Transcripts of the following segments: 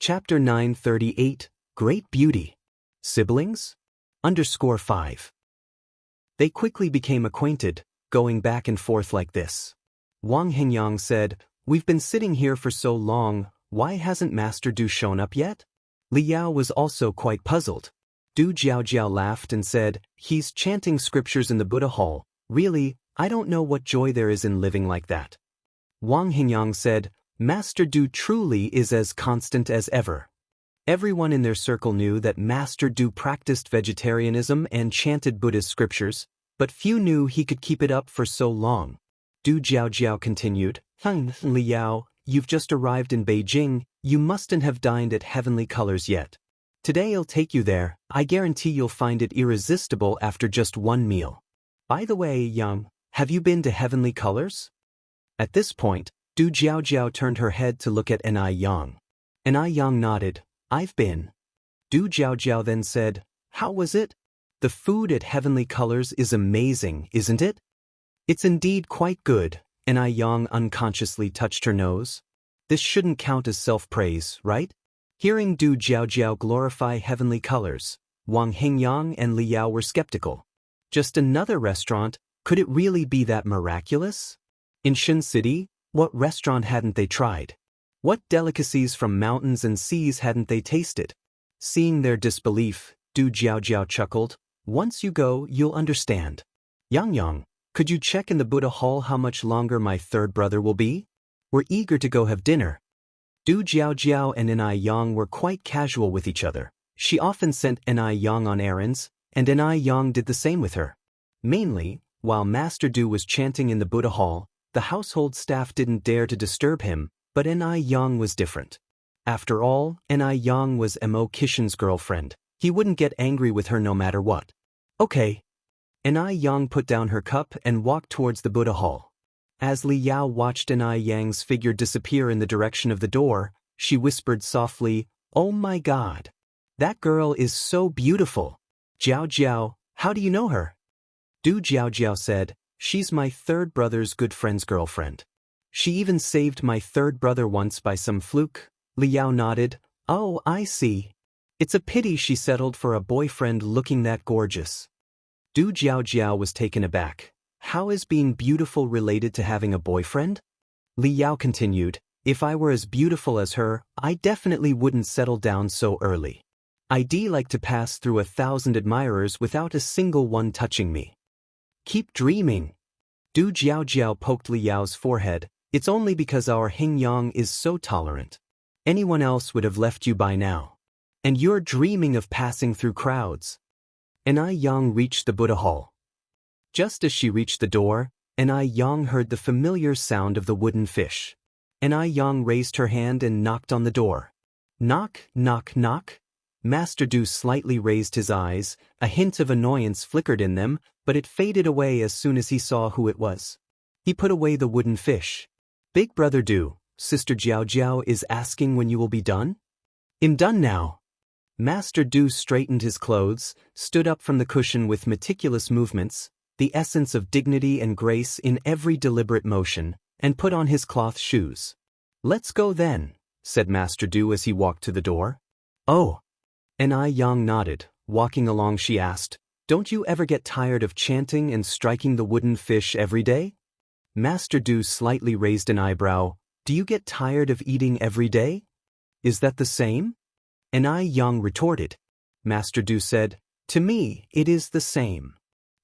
Chapter 938, Great Beauty. Siblings? _5. They quickly became acquainted, going back and forth like this. Wang Xianxia said, "We've been sitting here for so long, why hasn't Master Du shown up yet?" Li Yao was also quite puzzled. Du Jiaojiao laughed and said, "He's chanting scriptures in the Buddha hall. Really, I don't know what joy there is in living like that." Wang Xianxia said, "Master Du truly is as constant as ever." Everyone in their circle knew that Master Du practiced vegetarianism and chanted Buddhist scriptures, but few knew he could keep it up for so long. Du Jiaojiao continued, "Li Yao, you've just arrived in Beijing, you mustn't have dined at Heavenly Colors yet. Today I'll take you there, I guarantee you'll find it irresistible after just one meal. By the way, Yang, have you been to Heavenly Colors?" At this point, Du Jiaojiao turned her head to look at Ni Yang. Ni Yang nodded, "I've been." Du Jiaojiao then said, "How was it? The food at Heavenly Colors is amazing, isn't it?" "It's indeed quite good," Ni Yang unconsciously touched her nose. This shouldn't count as self-praise, right? Hearing Du Jiaojiao glorify Heavenly Colors, Wang Xianxia and Li Yao were skeptical. Just another restaurant, could it really be that miraculous? In Shen City, what restaurant hadn't they tried? What delicacies from mountains and seas hadn't they tasted? Seeing their disbelief, Du Jiaojiao chuckled, "Once you go, you'll understand. Yang, could you check in the Buddha hall how much longer my third brother will be? We're eager to go have dinner." Du Jiaojiao and Ni Yang were quite casual with each other. She often sent Ni Yang on errands, and Ni Yang did the same with her. Mainly, while Master Du was chanting in the Buddha hall, the household staff didn't dare to disturb him, but Ni Yang was different. After all, Ni Yang was Mo Kishan's girlfriend. He wouldn't get angry with her no matter what. "Okay." Ni Yang put down her cup and walked towards the Buddha hall. As Li Yao watched Ni Yang's figure disappear in the direction of the door, she whispered softly, "Oh my God! That girl is so beautiful. Jiao, how do you know her?" Du Jiaojiao said, "She's my third brother's good friend's girlfriend. She even saved my third brother once by some fluke." Li Yao nodded, "Oh, I see. It's a pity she settled for a boyfriend looking that gorgeous." Du Jiaojiao was taken aback. "How is being beautiful related to having a boyfriend?" Li Yao continued, "If I were as beautiful as her, I definitely wouldn't settle down so early. I'd like to pass through 1,000 admirers without a single one touching me." "Keep dreaming." Du Jiaojiao poked Li Yao's forehead, "It's only because our Xianxia is so tolerant. Anyone else would have left you by now. And you're dreaming of passing through crowds." Ni Yang reached the Buddha hall. Just as she reached the door, Ni Yang heard the familiar sound of the wooden fish. Ni Yang raised her hand and knocked on the door. "Knock, knock, knock." Master Du slightly raised his eyes, a hint of annoyance flickered in them, but it faded away as soon as he saw who it was. He put away the wooden fish. "Big brother Du, Sister Jiaojiao is asking when you will be done?" "I'm done now." Master Du straightened his clothes, stood up from the cushion with meticulous movements, the essence of dignity and grace in every deliberate motion, and put on his cloth shoes. "Let's go then," said Master Du as he walked to the door. "Oh." Ni Yang nodded. Walking along she asked, "Don't you ever get tired of chanting and striking the wooden fish every day?" Master Du slightly raised an eyebrow. "Do you get tired of eating every day? Is that the same?" Ni Yang retorted. Master Du said, "To me, it is the same."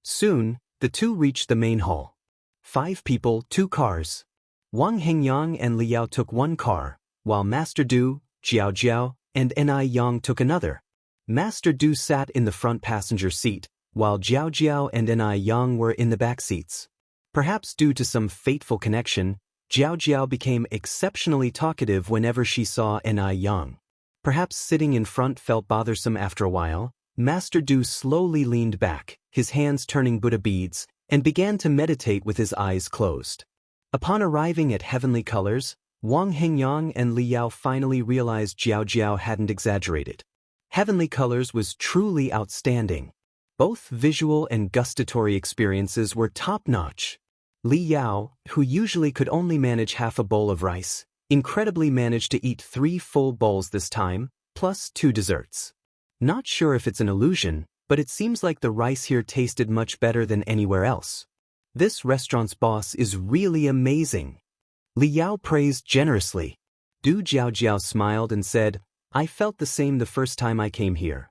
Soon, the two reached the main hall. 5 people, 2 cars. Wang Xianxia and Li Yao took one car, while Master Du, Jiaojiao, and Ni Yang took another. Master Du sat in the front passenger seat, while Jiaojiao and Ni Yang were in the back seats. Perhaps due to some fateful connection, Jiaojiao became exceptionally talkative whenever she saw Ni Yang. Perhaps sitting in front felt bothersome after a while. Master Du slowly leaned back, his hands turning Buddha beads, and began to meditate with his eyes closed. Upon arriving at Heavenly Colors, Wang Xianxia and Li Yao finally realized Jiaojiao hadn't exaggerated. Heavenly Colors was truly outstanding. Both visual and gustatory experiences were top-notch. Li Yao, who usually could only manage half a bowl of rice, Incredibly managed to eat 3 full bowls this time, plus 2 desserts. Not sure if it's an illusion, but it seems like the rice here tasted much better than anywhere else. This restaurant's boss is really amazing. Li Yao praised generously. Du Jiaojiao smiled and said, I felt the same the first time I came here.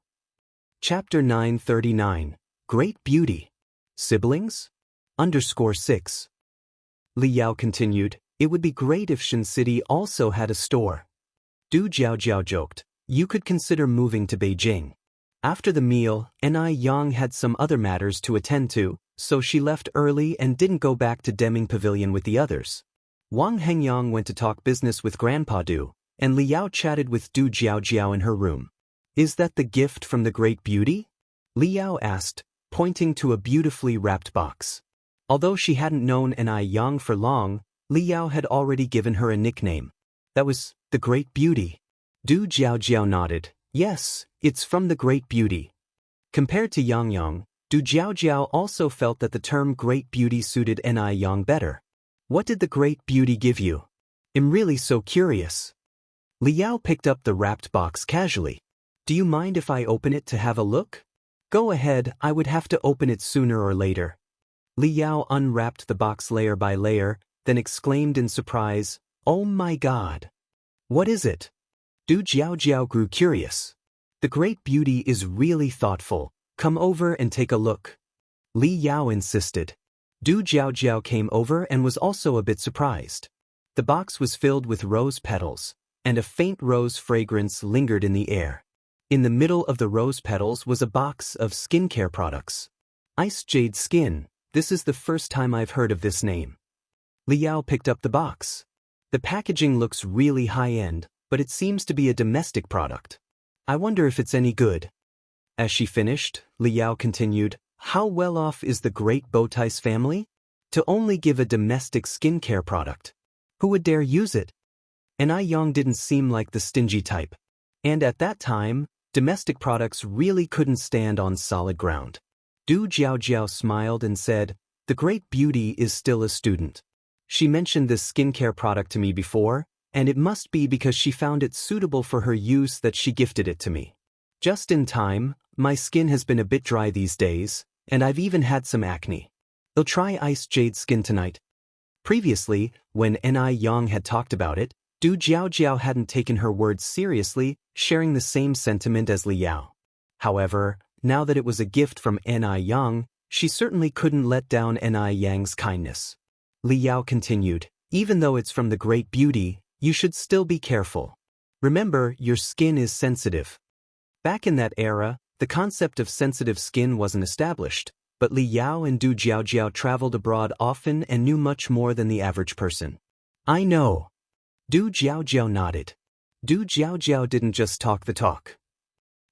Chapter 939. Great Beauty. Siblings? _6. Li Yao continued, it would be great if Shen City also had a store. Du Jiaojiao joked, you could consider moving to Beijing. After the meal, Ni Yang had some other matters to attend to, so she left early and didn't go back to Deming Pavilion with the others. Wang Hengyang went to talk business with Grandpa Du, and Li Yao chatted with Du Jiaojiao in her room. Is that the gift from the Great Beauty? Li Yao asked, pointing to a beautifully wrapped box. Although she hadn't known Ni Yang for long, Li Yao had already given her a nickname. That was the Great Beauty. Du Jiaojiao nodded. Yes, it's from the Great Beauty. Compared to Yang Yang, Du Jiaojiao also felt that the term Great Beauty suited Ni Yang better. What did the Great Beauty give you? I'm really so curious. Li Yao picked up the wrapped box casually. Do you mind if I open it to have a look? Go ahead, I would have to open it sooner or later. Li Yao unwrapped the box layer by layer, then exclaimed in surprise, Oh my God! What is it? Du Jiaojiao grew curious. The Great Beauty is really thoughtful. Come over and take a look. Li Yao insisted. Du Jiaojiao came over and was also a bit surprised. The box was filled with rose petals, and a faint rose fragrance lingered in the air. In the middle of the rose petals was a box of skincare products. Ice Jade Skin, this is the first time I've heard of this name. Li Yao picked up the box. The packaging looks really high-end, but it seems to be a domestic product. I wonder if it's any good. As she finished, Li Yao continued, how well off is the great Bowtai's family? To only give a domestic skincare product. Who would dare use it? Ni Yang didn't seem like the stingy type. And at that time, domestic products really couldn't stand on solid ground. Du Jiaojiao smiled and said, the Great Beauty is still a student. She mentioned this skincare product to me before, and it must be because she found it suitable for her use that she gifted it to me. Just in time, my skin has been a bit dry these days, and I've even had some acne. I'll try Ice Jade Skin tonight. Previously, when Ni Yang had talked about it, Du Jiaojiao hadn't taken her words seriously, sharing the same sentiment as Li Yao. However, now that it was a gift from Ni Yang, she certainly couldn't let down Ni Yang's kindness. Li Yao continued, even though it's from the Great Beauty, you should still be careful. Remember, your skin is sensitive. Back in that era, the concept of sensitive skin wasn't established, but Li Yao and Du Jiaojiao traveled abroad often and knew much more than the average person. I know. Du Jiaojiao nodded. Du Jiaojiao didn't just talk the talk.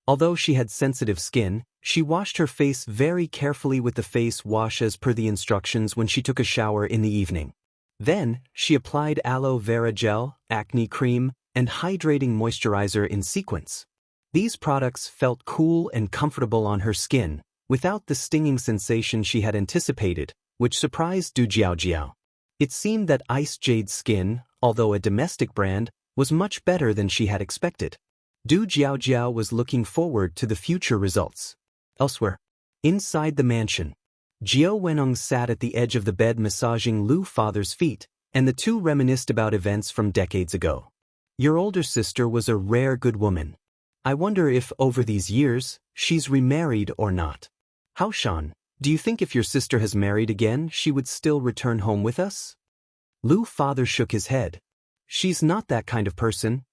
Although she had sensitive skin, she washed her face very carefully with the face wash as per the instructions when she took a shower in the evening. Then, she applied aloe vera gel, acne cream, and hydrating moisturizer in sequence. These products felt cool and comfortable on her skin, without the stinging sensation she had anticipated, which surprised Du Jiaojiao. It seemed that Ice Jade Skin, although a domestic brand, was much better than she had expected. Du Jiaojiao was looking forward to the future results. Elsewhere, inside the mansion, Jiao Wenong sat at the edge of the bed massaging Lu Father's feet, and the two reminisced about events from decades ago. Your older sister was a rare good woman. I wonder if, over these years, she's remarried or not. How, Shan, do you think if your sister has married again, she would still return home with us? Lu Father shook his head. She's not that kind of person.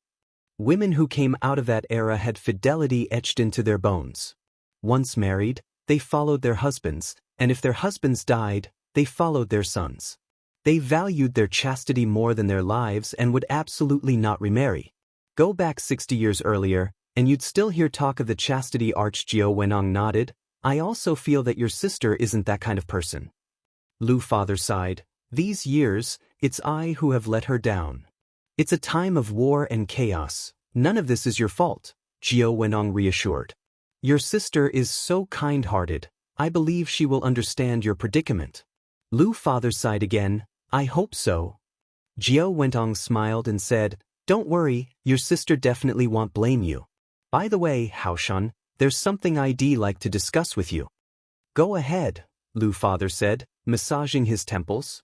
Women who came out of that era had fidelity etched into their bones. Once married, they followed their husbands, and if their husbands died, they followed their sons. They valued their chastity more than their lives and would absolutely not remarry. Go back 60 years earlier, and you'd still hear talk of the chastity arch. Jiao Wenong nodded. I also feel that your sister isn't that kind of person. Lu Father sighed. These years, it's I who have let her down. It's a time of war and chaos. None of this is your fault, Jiao Wenong reassured. Your sister is so kind-hearted. I believe she will understand your predicament. Lu Father sighed again. I hope so. Jiao Wentong smiled and said, "Don't worry, your sister definitely won't blame you. By the way, Haoshan, there's something I'd like to discuss with you." "Go ahead," Lu father said, massaging his temples.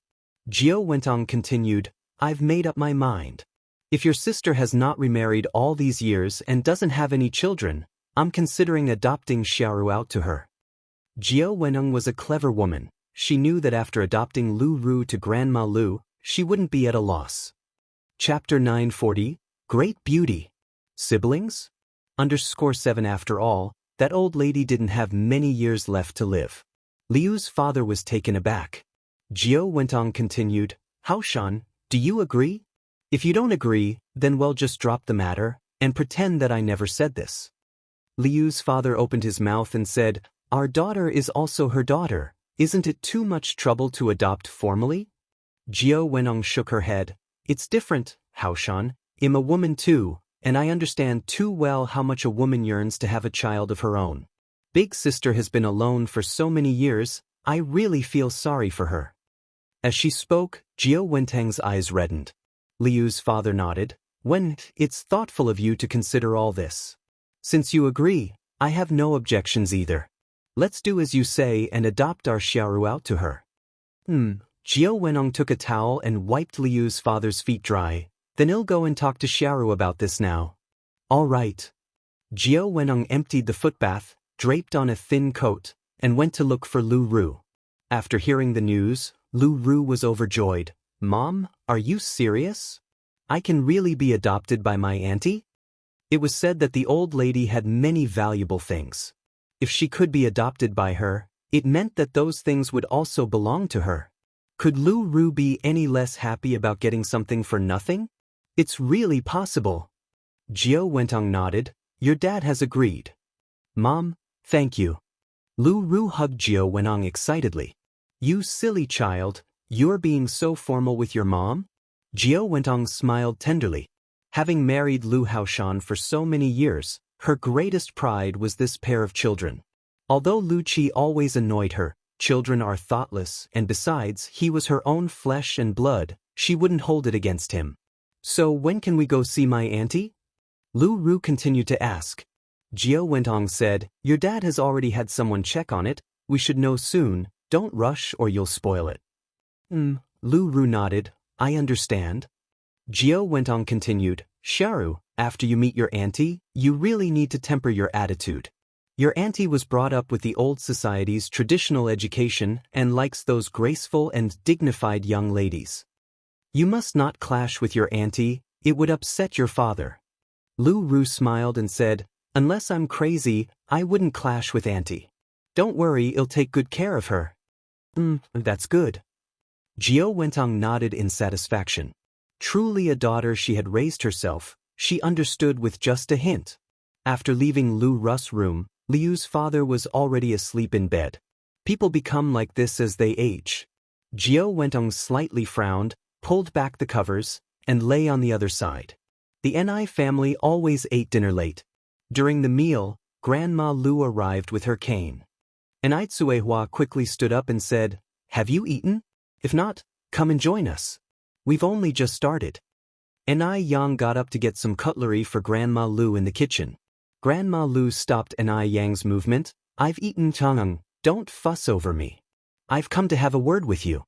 Jiao Wentong continued, "I've made up my mind. If your sister has not remarried all these years and doesn't have any children, I'm considering adopting Xiaoru out to her." Jiao Wenong was a clever woman. She knew that after adopting Lu Ru to Grandma Lu, she wouldn't be at a loss. Chapter 940, Great Beauty. Siblings? _7 After all, that old lady didn't have many years left to live. Liu's father was taken aback. Jiao Wentong continued, "Haoshan, do you agree? If you don't agree, then we'll just drop the matter and pretend that I never said this." Liu's father opened his mouth and said, "Our daughter is also her daughter. Isn't it too much trouble to adopt formally?" Jiao Wenong shook her head. "It's different, Haoshan. I'm a woman too, and I understand too well how much a woman yearns to have a child of her own. Big sister has been alone for so many years, I really feel sorry for her." As she spoke, Jiao Wentong's eyes reddened. Liu's father nodded. It's thoughtful of you to consider all this. Since you agree, I have no objections either. Let's do as you say and adopt our Xiaoru out to her." Jiao Wenong took a towel and wiped Liu's father's feet dry. "Then I'll go and talk to Xiaoru about this now." "All right." Jiao Wenong emptied the footbath, draped on a thin coat, and went to look for Lu Ru. After hearing the news, Lu Ru was overjoyed. "Mom, are you serious? I can really be adopted by my auntie?" It was said that the old lady had many valuable things. If she could be adopted by her, it meant that those things would also belong to her. Could Lu Ru be any less happy about getting something for nothing? It's really possible. Jiao Wentong nodded. "Your dad has agreed." "Mom, thank you." Lu Ru hugged Jiao Wenong excitedly. "You silly child, you're being so formal with your mom?" Jiao Wentong smiled tenderly. Having married Lu Haoshan for so many years, her greatest pride was this pair of children. Although Lu Qi always annoyed her, children are thoughtless, and besides, he was her own flesh and blood, she wouldn't hold it against him. "So when can we go see my auntie?" Lu Ru continued to ask. Jiao Wentong said, "Your dad has already had someone check on it, we should know soon, don't rush or you'll spoil it." Lu Ru nodded, "I understand." Jiao Wentong continued, "Xiaoru, after you meet your auntie, you really need to temper your attitude. Your auntie was brought up with the old society's traditional education and likes those graceful and dignified young ladies. You must not clash with your auntie, it would upset your father." Lu Ru smiled and said, "Unless I'm crazy, I wouldn't clash with auntie. Don't worry, I'll take good care of her." That's good." Jiao Wentong nodded in satisfaction. Truly a daughter she had raised herself, she understood with just a hint. After leaving Lu Ru's room, Liu's father was already asleep in bed. People become like this as they age. Jiao Wentong slightly frowned, pulled back the covers, and lay on the other side. The Ni family always ate dinner late. During the meal, Grandma Lu arrived with her cane. Ni Tsuehua quickly stood up and said, "Have you eaten? If not, come and join us. We've only just started." Ni Yang got up to get some cutlery for Grandma Lu in the kitchen. Grandma Lu stopped Ni Yang's movement. "I've eaten Chang'eng, don't fuss over me. I've come to have a word with you."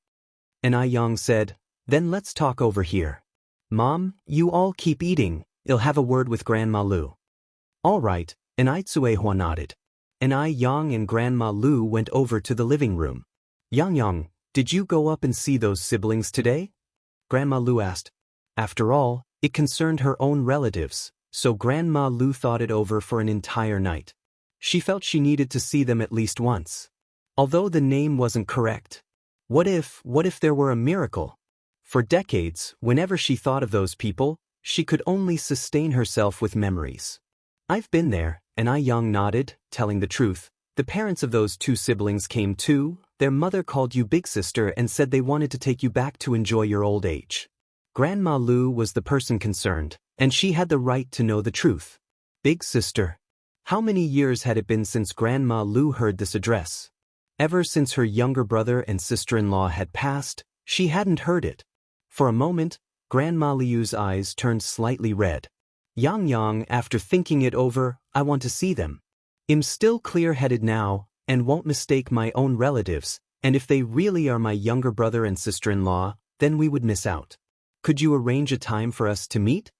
Ni Yang said, "Then let's talk over here. Mom, you all keep eating, I'll have a word with Grandma Lu." "All right," Ni Tsuehua nodded. Ni Yang and Grandma Lu went over to the living room. Yang, did you go up and see those siblings today?" Grandma Lu asked. After all, it concerned her own relatives, so Grandma Lu thought it over for an entire night. She felt she needed to see them at least once. Although the name wasn't correct. What if there were a miracle? For decades, whenever she thought of those people, she could only sustain herself with memories. "I've been there," Ni Yang nodded, telling the truth. "The parents of those two siblings came too. Their mother called you big sister and said they wanted to take you back to enjoy your old age." Grandma Lu was the person concerned, and she had the right to know the truth. Big sister. How many years had it been since Grandma Lu heard this address? Ever since her younger brother and sister-in-law had passed, she hadn't heard it. For a moment, Grandma Liu's eyes turned slightly red. Yang, after thinking it over, I want to see them. I'm still clear-headed now, and won't mistake my own relatives, and if they really are my younger brother and sister-in-law, then we would miss out. Could you arrange a time for us to meet?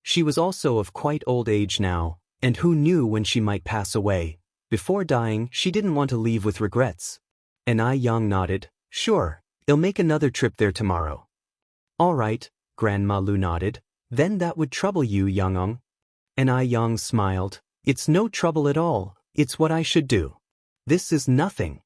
She was also of quite old age now, and who knew when she might pass away. Before dying, she didn't want to leave with regrets. And Yang nodded. Sure, they'll make another trip there tomorrow. All right, Grandma Lu nodded. Then that would trouble you, Yang. And Yang smiled. It's no trouble at all, it's what I should do. This is nothing.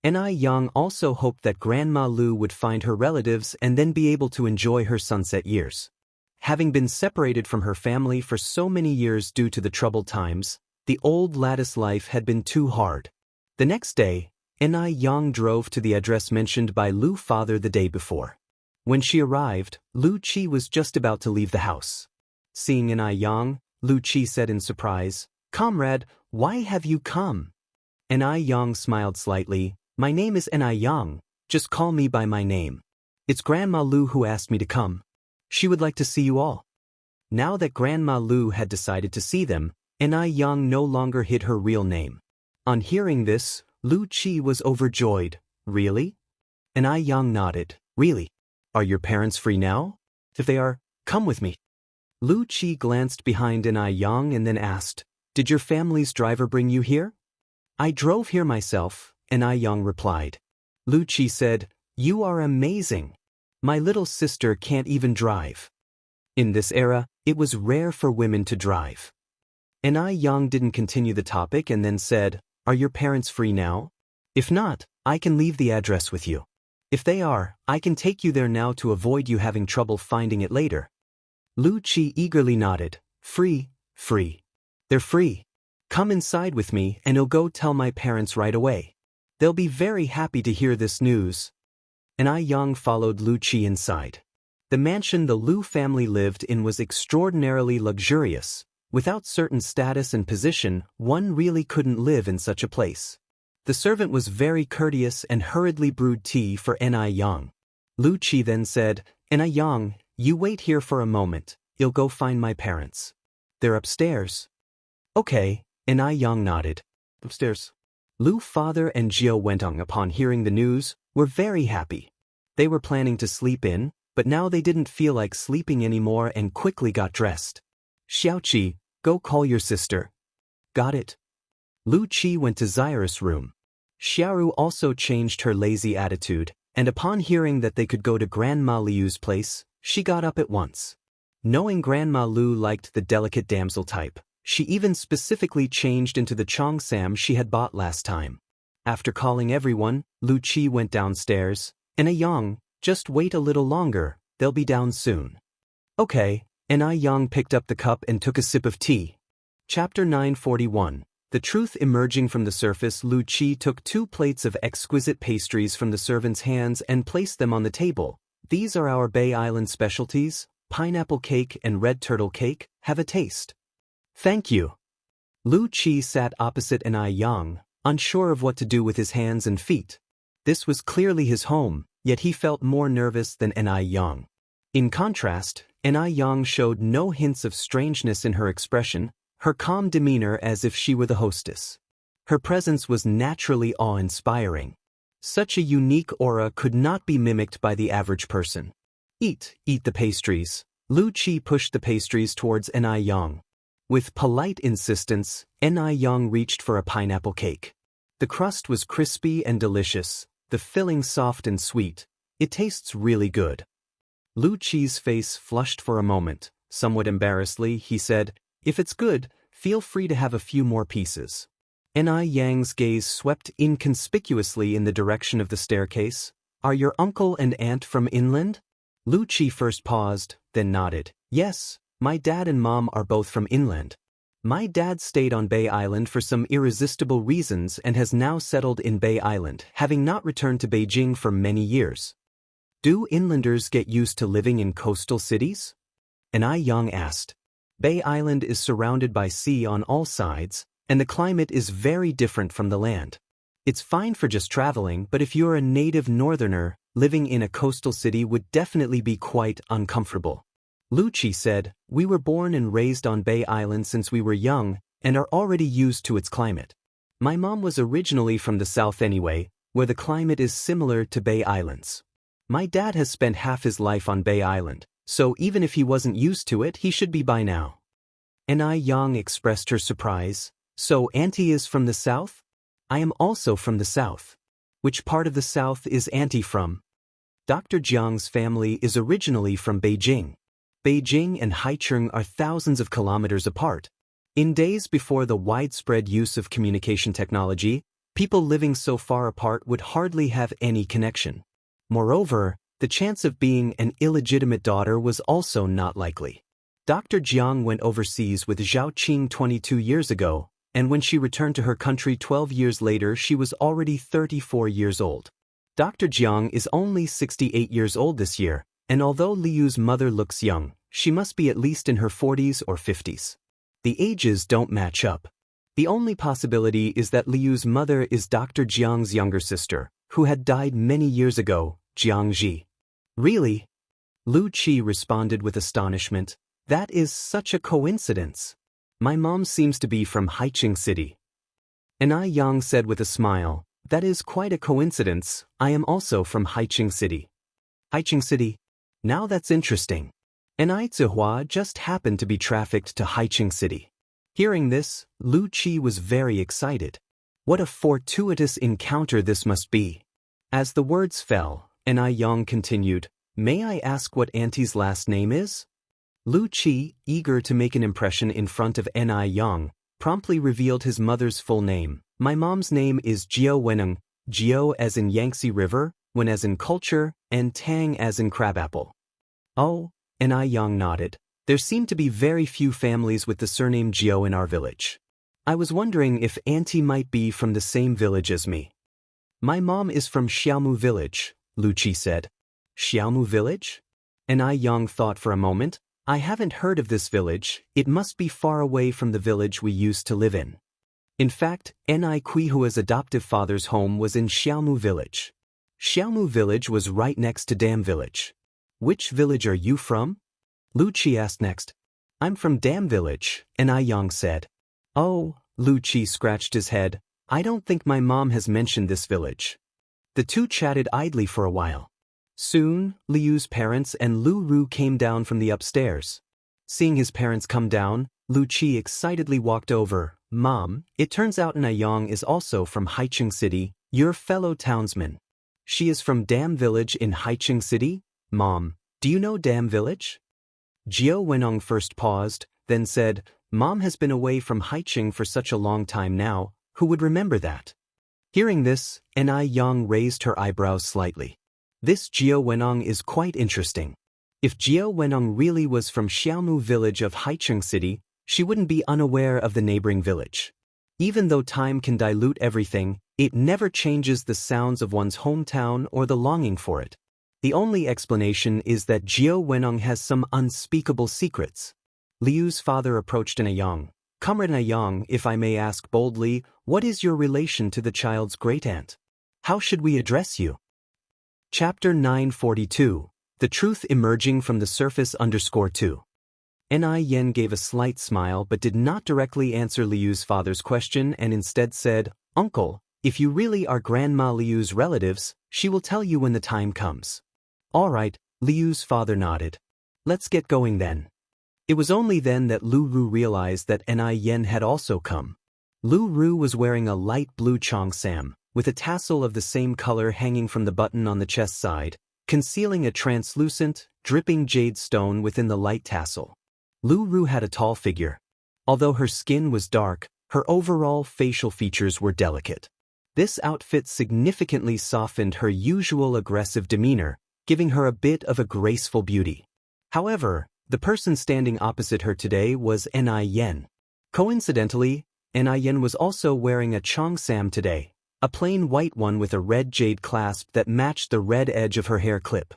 And Yang also hoped that Grandma Lu would find her relatives and then be able to enjoy her sunset years. Having been separated from her family for so many years due to the troubled times, the old lattice life had been too hard. The next day, Yang drove to the address mentioned by Lu's father the day before. When she arrived, Lu Qi was just about to leave the house. Seeing Yang, Lu Qi said in surprise, Comrade, why have you come? Yang smiled slightly. My name is Yang, just call me by my name. It's Grandma Lu who asked me to come. She would like to see you all. Now that Grandma Lu had decided to see them, Yang no longer hid her real name. On hearing this, Lu Qi was overjoyed. Really? Yang nodded. Really? Are your parents free now? If they are, come with me. Lu Qi glanced behind Yang and then asked, Did your family's driver bring you here? I drove here myself, Yang replied. Lu Qi said, You are amazing. My little sister can't even drive. In this era, it was rare for women to drive. Yang didn't continue the topic and then said, Are your parents free now? If not, I can leave the address with you. If they are, I can take you there now to avoid you having trouble finding it later. Lu Qi eagerly nodded. Free. They're free. Come inside with me and I'll go tell my parents right away. They'll be very happy to hear this news. Yang followed Lu Qi inside. The mansion the Lu family lived in was extraordinarily luxurious. Without certain status and position, one really couldn't live in such a place. The servant was very courteous and hurriedly brewed tea for Yang. Lu Qi then said, Yang, you wait here for a moment, I'll go find my parents. They're upstairs. Okay, Yang nodded. Upstairs. Lu's father and Jiao Wentong upon hearing the news, were very happy. They were planning to sleep in, but now they didn't feel like sleeping anymore and quickly got dressed. Xiaoqi, go call your sister. Got it. Lu Qi went to Zaira's room. Xiaoru also changed her lazy attitude, and upon hearing that they could go to Grandma Liu's place, she got up at once. Knowing Grandma Lu liked the delicate damsel type, she even specifically changed into the cheongsam she had bought last time. After calling everyone, Lu Qi went downstairs. Yang, just wait a little longer, they'll be down soon. Okay, Yang picked up the cup and took a sip of tea. Chapter 941. The truth emerging from the surface. Lu Qi took 2 plates of exquisite pastries from the servant's hands and placed them on the table. These are our Bay Island specialties, pineapple cake and red turtle cake. Have a taste. Thank you. Lu Qi sat opposite Yang, unsure of what to do with his hands and feet. This was clearly his home, yet he felt more nervous than Yang. In contrast, Yang showed no hints of strangeness in her expression, her calm demeanor as if she were the hostess. Her presence was naturally awe-inspiring. Such a unique aura could not be mimicked by the average person. Eat the pastries. Lu Qi pushed the pastries towards Yang. With polite insistence, Yang reached for a pineapple cake. The crust was crispy and delicious, the filling soft and sweet. It tastes really good. Lu Qi's face flushed for a moment. Somewhat embarrassedly, he said, If it's good, feel free to have a few more pieces. Yang's gaze swept inconspicuously in the direction of the staircase. Are your uncle and aunt from inland? Lu Qi first paused, then nodded. Yes, my dad and mom are both from inland. My dad stayed on Bay Island for some irresistible reasons and has now settled in Bay Island, having not returned to Beijing for many years. Do inlanders get used to living in coastal cities? Yang asked. Bay Island is surrounded by sea on all sides, and the climate is very different from the land. It's fine for just traveling, but if you're a native northerner, living in a coastal city would definitely be quite uncomfortable. Lu Qi said, "We were born and raised on Bay Island since we were young and are already used to its climate. My mom was originally from the south anyway, where the climate is similar to Bay Islands. My dad has spent half his life on Bay Island, so even if he wasn't used to it, he should be by now." Yang expressed her surprise. "So Auntie is from the south? I am also from the south. Which part of the south is Auntie from?" Dr. Jiang's family is originally from Beijing. Beijing and Haicheng are thousands of kilometers apart. In days before the widespread use of communication technology, people living so far apart would hardly have any connection. Moreover, the chance of being an illegitimate daughter was also not likely. Dr. Jiang went overseas with Zhao Qing 22 years ago, and when she returned to her country 12 years later, she was already 34 years old. Dr. Jiang is only 68 years old this year, and although Liu's mother looks young, she must be at least in her 40s or 50s. The ages don't match up. The only possibility is that Liu's mother is Dr. Jiang's younger sister, who had died many years ago, Jiang Ji. "Really?" Lu Qi responded with astonishment. "That is such a coincidence. My mom seems to be from Haicheng City." Yang said with a smile, "That is quite a coincidence. I am also from Haicheng City." "Haicheng City? Now that's interesting. Zihua just happened to be trafficked to Haicheng City." Hearing this, Lu Qi was very excited. What a fortuitous encounter this must be. As the words fell, Yang continued, "May I ask what Auntie's last name is?" Lu Qi, eager to make an impression in front of Yang, promptly revealed his mother's full name. "My mom's name is Jiao Weneng, Jiao as in Yangtze River, Wen as in culture, and Tang as in crabapple." "Oh," Yang nodded. "There seem to be very few families with the surname Jiao in our village. I was wondering if Auntie might be from the same village as me." "My mom is from Xiaomu village," Lu Qi said. "Xiaomu village?" Yang thought for a moment. "I haven't heard of this village. It must be far away from the village we used to live in." In fact, Kuihua's adoptive father's home was in Xiaomu village. Xiaomu village was right next to Dam village. "Which village are you from?" Lu Qi asked next. "I'm from Dam village," Yang said. "Oh," Lu Qi scratched his head. "I don't think my mom has mentioned this village." The two chatted idly for a while. Soon, Liu's parents and Lu Ru came down from the upstairs. Seeing his parents come down, Lu Qi excitedly walked over. "Mom, it turns out Yang is also from Haicheng City, your fellow townsman." "She is from Dam village in Haicheng City? Mom, do you know Dam village?" Jiao Wenong first paused, then said, "Mom has been away from Haicheng for such a long time now, who would remember that?" Hearing this, Yang raised her eyebrows slightly. "This Jiao Wenong is quite interesting. If Jiao Wenong really was from Xiaomu village of Haicheng City, she wouldn't be unaware of the neighboring village. Even though time can dilute everything, it never changes the sounds of one's hometown or the longing for it. The only explanation is that Jiao Wenong has some unspeakable secrets." Liu's father approached Yang. "Comrade Yang, if I may ask boldly, what is your relation to the child's great-aunt? How should we address you?" Chapter 942, The Truth Emerging from the Surface _2. Yen gave a slight smile but did not directly answer Liu's father's question and instead said, "Uncle, if you really are Grandma Liu's relatives, she will tell you when the time comes." "All right," Liu's father nodded. "Let's get going then." It was only then that Lu Ru realized that Yen had also come. Lu Ru was wearing a light blue cheongsam, with a tassel of the same color hanging from the button on the chest side, concealing a translucent, dripping jade stone within the light tassel. Lu Ru had a tall figure. Although her skin was dark, her overall facial features were delicate. This outfit significantly softened her usual aggressive demeanor, giving her a bit of a graceful beauty. However, the person standing opposite her today was Yen. Coincidentally, Yen was also wearing a cheongsam today, a plain white one with a red jade clasp that matched the red edge of her hair clip.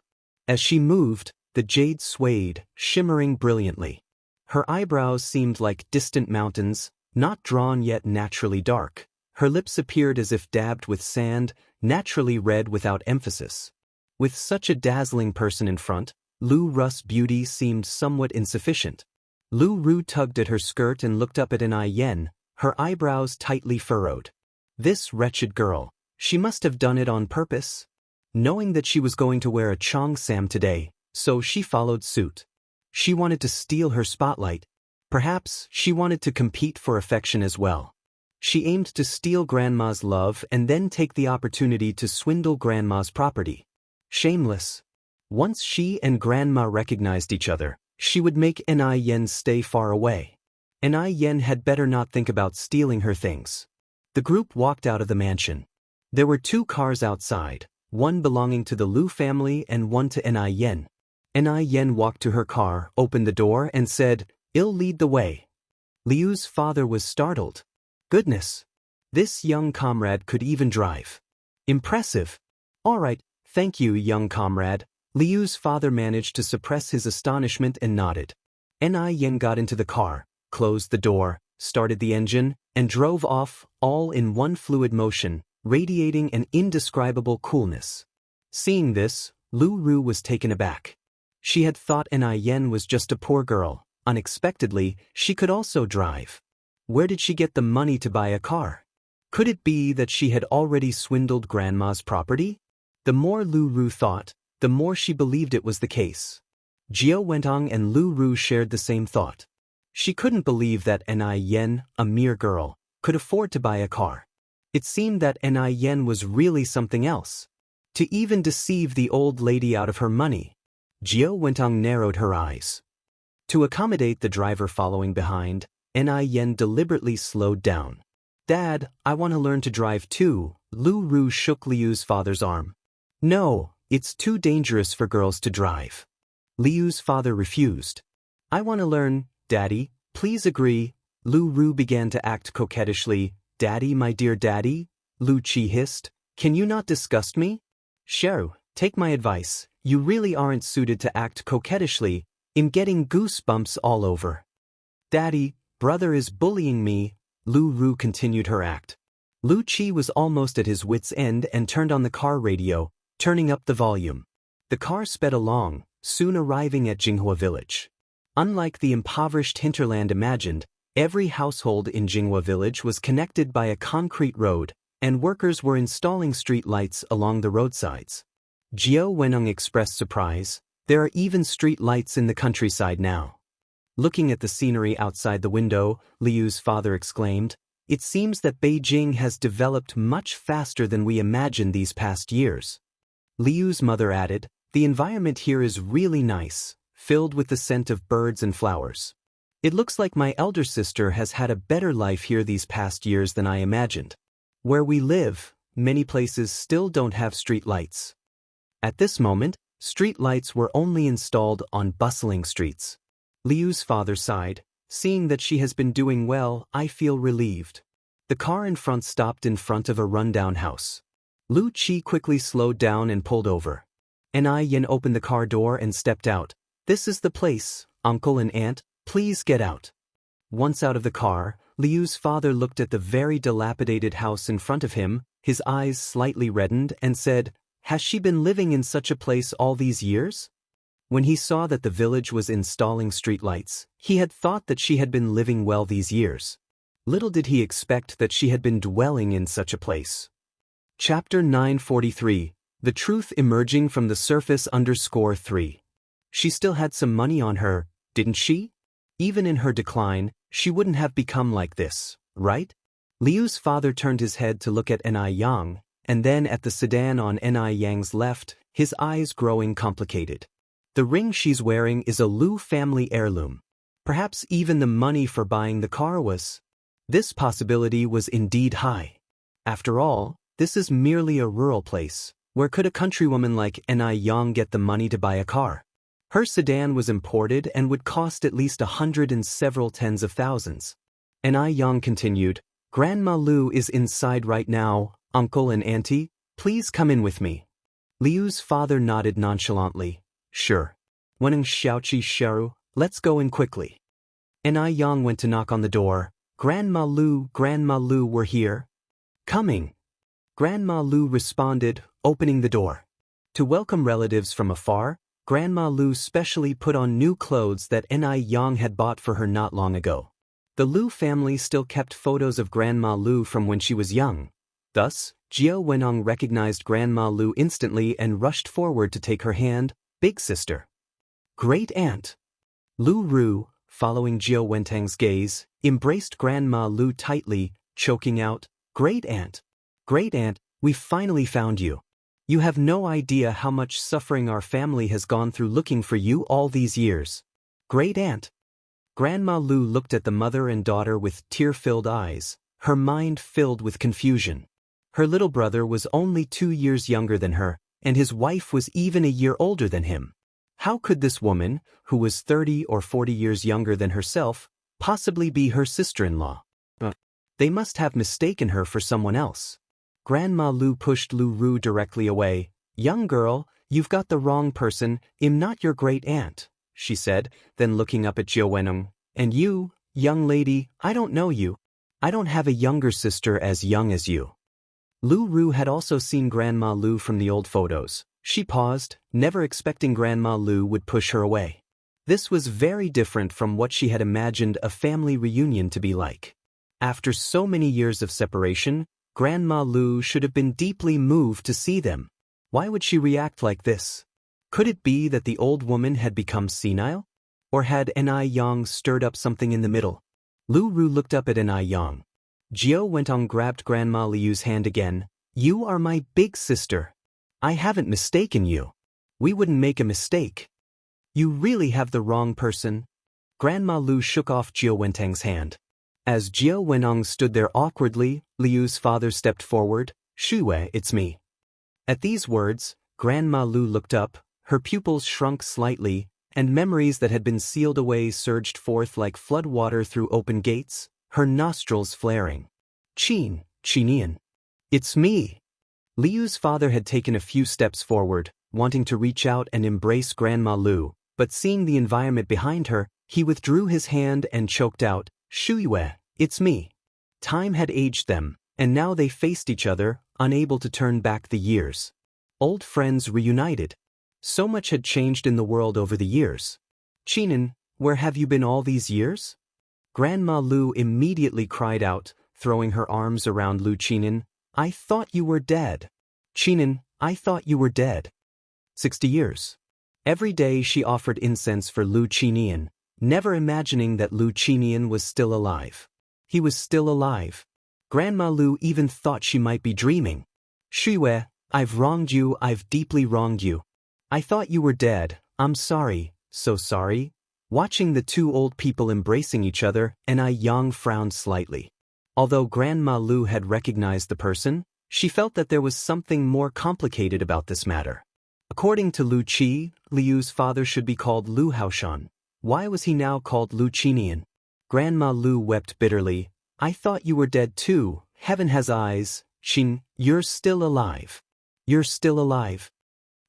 As she moved, the jade swayed, shimmering brilliantly. Her eyebrows seemed like distant mountains, not drawn yet naturally dark. Her lips appeared as if dabbed with sand, naturally red without emphasis. With such a dazzling person in front, Lu Ru's beauty seemed somewhat insufficient. Lu Ru tugged at her skirt and looked up at Yen, her eyebrows tightly furrowed. This wretched girl, she must have done it on purpose. Knowing that she was going to wear a cheongsam today, so she followed suit. She wanted to steal her spotlight. Perhaps she wanted to compete for affection as well. She aimed to steal Grandma's love and then take the opportunity to swindle Grandma's property. Shameless. Once she and Grandma recognized each other, she would make Yen stay far away. Yen had better not think about stealing her things. The group walked out of the mansion. There were 2 cars outside, one belonging to the Lu family and one to Yen. Yen walked to her car, opened the door and said, "I'll lead the way." Liu's father was startled. Goodness! This young comrade could even drive. Impressive. All right, thank you, young comrade. Liu's father managed to suppress his astonishment and nodded. Yen got into the car, closed the door, started the engine, and drove off, all in one fluid motion, radiating an indescribable coolness. Seeing this, Lu Ru was taken aback. She had thought Yen was just a poor girl. Unexpectedly, she could also drive. Where did she get the money to buy a car? Could it be that she had already swindled Grandma's property? The more Lu Ru thought, the more she believed it was the case. Jiao Wentong and Lu Ru shared the same thought. She couldn't believe that Yen, a mere girl, could afford to buy a car. It seemed that Yen was really something else. To even deceive the old lady out of her money. Jiao Wentong narrowed her eyes. To accommodate the driver following behind, Yen deliberately slowed down. "Dad, I want to learn to drive too." Lu Ru shook Liu's father's arm. "No, it's too dangerous for girls to drive." Liu's father refused. "I want to learn, Daddy, please agree." Lu Ru began to act coquettishly. "Daddy, my dear daddy," Lu Qi hissed, "can you not disgust me?" "Sheru, take my advice, you really aren't suited to act coquettishly. I'm getting goosebumps all over." "Daddy, brother is bullying me." Lu Ru continued her act. Lu Qi was almost at his wit's end and turned on the car radio, turning up the volume. The car sped along, soon arriving at Jinghua village. Unlike the impoverished hinterland imagined, every household in Jinghua village was connected by a concrete road, and workers were installing street lights along the roadsides. Jiao Wenong expressed surprise. There are even street lights in the countryside now. Looking at the scenery outside the window, Liu's father exclaimed, "It seems that Beijing has developed much faster than we imagined these past years." Liu's mother added, "The environment here is really nice, filled with the scent of birds and flowers. It looks like my elder sister has had a better life here these past years than I imagined. Where we live, many places still don't have street lights." At this moment, street lights were only installed on bustling streets. Liu's father sighed. "Seeing that she has been doing well, I feel relieved." The car in front stopped in front of a rundown house. Lu Qi quickly slowed down and pulled over. Yen opened the car door and stepped out. "This is the place, uncle and aunt, please get out." Once out of the car, Liu's father looked at the very dilapidated house in front of him, his eyes slightly reddened, and said, "Has she been living in such a place all these years?" When he saw that the village was installing streetlights, he had thought that she had been living well these years. Little did he expect that she had been dwelling in such a place. Chapter 943, The Truth Emerging from the Surface _3. She still had some money on her, didn't she? Even in her decline, she wouldn't have become like this, right? Liu's father turned his head to look at Yang, and then at the sedan on Yang's left, his eyes growing complicated. The ring she's wearing is a Lu family heirloom. Perhaps even the money for buying the car was. This possibility was indeed high. After all, this is merely a rural place. Where could a countrywoman like Yang get the money to buy a car? Her sedan was imported and would cost at least 100 and several tens of thousands. Yang continued, "Grandma Lu is inside right now, uncle and auntie, please come in with me." Liu's father nodded nonchalantly. "Sure. Weneng Xiaoqi Sheru, let's go in quickly." Yang went to knock on the door. Grandma Lu, we're here." "Coming." Grandma Lu responded, opening the door. To welcome relatives from afar, Grandma Lu specially put on new clothes that Ni Yang had bought for her not long ago. The Lu family still kept photos of Grandma Lu from when she was young. Thus, Jiao Wenong recognized Grandma Lu instantly and rushed forward to take her hand. Big sister. Great aunt. Lu Ru, following Jiao Wentang's gaze, embraced Grandma Lu tightly, choking out, Great aunt. Great aunt, we've finally found you. You have no idea how much suffering our family has gone through looking for you all these years. Great aunt. Grandma Lu looked at the mother and daughter with tear-filled eyes, her mind filled with confusion. Her little brother was only 2 years younger than her, and his wife was even a year older than him. How could this woman, who was 30 or 40 years younger than herself, possibly be her sister-in-law? They must have mistaken her for someone else. Grandma Lu pushed Lu Ru directly away. Young girl, you've got the wrong person, I'm not your great aunt, she said, then looking up at Jiao Wenong. And you, young lady, I don't know you. I don't have a younger sister as young as you. Lu Ru had also seen Grandma Lu from the old photos. She paused, never expecting Grandma Lu would push her away. This was very different from what she had imagined a family reunion to be like. After so many years of separation, Grandma Lu should have been deeply moved to see them. Why would she react like this? Could it be that the old woman had become senile? Or had Ni Yang stirred up something in the middle? Lu Ru looked up at Ni Yang. Jiao Wentong grabbed Grandma Liu's hand again. You are my big sister. I haven't mistaken you. We wouldn't make a mistake. You really have the wrong person. Grandma Lu shook off Jiao Wentang's hand. As Jiao Wenong stood there awkwardly, Liu's father stepped forward. Shuwei, it's me. At these words, Grandma Lu looked up, her pupils shrunk slightly, and memories that had been sealed away surged forth like flood water through open gates, her nostrils flaring. Qinian. It's me. Liu's father had taken a few steps forward, wanting to reach out and embrace Grandma Lu, but seeing the environment behind her, he withdrew his hand and choked out, Shuiwei, it's me. Time had aged them, and now they faced each other, unable to turn back the years. Old friends reunited. So much had changed in the world over the years. Qinian, where have you been all these years? Grandma Lu immediately cried out, throwing her arms around Lu Qinian. I thought you were dead. Qinian, I thought you were dead. 60 years. Every day she offered incense for Lu Qinian, never imagining that Lu Qinian was still alive. He was still alive. Grandma Lu even thought she might be dreaming. Shuiwei, I've wronged you, I've deeply wronged you. I thought you were dead, I'm sorry, so sorry. Watching the two old people embracing each other, Ni Yang frowned slightly. Although Grandma Lu had recognized the person, she felt that there was something more complicated about this matter. According to Lu Qi, Liu's father should be called Lu Haoshan. Why was he now called Lu Qinian? Grandma Lu wept bitterly. I thought you were dead too. Heaven has eyes. Qin, you're still alive. You're still alive.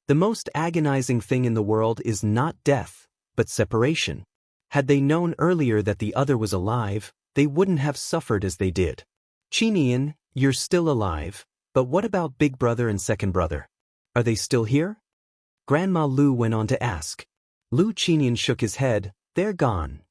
The most agonizing thing in the world is not death, but separation. Had they known earlier that the other was alive, they wouldn't have suffered as they did. Qinian, you're still alive, but what about big brother and second brother? Are they still here? Grandma Lu went on to ask. Lu Qinian shook his head. They're gone.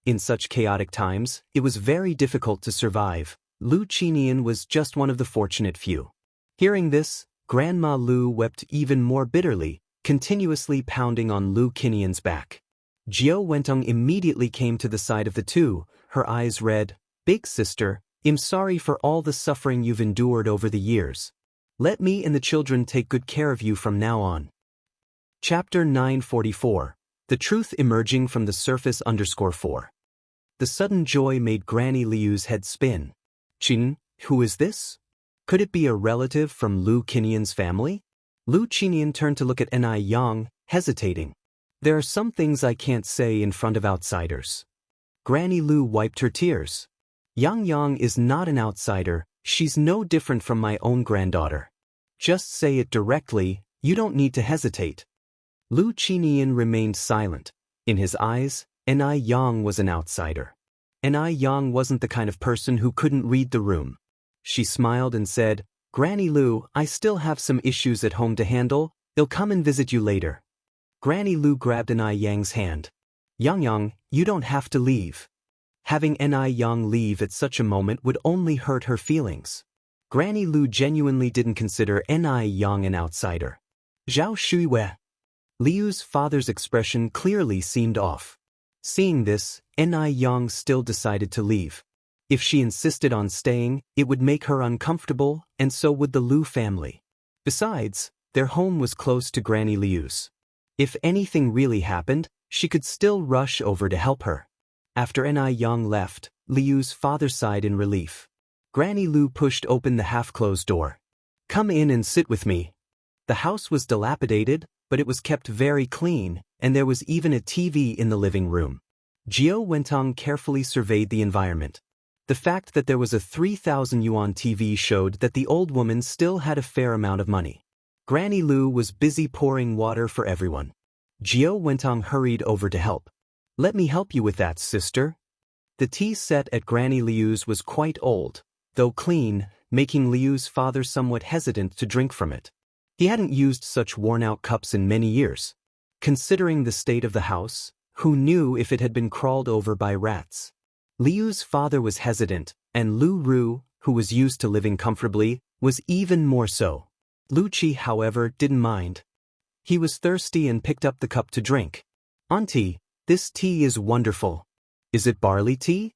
In such chaotic times, it was very difficult to survive. Lu Qinian was just one of the fortunate few. Hearing this, Grandma Lu wept even more bitterly, continuously pounding on Lu Qinian's back. Jiao Wentong immediately came to the side of the two, her eyes red. Big sister, I'm sorry for all the suffering you've endured over the years. Let me and the children take good care of you from now on. Chapter 944. The Truth Emerging from the Surface _4. The sudden joy made Granny Liu's head spin. Qin, who is this? Could it be a relative from Lu Qinian's family? Lu Qinian turned to look at Ni Yang, hesitating. There are some things I can't say in front of outsiders. Granny Lu wiped her tears. Yang is not an outsider, she's no different from my own granddaughter. Just say it directly, you don't need to hesitate. Lu Qinian remained silent. In his eyes, Ni Yang was an outsider. Ni Yang wasn't the kind of person who couldn't read the room. She smiled and said, Granny Lu, I still have some issues at home to handle, They'll come and visit you later. Granny Lu grabbed Ni Yang's hand. Yang, you don't have to leave. Having Ni Yang leave at such a moment would only hurt her feelings. Granny Lu genuinely didn't consider Ni Yang an outsider. Zhao Shuiwei. Liu's father's expression clearly seemed off. Seeing this, Ni Yang still decided to leave. If she insisted on staying, it would make her uncomfortable, and so would the Lu family. Besides, their home was close to Granny Liu's. If anything really happened, she could still rush over to help her. After Ni Yang left, Liu's father sighed in relief. Granny Lu pushed open the half-closed door. Come in and sit with me. The house was dilapidated, but it was kept very clean, and there was even a TV in the living room. Jiao Wentong carefully surveyed the environment. The fact that there was a 3,000 yuan TV showed that the old woman still had a fair amount of money. Granny Lu was busy pouring water for everyone. Jiao Wentong hurried over to help. Let me help you with that, sister. The tea set at Granny Liu's was quite old, though clean, making Liu's father somewhat hesitant to drink from it. He hadn't used such worn-out cups in many years. Considering the state of the house, who knew if it had been crawled over by rats? Liu's father was hesitant, and Lu Ru, who was used to living comfortably, was even more so. Lu Qi, however, didn't mind. He was thirsty and picked up the cup to drink. Auntie, this tea is wonderful. Is it barley tea?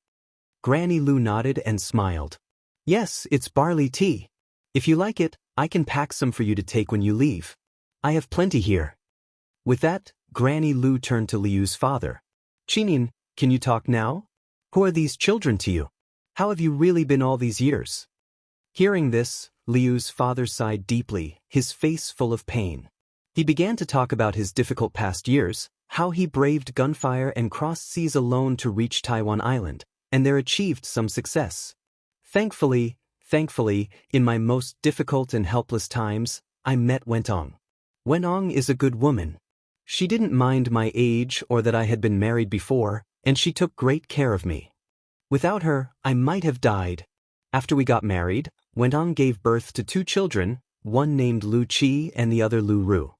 Granny Lu nodded and smiled. Yes, it's barley tea. If you like it, I can pack some for you to take when you leave. I have plenty here. With that, Granny Lu turned to Liu's father. Qinian, can you talk now? Who are these children to you? How have you really been all these years? Hearing this, Liu's father sighed deeply, his face full of pain. He began to talk about his difficult past years, how he braved gunfire and crossed seas alone to reach Taiwan Island, and there achieved some success. Thankfully, in my most difficult and helpless times, I met Wentong. Wentong is a good woman. She didn't mind my age or that I had been married before, and she took great care of me. Without her, I might have died. After we got married, Wentong gave birth to 2 children, one named Lu Qi and the other Lu Ru.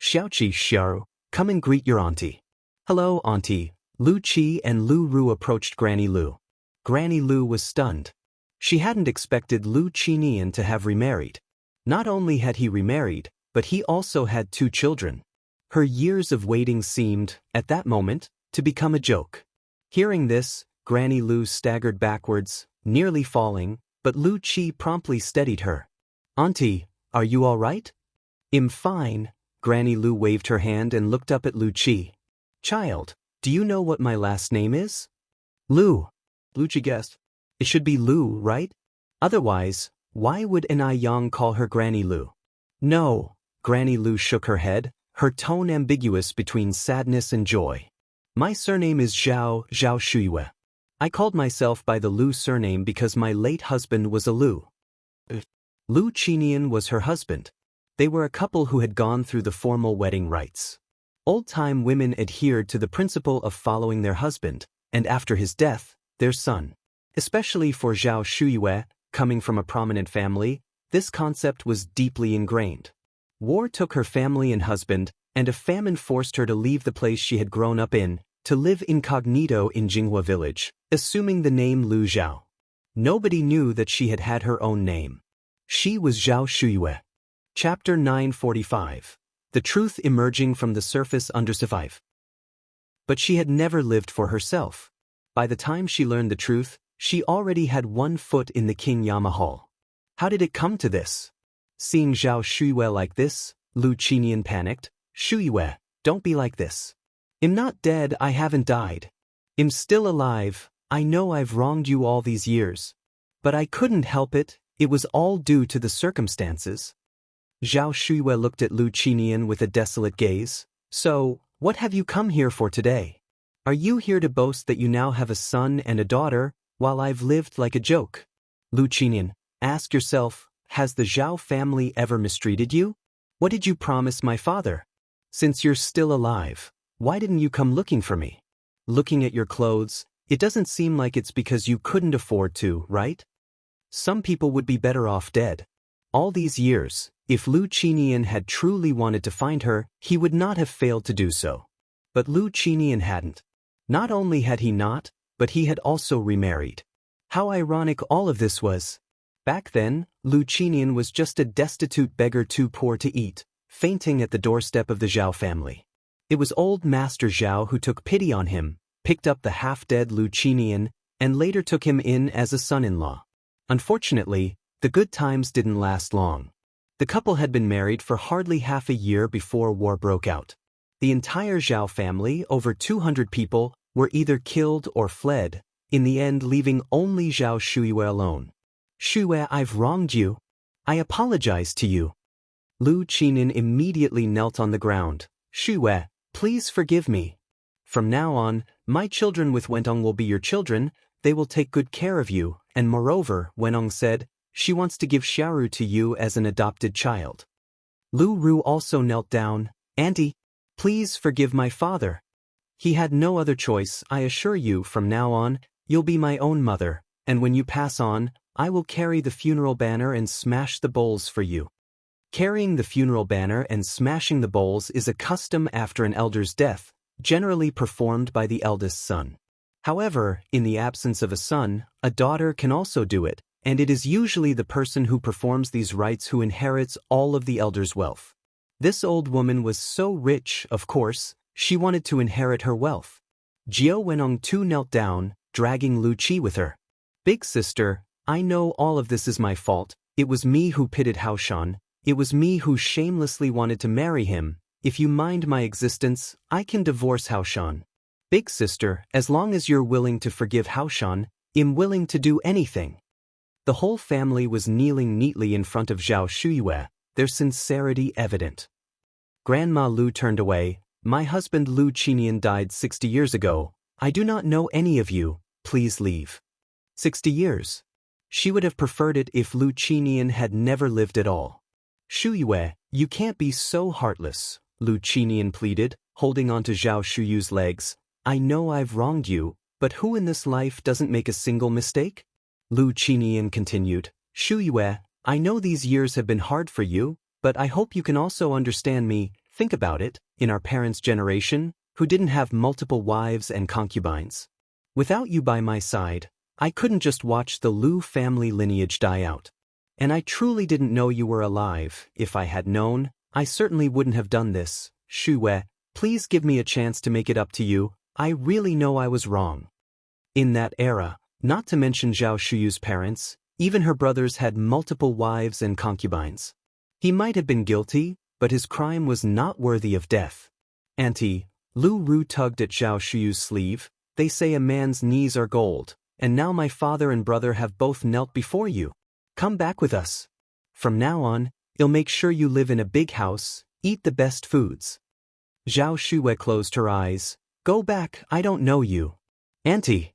Xiaoqi Xiao, come and greet your auntie. Hello, auntie. Lu Qi and Lu Ru approached Granny Lu. Granny Lu was stunned. She hadn't expected Lu Qinian to have remarried. Not only had he remarried, but he also had 2 children. Her years of waiting seemed, at that moment, to become a joke. Hearing this, Granny Lu staggered backwards, nearly falling, but Lu Qi promptly steadied her. Auntie, are you all right? I'm fine. Granny Lu waved her hand and looked up at Lu Qi. Child, do you know what my last name is? Lu. Lu Qi guessed. It should be Lu, right? Otherwise, why would Ni Yang call her Granny Lu? No. Granny Lu shook her head, her tone ambiguous between sadness and joy. My surname is Zhao Shuiwei. I called myself by the Lu surname because my late husband was a Lu. Lu Qinian was her husband. They were a couple who had gone through the formal wedding rites. Old-time women adhered to the principle of following their husband, and after his death, their son. Especially for Zhao Shuiwei, coming from a prominent family, this concept was deeply ingrained. War took her family and husband, and a famine forced her to leave the place she had grown up in, to live incognito in Jinghua village, assuming the name Lu Zhao. Nobody knew that she had had her own name. She was Zhao Shuiwei. Chapter 945. The Truth Emerging from the Surface Under Survive. But she had never lived for herself. By the time she learned the truth, she already had 1 foot in the King Yama Hall. How did it come to this? Seeing Zhao Shuiwei like this, Lu Qinian panicked. Shuiwei, don't be like this. I'm not dead, I haven't died. I'm still alive, I know I've wronged you all these years. But I couldn't help it, it was all due to the circumstances. Zhao Shuiwei looked at Lu Qinian with a desolate gaze. So, what have you come here for today? Are you here to boast that you now have a son and a daughter, while I've lived like a joke? Lu Qinian, ask yourself, has the Zhao family ever mistreated you? What did you promise my father? Since you're still alive, why didn't you come looking for me? Looking at your clothes, it doesn't seem like it's because you couldn't afford to, right? Some people would be better off dead. All these years, if Lu Qinian had truly wanted to find her, he would not have failed to do so. But Lu Qinian hadn't. Not only had he not, but he had also remarried. How ironic all of this was. Back then, Lu Qinian was just a destitute beggar too poor to eat, fainting at the doorstep of the Zhao family. It was old Master Zhao who took pity on him, picked up the half-dead Lu Qinian, and later took him in as a son-in-law. Unfortunately, the good times didn't last long. The couple had been married for hardly half a year before war broke out. The entire Zhao family, over 200 people, were either killed or fled, in the end leaving only Zhao Shuyue alone. "Shuyue, I've wronged you. I apologize to you." Lu Qinian immediately knelt on the ground. "Shuyue, please forgive me. From now on, my children with Wenong will be your children, they will take good care of you, and moreover," Wenong said, "she wants to give Xiaoru to you as an adopted child." Lu Ru also knelt down. "Auntie, please forgive my father. He had no other choice. I assure you, from now on, you'll be my own mother, and when you pass on, I will carry the funeral banner and smash the bowls for you." Carrying the funeral banner and smashing the bowls is a custom after an elder's death, generally performed by the eldest son. However, in the absence of a son, a daughter can also do it, and it is usually the person who performs these rites who inherits all of the elder's wealth. This old woman was so rich, of course, she wanted to inherit her wealth. Jiao Wenong too knelt down, dragging Lu Qi with her. "Big sister, I know all of this is my fault. It was me who pitted Haoshan. It was me who shamelessly wanted to marry him. If you mind my existence, I can divorce Haoshan. Big sister, as long as you're willing to forgive Haoshan, I'm willing to do anything." The whole family was kneeling neatly in front of Zhao Shuyue, their sincerity evident. Grandma Lu turned away. "My husband Lu Qinian died 60 years ago. I do not know any of you, please leave." 60 years. She would have preferred it if Lu Qinian had never lived at all. "Shuyue, you can't be so heartless," Lu Qinian pleaded, holding onto Zhao Shuyu's legs. "I know I've wronged you, but who in this life doesn't make a single mistake?" Lu Qinian continued. "Shuyue, I know these years have been hard for you, but I hope you can also understand me. Think about it, in our parents' generation, who didn't have multiple wives and concubines. Without you by my side, I couldn't just watch the Lu family lineage die out. And I truly didn't know you were alive. If I had known, I certainly wouldn't have done this. Shuyue, please give me a chance to make it up to you. I really know I was wrong." In that era, not to mention Zhao Shuyu's parents, even her brothers had multiple wives and concubines. He might have been guilty, but his crime was not worthy of death. "Auntie," Lu Ru tugged at Zhao Shuyu's sleeve, "they say a man's knees are gold, and now my father and brother have both knelt before you. Come back with us. From now on, I'll make sure you live in a big house, eat the best foods." Zhao Shuyue closed her eyes. "Go back, I don't know you." "Auntie."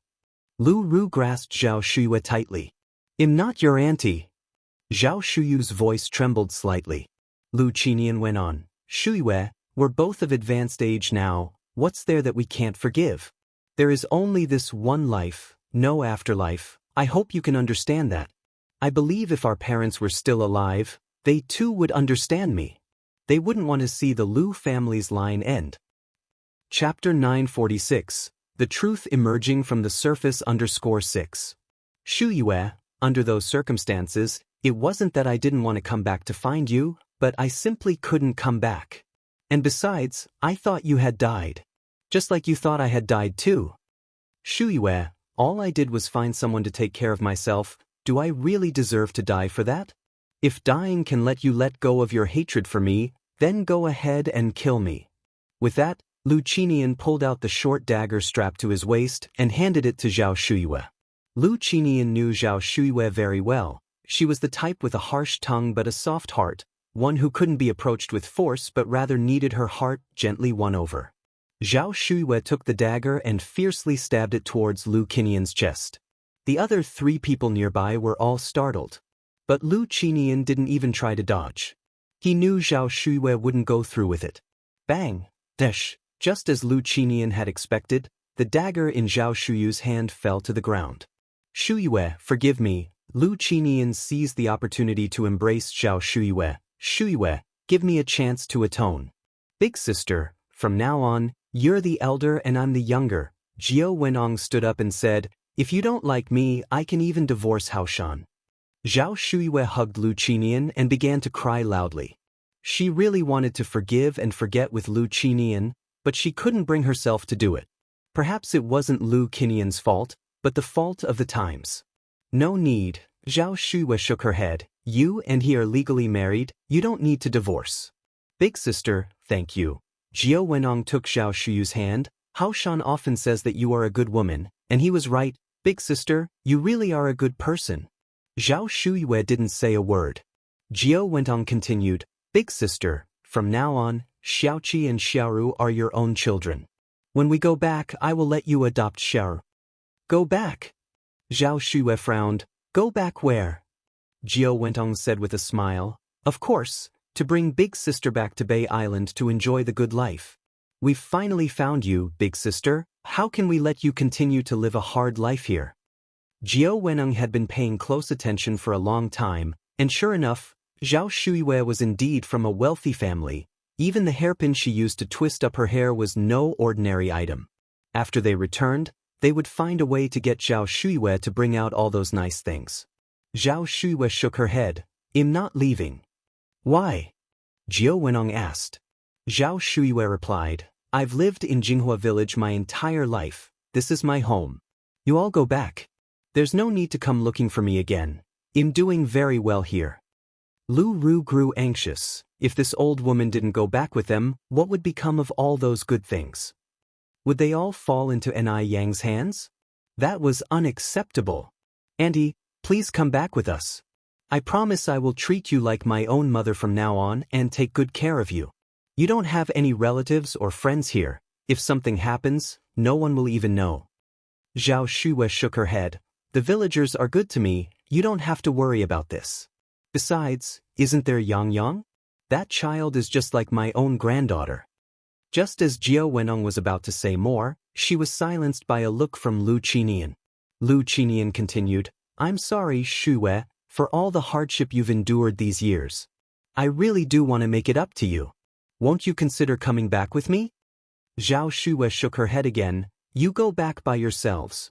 Lu Ru grasped Zhao Shuyue tightly. "I'm not your auntie." Zhao Shuyu's voice trembled slightly. Lu Qinian went on. "Shuyue, we're both of advanced age now. What's there that we can't forgive? There is only this one life, no afterlife. I hope you can understand that. I believe if our parents were still alive, they too would understand me. They wouldn't want to see the Lu family's line end." Chapter 946. The Truth Emerging from the Surface _6. "Shuyue, under those circumstances, it wasn't that I didn't want to come back to find you, but I simply couldn't come back. And besides, I thought you had died. Just like you thought I had died too. Shuyue, all I did was find someone to take care of myself. Do I really deserve to die for that? If dying can let you let go of your hatred for me, then go ahead and kill me." With that, Lu Qinian pulled out the short dagger strapped to his waist and handed it to Zhao Shuyue. Lu Qinian knew Zhao Shuyue very well. She was the type with a harsh tongue but a soft heart, one who couldn't be approached with force but rather needed her heart gently won over. Zhao Shuyue took the dagger and fiercely stabbed it towards Lu Qinian's chest. The other 3 people nearby were all startled. But Lu Qinian didn't even try to dodge. He knew Zhao Shuyue wouldn't go through with it. Bang! Desh! Just as Lu Qinian had expected, the dagger in Zhao Shuyu's hand fell to the ground. "Shuyue, forgive me, Lu Qinian seized the opportunity to embrace Zhao Shuiyue. Shuiyue, give me a chance to atone. Big sister, from now on, you're the elder and I'm the younger. Jiao Wenong stood up and said, if you don't like me, I can even divorce Haoshan. Zhao Shuiyue hugged Lu Qinian and began to cry loudly. She really wanted to forgive and forget with Lu Qinian, but she couldn't bring herself to do it. Perhaps it wasn't Lu Qinian's fault, but the fault of the times. No need, Zhao Shuiyue shook her head. You and he are legally married, you don't need to divorce. Big sister, thank you. Jiao Wenong took Zhao Shuyu's hand. Haoshan often says that you are a good woman, and he was right. Big sister, you really are a good person. Zhao Shuiyue didn't say a word. Jiao Wenong continued, Big sister, from now on, Xiaoqi and Xiaoru are your own children. When we go back, I will let you adopt Xiaoru. Go back? Zhao Shuiyue frowned. Go back where? Jiao Wenong said with a smile, of course, to bring Big Sister back to Bay Island to enjoy the good life. We've finally found you, Big Sister. How can we let you continue to live a hard life here? Jiao Wenong had been paying close attention for a long time, and sure enough, Zhao Shuiyue was indeed from a wealthy family. Even the hairpin she used to twist up her hair was no ordinary item. After they returned, they would find a way to get Zhao Shuiyue to bring out all those nice things. Zhao Shuiyue shook her head. I'm not leaving. Why? Jiao Wenong asked. Zhao Shuiyue replied, I've lived in Jinghua village my entire life. This is my home. You all go back. There's no need to come looking for me again. I'm doing very well here. Lu Ru grew anxious. If this old woman didn't go back with them, what would become of all those good things? Would they all fall into Ni Yang's hands? That was unacceptable. Auntie, please come back with us. I promise I will treat you like my own mother from now on and take good care of you. You don't have any relatives or friends here. If something happens, no one will even know. Zhao Shuiyue shook her head. The villagers are good to me, you don't have to worry about this. Besides, isn't there Yang Yang? That child is just like my own granddaughter. Just as Jiao Wenong was about to say more, she was silenced by a look from Lu Qinian. Lu Qinian continued, I'm sorry, Shuiyue, for all the hardship you've endured these years. I really do want to make it up to you. Won't you consider coming back with me? Zhao Shuiyue shook her head again. You go back by yourselves.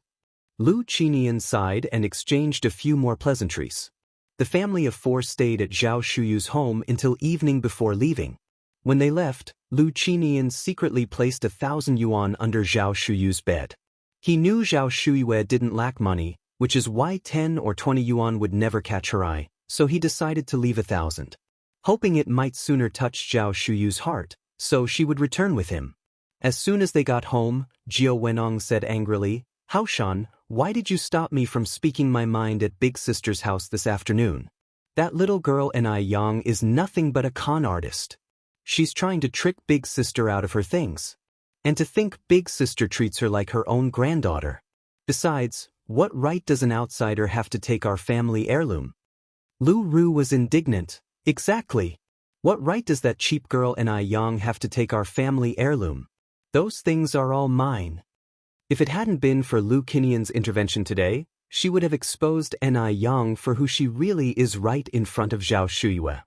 Lu Qinian sighed and exchanged a few more pleasantries. The family of four stayed at Zhao Shuyu's home until evening before leaving. When they left, Lu Qinian secretly placed 1,000 yuan under Zhao Shuyu's bed. He knew Zhao Shuiyue didn't lack money, which is why 10 or 20 yuan would never catch her eye, so he decided to leave 1,000. Hoping it might sooner touch Zhao Shuyu's heart, so she would return with him. As soon as they got home, Jiao Wenong said angrily, Haoshan, why did you stop me from speaking my mind at Big Sister's house this afternoon? That little girl Ni Yang is nothing but a con artist. She's trying to trick Big Sister out of her things. And to think Big Sister treats her like her own granddaughter. Besides, what right does an outsider have to take our family heirloom? Lu Ru was indignant. Exactly. What right does that cheap girl Ni Yang have to take our family heirloom? Those things are all mine. If it hadn't been for Lu Qinian's intervention today, she would have exposed Ni Yang for who she really is right in front of Zhao Shuiyue.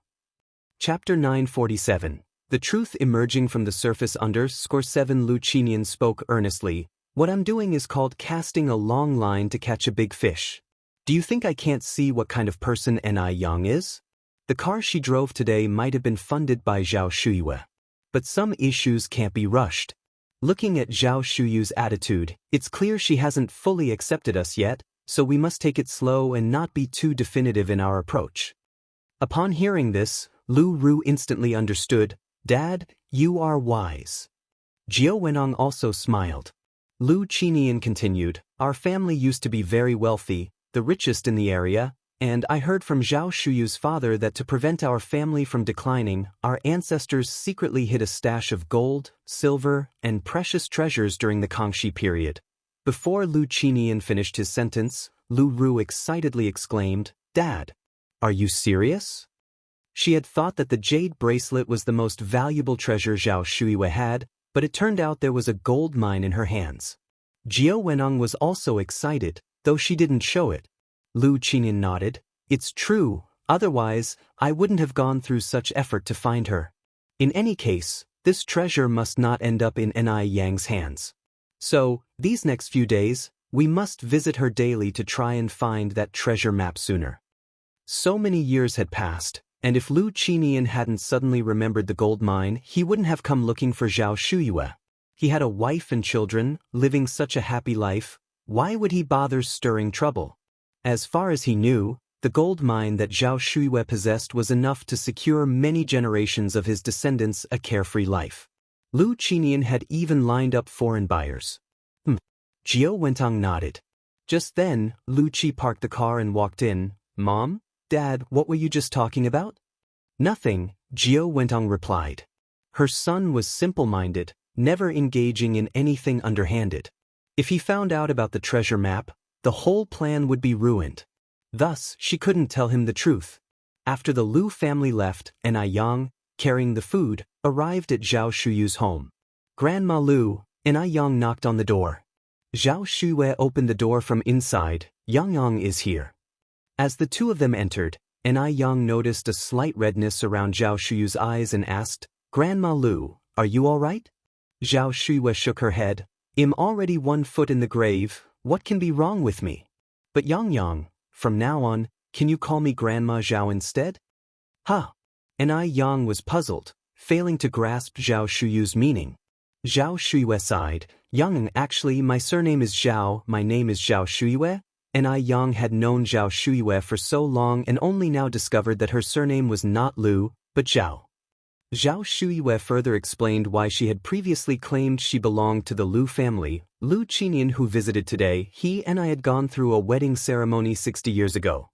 Chapter 947. The truth emerging from the surface. _7 Lu Qinian spoke earnestly. What I'm doing is called casting a long line to catch a big fish. Do you think I can't see what kind of person Ni Yang is? The car she drove today might have been funded by Zhao Shuiyue. But some issues can't be rushed. Looking at Zhao Shuyu's attitude, it's clear she hasn't fully accepted us yet, so we must take it slow and not be too definitive in our approach. Upon hearing this, Lu Ru instantly understood. Dad, you are wise. Jiao Wenong also smiled. Lu Qinian continued, our family used to be very wealthy, the richest in the area, and I heard from Zhao Shuyu's father that to prevent our family from declining, our ancestors secretly hid a stash of gold, silver, and precious treasures during the Kangxi period. Before Lu Qinian finished his sentence, Lu Ru excitedly exclaimed, Dad, are you serious? She had thought that the jade bracelet was the most valuable treasure Zhao Shuiyue had, but it turned out there was a gold mine in her hands. Jiao Wenong was also excited, though she didn't show it. Lu Qinyan nodded. It's true, otherwise, I wouldn't have gone through such effort to find her. In any case, this treasure must not end up in Ni Yang's hands. So, these next few days, we must visit her daily to try and find that treasure map sooner. So many years had passed, and if Lu Qinyan hadn't suddenly remembered the gold mine, he wouldn't have come looking for Zhao Shuyue. He had a wife and children, living such a happy life. Why would he bother stirring trouble? As far as he knew, the gold mine that Zhao Shuyue possessed was enough to secure many generations of his descendants a carefree life. Lu Qinyan had even lined up foreign buyers. Jiao Wentong nodded. Just then, Lu Qi parked the car and walked in. Mom? Dad, what were you just talking about? Nothing, Jiao Wentong replied. Her son was simple-minded, never engaging in anything underhanded. If he found out about the treasure map, the whole plan would be ruined. Thus, she couldn't tell him the truth. After the Lu family left, Ni Yang, carrying the food, arrived at Zhao Shuyu's home. Grandma Lu, Ni Yang knocked on the door. Zhao Shuyue opened the door from inside. Yang is here. As the two of them entered, Ni Yang noticed a slight redness around Zhao Shuyu's eyes and asked, Grandma Lu, are you all right? Zhao Shuyue shook her head. I'm already 1 foot in the grave, what can be wrong with me? But Yang, from now on, can you call me Grandma Zhao instead? Huh. Ni Yang was puzzled, failing to grasp Zhao Shuyu's meaning. Zhao Shuyue sighed. Yang, actually my surname is Zhao, my name is Zhao Shuyue. Ni Yang had known Zhao Shuyue for so long and only now discovered that her surname was not Lu, but Zhao. Zhao Shuyue further explained why she had previously claimed she belonged to the Lu family. Lu Qinyan, who visited today, he and I had gone through a wedding ceremony 60 years ago.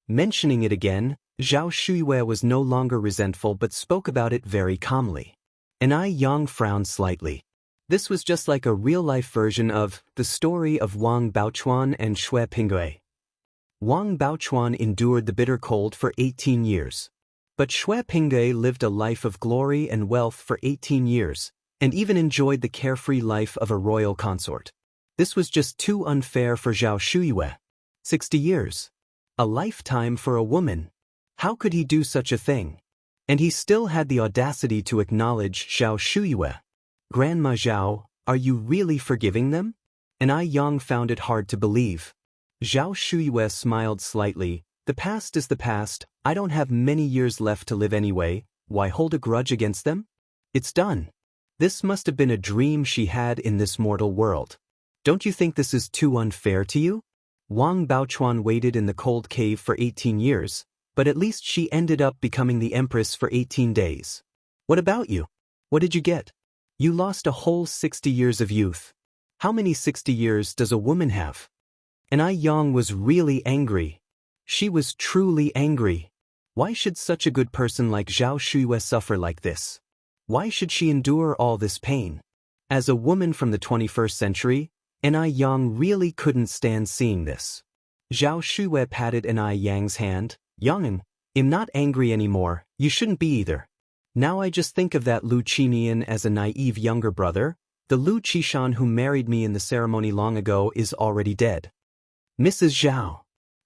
Mentioning it again, Zhao Shuyue was no longer resentful but spoke about it very calmly. Ni Yang frowned slightly. This was just like a real-life version of the story of Wang Baochuan and Shui Pingwei. Wang Baochuan endured the bitter cold for 18 years. But Shui Pingwei lived a life of glory and wealth for 18 years, and even enjoyed the carefree life of a royal consort. This was just too unfair for Zhao Shuyue. 60 years. A lifetime for a woman. How could he do such a thing? And he still had the audacity to acknowledge Zhao Shuyue. Grandma Zhao, are you really forgiving them? Ni Yang found it hard to believe. Zhao Shuyue smiled slightly. The past is the past, I don't have many years left to live anyway, why hold a grudge against them? It's done. This must have been a dream she had in this mortal world. Don't you think this is too unfair to you? Wang Baochuan waited in the cold cave for 18 years, but at least she ended up becoming the empress for 18 days. What about you? What did you get? You lost a whole 60 years of youth. How many 60 years does a woman have? Ni Yang was really angry. She was truly angry. Why should such a good person like Zhao Shuyue suffer like this? Why should she endure all this pain? As a woman from the 21st century, Ni Yang really couldn't stand seeing this. Zhao Shuyue patted Ni Yang's hand. Yang, I'm not angry anymore, you shouldn't be either. Now I just think of that Lu Qinyan as a naive younger brother. The Lu Qishan who married me in the ceremony long ago is already dead. Mrs. Zhao.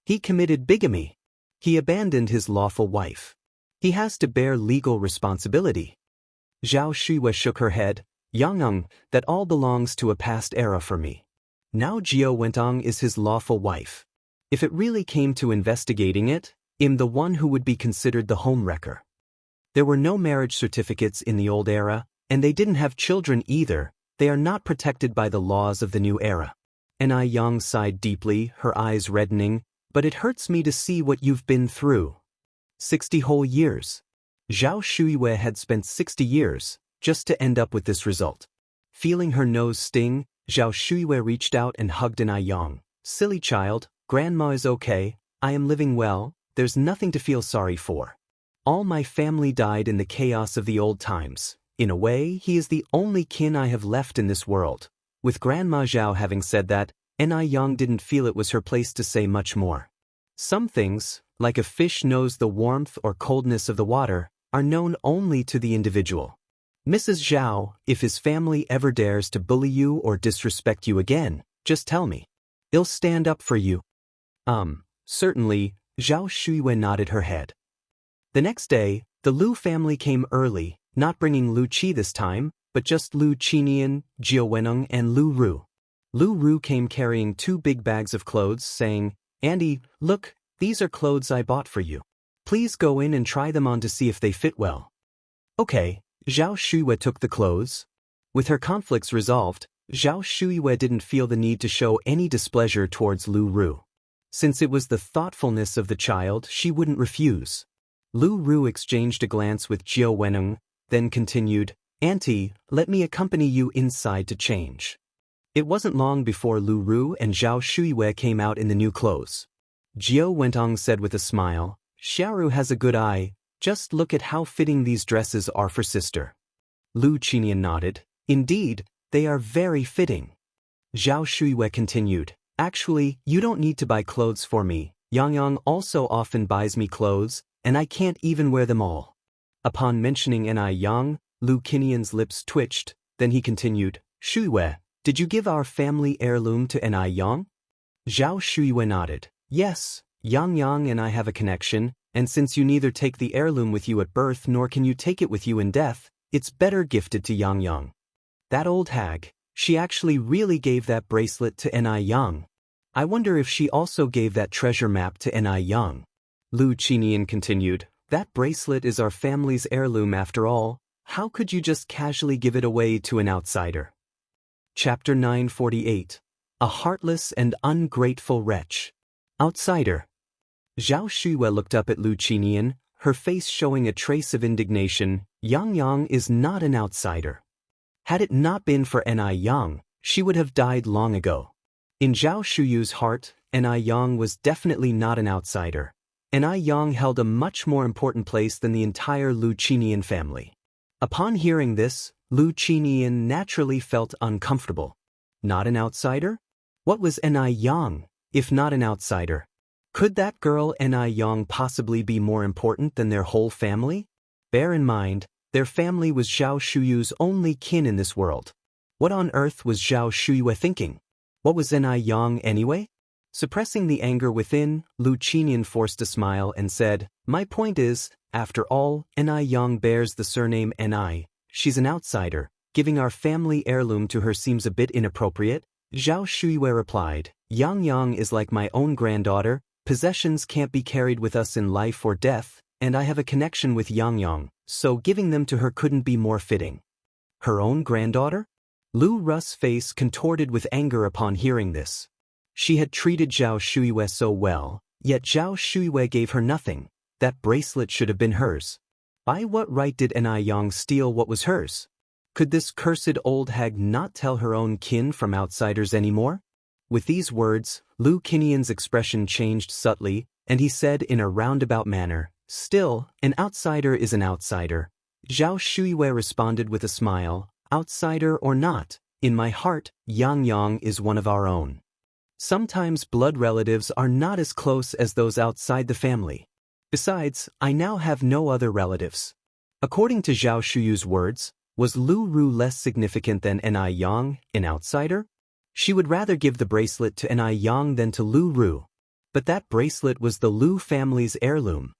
He committed bigamy. He abandoned his lawful wife. He has to bear legal responsibility. Zhao Shuyue shook her head. Yang, that all belongs to a past era for me. Now Jiao Wentong is his lawful wife. If it really came to investigating it, I'm the one who would be considered the homewrecker. There were no marriage certificates in the old era, and they didn't have children either. They are not protected by the laws of the new era. Ni Yang sighed deeply, her eyes reddening. But it hurts me to see what you've been through. 60 whole years. Zhao Shuyue had spent 60 years, just to end up with this result. Feeling her nose sting, Zhao Shuyue reached out and hugged Ni Yang. Silly child, Grandma is okay, I am living well, there's nothing to feel sorry for. All my family died in the chaos of the old times. In a way, he is the only kin I have left in this world. With Grandma Zhao having said that, Ni Yang didn't feel it was her place to say much more. Some things, like a fish knows the warmth or coldness of the water, are known only to the individual. Mrs. Zhao, if his family ever dares to bully you or disrespect you again, just tell me. I'll stand up for you. Certainly, Zhao Shuiyue nodded her head. The next day, the Lu family came early, not bringing Lu Qi this time, but just Lu Qinian, Jiao Weneng and Lu Ru. Lu Ru came carrying 2 big bags of clothes, saying, "Andy, look, these are clothes I bought for you. Please go in and try them on to see if they fit well." Okay, Zhao Shuiyue took the clothes. With her conflicts resolved, Zhao Shuiyue didn't feel the need to show any displeasure towards Lu Ru. Since it was the thoughtfulness of the child, she wouldn't refuse. Lu Ru exchanged a glance with Jiao Weneng, then continued, "Auntie, let me accompany you inside to change." It wasn't long before Lu Ru and Zhao Shuiyue came out in the new clothes. Jiao Weneng said with a smile, "Xiaoru has a good eye, just look at how fitting these dresses are for sister." Lu Qinian nodded, "Indeed, they are very fitting." Zhao Shuiyue continued, "Actually, you don't need to buy clothes for me. Yang also often buys me clothes, and I can't even wear them all." Upon mentioning Yang, Lu Qinian's lips twitched, then he continued, "Shuiyue, did you give our family heirloom to Yang?" Zhao Shuiyue nodded, "Yes, Yang and I have a connection, and since you neither take the heirloom with you at birth nor can you take it with you in death, it's better gifted to Yang. That old hag, she actually really gave that bracelet to Yang. I wonder if she also gave that treasure map to Yang." Lu Qinian continued, "That bracelet is our family's heirloom after all. How could you just casually give it away to an outsider?" Chapter 948. A Heartless and Ungrateful Wretch. Outsider. Zhao Shuiyue looked up at Lu Qinian, her face showing a trace of indignation. Yang is not an outsider. Had it not been for Yang, she would have died long ago. In Zhao Shuyu's heart, Yang was definitely not an outsider. Yang held a much more important place than the entire Lu Qinian family. Upon hearing this, Lu Qinian naturally felt uncomfortable. Not an outsider? What was Yang, if not an outsider? Could that girl Yang possibly be more important than their whole family? Bear in mind, their family was Zhao Shuyu's only kin in this world. What on earth was Zhao Shuiyue thinking? What was Yang anyway? Suppressing the anger within, Lu Qinian forced a smile and said, "My point is, after all, Yang bears the surname Ni. She's an outsider. Giving our family heirloom to her seems a bit inappropriate." Zhao Shuiyue replied, Yang is like my own granddaughter. Possessions can't be carried with us in life or death, and I have a connection with Yang, so giving them to her couldn't be more fitting." Her own granddaughter? Lu Ru's face contorted with anger upon hearing this. She had treated Zhao Shuiyue so well, yet Zhao Shuiyue gave her nothing. That bracelet should have been hers. By what right did Yang steal what was hers? Could this cursed old hag not tell her own kin from outsiders anymore? With these words, Lu Qinian's expression changed subtly, and he said in a roundabout manner, "Still, an outsider is an outsider." Zhao Shuiyue responded with a smile, "Outsider or not, in my heart, Yang is one of our own. Sometimes blood relatives are not as close as those outside the family. Besides, I now have no other relatives." According to Zhao Shuyu's words, was Lu Ru less significant than Yang, an outsider? She would rather give the bracelet to Yang than to Lu Ru. But that bracelet was the Lu family's heirloom.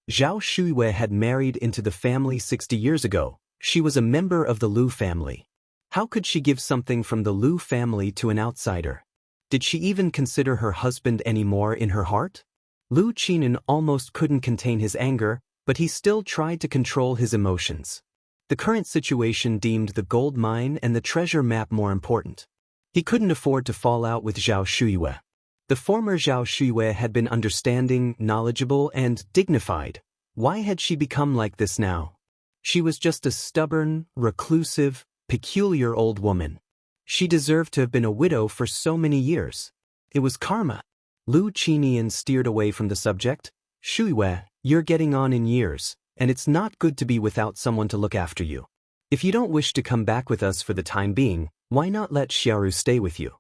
Zhao Shuiyue had married into the family 60 years ago. She was a member of the Lu family. How could she give something from the Lu family to an outsider? Did she even consider her husband anymore in her heart? Lu Qinian almost couldn't contain his anger, but he still tried to control his emotions. The current situation deemed the gold mine and the treasure map more important. He couldn't afford to fall out with Zhao Shuiyue. The former Zhao Shuiyue had been understanding, knowledgeable, and dignified. Why had she become like this now? She was just a stubborn, reclusive, peculiar old woman. She deserved to have been a widow for so many years. It was karma. Lu Qinian steered away from the subject. "Shuiyue, you're getting on in years, and it's not good to be without someone to look after you. If you don't wish to come back with us for the time being, why not let Xiaoru stay with you?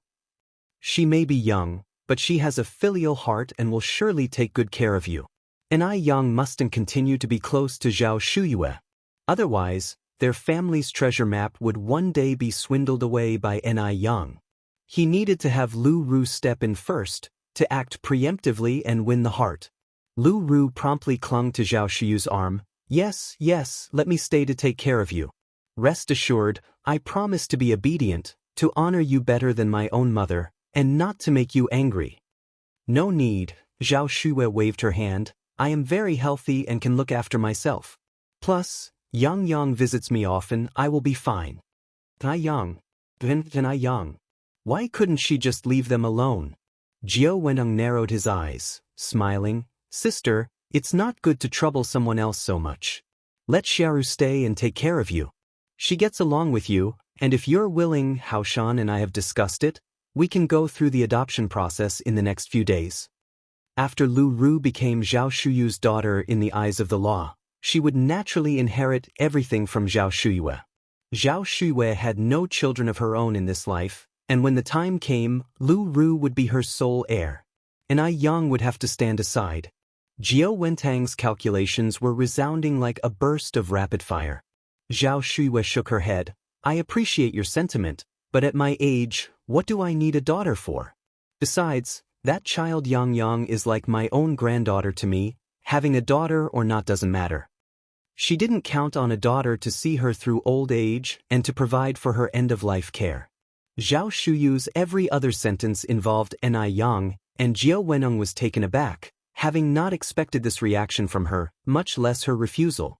She may be young, but she has a filial heart and will surely take good care of you. And Yang mustn't continue to be close to Zhao Shuiyue. Otherwise, their family's treasure map would one day be swindled away by Yang. He needed to have Lu Ru step in first, to act preemptively and win the heart. Lu Ru promptly clung to Zhao Shuyu's arm. Yes, yes, let me stay to take care of you. Rest assured, I promise to be obedient, to honor you better than my own mother, and not to make you angry. No need, Zhao Shuyue waved her hand. I am very healthy and can look after myself. Plus, Yang Yang visits me often, I will be fine. Tai Yang. Then I Yang. Why couldn't she just leave them alone? Jiao Weneng narrowed his eyes, smiling. Sister, it's not good to trouble someone else so much. Let Xiaoru stay and take care of you. She gets along with you, and if you're willing, Haoshan and I have discussed it, we can go through the adoption process in the next few days. After Lu Ru became Zhao Shuyu's daughter in the eyes of the law, she would naturally inherit everything from Zhao Shuyue. Zhao Shuyue had no children of her own in this life, and when the time came, Lu Ru would be her sole heir. And I Yang would have to stand aside. Jiao Wentang's calculations were resounding like a burst of rapid fire. Zhao Shuyue shook her head. I appreciate your sentiment, but at my age, what do I need a daughter for? Besides, that child Yang Yang is like my own granddaughter to me, having a daughter or not doesn't matter. She didn't count on a daughter to see her through old age and to provide for her end-of-life care. Zhao Shuyu's every other sentence involved Ni Yang, and Jiao Weneng was taken aback, having not expected this reaction from her, much less her refusal.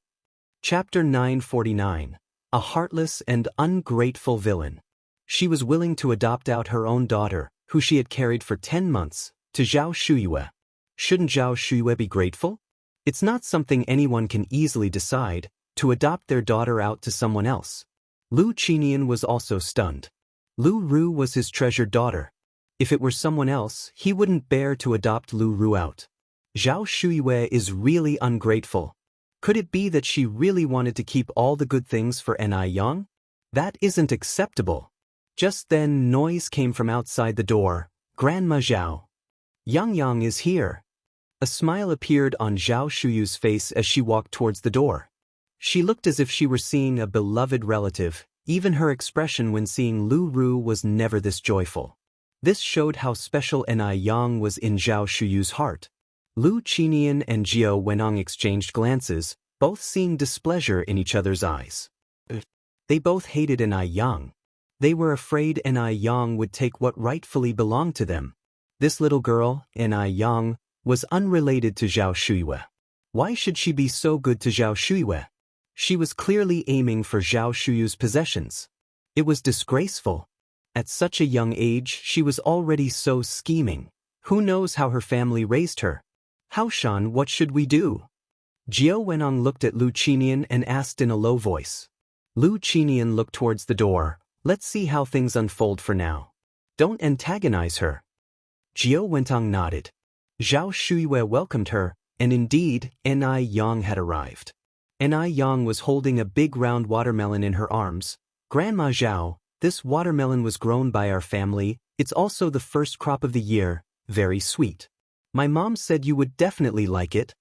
Chapter 949. A Heartless and Ungrateful Villain. She was willing to adopt out her own daughter, who she had carried for 10 months, to Zhao Shuyue. Shouldn't Zhao Shuyue be grateful? It's not something anyone can easily decide, to adopt their daughter out to someone else. Lu Qinian was also stunned. Lu Ru was his treasured daughter. If it were someone else, he wouldn't bear to adopt Lu Ru out. Zhao Shuyue is really ungrateful. Could it be that she really wanted to keep all the good things for Ni Yang? That isn't acceptable. Just then noise came from outside the door. Grandma Zhao. Yang Yang is here. A smile appeared on Zhao Shuyu's face as she walked towards the door. She looked as if she were seeing a beloved relative. Even her expression when seeing Lu Ru was never this joyful. This showed how special Ni Yang was in Zhao Shuyu's heart. Lu Qinian and Jiao Weneng exchanged glances, both seeing displeasure in each other's eyes. They both hated Ni Yang. They were afraid Ni Yang would take what rightfully belonged to them. This little girl, Ni Yang, was unrelated to Zhao Shuyue. Why should she be so good to Zhao Shuyue? She was clearly aiming for Zhao Shuyu's possessions. It was disgraceful. At such a young age, she was already so scheming. Who knows how her family raised her? Haoshan, what should we do? Jiao Weneng looked at Lu Qinian and asked in a low voice. Lu Qinian looked towards the door. Let's see how things unfold for now. Don't antagonize her. Jiao Weneng nodded. Zhao Shuyue welcomed her, and indeed, Ni Yang had arrived. Ni Yang was holding a big round watermelon in her arms. Grandma Zhao, this watermelon was grown by our family. It's also the first crop of the year, very sweet. My mom said you would definitely like it.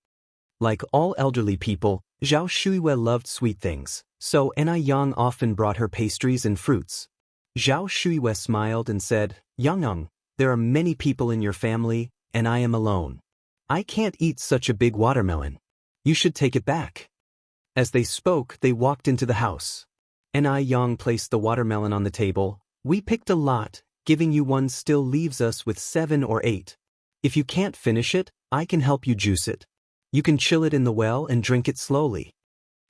Like all elderly people, Zhao Shuyue loved sweet things, so Ni Yang often brought her pastries and fruits. Zhao Shuyue smiled and said, Yang, there are many people in your family, and I am alone. I can't eat such a big watermelon. You should take it back. As they spoke, they walked into the house. Ni Yang placed the watermelon on the table. We picked a lot, giving you one still leaves us with 7 or 8. If you can't finish it, I can help you juice it. You can chill it in the well and drink it slowly.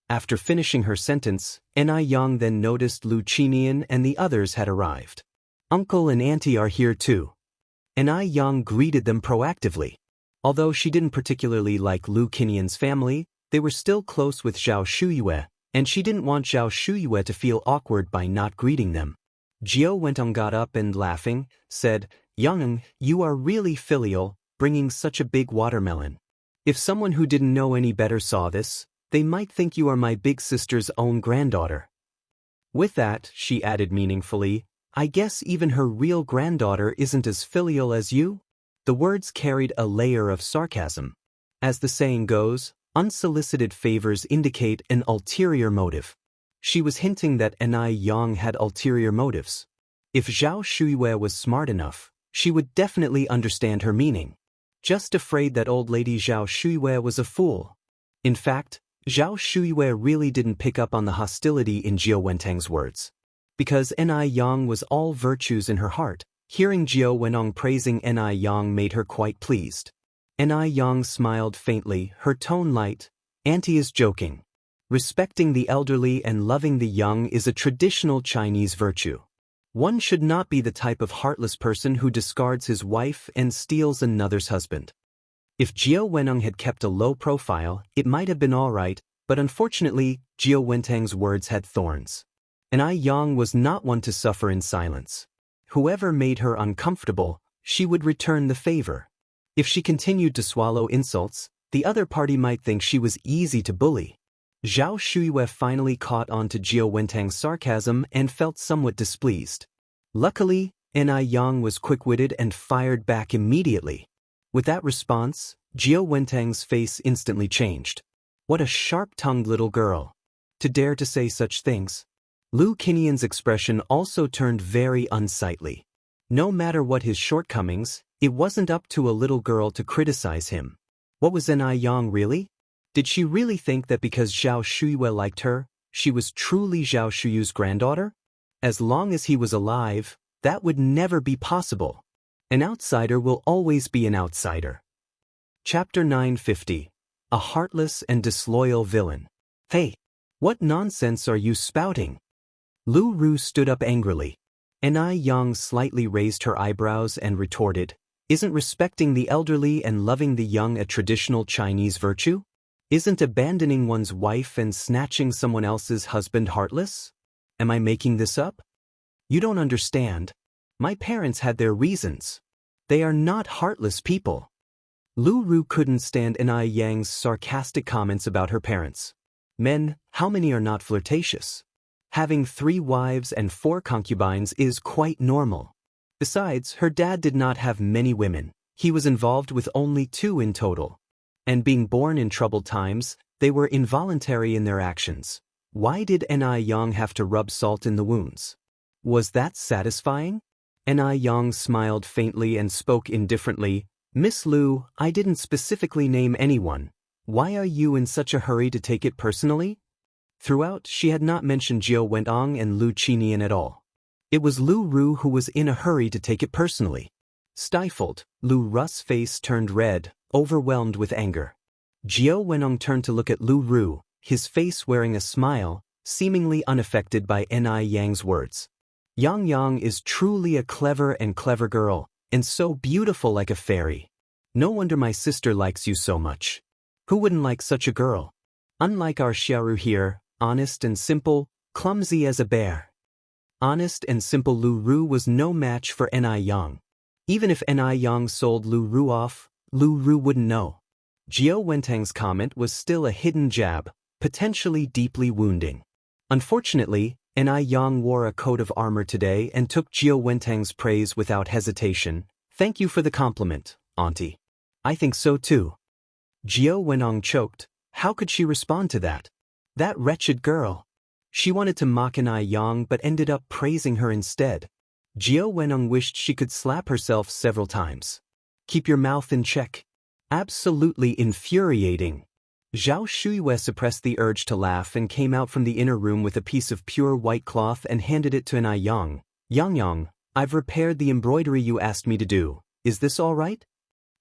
After finishing her sentence, Ni Yang then noticed Lu Qinian and the others had arrived. Uncle and Auntie are here too. Ni Yang greeted them proactively. Although she didn't particularly like Lu Qinian's family, they were still close with Zhao Shuyue, and she didn't want Zhao Shuyue to feel awkward by not greeting them. Jiao Weneng got up and, laughing, said, Yang, you are really filial, bringing such a big watermelon. If someone who didn't know any better saw this, they might think you are my big sister's own granddaughter. With that, she added meaningfully, I guess even her real granddaughter isn't as filial as you? The words carried a layer of sarcasm. As the saying goes, unsolicited favors indicate an ulterior motive. She was hinting that Ni Yang had ulterior motives. If Zhao Shuyue was smart enough, she would definitely understand her meaning. Just afraid that old lady Zhao Shuiwei was a fool. In fact, Zhao Shuiwei really didn't pick up on the hostility in Jiao Wentang's words. Because Ni Yang was all virtues in her heart, hearing Jiao Wenong praising Ni Yang made her quite pleased. Ni Yang smiled faintly, her tone light. Auntie is joking. Respecting the elderly and loving the young is a traditional Chinese virtue. One should not be the type of heartless person who discards his wife and steals another's husband. If Jiao Wenong had kept a low profile, it might have been all right, but unfortunately, Jiao Wentang's words had thorns. Ni Yang was not one to suffer in silence. Whoever made her uncomfortable, she would return the favor. If she continued to swallow insults, the other party might think she was easy to bully. Zhao Shuiwei finally caught on to Jiao Wentang's sarcasm and felt somewhat displeased. Luckily, Ni Yang was quick-witted and fired back immediately. With that response, Jiao Wentang's face instantly changed. What a sharp-tongued little girl. To dare to say such things. Lu Qinian's expression also turned very unsightly. No matter what his shortcomings, it wasn't up to a little girl to criticize him. What was Ni Yang really? Did she really think that because Zhao Shuiwei liked her, she was truly Zhao Shuyu's granddaughter? As long as he was alive, that would never be possible. An outsider will always be an outsider. Chapter 950. A Heartless and Disloyal Villain. Hey! What nonsense are you spouting? Lu Ru stood up angrily. Ni Yang slightly raised her eyebrows and retorted, Isn't respecting the elderly and loving the young a traditional Chinese virtue? Isn't abandoning one's wife and snatching someone else's husband heartless? Am I making this up? You don't understand. My parents had their reasons. They are not heartless people. Lu Ru couldn't stand Ni Yang's sarcastic comments about her parents. Men, how many are not flirtatious? Having 3 wives and 4 concubines is quite normal. Besides, her dad did not have many women. He was involved with only 2 in total. And being born in troubled times, they were involuntary in their actions. Why did Ni Yang have to rub salt in the wounds? Was that satisfying? Ni Yang smiled faintly and spoke indifferently. Miss Lu, I didn't specifically name anyone. Why are you in such a hurry to take it personally? Throughout, she had not mentioned Jiao Wenong and Lu Qinian at all. It was Lu Ru who was in a hurry to take it personally. Stifled, Lu Ru's face turned red, overwhelmed with anger. Jiao Wenong turned to look at Lu Ru, his face wearing a smile, seemingly unaffected by Ni Yang's words. Yang Yang is truly a clever girl, and so beautiful like a fairy. No wonder my sister likes you so much. Who wouldn't like such a girl? Unlike our Xiaoru here, honest and simple, clumsy as a bear. Honest and simple Lu Ru was no match for Ni Yang. Even if Ni Yang sold Lu Ru off, Lu Ru wouldn't know. Jiao Wentang's comment was still a hidden jab, potentially deeply wounding. Unfortunately, Ni Yang wore a coat of armor today and took Jiao Wentang's praise without hesitation. Thank you for the compliment, Auntie. I think so too. Jiao Wenong choked. How could she respond to that? That wretched girl. She wanted to mock Ni Yang but ended up praising her instead. Jiao Wenong wished she could slap herself several times. Keep your mouth in check. Absolutely infuriating. Zhao Shuiwei suppressed the urge to laugh and came out from the inner room with a piece of pure white cloth and handed it to Ni Yang. Yang Yang, I've repaired the embroidery you asked me to do. Is this all right?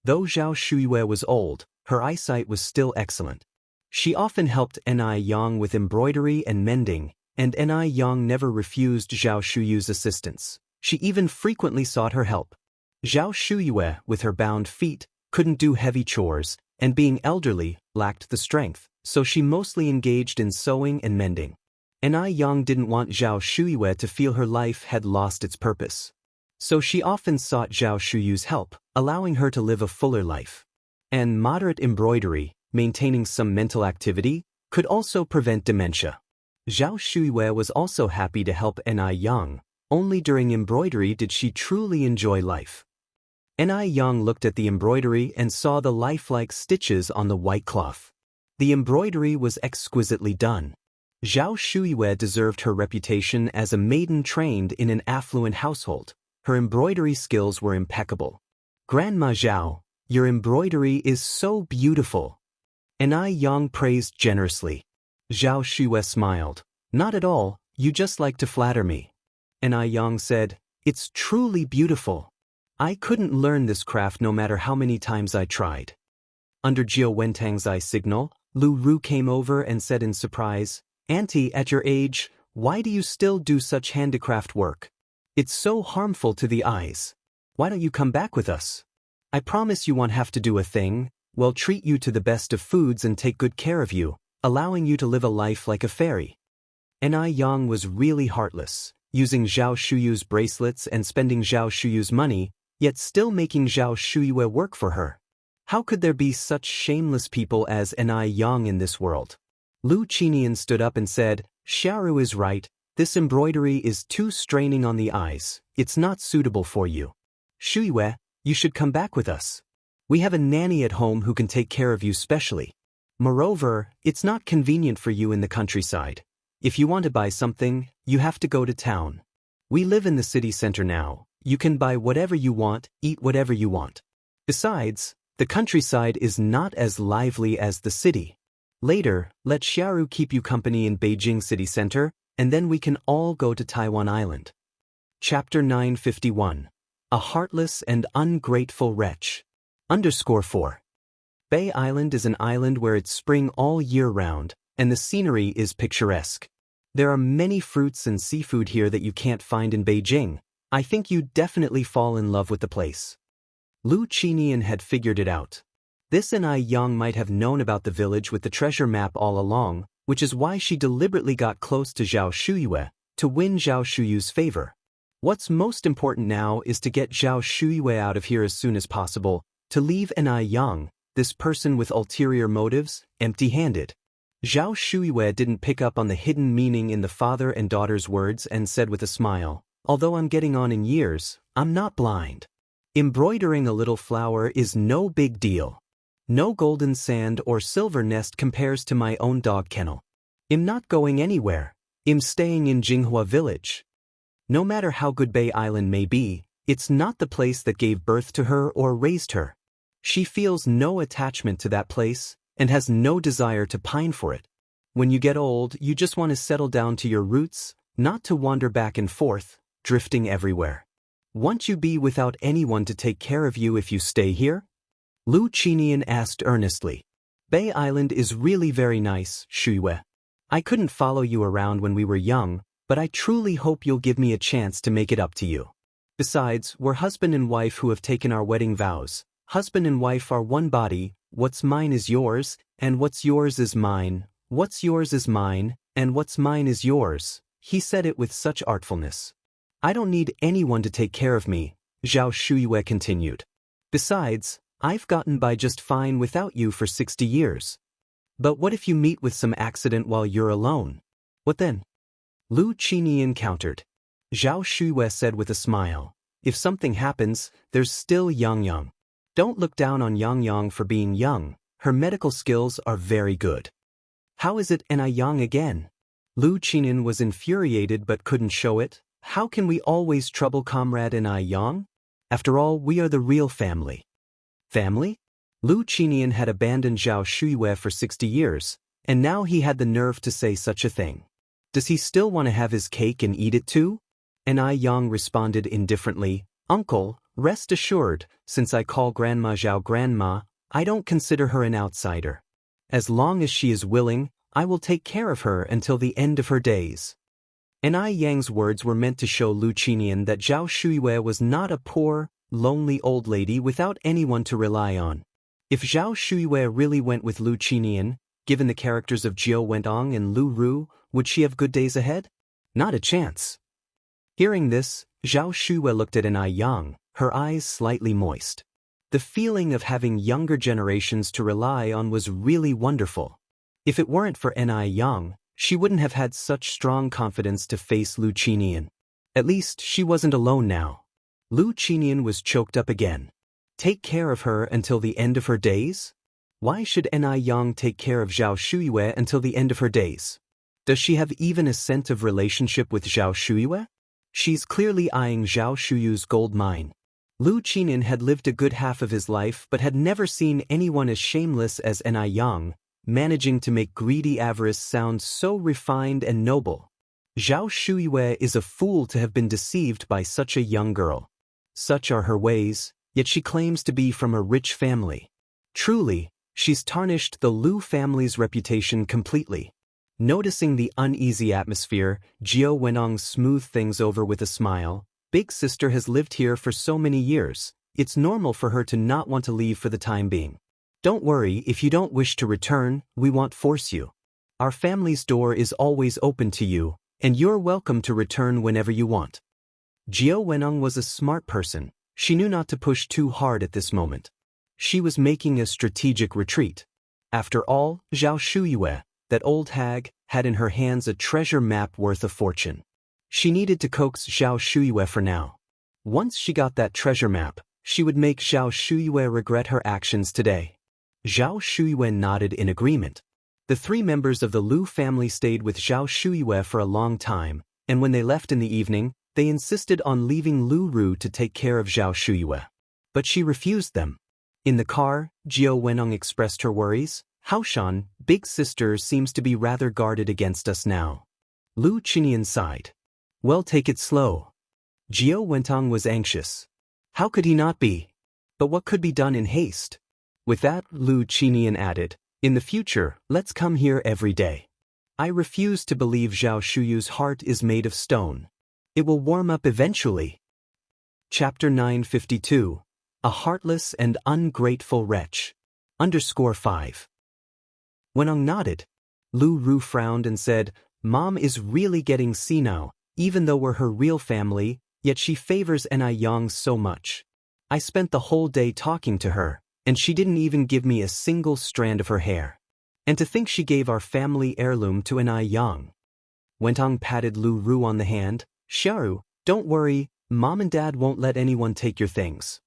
Though Zhao Shuiwei was old, her eyesight was still excellent. She often helped Ni Yang with embroidery and mending, and Ni Yang never refused Zhao Shuyu's assistance. She even frequently sought her help. Zhao Shuiwei, with her bound feet, couldn't do heavy chores, and being elderly, lacked the strength, so she mostly engaged in sewing and mending. Ni Yang didn't want Zhao Shuiwei to feel her life had lost its purpose. So she often sought Zhao Shuyu's help, allowing her to live a fuller life. And moderate embroidery, maintaining some mental activity, could also prevent dementia. Zhao Shuiwei was also happy to help Ni Yang. Only during embroidery did she truly enjoy life. Ni Yang looked at the embroidery and saw the lifelike stitches on the white cloth. The embroidery was exquisitely done. Zhao Shuiwei deserved her reputation as a maiden trained in an affluent household. Her embroidery skills were impeccable. "Grandma Zhao, your embroidery is so beautiful." Yang praised generously. Zhao Shuyue smiled. "Not at all, you just like to flatter me." Yang said, "It's truly beautiful. I couldn't learn this craft no matter how many times I tried." Under Jiao Wentang's eye signal, Lu Ru came over and said in surprise, "Auntie, at your age, why do you still do such handicraft work? It's so harmful to the eyes. Why don't you come back with us? I promise you won't have to do a thing. We'll treat you to the best of foods and take good care of you, allowing you to live a life like a fairy." Yang was really heartless, using Zhao Shuyu's bracelets and spending Zhao Shuyu's money, yet still making Zhao Shuyue work for her. How could there be such shameless people as Yang in this world? Lu Qinian stood up and said, "Xiaoru is right, this embroidery is too straining on the eyes, it's not suitable for you. Shuyue, you should come back with us. We have a nanny at home who can take care of you specially. Moreover, it's not convenient for you in the countryside. If you want to buy something, you have to go to town. We live in the city center now, you can buy whatever you want, eat whatever you want. Besides, the countryside is not as lively as the city. Later, let Xiaoru keep you company in Beijing city center, and then we can all go to Taiwan Island." Chapter 951. A Heartless and Ungrateful Wretch. _4. Bay Island is an island where it's spring all year round, and the scenery is picturesque. There are many fruits and seafood here that you can't find in Beijing. I think you'd definitely fall in love with the place. Lu Qinian had figured it out. This Yang might have known about the village with the treasure map all along, which is why she deliberately got close to Zhao Shuyue, to win Zhao Shuyu's favor. What's most important now is to get Zhao Shuyue out of here as soon as possible, to leave Yang, this person with ulterior motives, empty-handed. Zhao Shuyue didn't pick up on the hidden meaning in the father and daughter's words and said with a smile, "Although I'm getting on in years, I'm not blind. Embroidering a little flower is no big deal. No golden sand or silver nest compares to my own dog kennel. I'm not going anywhere. I'm staying in Jinghua village." No matter how good Bay Island may be, it's not the place that gave birth to her or raised her. She feels no attachment to that place, and has no desire to pine for it. When you get old, you just want to settle down to your roots, not to wander back and forth, drifting everywhere. Won't you be without anyone to take care of you if you stay here? Lu Qinian asked earnestly. "Bay Island is really very nice, Shuyue. I couldn't follow you around when we were young, but I truly hope you'll give me a chance to make it up to you. Besides, we're husband and wife who have taken our wedding vows. Husband and wife are one body, what's mine is yours, and what's yours is mine, what's yours is mine, and what's mine is yours." He said it with such artfulness. "I don't need anyone to take care of me," Zhao Shuyue continued. "Besides, I've gotten by just fine without you for 60 years. But what if you meet with some accident while you're alone? What then?" Lu Qinian countered. Zhao Shuyue said with a smile, "If something happens, there's still Yang. Don't look down on Yang for being young, her medical skills are very good." "How is it Yang again?" Lu Qinian was infuriated but couldn't show it. "How can we always trouble comrade Yang? After all, we are the real family." Family? Lu Qinian had abandoned Zhao Shuyue for 60 years, and now he had the nerve to say such a thing. Does he still want to have his cake and eat it too? Yang responded indifferently, "Uncle, rest assured, since I call Grandma Zhao Grandma, I don't consider her an outsider. As long as she is willing, I will take care of her until the end of her days." Yang's words were meant to show Lu Qinian that Zhao Shuyue was not a poor, lonely old lady without anyone to rely on. If Zhao Shuyue really went with Lu Qinian, given the characters of Jiao Wentong and Lu Ru, would she have good days ahead? Not a chance. Hearing this, Zhao Shuyue looked at Yang, her eyes slightly moist. The feeling of having younger generations to rely on was really wonderful. If it weren't for Yang, she wouldn't have had such strong confidence to face Lu Qinian. At least, she wasn't alone now. Lu Qinian was choked up again. Take care of her until the end of her days? Why should Yang take care of Zhao Shuyue until the end of her days? Does she have even a scent of relationship with Zhao Shuyue? She's clearly eyeing Zhao Shuyu's gold mine. Lu Qinyan had lived a good half of his life but had never seen anyone as shameless as Ni Yang, managing to make greedy avarice sound so refined and noble. Zhao Shuyue is a fool to have been deceived by such a young girl. Such are her ways, yet she claims to be from a rich family. Truly, she's tarnished the Lu family's reputation completely. Noticing the uneasy atmosphere, Jiao Wenong smoothed things over with a smile. Big sister has lived here for so many years, it's normal for her to not want to leave for the time being. Don't worry, if you don't wish to return, we won't force you. Our family's door is always open to you, and you're welcome to return whenever you want. Jiao Wenong was a smart person. She knew not to push too hard at this moment. She was making a strategic retreat. After all, Zhao Shuyue, that old hag, had in her hands a treasure map worth a fortune. She needed to coax Zhao Shuyue for now. Once she got that treasure map, she would make Zhao Shuyue regret her actions today. Zhao Shuyue nodded in agreement. The three members of the Lu family stayed with Zhao Shuyue for a long time, and when they left in the evening, they insisted on leaving Lu Ru to take care of Zhao Shuyue. But she refused them. In the car, Jiao Wenong expressed her worries. Haoshan, big sister seems to be rather guarded against us now. Lu Qinyan sighed. Well, take it slow. Jiao Wenong was anxious. How could he not be? But what could be done in haste? With that, Lu Qinyan added, in the future, let's come here every day. I refuse to believe Zhao Shuyu's heart is made of stone. It will warm up eventually. Chapter 952. A Heartless and Ungrateful Wretch. _5. Wenong nodded. Lu Ru frowned and said, Mom is really getting senile, even though we're her real family, yet she favors Ni Yang so much. I spent the whole day talking to her, and she didn't even give me a single strand of her hair. And to think she gave our family heirloom to Ni Yang. Wenong patted Lu Ru on the hand. Xiaoru, don't worry, Mom and Dad won't let anyone take your things.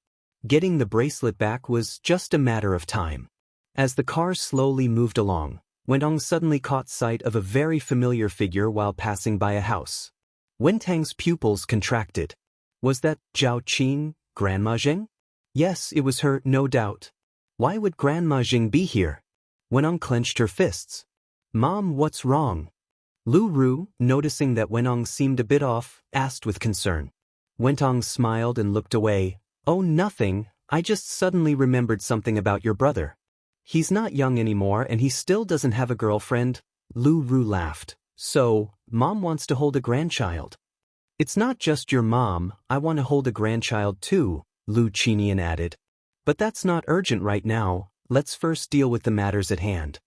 Getting the bracelet back was just a matter of time. As the car slowly moved along, Wenong suddenly caught sight of a very familiar figure while passing by a house. Wentang's pupils contracted. Was that Zhao Qin, Grandma Zheng? Yes, it was her, no doubt. Why would Grandma Zheng be here? Wenong clenched her fists. Mom, what's wrong? Lu Ru, noticing that Wenong seemed a bit off, asked with concern. Wenong smiled and looked away. Oh, nothing, I just suddenly remembered something about your brother. He's not young anymore and he still doesn't have a girlfriend. Lu Ru laughed. So, Mom wants to hold a grandchild. It's not just your mom, I want to hold a grandchild too, Lu Qinyan added. But that's not urgent right now, let's first deal with the matters at hand.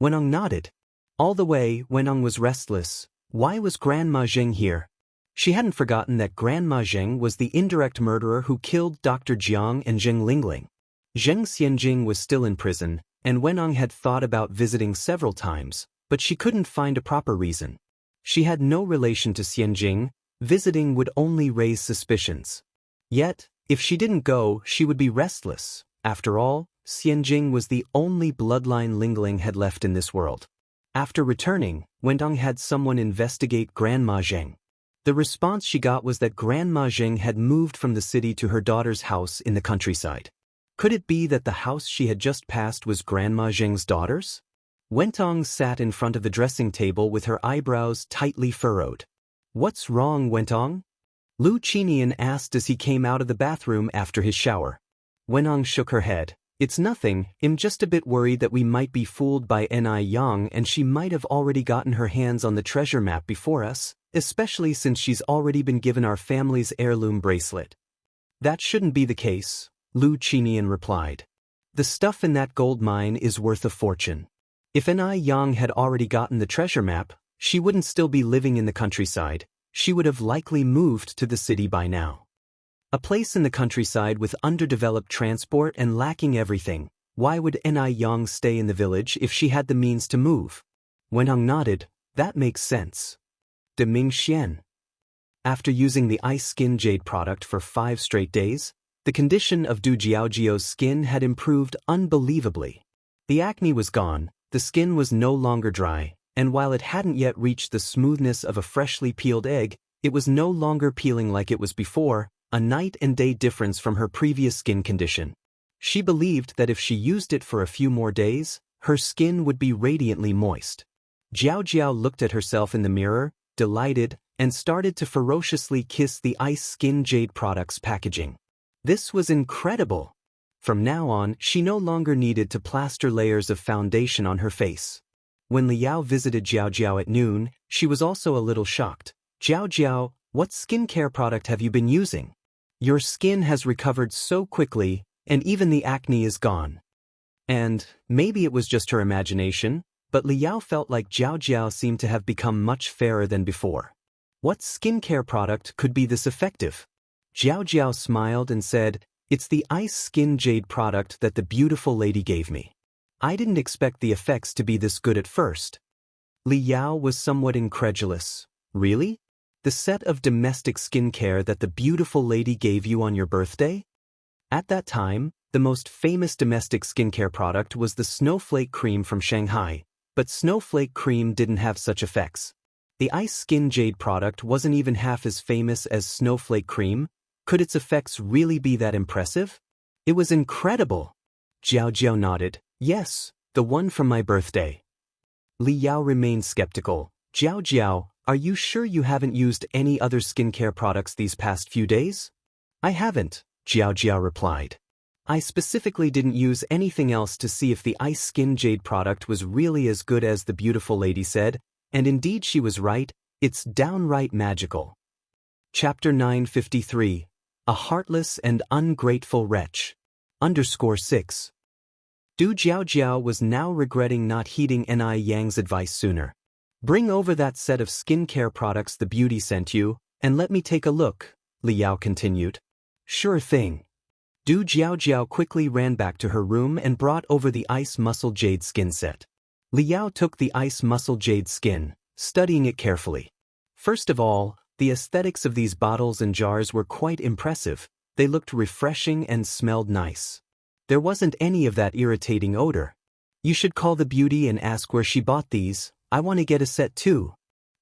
Wenong nodded. All the way, Wenong was restless. Why was Grandma Zheng here? She hadn't forgotten that Grandma Zheng was the indirect murderer who killed Dr. Jiang and Zheng Lingling. Zheng Xianjing was still in prison, and Wenong had thought about visiting several times, but she couldn't find a proper reason. She had no relation to Xianjing, visiting would only raise suspicions. Yet, if she didn't go, she would be restless. After all, Xianjing was the only bloodline Lingling had left in this world. After returning, Wenong had someone investigate Grandma Zheng. The response she got was that Grandma Zheng had moved from the city to her daughter's house in the countryside. Could it be that the house she had just passed was Grandma Zheng's daughter's? Wenong sat in front of the dressing table with her eyebrows tightly furrowed. What's wrong, Wenong? Lu Qinyan asked as he came out of the bathroom after his shower. Wenong shook her head. It's nothing, I'm just a bit worried that we might be fooled by Ni Yang and she might have already gotten her hands on the treasure map before us, especially since she's already been given our family's heirloom bracelet. That shouldn't be the case, Lu Qinyan replied. The stuff in that gold mine is worth a fortune. If Ni Yang had already gotten the treasure map, she wouldn't still be living in the countryside, she would have likely moved to the city by now. A place in the countryside with underdeveloped transport and lacking everything. Why would Ni Yang stay in the village if she had the means to move? Wenong nodded. That makes sense. De Ming Xian. After using the Ice Skin Jade product for 5 straight days, the condition of Du Jiaojiao's skin had improved unbelievably. The acne was gone, the skin was no longer dry, and while it hadn't yet reached the smoothness of a freshly peeled egg, It was no longer peeling like it was before, a night and day difference from her previous skin condition. She believed that if she used it for a few more days, her skin would be radiantly moist. Jiao Jiao looked at herself in the mirror, delighted, and started to ferociously kiss the Ice Skin Jade products packaging. This was incredible. From now on, she no longer needed to plaster layers of foundation on her face. When Liao visited Jiao Jiao at noon, she was also a little shocked. Jiao Jiao, what skincare product have you been using? Your skin has recovered so quickly, and even the acne is gone. And maybe it was just her imagination, but Liao felt like Jiao Jiao seemed to have become much fairer than before. What skincare product could be this effective? Jiao Jiao smiled and said, "It's the Ice Skin Jade product that the beautiful lady gave me. I didn't expect the effects to be this good at first." Liao was somewhat incredulous. Really? The set of domestic skincare that the beautiful lady gave you on your birthday? At that time, the most famous domestic skincare product was the Snowflake Cream from Shanghai, but Snowflake Cream didn't have such effects. The Ice Skin Jade product wasn't even half as famous as Snowflake Cream. Could its effects really be that impressive? It was incredible. Jiao Jiao nodded. Yes, the one from my birthday. Liao remained skeptical. Jiao Jiao, are you sure you haven't used any other skincare products these past few days? I haven't, Jiao Jiao replied. I specifically didn't use anything else to see if the Ice Skin Jade product was really as good as the beautiful lady said, and indeed she was right, it's downright magical. Chapter 953. A Heartless and Ungrateful Wretch. _6. Du Jiao Jiao was now regretting not heeding Ni Yang's advice sooner. Bring over that set of skincare products the beauty sent you, and let me take a look, Liao continued. Sure thing. Du Jiao Jiao quickly ran back to her room and brought over the Ice Muscle Jade skin set. Liao took the Ice Muscle Jade skin, studying it carefully. First of all, the aesthetics of these bottles and jars were quite impressive. They looked refreshing and smelled nice. There wasn't any of that irritating odor. You should call the beauty and ask where she bought these. I want to get a set too.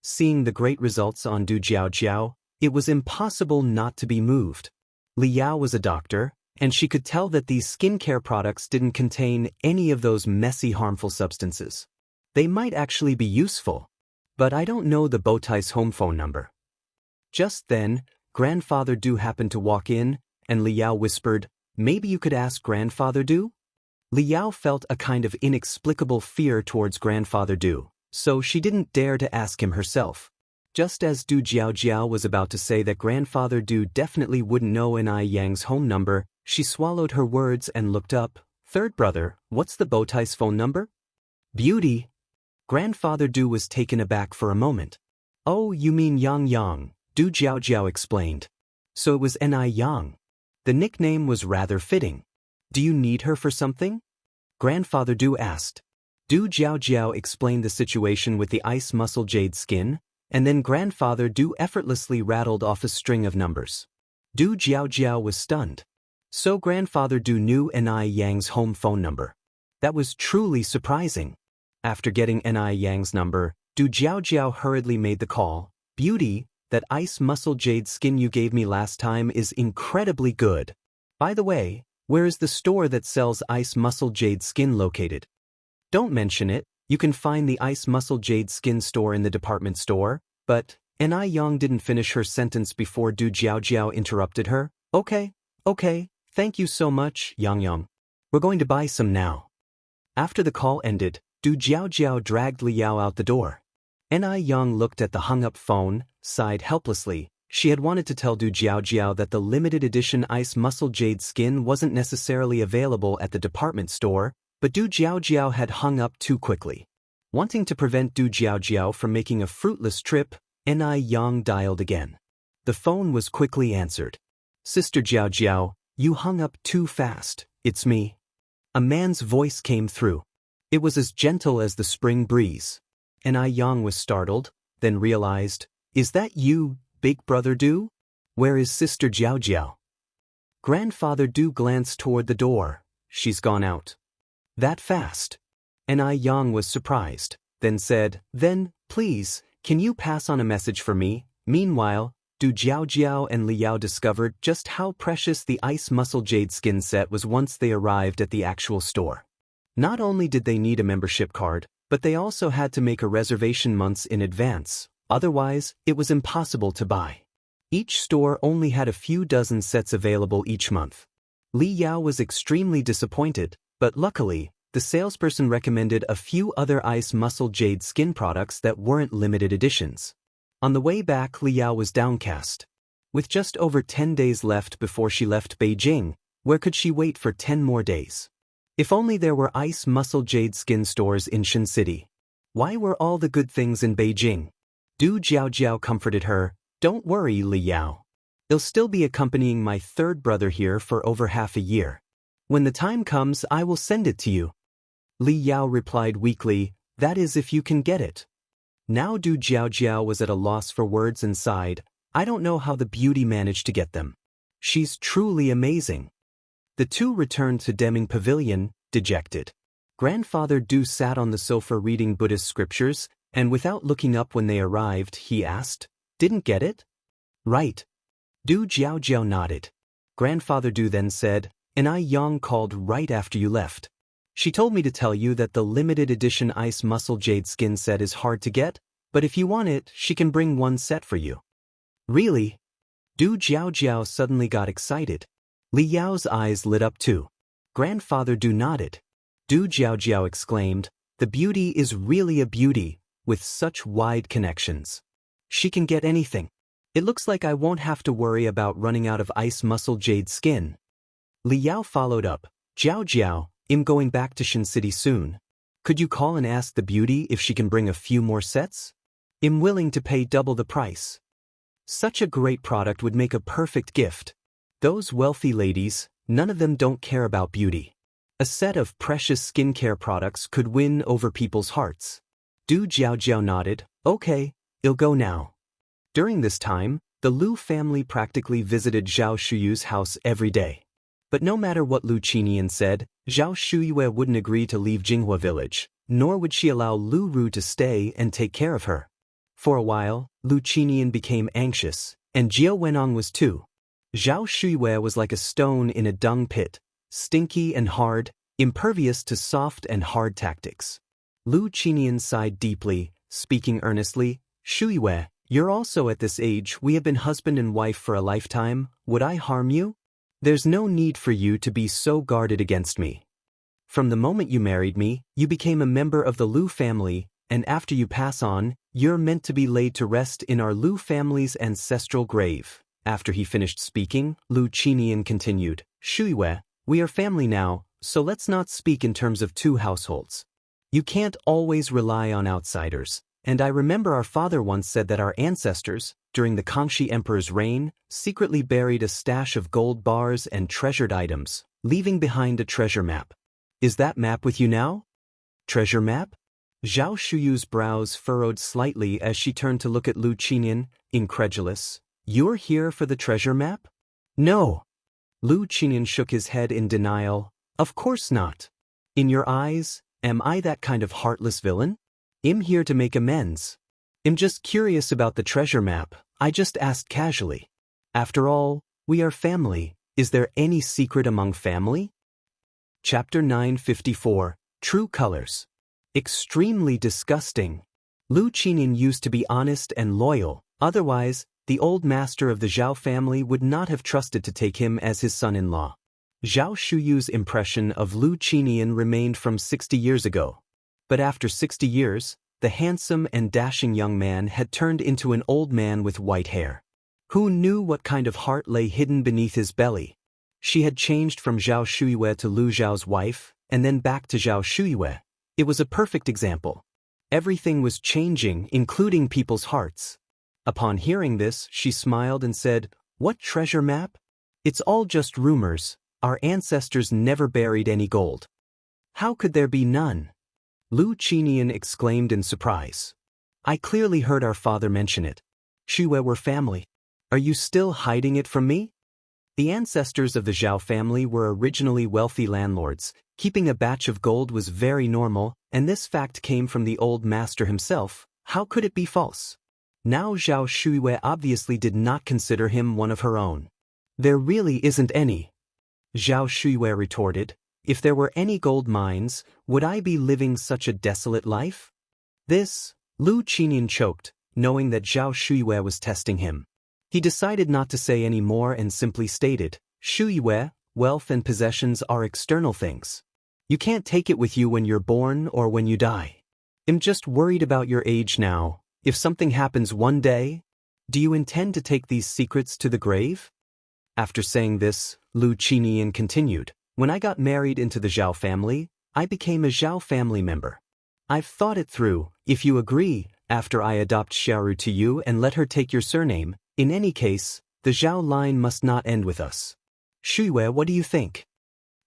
Seeing the great results on Du Jiao Jiao, it was impossible not to be moved. Liao was a doctor, and she could tell that these skincare products didn't contain any of those messy, harmful substances. They might actually be useful, but I don't know the Bowtie's home phone number. Just then, Grandfather Du happened to walk in, and Liao whispered, Maybe you could ask Grandfather Du? Liao felt a kind of inexplicable fear towards Grandfather Du, so she didn't dare to ask him herself. Just as Du Jiao Jiao was about to say that Grandfather Du definitely wouldn't know Ni Yang's home number, she swallowed her words and looked up. Third brother, what's the Bowtie's phone number? Beauty. Grandfather Du was taken aback for a moment. Oh, you mean Yang Yang, Du Jiao Jiao explained. So it was Ni Yang. The nickname was rather fitting. Do you need her for something? Grandfather Du asked. Du Jiao Jiao explained the situation with the Ice Muscle Jade skin, and then Grandfather Du effortlessly rattled off a string of numbers. Du Jiao Jiao was stunned. So Grandfather Du knew Ni Yang's home phone number. That was truly surprising. After getting Ni Yang's number, Du Jiao Jiao hurriedly made the call. Beauty, that Ice Muscle Jade skin you gave me last time is incredibly good. By the way, where is the store that sells Ice Muscle Jade skin located? Don't mention it, you can find the Ice Muscle Jade skin store in the department store, but Ni Yang didn't finish her sentence before Du Jiao Jiao interrupted her. Okay, thank you so much, Yang Yang. We're going to buy some now. After the call ended, Du Jiao Jiao dragged Liao out the door. Ni Yang looked at the hung-up phone, sighed helplessly. She had wanted to tell Du Jiao Jiao that the limited edition Ice Muscle Jade skin wasn't necessarily available at the department store, but Du Jiao Jiao had hung up too quickly. Wanting to prevent Du Jiao Jiao from making a fruitless trip, Ni Yang dialed again. The phone was quickly answered. Sister Jiao Jiao, you hung up too fast. It's me. A man's voice came through. It was as gentle as the spring breeze. Ni Yang was startled, then realized, Is that you, Big Brother Du? Where is Sister Jiao Jiao? Grandfather Du glanced toward the door. She's gone out. That fast? Ni Yang was surprised, then said, Then, please, can you pass on a message for me, Meanwhile, Du Jiaojiao and Li Yao discovered just how precious the ice muscle jade skin set was once they arrived at the actual store. Not only did they need a membership card, but they also had to make a reservation months in advance, otherwise, it was impossible to buy. Each store only had a few dozen sets available each month. Li Yao was extremely disappointed, but luckily, the salesperson recommended a few other ice muscle jade skin products that weren't limited editions. On the way back, Li Yao was downcast. With just over 10 days left before she left Beijing, where could she wait for 10 more days? If only there were ice muscle jade skin stores in Shen City. Why were all the good things in Beijing? Du Jiaojiao comforted her, "Don't worry, Li Yao. I'll still be accompanying my third brother here for over half a year. When the time comes, I will send it to you." Li Yao replied weakly, "That is if you can get it." Now Du Jiaojiao was at a loss for words and sighed, "I don't know how the beauty managed to get them. She's truly amazing." The two returned to Deming Pavilion, dejected. Grandfather Du sat on the sofa reading Buddhist scriptures, and without looking up when they arrived, he asked, "Didn't get it?" "Right." Du Jiaojiao nodded. Grandfather Du then said, "And I Yang called right after you left. She told me to tell you that the limited edition ice muscle jade skin set is hard to get, but if you want it, she can bring one set for you." "Really?" Du Jiaojiao suddenly got excited. Li Yao's eyes lit up too. Grandfather Du nodded. Du Jiaojiao exclaimed, "The beauty is really a beauty, with such wide connections. She can get anything. It looks like I won't have to worry about running out of ice muscle jade skin." Li Yao followed up, "Jiaojiao, I'm going back to Shen City soon. Could you call and ask the beauty if she can bring a few more sets? I'm willing to pay double the price. Such a great product would make a perfect gift. Those wealthy ladies, none of them don't care about beauty. A set of precious skincare products could win over people's hearts." Du Jiaojiao nodded, "Okay, I'll go now." During this time, the Lu family practically visited Zhao Shuyu's house every day. But no matter what Lu Qinian said, Zhao Shuyue wouldn't agree to leave Jinghua village, nor would she allow Lu Ru to stay and take care of her. For a while, Lu Qinian became anxious, and Jiao Wenong was too. Zhao Shuyue was like a stone in a dung pit, stinky and hard, impervious to soft and hard tactics. Lu Qinian sighed deeply, speaking earnestly, "Shuyue, you're also at this age. We have been husband and wife for a lifetime. Would I harm you? There's no need for you to be so guarded against me. From the moment you married me, you became a member of the Lu family, and after you pass on, you're meant to be laid to rest in our Lu family's ancestral grave." After he finished speaking, Lu Qinian continued, "Shuyue, we are family now, so let's not speak in terms of two households. You can't always rely on outsiders, and I remember our father once said that our ancestors, during the Kangxi Emperor's reign, secretly buried a stash of gold bars and treasured items, leaving behind a treasure map. Is that map with you now?" "Treasure map?" Zhao Shuyu's brows furrowed slightly as she turned to look at Lu Qinian, incredulous. "You're here for the treasure map?" "No." Lu Qinian shook his head in denial. "Of course not. In your eyes, am I that kind of heartless villain? I'm here to make amends. I'm just curious about the treasure map. I just asked casually. After all, we are family. Is there any secret among family?" Chapter 954, True Colors. Extremely disgusting. Lu Qinian used to be honest and loyal, otherwise, the old master of the Zhao family would not have trusted to take him as his son-in-law. Zhao Shuyu's impression of Lu Qinian remained from 60 years ago. But after 60 years, the handsome and dashing young man had turned into an old man with white hair. Who knew what kind of heart lay hidden beneath his belly? She had changed from Zhao Shuyue to Lu Zhao's wife, and then back to Zhao Shuyue. It was a perfect example. Everything was changing, including people's hearts. Upon hearing this, she smiled and said, "What treasure map? It's all just rumors. Our ancestors never buried any gold." "How could there be none?" Lu Qinian exclaimed in surprise. "I clearly heard our father mention it. Shuyue were family. Are you still hiding it from me?" The ancestors of the Zhao family were originally wealthy landlords. Keeping a batch of gold was very normal, and this fact came from the old master himself. How could it be false? Now Zhao Shuiwei obviously did not consider him one of her own. There really isn't any. Zhao Shuiwei retorted. If there were any gold mines, would I be living such a desolate life? This, Lu Qinian choked, knowing that Zhao Shuiwei was testing him. He decided not to say any more and simply stated, Shuiwei, wealth and possessions are external things. You can't take it with you when you're born or when you die. I'm just worried about your age now. If something happens one day, do you intend to take these secrets to the grave? After saying this, Lu Qinian continued, when I got married into the Zhao family, I became a Zhao family member. I've thought it through. If you agree, after I adopt Xiaoru to you and let her take your surname, in any case, the Zhao line must not end with us. Shuiwei, what do you think?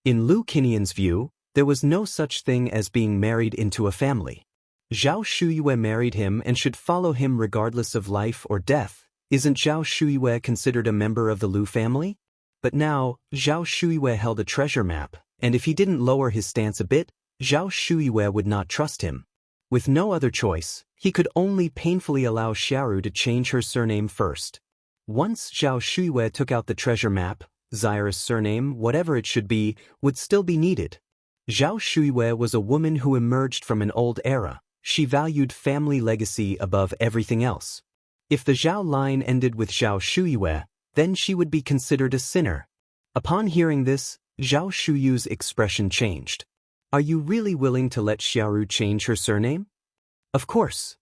In Lu Qinian's view, there was no such thing as being married into a family. Zhao Shuiwei married him and should follow him regardless of life or death. Isn't Zhao Shuiwei considered a member of the Lu family? But now, Zhao Shuiwei held a treasure map, and if he didn't lower his stance a bit, Zhao Shuiwei would not trust him. With no other choice, he could only painfully allow Xiaoru to change her surname first. Once Zhao Shuiwei took out the treasure map, Xiaoru's surname, whatever it should be, would still be needed. Zhao Shuiwei was a woman who emerged from an old era. She valued family legacy above everything else. If the Zhao line ended with Zhao Shuiwei, then she would be considered a sinner. Upon hearing this, Zhao Shuyu's expression changed. Are you really willing to let Xiaoru change her surname? Of course.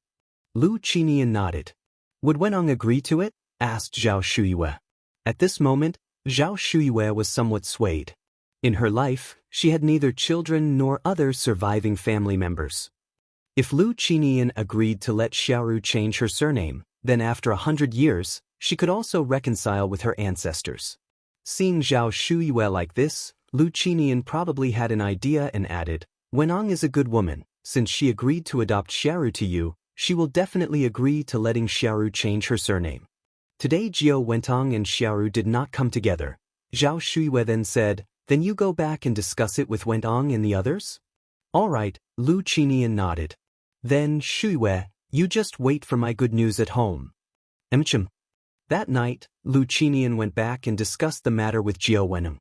Lu Qinian nodded. Would Wenong agree to it? Asked Zhao Shuiwei. At this moment, Zhao Shuiwei was somewhat swayed. In her life, she had neither children nor other surviving family members. If Lu Qinian agreed to let Xiaoru change her surname, then after 100 years, she could also reconcile with her ancestors. Seeing Zhao Shuiwei like this, Lu Qinian probably had an idea and added, Wenong is a good woman. Since she agreed to adopt Xiaoru to you, she will definitely agree to letting Xiaoru change her surname. Today Jiao Wentong and Xiaoru did not come together. Zhao Shuiwei then said, then you go back and discuss it with Wentong and the others? All right, Lu Qinian nodded. Then, Shuiwei, you just wait for my good news at home. That night, Lu Qinian went back and discussed the matter with Jiao Wentong.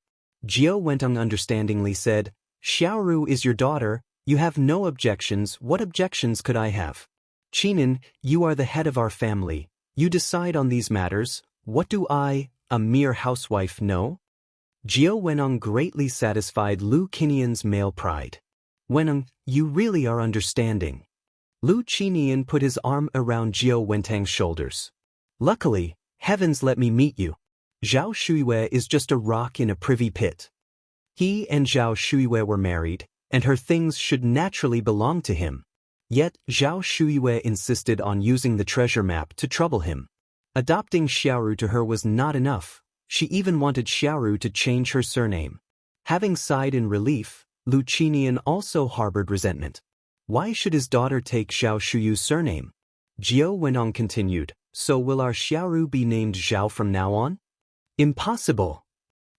Jiao Wentong understandingly said, Xiaoru is your daughter, you have no objections, what objections could I have? Qinian, you are the head of our family, you decide on these matters, what do I, a mere housewife, know? Jiao Wentong greatly satisfied Lu Qinian's male pride. Wentong, you really are understanding. Lu Qinian put his arm around Jiao Wentong's shoulders. Luckily, heavens let me meet you. Zhao Shuiwei is just a rock in a privy pit. He and Zhao Shuiwei were married, and her things should naturally belong to him. Yet, Zhao Shuiwei insisted on using the treasure map to trouble him. Adopting Xiaoru to her was not enough. She even wanted Xiaoru to change her surname. Having sighed in relief, Lu Qinian also harbored resentment. Why should his daughter take Zhao Shuyu's surname? Jiao Wentong continued, so will our Xiaoru be named Zhao from now on? Impossible.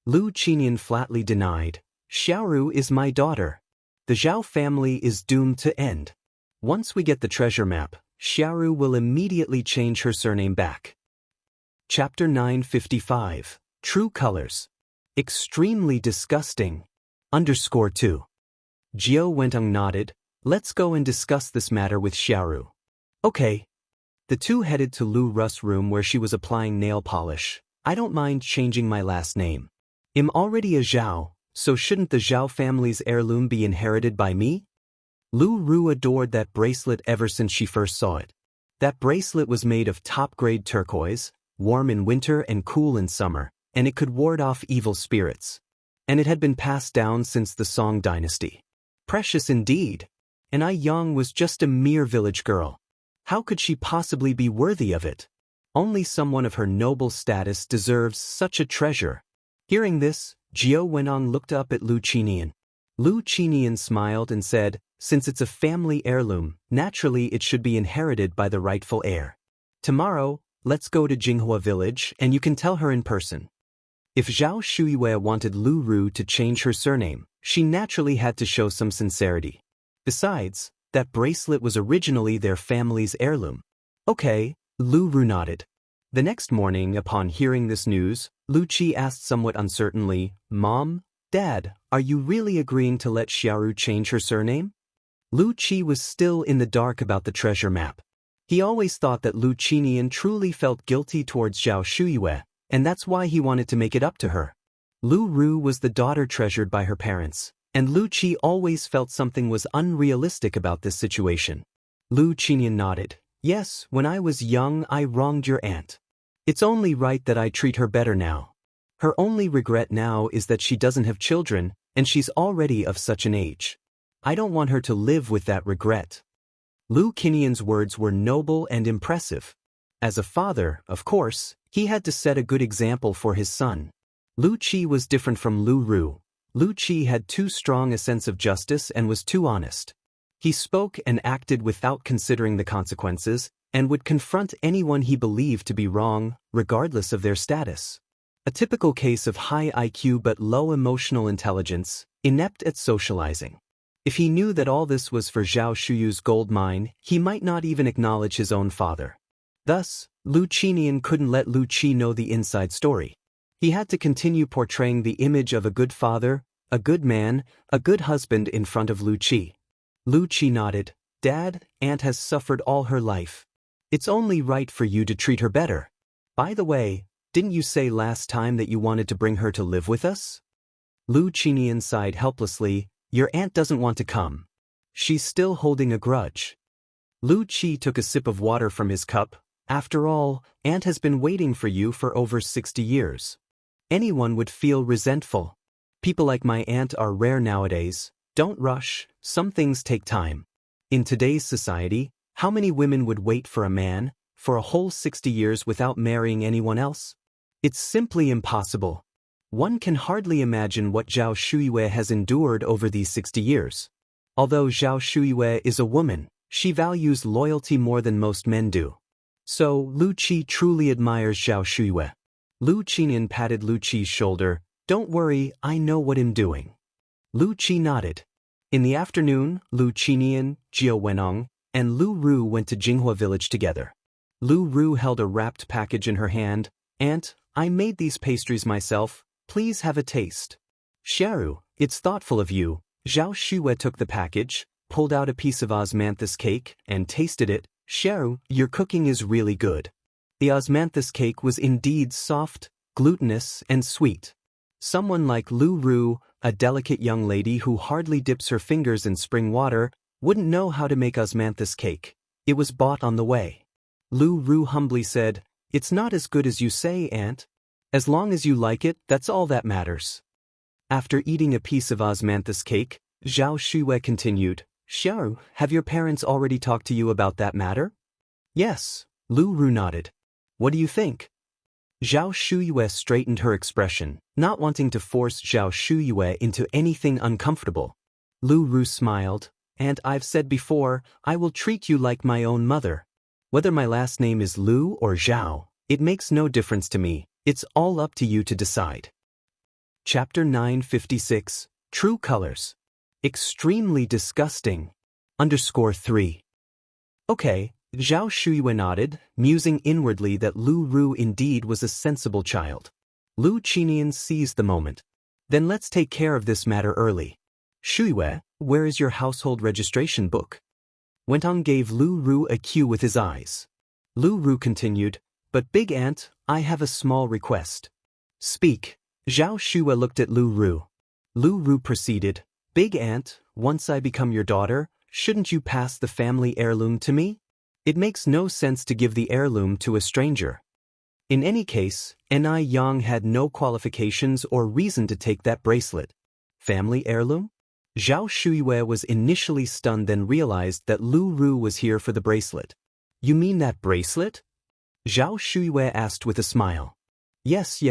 Lu Qinian flatly denied. Xiaoru is my daughter. The Zhao family is doomed to end. Once we get the treasure map, Xiaoru will immediately change her surname back. Chapter 955. True Colors. Extremely disgusting. _2. Jiao Wentong nodded. Let's go and discuss this matter with Xiaoru. Okay. The two headed to Lu Ru's room where she was applying nail polish. I don't mind changing my last name. I'm already a Zhao, so shouldn't the Zhao family's heirloom be inherited by me? Lu Ru adored that bracelet ever since she first saw it. That bracelet was made of top-grade turquoise, warm in winter and cool in summer, and it could ward off evil spirits. And it had been passed down since the Song dynasty. Precious indeed. And Ai Yang was just a mere village girl. How could she possibly be worthy of it? Only someone of her noble status deserves such a treasure. Hearing this, Jiao Wentong looked up at Lu Qinian. Lu Qinian smiled and said, since it's a family heirloom, naturally it should be inherited by the rightful heir. Tomorrow, let's go to Jinghua village and you can tell her in person. If Zhao Shuiwei wanted Lu Ru to change her surname, she naturally had to show some sincerity. Besides, that bracelet was originally their family's heirloom. Okay, Lu Ru nodded. The next morning, upon hearing this news, Lu Qi asked somewhat uncertainly, "Mom, Dad, are you really agreeing to let Xiaoru change her surname?" Lu Qi was still in the dark about the treasure map. He always thought that Lu Qinian truly felt guilty towards Zhao Shuyue, and that's why he wanted to make it up to her. Lu Ru was the daughter treasured by her parents, and Lu Qi always felt something was unrealistic about this situation. Lu Qinian nodded. "Yes, when I was young I wronged your aunt. It's only right that I treat her better now. Her only regret now is that she doesn't have children, and she's already of such an age. I don't want her to live with that regret." Lu Qinian's words were noble and impressive. As a father, of course, he had to set a good example for his son. Lu Qi was different from Lu Ru. Lu Qi had too strong a sense of justice and was too honest. He spoke and acted without considering the consequences, and would confront anyone he believed to be wrong, regardless of their status. A typical case of high IQ but low emotional intelligence, inept at socializing. If he knew that all this was for Zhao Shuyu's gold mine, he might not even acknowledge his own father. Thus, Lu Qinian couldn't let Lu Qi know the inside story. He had to continue portraying the image of a good father, a good man, a good husband in front of Lu Qi. Lu Qi nodded. "Dad, Aunt has suffered all her life. It's only right for you to treat her better. By the way, didn't you say last time that you wanted to bring her to live with us?" Lu Qinian sighed helplessly. "Your aunt doesn't want to come. She's still holding a grudge." Lu Qi took a sip of water from his cup. "After all, Aunt has been waiting for you for over 60 years. Anyone would feel resentful. People like my aunt are rare nowadays. Don't rush, some things take time. In today's society, how many women would wait for a man, for a whole 60 years without marrying anyone else? It's simply impossible. One can hardly imagine what Zhao Shuyue has endured over these 60 years. Although Zhao Shuyue is a woman, she values loyalty more than most men do. So, Lu Qi truly admires Zhao Shuyue." Lu Qinian patted Lu Qi's shoulder. "Don't worry, I know what I'm doing." Lu Qi nodded. In the afternoon, Lu Qinian, Jiao Wenong, and Lu Ru went to Jinghua village together. Lu Ru held a wrapped package in her hand. "Aunt, I made these pastries myself. Please have a taste." "Xiaoru, it's thoughtful of you." Zhao Shuyue took the package, pulled out a piece of osmanthus cake, and tasted it. "Xiaoru, your cooking is really good." The osmanthus cake was indeed soft, glutinous, and sweet. Someone like Lu Ru, a delicate young lady who hardly dips her fingers in spring water, wouldn't know how to make osmanthus cake. It was bought on the way. Lu Ru humbly said, "It's not as good as you say, Aunt. As long as you like it, that's all that matters." After eating a piece of osmanthus cake, Zhao Shuyue continued, "Xiaoru, have your parents already talked to you about that matter?" "Yes," Lu Ru nodded. "What do you think?" Zhao Shuyue straightened her expression, not wanting to force Zhao Shuyue into anything uncomfortable. Lu Ru smiled. "And I've said before, I will treat you like my own mother. Whether my last name is Lu or Zhao, it makes no difference to me. It's all up to you to decide." Chapter 956, True Colors. Extremely disgusting. _3. Okay, Zhao Shuyue nodded, musing inwardly that Lu Ru indeed was a sensible child. Lu Qinian seized the moment. "Then let's take care of this matter early. Shuyue, where is your household registration book?" Wentong gave Lu Ru a cue with his eyes. Lu Ru continued, "But Big Aunt, I have a small request." "Speak." Zhao Shuyue looked at Lu Ru. Lu Ru proceeded, "Big Aunt, once I become your daughter, shouldn't you pass the family heirloom to me? It makes no sense to give the heirloom to a stranger. In any case, Ni Yang had no qualifications or reason to take that bracelet. Family heirloom? Zhao Shuyue was initially stunned, then realized that Lu Ru was here for the bracelet. "You mean that bracelet?" Zhao Shuyue asked with a smile. Yes.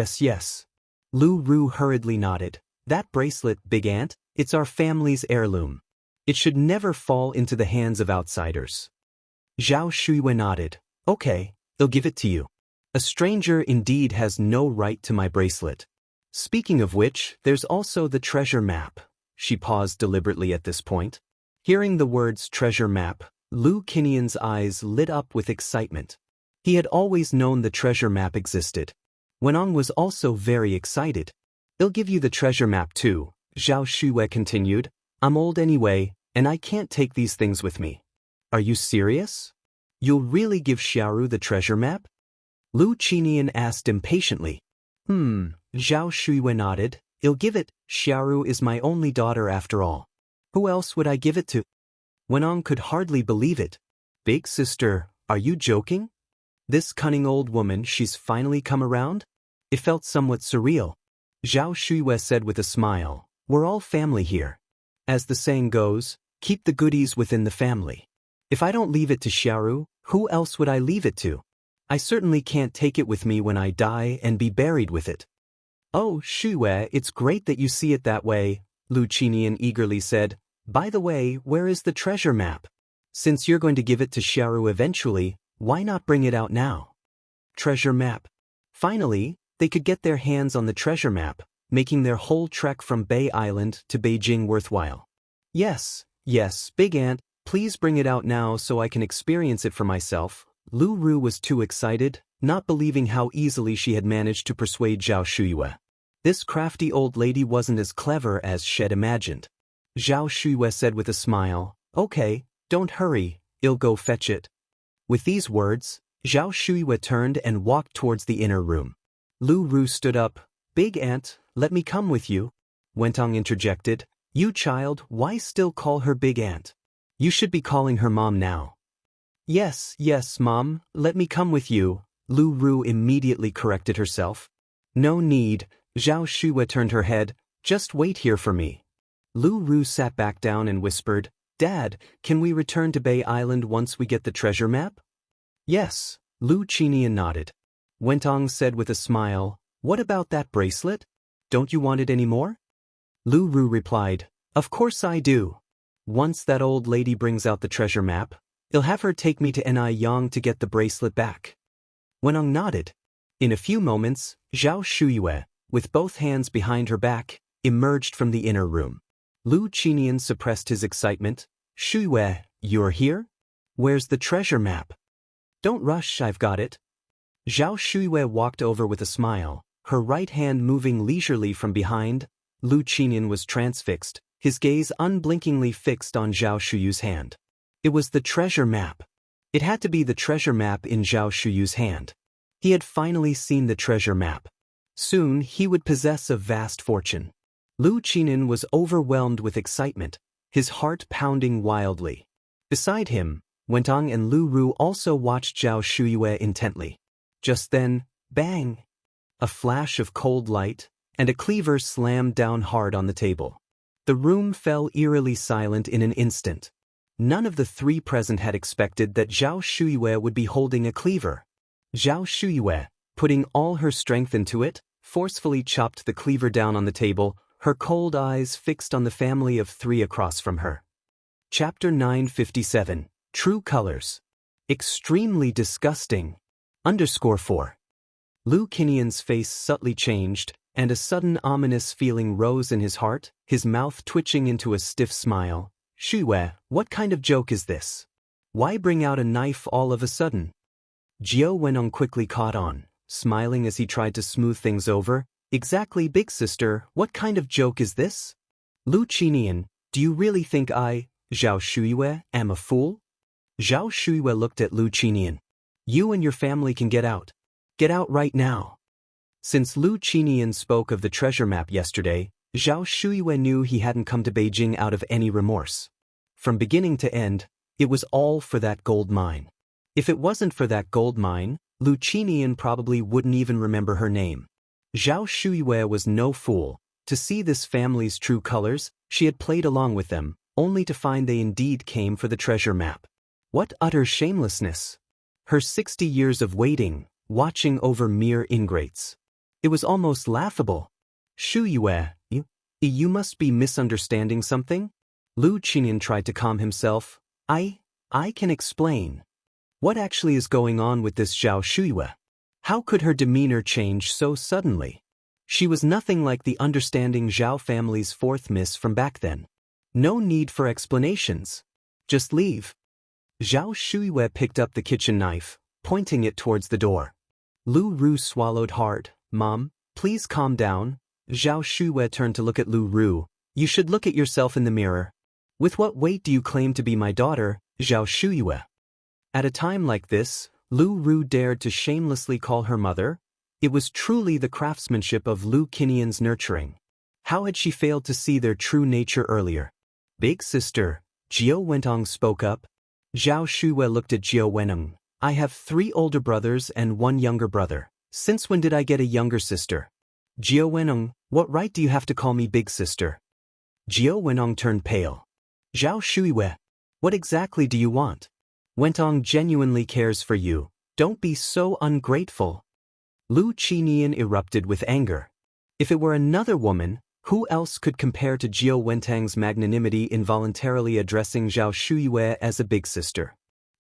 Lu Ru hurriedly nodded. "That bracelet, Big Aunt, it's our family's heirloom. It should never fall into the hands of outsiders." Zhao Shuyue nodded. "Okay, they'll give it to you. A stranger indeed has no right to my bracelet. Speaking of which, there's also the treasure map." She paused deliberately at this point. Hearing the words treasure map, Lu Qinian's eyes lit up with excitement. He had always known the treasure map existed. Wenong was also very excited. "I'll give you the treasure map too," Zhao Shuyue continued. "I'm old anyway, and I can't take these things with me." "Are you serious? You'll really give Xiaoru the treasure map?" Lu Qinian asked impatiently. Zhao Shuyue nodded. "I'll give it. Xiaoru is my only daughter after all. Who else would I give it to?" Wenong could hardly believe it. "Big sister, are you joking? This cunning old woman, she's finally come around?" It felt somewhat surreal. Zhao Shuyue said with a smile, "We're all family here. As the saying goes, keep the goodies within the family. If I don't leave it to Xiaoru, who else would I leave it to? I certainly can't take it with me when I die and be buried with it." "Oh, Shuyue, it's great that you see it that way," Lu Qinian eagerly said. "By the way, where is the treasure map? Since you're going to give it to Xiaoru eventually, why not bring it out now?" Treasure map. Finally, they could get their hands on the treasure map, making their whole trek from Bay Island to Beijing worthwhile. Yes, Big Aunt, please bring it out now so I can experience it for myself." Lu Ru was too excited, not believing how easily she had managed to persuade Zhao Shuyue. This crafty old lady wasn't as clever as she'd imagined. Zhao Shuyue said with a smile, "Okay, don't hurry, I'll go fetch it." With these words, Zhao Shuyue turned and walked towards the inner room. Lu Ru stood up. "Big Aunt, let me come with you," Wentong interjected. "You child, why still call her Big Aunt? You should be calling her Mom now." Yes, Mom, let me come with you," Lu Ru immediately corrected herself. "No need," Zhao Shuyue turned her head. "Just wait here for me." Lu Ru sat back down and whispered, "Dad, can we return to Bay Island once we get the treasure map?" "Yes," Lu Qinian nodded. Wentong said with a smile, "What about that bracelet? Don't you want it anymore?" Lu Ru replied, "Of course I do. Once that old lady brings out the treasure map, I'll have her take me to Nanyang to get the bracelet back." Wenong nodded. In a few moments, Zhao Shuyue, with both hands behind her back, emerged from the inner room. Lu Qinian suppressed his excitement. "Shuyue, you're here? Where's the treasure map?" "Don't rush, I've got it." Zhao Shuyue walked over with a smile, her right hand moving leisurely from behind. Lu Qinian was transfixed, his gaze unblinkingly fixed on Zhao Shuyue's hand. It was the treasure map. It had to be the treasure map in Zhao Shuyue's hand. He had finally seen the treasure map. Soon he would possess a vast fortune. Lu Qinian was overwhelmed with excitement, his heart pounding wildly. Beside him, Wentong and Lu Ru also watched Zhao Shuyue intently. Just then, bang! A flash of cold light, and a cleaver slammed down hard on the table. The room fell eerily silent in an instant. None of the three present had expected that Zhao Shuyue would be holding a cleaver. Zhao Shuyue, putting all her strength into it, forcefully chopped the cleaver down on the table, her cold eyes fixed on the family of three across from her. Chapter 957, True Colors. Extremely disgusting. _4. Lu Qinian's face subtly changed, and a sudden ominous feeling rose in his heart, his mouth twitching into a stiff smile. "Shuyue, what kind of joke is this? Why bring out a knife all of a sudden?" Jiao Wenong quickly caught on, smiling as he tried to smooth things over. "Exactly, big sister, what kind of joke is this? Lu Qinian, do you really think I, Zhao Shuyue, am a fool?" Zhao Shuyue looked at Lu Qinian. "You and your family can get out. Get out right now." Since Lu Qinian spoke of the treasure map yesterday, Zhao Shuyue knew he hadn't come to Beijing out of any remorse. From beginning to end, it was all for that gold mine. If it wasn't for that gold mine, Lu Qinian probably wouldn't even remember her name. Zhao Shuyue was no fool. To see this family's true colors, she had played along with them, only to find they indeed came for the treasure map. What utter shamelessness! Her 60 years of waiting, watching over mere ingrates. It was almost laughable. "Shuyue, you must be misunderstanding something?" Lu Qinian tried to calm himself. I can explain. What actually is going on with this Zhao Shuyue? How could her demeanor change so suddenly? She was nothing like the understanding Zhao family's fourth miss from back then. No need for explanations. Just leave." Zhao Shuyue picked up the kitchen knife, pointing it towards the door. Lu Ru swallowed hard. Mom, please calm down. Zhao Shuyue turned to look at Lu Ru. You should look at yourself in the mirror. With what weight do you claim to be my daughter, Zhao Shuyue? At a time like this, Lu Ru dared to shamelessly call her mother. It was truly the craftsmanship of Lu Qinian's nurturing. How had she failed to see their true nature earlier? Big sister, Jiao Wenong spoke up. Zhao Shuyue looked at Jiao Wenong. I have 3 older brothers and 1 younger brother. Since when did I get a younger sister? Jiao Wenong, what right do you have to call me big sister? Jiao Wenong turned pale. Zhao Shuyue, what exactly do you want? Wenong genuinely cares for you. Don't be so ungrateful. Lu Qinian erupted with anger. If it were another woman, who else could compare to Jiao Wentang's magnanimity involuntarily addressing Zhao Shuyue as a big sister?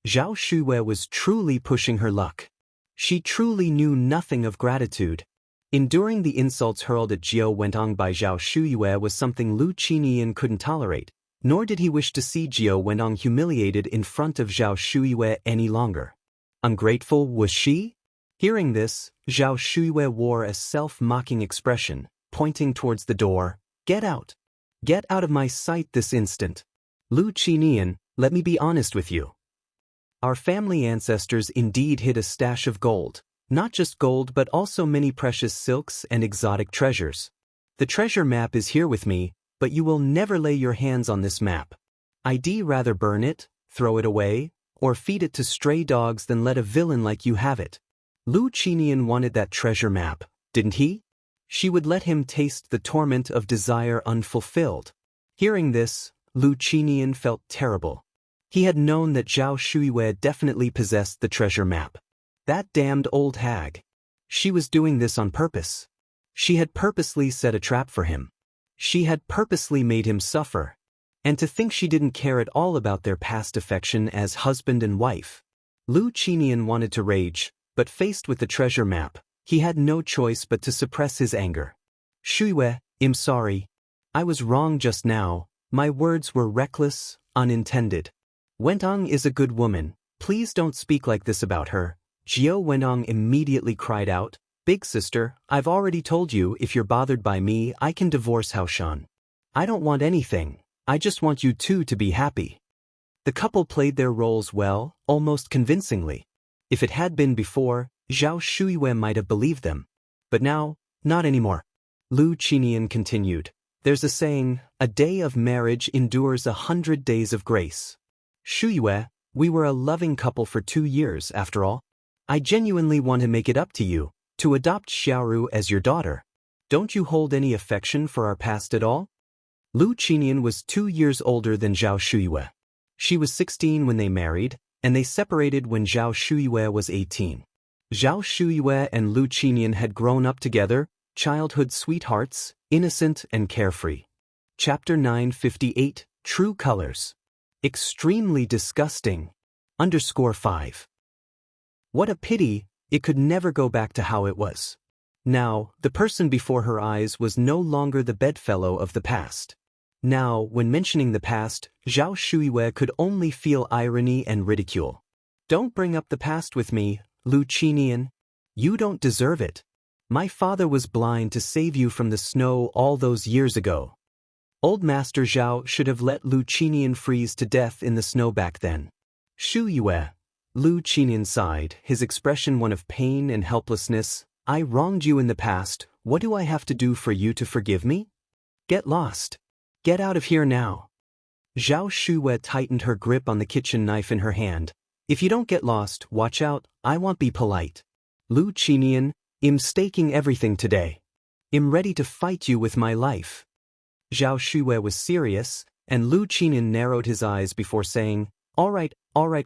Zhao Shuyue was truly pushing her luck. She truly knew nothing of gratitude. Enduring the insults hurled at Jiao Wentang by Zhao Shuyue was something Lu Qinian couldn't tolerate, nor did he wish to see Jiao Wenong humiliated in front of Zhao Shuyue any longer. Ungrateful was she? Hearing this, Zhao Shuyue wore a self-mocking expression, pointing towards the door. Get out! Get out of my sight this instant! Lu Qinian, let me be honest with you. Our family ancestors indeed hid a stash of gold, not just gold but also many precious silks and exotic treasures. The treasure map is here with me, but you will never lay your hands on this map. I'd rather burn it, throw it away, or feed it to stray dogs than let a villain like you have it. Lu Qinian wanted that treasure map, didn't he? She would let him taste the torment of desire unfulfilled. Hearing this, Lu Qinian felt terrible. He had known that Zhao Shuyue definitely possessed the treasure map. That damned old hag. She was doing this on purpose. She had purposely set a trap for him. She had purposely made him suffer. And to think she didn't care at all about their past affection as husband and wife. Lu Qinian wanted to rage, but faced with the treasure map, he had no choice but to suppress his anger. Shuyue, I'm sorry. I was wrong just now. My words were reckless, unintended. Wenong is a good woman. Please don't speak like this about her. Jiao Wenong immediately cried out, Big sister, I've already told you if you're bothered by me I can divorce Haoshan. I don't want anything. I just want you two to be happy. The couple played their roles well, almost convincingly. If it had been before, Zhao Shuyue might have believed them. But now, not anymore. Lu Qinian continued. There's a saying, a day of marriage endures 100 days of grace. Shuyue, we were a loving couple for 2 years after all. I genuinely want to make it up to you, to adopt Xiaoru as your daughter. Don't you hold any affection for our past at all? Lu Qinian was 2 years older than Zhao Shuyue. She was 16 when they married, and they separated when Zhao Shuyue was 18. Zhao Shuyue and Lu Qinian had grown up together, childhood sweethearts, innocent and carefree. Chapter 958, True Colors. Extremely disgusting. _5. What a pity, it could never go back to how it was. Now, the person before her eyes was no longer the bedfellow of the past. Now, when mentioning the past, Zhao Shuyue could only feel irony and ridicule. Don't bring up the past with me, Lu Qinian. You don't deserve it. My father was blind to save you from the snow all those years ago. Old Master Zhao should have let Lu Qinian freeze to death in the snow back then. Shuyue. Lu Qinian sighed, his expression one of pain and helplessness. I wronged you in the past. What do I have to do for you to forgive me? Get lost. Get out of here now. Zhao Shuyue tightened her grip on the kitchen knife in her hand. If you don't get lost, watch out, I won't be polite. Lu Qinian, I'm staking everything today. I'm ready to fight you with my life. Zhao Shuyue was serious, and Lu Qinian narrowed his eyes before saying, all right,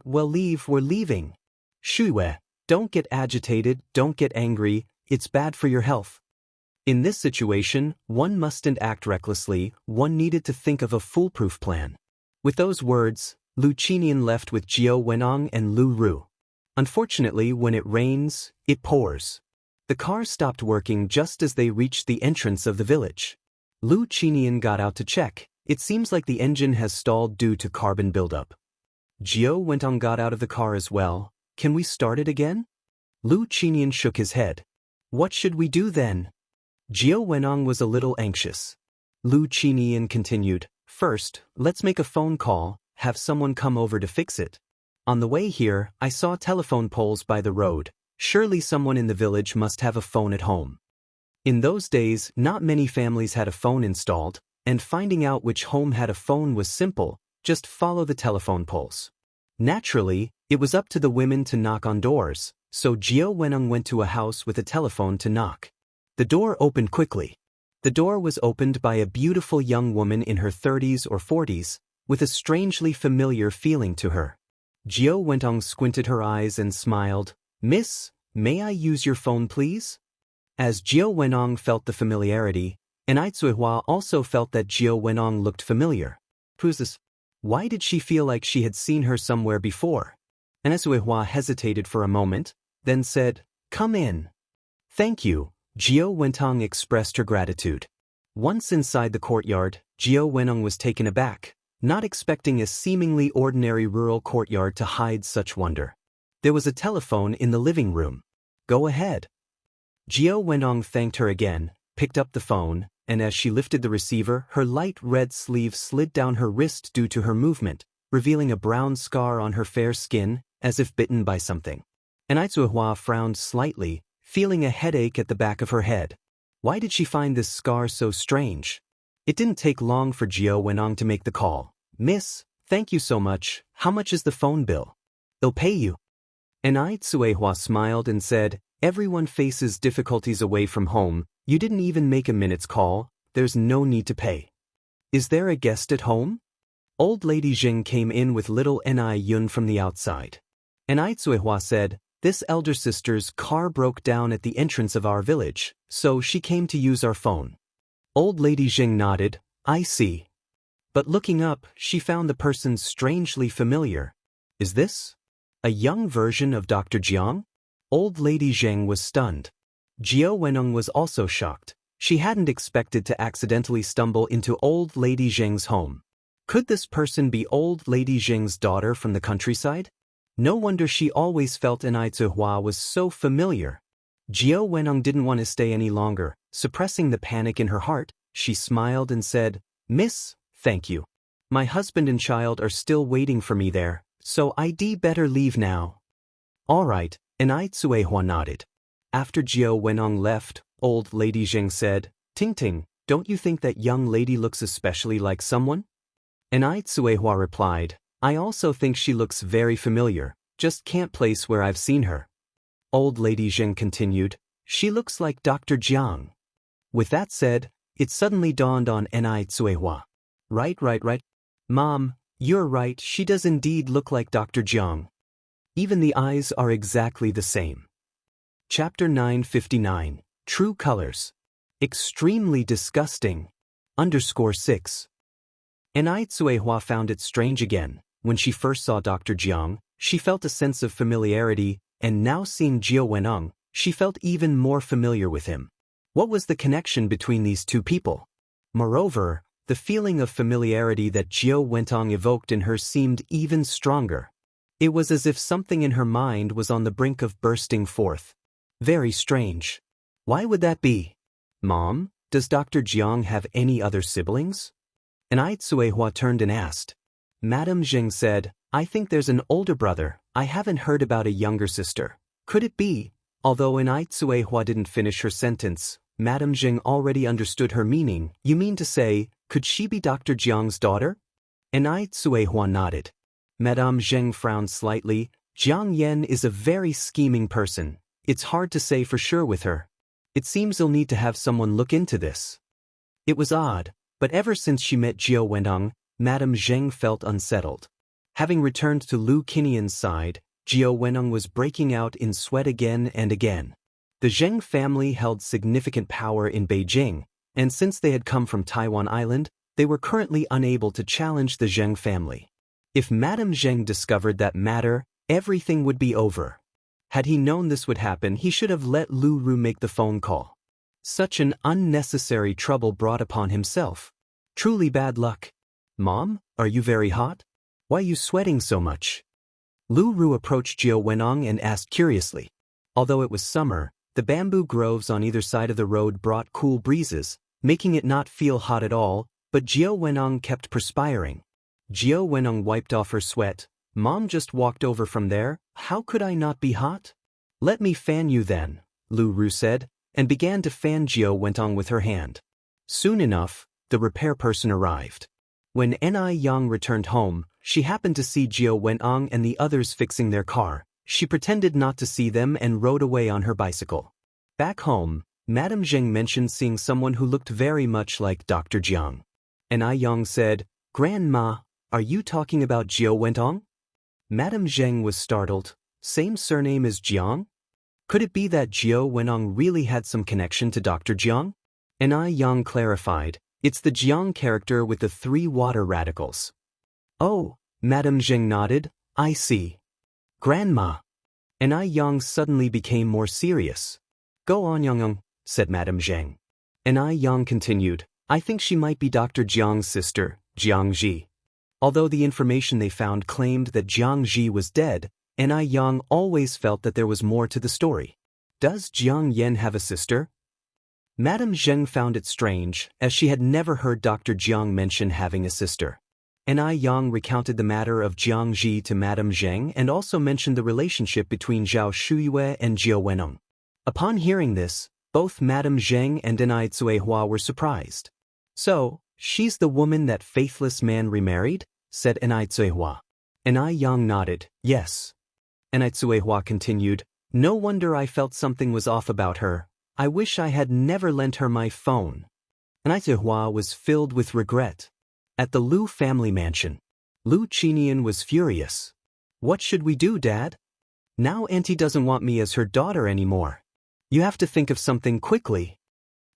we're leaving. Shuyue, don't get agitated, don't get angry, it's bad for your health. In this situation, one mustn't act recklessly, one needed to think of a foolproof plan. With those words, Lu Qinian left with Jiao Wenong and Lu Ru. Unfortunately, when it rains, it pours. The car stopped working just as they reached the entrance of the village. Lu Qinian got out to check. It seems like the engine has stalled due to carbon buildup. Jiao Wenong got out of the car as well. Can we start it again? Lu Qinian shook his head. What should we do then? Jiao Wenong was a little anxious. Lu Qinian continued, first, let's make a phone call, have someone come over to fix it. On the way here, I saw telephone poles by the road. Surely someone in the village must have a phone at home. In those days, not many families had a phone installed, and finding out which home had a phone was simple, just follow the telephone poles. Naturally, it was up to the women to knock on doors, so Jiao Wenong went to a house with a telephone to knock. The door opened quickly. The door was opened by a beautiful young woman in her 30s or 40s, with a strangely familiar feeling to her. Jiao Wenong squinted her eyes and smiled. Miss, may I use your phone please? As Jiao Wenong felt the familiarity, Anai Cuihua also felt that Jiao Wenong looked familiar. Who's this? Why did she feel like she had seen her somewhere before? Anai Cuihua hesitated for a moment, then said, Come in. Thank you, Jiao Wenong expressed her gratitude. Once inside the courtyard, Jiao Wenong was taken aback, not expecting a seemingly ordinary rural courtyard to hide such wonder. There was a telephone in the living room. Go ahead. Jiao Wenong thanked her again, picked up the phone, and as she lifted the receiver, her light red sleeve slid down her wrist due to her movement, revealing a brown scar on her fair skin, as if bitten by something. Anai Cuihua frowned slightly, feeling a headache at the back of her head. Why did she find this scar so strange? It didn't take long for Jiao Wenong to make the call. Miss, thank you so much. How much is the phone bill? They'll pay you. Anai Cuihua smiled and said, Everyone faces difficulties away from home. You didn't even make a minute's call. There's no need to pay. Is there a guest at home? Old Lady Jing came in with little Anai Yun from the outside. Anai Cuihua said, This elder sister's car broke down at the entrance of our village, so she came to use our phone. Old Lady Jing nodded, I see. But looking up, she found the person strangely familiar. Is this a young version of Dr. Jiang? Old Lady Zheng was stunned. Jiao Wenong was also shocked. She hadn't expected to accidentally stumble into Old Lady Zheng's home. Could this person be Old Lady Zheng's daughter from the countryside? No wonder she always felt Anai Cuihua was so familiar. Jiao Wenong didn't want to stay any longer. Suppressing the panic in her heart, she smiled and said, Miss, thank you. My husband and child are still waiting for me there, so I'd better leave now. All right, Anai Cuihua nodded. After Jiao Wenong left, Old Lady Zheng said, Ting Ting, don't you think that young lady looks especially like someone? Anai Cuihua replied, I also think she looks very familiar, just can't place where I've seen her. Old Lady Zheng continued, She looks like Dr. Jiang. With that said, it suddenly dawned on Anai Cuihua. Right. Mom, you're right, she does indeed look like Dr. Jiang. Even the eyes are exactly the same. Chapter 959, True Colors. Extremely disgusting. _6. Anai Cuihua found it strange again. When she first saw Dr. Jiang, she felt a sense of familiarity, and now seeing Jiao Wenong, she felt even more familiar with him. What was the connection between these two people? Moreover, the feeling of familiarity that Jiao Wenong evoked in her seemed even stronger. It was as if something in her mind was on the brink of bursting forth. Very strange. Why would that be? Mom, does Dr. Jiang have any other siblings? Anai Cuihua turned and asked. Madame Zheng said, I think there's an older brother. I haven't heard about a younger sister. Could it be? Although Anai Cuihua didn't finish her sentence, Madame Zheng already understood her meaning. You mean to say, could she be Dr. Jiang's daughter? Anai Cuihua nodded. Madame Zheng frowned slightly. Jiang Yan is a very scheming person. It's hard to say for sure with her. It seems you'll need to have someone look into this. It was odd, but ever since she met Jiao Wenong, Madame Zheng felt unsettled. Having returned to Lu Qinian's side, Jiao Wenong was breaking out in sweat again and again. The Zheng family held significant power in Beijing, and since they had come from Taiwan Island, they were currently unable to challenge the Zheng family. If Madame Zheng discovered that matter, everything would be over. Had he known this would happen, he should have let Lu Ru make the phone call. Such an unnecessary trouble brought upon himself. Truly bad luck. Mom, are you very hot? Why are you sweating so much? Lu Ru approached Jiao Wenong and asked curiously. Although it was summer, the bamboo groves on either side of the road brought cool breezes, making it not feel hot at all, but Jiao Wenong kept perspiring. Jiao Wenong wiped off her sweat. Mom just walked over from there, how could I not be hot? Let me fan you then, Lu Ru said, and began to fan Jiao Wenong with her hand. Soon enough, the repair person arrived. When Ni Yang returned home, she happened to see Jiao Wenong and the others fixing their car. She pretended not to see them and rode away on her bicycle. Back home, Madame Zheng mentioned seeing someone who looked very much like Dr. Jiang. Ni Yang said, "Grandma, are you talking about Jiao Wenong?" Madame Zheng was startled. Same surname as Jiang? Could it be that Jiao Wenong really had some connection to Dr. Jiang? Ni Yang clarified, it's the Jiang character with the 3 water radicals. Oh, Madame Zheng nodded, I see. Grandma. Ni Yang suddenly became more serious. Go on, Yang, said Madame Zheng. Ni Yang continued, I think she might be Dr. Jiang's sister, Jiang Ji. Although the information they found claimed that Jiang Ji was dead, Ni Yang always felt that there was more to the story. Does Jiang Yan have a sister? Madame Zheng found it strange, as she had never heard Dr. Jiang mention having a sister. Ni Yang recounted the matter of Jiang Ji to Madame Zheng and also mentioned the relationship between Zhao Shuyue and Jiao Wenong. Upon hearing this, both Madame Zheng and Ni Cuihua were surprised. So, she's the woman that faithless man remarried? Said Ni Cuihua. Ni Yang nodded, yes. Ni Cuihua continued, no wonder I felt something was off about her. I wish I had never lent her my phone. Ni Cuihua was filled with regret. At the Lu family mansion, Lu Qinian was furious. What should we do, Dad? Now Auntie doesn't want me as her daughter anymore. You have to think of something quickly.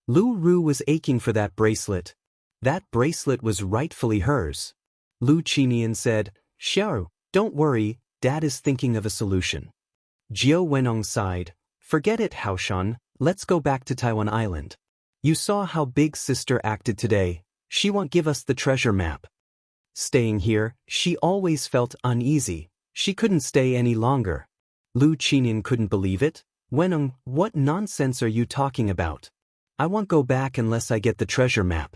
Lu Ru was aching for that bracelet. That bracelet was rightfully hers. Lu Qinian said, Xiao, don't worry, Dad is thinking of a solution. Jiao Wenong sighed, forget it, Haoshan, let's go back to Taiwan Island. You saw how Big Sister acted today. She won't give us the treasure map. Staying here, she always felt uneasy. She couldn't stay any longer. Lu Qinian couldn't believe it. Wenong, what nonsense are you talking about? I won't go back unless I get the treasure map.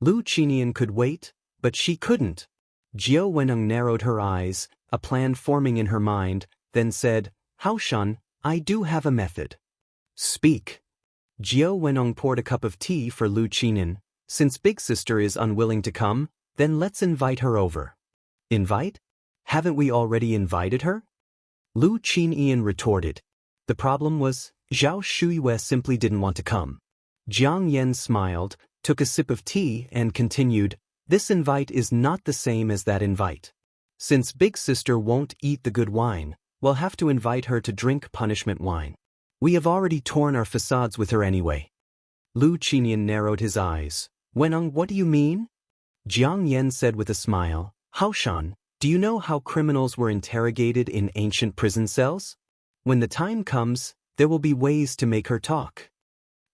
Lu Qinian could wait, but she couldn't. Jiao Wenong narrowed her eyes, a plan forming in her mind, then said, Haoshan, I do have a method. Speak. Jiao Wenong poured a cup of tea for Lu Qinian. Since Big Sister is unwilling to come, then let's invite her over. Invite? Haven't we already invited her? Lu Qinian retorted. The problem was, Zhao Shuyue simply didn't want to come. Jiang Yan smiled, took a sip of tea and continued, this invite is not the same as that invite. Since Big Sister won't eat the good wine, we'll have to invite her to drink punishment wine. We have already torn our facades with her anyway. Lu Qinian narrowed his eyes. Wenong, what do you mean? Jiang Yan said with a smile, Haoshan, do you know how criminals were interrogated in ancient prison cells? When the time comes, there will be ways to make her talk.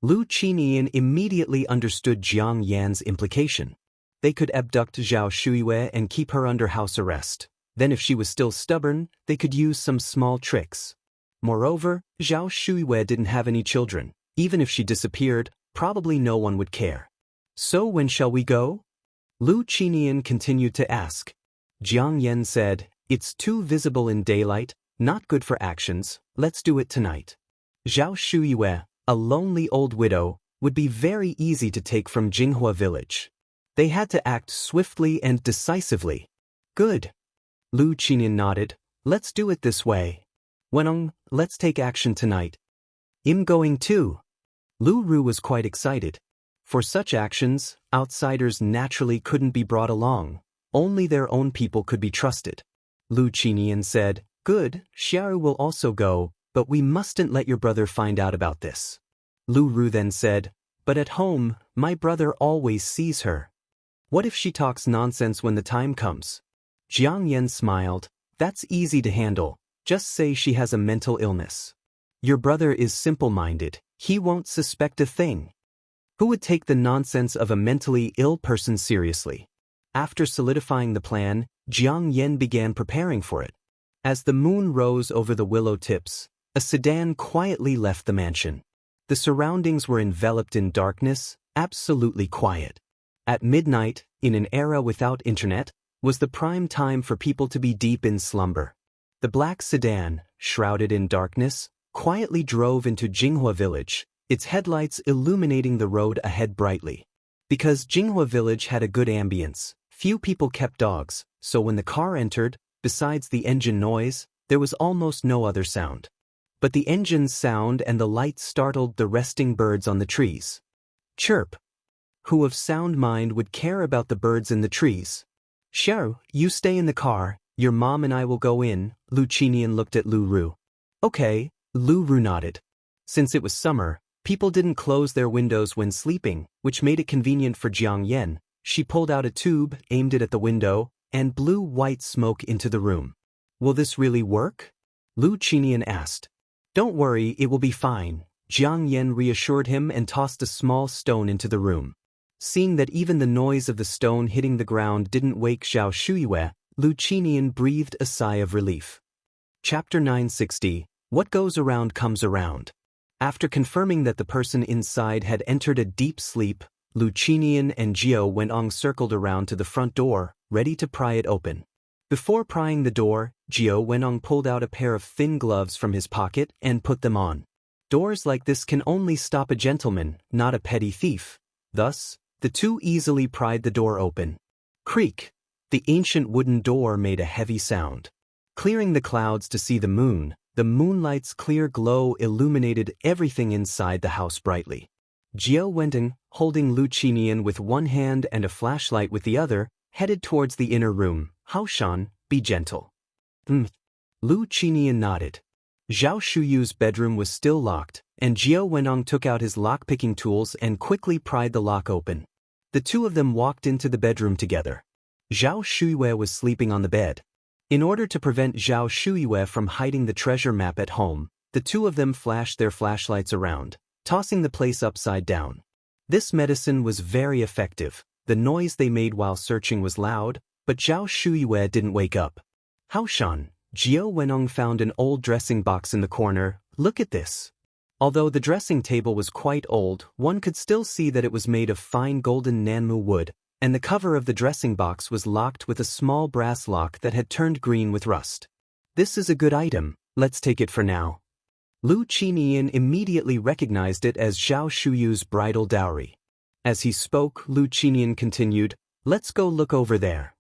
Lu Qinian immediately understood Jiang Yan's implication. They could abduct Zhao Shuyue and keep her under house arrest. Then if she was still stubborn, they could use some small tricks. Moreover, Zhao Shuyue didn't have any children. Even if she disappeared, probably no one would care. So when shall we go? Lu Qinian continued to ask. Jiang Yan said, it's too visible in daylight, not good for actions, let's do it tonight. Zhao Shuyue, a lonely old widow, would be very easy to take from Jinghua village. They had to act swiftly and decisively. Good. Lu Qinian nodded, let's do it this way. Wenong, let's take action tonight. I'm going too. Lu Ru was quite excited. For such actions, outsiders naturally couldn't be brought along. Only their own people could be trusted. Lu Qinian said, good, Xiao will also go, but we mustn't let your brother find out about this. Lu Ru then said, but at home, my brother always sees her. What if she talks nonsense when the time comes? Jiang Yan smiled, that's easy to handle, just say she has a mental illness. Your brother is simple-minded, he won't suspect a thing. Who would take the nonsense of a mentally ill person seriously? After solidifying the plan, Jiang Yan began preparing for it. As the moon rose over the willow tips, a sedan quietly left the mansion. The surroundings were enveloped in darkness, absolutely quiet. At midnight, in an era without internet, was the prime time for people to be deep in slumber. The black sedan, shrouded in darkness, quietly drove into Jinghua village, its headlights illuminating the road ahead brightly. Because Jinghua village had a good ambience, few people kept dogs, so when the car entered, besides the engine noise, there was almost no other sound. But the engine's sound and the light startled the resting birds on the trees. Chirp. Who of sound mind would care about the birds in the trees? Xiao, you stay in the car, your mom and I will go in. Lu Qinian looked at Lu Ru. Okay, Lu Ru nodded. Since it was summer, people didn't close their windows when sleeping, which made it convenient for Jiang Yan. She pulled out a tube, aimed it at the window, and blew white smoke into the room. Will this really work? Lu Qinian asked. Don't worry, it will be fine. Jiang Yan reassured him and tossed a small stone into the room. Seeing that even the noise of the stone hitting the ground didn't wake Zhao Shuyue, Lu Qinian breathed a sigh of relief. Chapter 960, What Goes Around Comes Around. After confirming that the person inside had entered a deep sleep, Lu Qinian and Jiao Wenong circled around to the front door, ready to pry it open. Before prying the door, Jiao Wenong pulled out a pair of thin gloves from his pocket and put them on. Doors like this can only stop a gentleman, not a petty thief. Thus, the two easily pried the door open. Creak! The ancient wooden door made a heavy sound. Clearing the clouds to see the moonlight's clear glow illuminated everything inside the house brightly. Jiao Wenong, holding Lu Qinian with one hand and a flashlight with the other, headed towards the inner room. Haoshan, be gentle. Lu Qinian nodded. Zhao Shuyu's bedroom was still locked, and Jiao Wenong took out his lock-picking tools and quickly pried the lock open. The two of them walked into the bedroom together. Zhao Shuyue was sleeping on the bed. In order to prevent Zhao Shuyue from hiding the treasure map at home, the two of them flashed their flashlights around, tossing the place upside down. This medicine was very effective. The noise they made while searching was loud, but Zhao Shuyue didn't wake up. Haoshan, Jiao Wenong found an old dressing box in the corner. Look at this. Although the dressing table was quite old, one could still see that it was made of fine golden Nanmu wood, and the cover of the dressing box was locked with a small brass lock that had turned green with rust. This is a good item, let's take it for now. Lu Qinian immediately recognized it as Zhao Shuyu's bridal dowry. As he spoke, Lu Qinian continued, let's go look over there.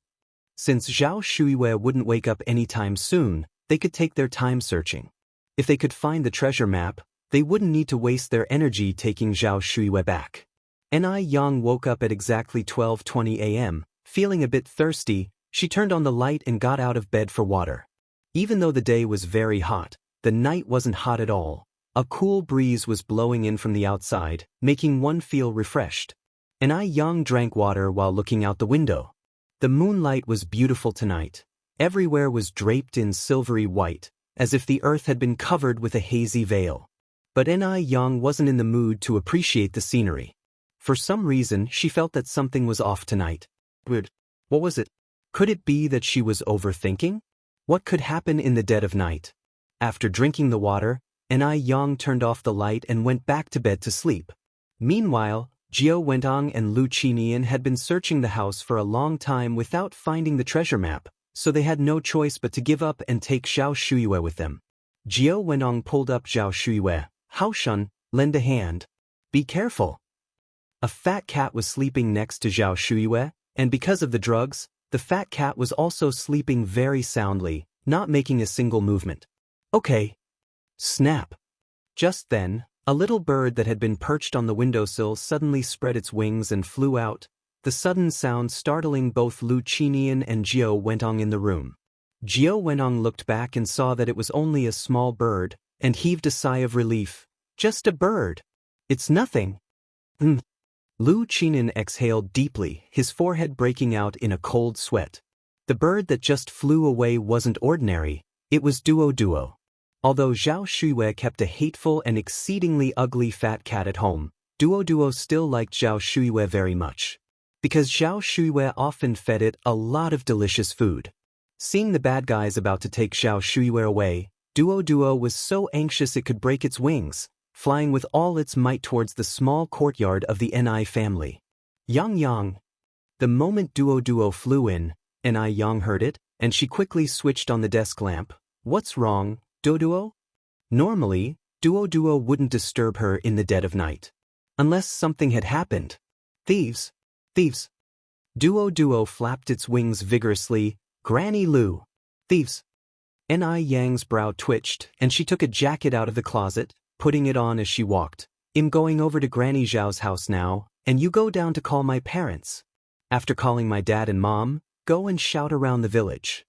Since Zhao Shuyue wouldn't wake up anytime soon, they could take their time searching. If they could find the treasure map, they wouldn't need to waste their energy taking Zhao Shuyue back. Ni Yang woke up at exactly 12:20 a.m., feeling a bit thirsty. She turned on the light and got out of bed for water. Even though the day was very hot, the night wasn't hot at all. A cool breeze was blowing in from the outside, making one feel refreshed. Ni Yang drank water while looking out the window. The moonlight was beautiful tonight. Everywhere was draped in silvery white, as if the earth had been covered with a hazy veil. But Ni Yang wasn't in the mood to appreciate the scenery. For some reason, she felt that something was off tonight. Weird. What was it? Could it be that she was overthinking? What could happen in the dead of night? After drinking the water, Ni Yang turned off the light and went back to bed to sleep. Meanwhile, Jiao Wenong and Lu Qinian had been searching the house for a long time without finding the treasure map, so they had no choice but to give up and take Zhao Shuyue with them. Jiao Wenong pulled up Zhao Shuyue. Haoshan, lend a hand. Be careful. A fat cat was sleeping next to Zhao Shuyue, and because of the drugs, the fat cat was also sleeping very soundly, not making a single movement. Okay. Snap. Just then, a little bird that had been perched on the windowsill suddenly spread its wings and flew out, the sudden sound startling both Lu Qinian and Jiao Wenong in the room. Jiao Wenong looked back and saw that it was only a small bird, and heaved a sigh of relief. Just a bird. It's nothing. Lu Qinian exhaled deeply, his forehead breaking out in a cold sweat. The bird that just flew away wasn't ordinary, it was Duo. Although Zhao Shuyue kept a hateful and exceedingly ugly fat cat at home, Duo still liked Zhao Shuyue very much. Because Zhao Shuyue often fed it a lot of delicious food. Seeing the bad guys about to take Zhao Shuyue away, Duo was so anxious it could break its wings, flying with all its might towards the small courtyard of the Ni family. Yang. The moment Duo flew in, Ni Yang heard it, and she quickly switched on the desk lamp. What's wrong, Duo? Normally, Duo wouldn't disturb her in the dead of night. Unless something had happened. Thieves. Duo flapped its wings vigorously. Granny Lu. Thieves. Ni Yang's brow twitched, and she took a jacket out of the closet, putting it on as she walked. I'm going over to Granny Zhao's house now, and you go down to call my parents. After calling my dad and mom, go and shout around the village.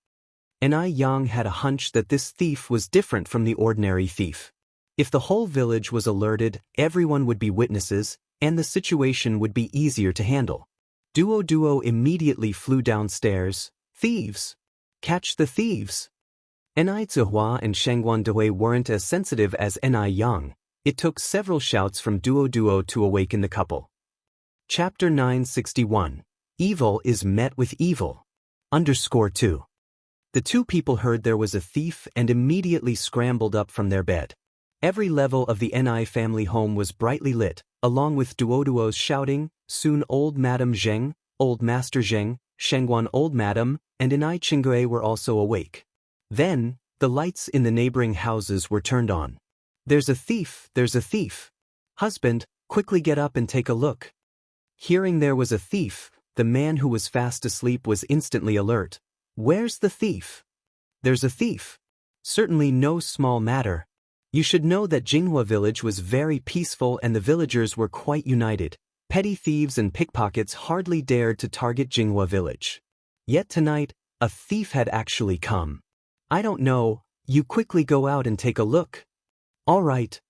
Ni Yang had a hunch that this thief was different from the ordinary thief. If the whole village was alerted, everyone would be witnesses, and the situation would be easier to handle. Duo immediately flew downstairs. Thieves! Catch the thieves! Ni Zihua and Shangguan Dui weren't as sensitive as Ni Yang. It took several shouts from Duo to awaken the couple. Chapter 961. Evil is met with evil. _2. The two people heard there was a thief and immediately scrambled up from their bed. Every level of the Ni family home was brightly lit, along with Duo's shouting. Soon old Madam Zheng, old Master Zheng, Shangguan old Madam, and Ni Qingui were also awake. Then, the lights in the neighboring houses were turned on. There's a thief! Husband, quickly get up and take a look. Hearing there was a thief, the man who was fast asleep was instantly alert. Where's the thief? There's a thief. Certainly no small matter. You should know that Jinghua village was very peaceful and the villagers were quite united. Petty thieves and pickpockets hardly dared to target Jinghua village. Yet tonight, a thief had actually come. I don't know, you quickly go out and take a look. All right.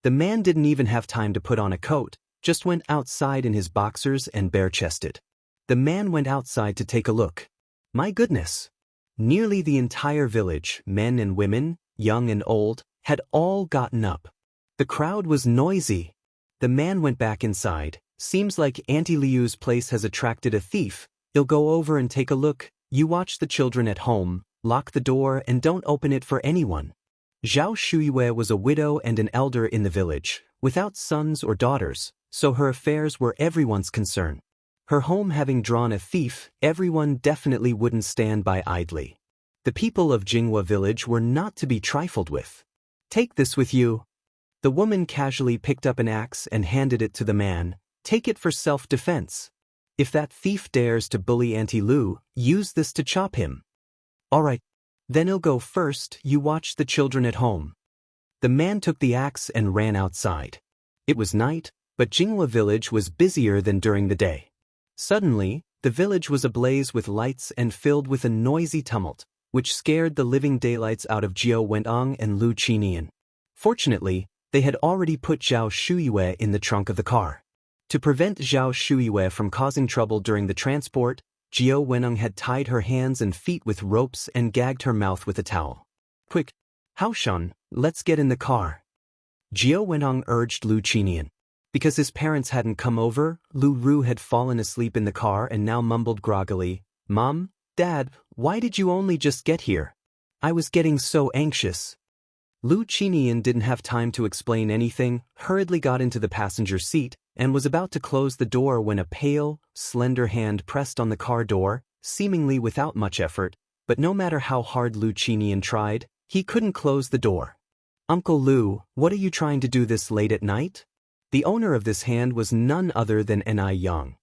The man didn't even have time to put on a coat, just went outside in his boxers and bare-chested. The man went outside to take a look. My goodness! Nearly the entire village, men and women, young and old, had all gotten up. The crowd was noisy. The man went back inside. Seems like Auntie Liu's place has attracted a thief. He'll go over and take a look. You watch the children at home, lock the door and don't open it for anyone. Zhao Shuyue was a widow and an elder in the village, without sons or daughters, so her affairs were everyone's concern. Her home having drawn a thief, everyone definitely wouldn't stand by idly. The people of Jinghua village were not to be trifled with. Take this with you. The woman casually picked up an axe and handed it to the man. Take it for self-defense. If that thief dares to bully Auntie Lu, use this to chop him. All right. Then he'll go first, you watch the children at home. The man took the axe and ran outside. It was night, but Jinghua village was busier than during the day. Suddenly, the village was ablaze with lights and filled with a noisy tumult, which scared the living daylights out of Jiao Wenong and Lu Qinian. Fortunately, they had already put Zhao Shuyue in the trunk of the car. To prevent Zhao Shuyue from causing trouble during the transport, Jiao Wenong had tied her hands and feet with ropes and gagged her mouth with a towel. Quick, Haoshan, let's get in the car. Jiao Wenong urged Lu Qinian. Because his parents hadn't come over, Lu Ru had fallen asleep in the car and now mumbled groggily, Mom, Dad, why did you only just get here? I was getting so anxious. Lu Qinian didn't have time to explain anything, hurriedly got into the passenger seat, and was about to close the door when a pale, slender hand pressed on the car door, seemingly without much effort, but no matter how hard Lu Qinian tried, he couldn't close the door. Uncle Lu, what are you trying to do this late at night? The owner of this hand was none other than Ni Yang.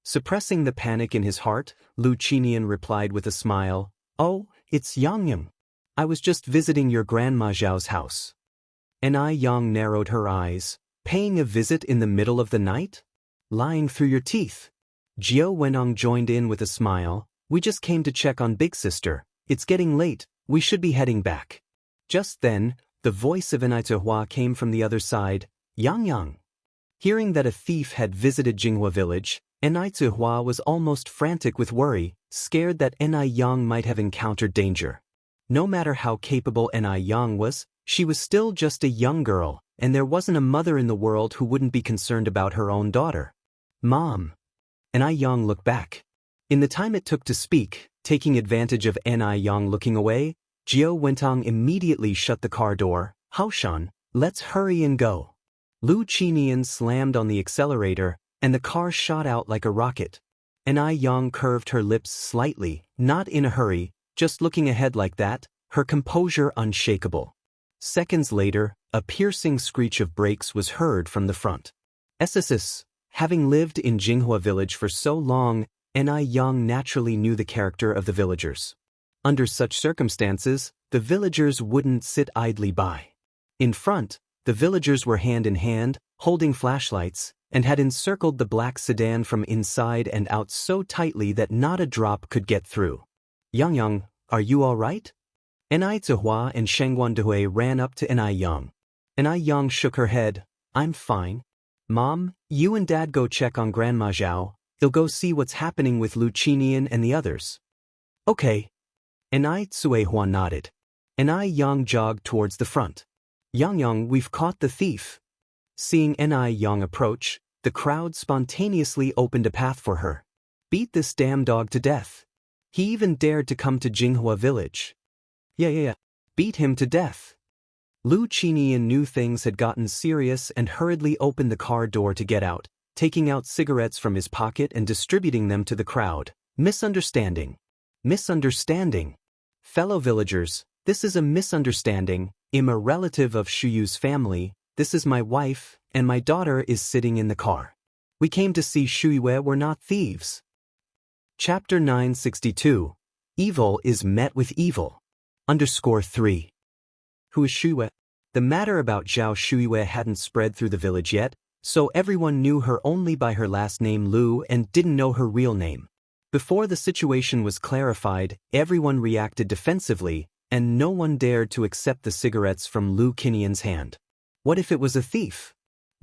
Suppressing the panic in his heart, Lu Qinian replied with a smile, Oh, it's Yang. I was just visiting your Grandma Zhao's house. Ni Yang narrowed her eyes. Paying a visit in the middle of the night? Lying through your teeth. Jiao Wenong joined in with a smile. We just came to check on Big Sister. It's getting late, we should be heading back. Just then, the voice of Ni Zihua came from the other side. Yang. Hearing that a thief had visited Jinghua village, Ni Zihua was almost frantic with worry, scared that Ni Yang might have encountered danger. No matter how capable Ni Yang was, she was still just a young girl, and there wasn't a mother in the world who wouldn't be concerned about her own daughter. Mom. Ni Yang looked back. In the time it took to speak, Taking advantage of Ni Yang looking away, Jiao Wentong immediately shut the car door. Haoshan, let's hurry and go. Lu Qinian slammed on the accelerator, and the car shot out like a rocket. Ni Yang curved her lips slightly, not in a hurry, just looking ahead like that, her composure unshakable. Seconds later, a piercing screech of brakes was heard from the front. SSS, having lived in Jinghua village for so long, Ni Yang naturally knew the character of the villagers. Under such circumstances, the villagers wouldn't sit idly by. In front, the villagers were hand in hand, holding flashlights, and had encircled the black sedan from inside and out so tightly that not a drop could get through. Yang, are you all right? Ni Zihua and Shengguan Dehui ran up to Ni Yang. Ni Yang shook her head. I'm fine. Mom, you and Dad go check on Grandma Zhao. They'll go see what's happening with Lu Qinian and the others. Okay. Ni Zihua nodded. Ni Yang jogged towards the front. Yang, we've caught the thief. Seeing Ni Yang approach, the crowd spontaneously opened a path for her. Beat this damn dog to death. He even dared to come to Jinghua village. Yeah. Beat him to death. Lu Qinian knew things had gotten serious and hurriedly opened the car door to get out, taking out cigarettes from his pocket and distributing them to the crowd. Misunderstanding. Fellow villagers, this is a misunderstanding. I'm a relative of Shuyu's family. This is my wife, and my daughter is sitting in the car. We came to see Shuyue, we're not thieves. Chapter 962. Evil is met with evil. _3. Who is Shuyue? The matter about Zhao Shuyue hadn't spread through the village yet, so everyone knew her only by her last name Lu and didn't know her real name. Before the situation was clarified, everyone reacted defensively, and no one dared to accept the cigarettes from Lu Qinian's hand. What if it was a thief?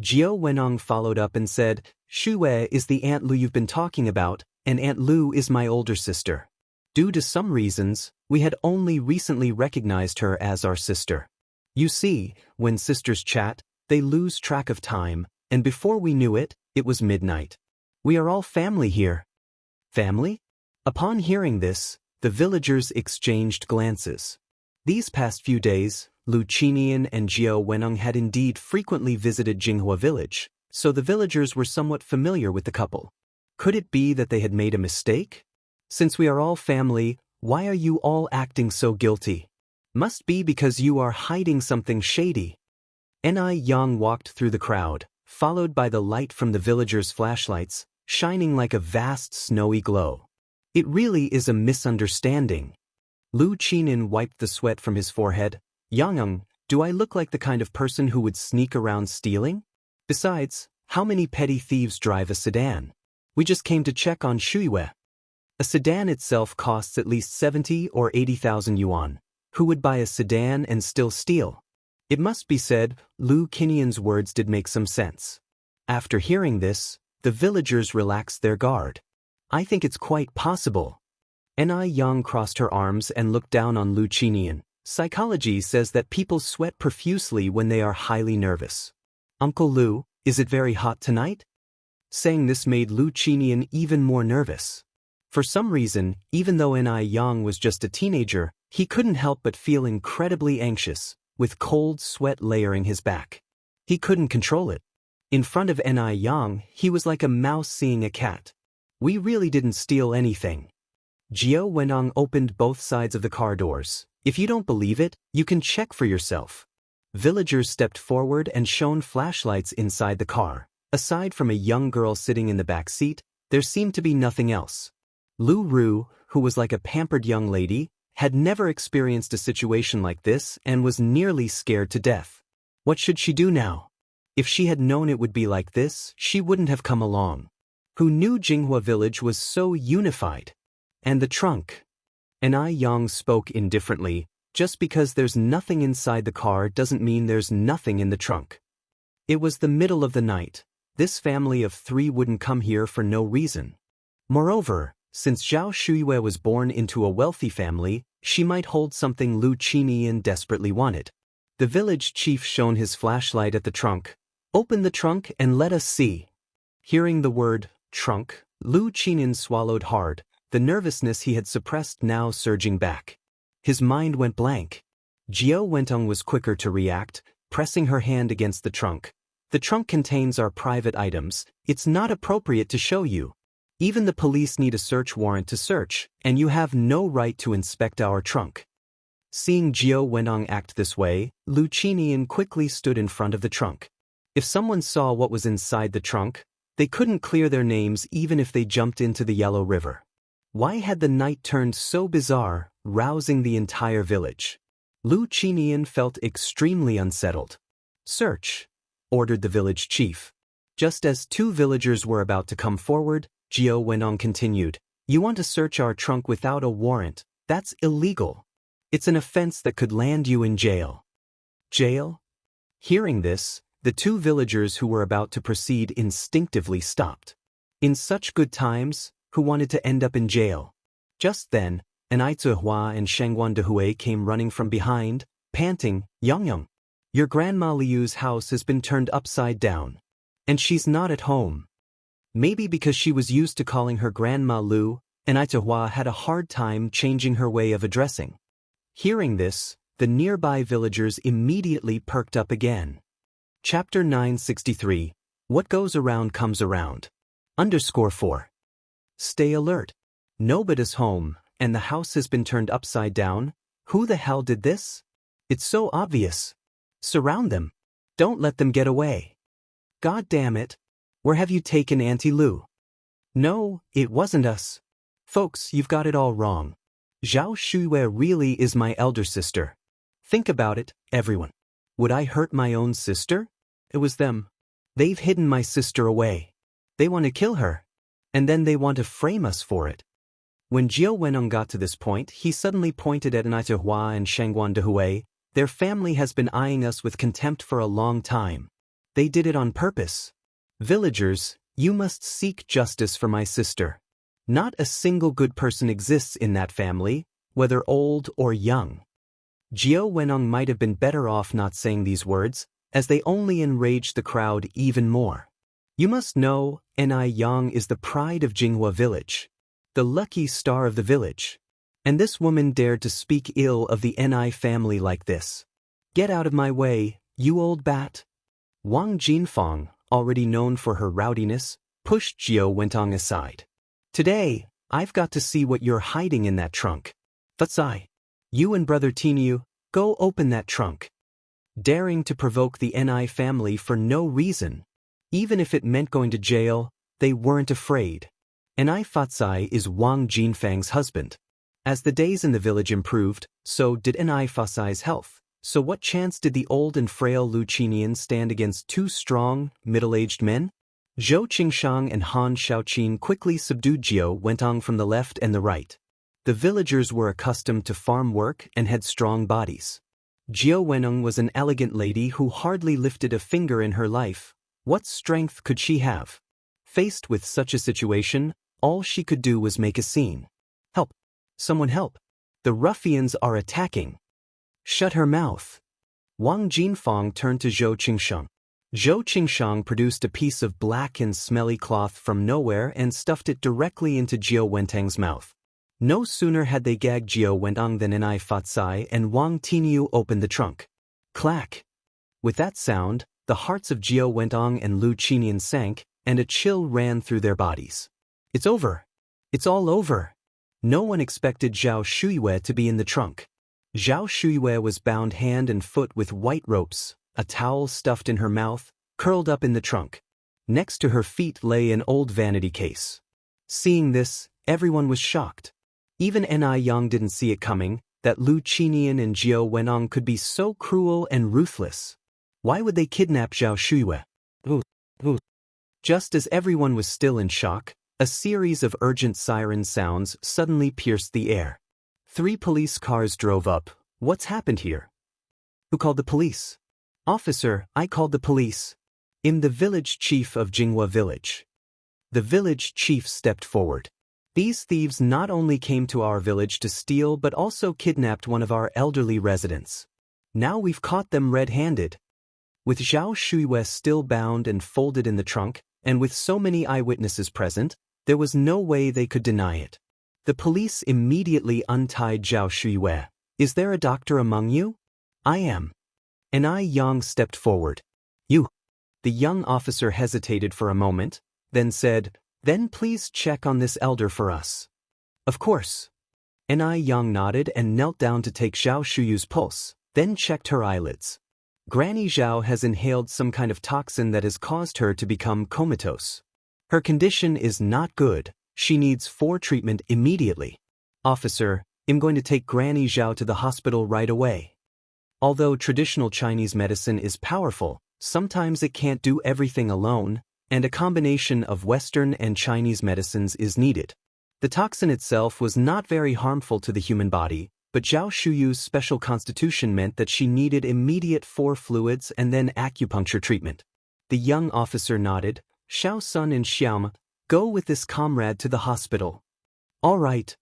Jiao Wenong followed up and said, Shuyue is the Aunt Lu you've been talking about, and Aunt Lu is my older sister. Due to some reasons, we had only recently recognized her as our sister. You see, when sisters chat, they lose track of time, and before we knew it, it was midnight. We are all family here. Family? Upon hearing this, the villagers exchanged glances. These past few days, Lu Qinian and Jiao Wenong had indeed frequently visited Jinghua village, so the villagers were somewhat familiar with the couple. Could it be that they had made a mistake? Since we are all family, why are you all acting so guilty? Must be because you are hiding something shady. Ni Yang walked through the crowd, followed by the light from the villagers' flashlights, shining like a vast snowy glow. It really is a misunderstanding. Lu Qinian wiped the sweat from his forehead. Yang, do I look like the kind of person who would sneak around stealing? Besides, how many petty thieves drive a sedan? We just came to check on Shuyue. A sedan itself costs at least 70 or 80,000 yuan. Who would buy a sedan and still steal? It must be said, Lu Qinian's words did make some sense. After hearing this, the villagers relaxed their guard. I think it's quite possible. Ni Yang crossed her arms and looked down on Lu Qinian. Psychology says that people sweat profusely when they are highly nervous. Uncle Lu, is it very hot tonight? Saying this made Lu Qinian even more nervous. For some reason, even though Ni Yang was just a teenager, he couldn't help but feel incredibly anxious, with cold sweat layering his back. He couldn't control it. In front of Ni Yang, he was like a mouse seeing a cat. We really didn't steal anything. Jiao Wenong opened both sides of the car doors. If you don't believe it, you can check for yourself. Villagers stepped forward and shone flashlights inside the car. Aside from a young girl sitting in the back seat, there seemed to be nothing else. Lu Ru, who was like a pampered young lady, had never experienced a situation like this and was nearly scared to death. What should she do now? If she had known it would be like this, she wouldn't have come along. Who knew Jinghua village was so unified? And the trunk? Ni Yang spoke indifferently. Just because there's nothing inside the car doesn't mean there's nothing in the trunk. It was the middle of the night. This family of three wouldn't come here for no reason. Moreover, since Zhao Shuyue was born into a wealthy family, she might hold something Lu Qinian desperately wanted. The village chief shone his flashlight at the trunk. Open the trunk and let us see. Hearing the word, trunk, Lu Qinian swallowed hard. the nervousness he had suppressed now surging back. His mind went blank. Jiao Wentong was quicker to react, pressing her hand against the trunk. The trunk contains our private items. It's not appropriate to show you. Even the police need a search warrant to search, and you have no right to inspect our trunk. Seeing Jiao Wentong act this way, Lu Qinian quickly stood in front of the trunk. If someone saw what was inside the trunk, they couldn't clear their names even if they jumped into the Yellow River. Why had the night turned so bizarre, rousing the entire village? Lu Qinian felt extremely unsettled. "Search," ordered the village chief. Just as two villagers were about to come forward, Jiao Wentong continued, "You want to search our trunk without a warrant? That's illegal. It's an offense that could land you in jail." Jail? Hearing this, the two villagers who were about to proceed instinctively stopped. In such good times, who wanted to end up in jail? Just then, Hua and Shangguan Dehui came running from behind, panting, "Yang, your Grandma Liu's house has been turned upside down. And she's not at home." Maybe because she was used to calling her Grandma Lu, Hua had a hard time changing her way of addressing. Hearing this, the nearby villagers immediately perked up again. Chapter 963, What Goes Around Comes Around. _4. Stay alert. Nobody's home, and the house has been turned upside down. Who the hell did this? It's so obvious. Surround them. Don't let them get away. God damn it. Where have you taken Auntie Lu? No, it wasn't us. Folks, you've got it all wrong. Zhao Shuiwei really is my elder sister. Think about it, everyone. Would I hurt my own sister? It was them. They've hidden my sister away. They want to kill her. And then they want to frame us for it. When Jiao Wentong got to this point, he suddenly pointed at Hua and Shangguan Dehui. Their family has been eyeing us with contempt for a long time. They did it on purpose. Villagers, you must seek justice for my sister. Not a single good person exists in that family, whether old or young. Jiao Wentong might have been better off not saying these words, as they only enraged the crowd even more. You must know, Yang is the pride of Jinghua village, the lucky star of the village. And this woman dared to speak ill of the Ni family like this. Get out of my way, you old bat. Wang Jinfang, already known for her rowdiness, pushed Jiao Wentong aside. Today, I've got to see what you're hiding in that trunk. Futsai, you and Brother Tiniu, go open that trunk. Daring to provoke the Ni family for no reason. Even if it meant going to jail, they weren't afraid. Ni Fatsai is Wang Jinfang's husband. As the days in the village improved, so did Ni Fatsai's health. So what chance did the old and frail Lu Qinian stand against two strong, middle-aged men? Zhou Qingshang and Han Shaoqin quickly subdued Jiao Wentong from the left and the right. The villagers were accustomed to farm work and had strong bodies. Jiao Wentong was an elegant lady who hardly lifted a finger in her life. What strength could she have? Faced with such a situation, all she could do was make a scene. Help! Someone help! The ruffians are attacking! Shut her mouth! Wang Jinfang turned to Zhou Qingshang. Zhou Qingshang produced a piece of black and smelly cloth from nowhere and stuffed it directly into Jiao Wentong's mouth. No sooner had they gagged Jiao Wentong than Ni Fatsai and Wang Tiniu opened the trunk. Clack! With that sound, the hearts of Jiao Wentong and Lu Qinian sank, and a chill ran through their bodies. It's over. It's all over. No one expected Zhao Shuiwei to be in the trunk. Zhao Shuiwei was bound hand and foot with white ropes, a towel stuffed in her mouth, curled up in the trunk. Next to her feet lay an old vanity case. Seeing this, everyone was shocked. Even Ni Yang didn't see it coming, that Lu Qinian and Jiao Wentong could be so cruel and ruthless. Why would they kidnap Zhao Shuiwei? Just as everyone was still in shock, a series of urgent siren sounds suddenly pierced the air. 3 police cars drove up. What's happened here? Who called the police? Officer, I called the police. I'm the village chief of Jinghua village. The village chief stepped forward. These thieves not only came to our village to steal but also kidnapped one of our elderly residents. Now we've caught them red-handed. With Zhao Shuiwei still bound and folded in the trunk, and with so many eyewitnesses present, there was no way they could deny it. The police immediately untied Zhao Shuyue. Is there a doctor among you? I am. And Yang stepped forward. You. The young officer hesitated for a moment, then said, then please check on this elder for us. Of course. And Yang nodded and knelt down to take Zhao Shuyu's pulse, then checked her eyelids. Granny Zhao has inhaled some kind of toxin that has caused her to become comatose. Her condition is not good. She needs treatment immediately. Officer, I'm going to take Granny Zhao to the hospital right away. Although traditional Chinese medicine is powerful, sometimes it can't do everything alone, and a combination of Western and Chinese medicines is needed. The toxin itself was not very harmful to the human body, but Zhao Shuyu's special constitution meant that she needed immediate fluids and then acupuncture treatment. The young officer nodded. Xiao Sun and Xiaoma, go with this comrade to the hospital. All right.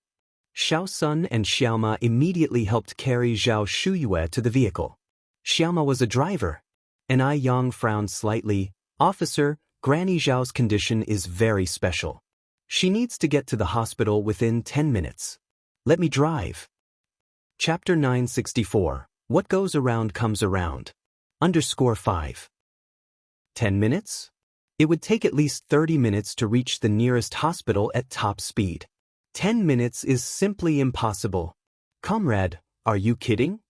Xiao Sun and Xiaoma immediately helped carry Zhao Shuyue to the vehicle. Xiaoma was a driver. And Yang frowned slightly. Officer, Granny Zhao's condition is very special. She needs to get to the hospital within 10 minutes. Let me drive. Chapter 964. What goes around comes around. _5. 10 minutes? It would take at least 30 minutes to reach the nearest hospital at top speed. 10 minutes is simply impossible. Comrade, are you kidding?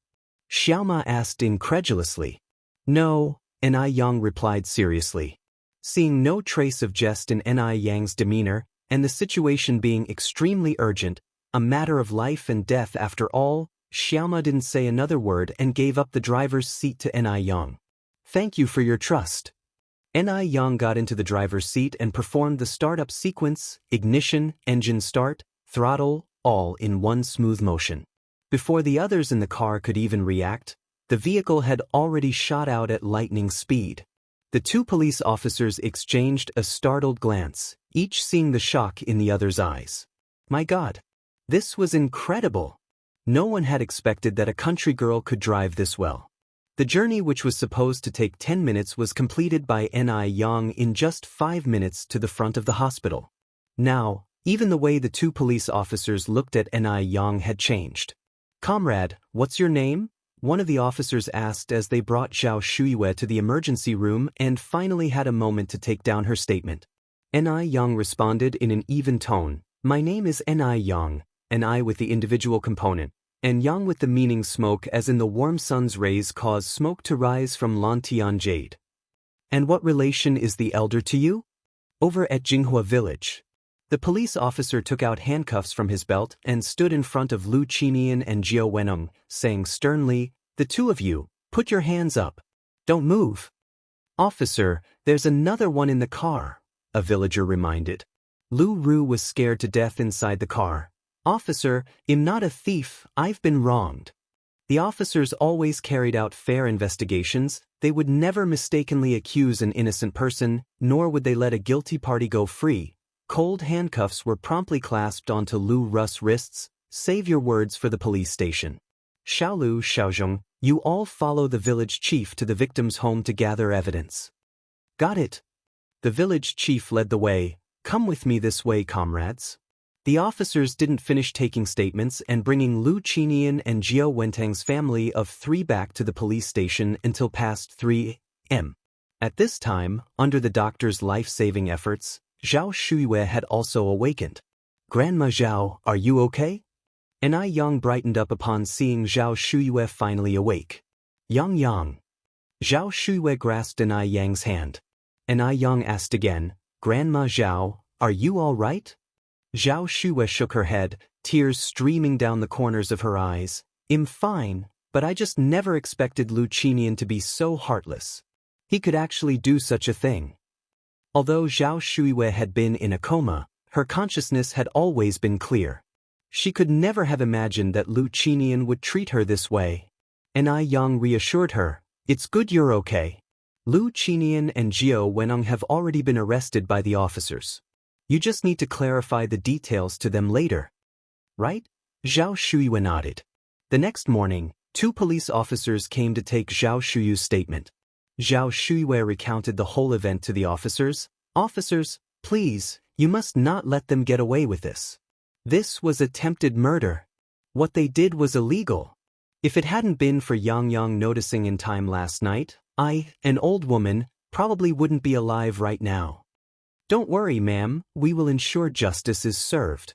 Xiaoma asked incredulously. No, Yang replied seriously. Seeing no trace of jest in Yang's demeanor, and the situation being extremely urgent, a matter of life and death after all, Xiaoma didn't say another word and gave up the driver's seat to Yang. Thank you for your trust. Yang got into the driver's seat and performed the startup sequence, ignition, engine start, throttle, all in one smooth motion. Before the others in the car could even react, the vehicle had already shot out at lightning speed. The two police officers exchanged a startled glance, each seeing the shock in the other's eyes. My God! This was incredible! No one had expected that a country girl could drive this well. The journey, which was supposed to take 10 minutes, was completed by Yang in just 5 minutes to the front of the hospital. Now, even the way the two police officers looked at Yang had changed. Comrade, what's your name? One of the officers asked as they brought Zhao Shuyue to the emergency room and finally had a moment to take down her statement. Yang responded in an even tone. My name is Yang, an I with the individual component, and Yang with the meaning smoke, as in the warm sun's rays cause smoke to rise from Lantian jade. And what relation is the elder to you? Over at Jinghua village. The police officer took out handcuffs from his belt and stood in front of Lu Qinian and Jiao Wenong, saying sternly, the two of you, put your hands up. Don't move. Officer, there's another one in the car, a villager reminded. Lu Ru was scared to death inside the car. Officer, I'm not a thief, I've been wronged. The officers always carried out fair investigations. They would never mistakenly accuse an innocent person, nor would they let a guilty party go free. Cold handcuffs were promptly clasped onto Lu Ru's wrists. Save your words for the police station. Xiaolu, Xiaozhong, you all follow the village chief to the victim's home to gather evidence. Got it. The village chief led the way. Come with me this way, comrades. The officers didn't finish taking statements and bringing Lu Qinian and Jiao Wentang's family of 3 back to the police station until past 3 a.m. At this time, under the doctor's life-saving efforts, Zhao Shuyue had also awakened. Grandma Zhao, are you okay? Yang brightened up upon seeing Zhao Shuyue finally awake. Yang. Zhao Shuyue grasped Yang's hand. Yang asked again, Grandma Zhao, are you all right? Zhao Shuyue shook her head, tears streaming down the corners of her eyes. I'm fine, but I just never expected Lu Qinian to be so heartless. He could actually do such a thing. Although Zhao Shuyue had been in a coma, her consciousness had always been clear. She could never have imagined that Lu Qinian would treat her this way. Yang reassured her, it's good you're okay. Lu Qinian and Jiao Wenong have already been arrested by the officers. You just need to clarify the details to them later. Right? Zhao Shuyue nodded. The next morning, 2 police officers came to take Zhao Shuyu's statement. Zhao Shuyue recounted the whole event to the officers. Officers, please, you must not let them get away with this. This was attempted murder. What they did was illegal. If it hadn't been for Yang Yang noticing in time last night, an old woman, probably wouldn't be alive right now. Don't worry, ma'am, we will ensure justice is served.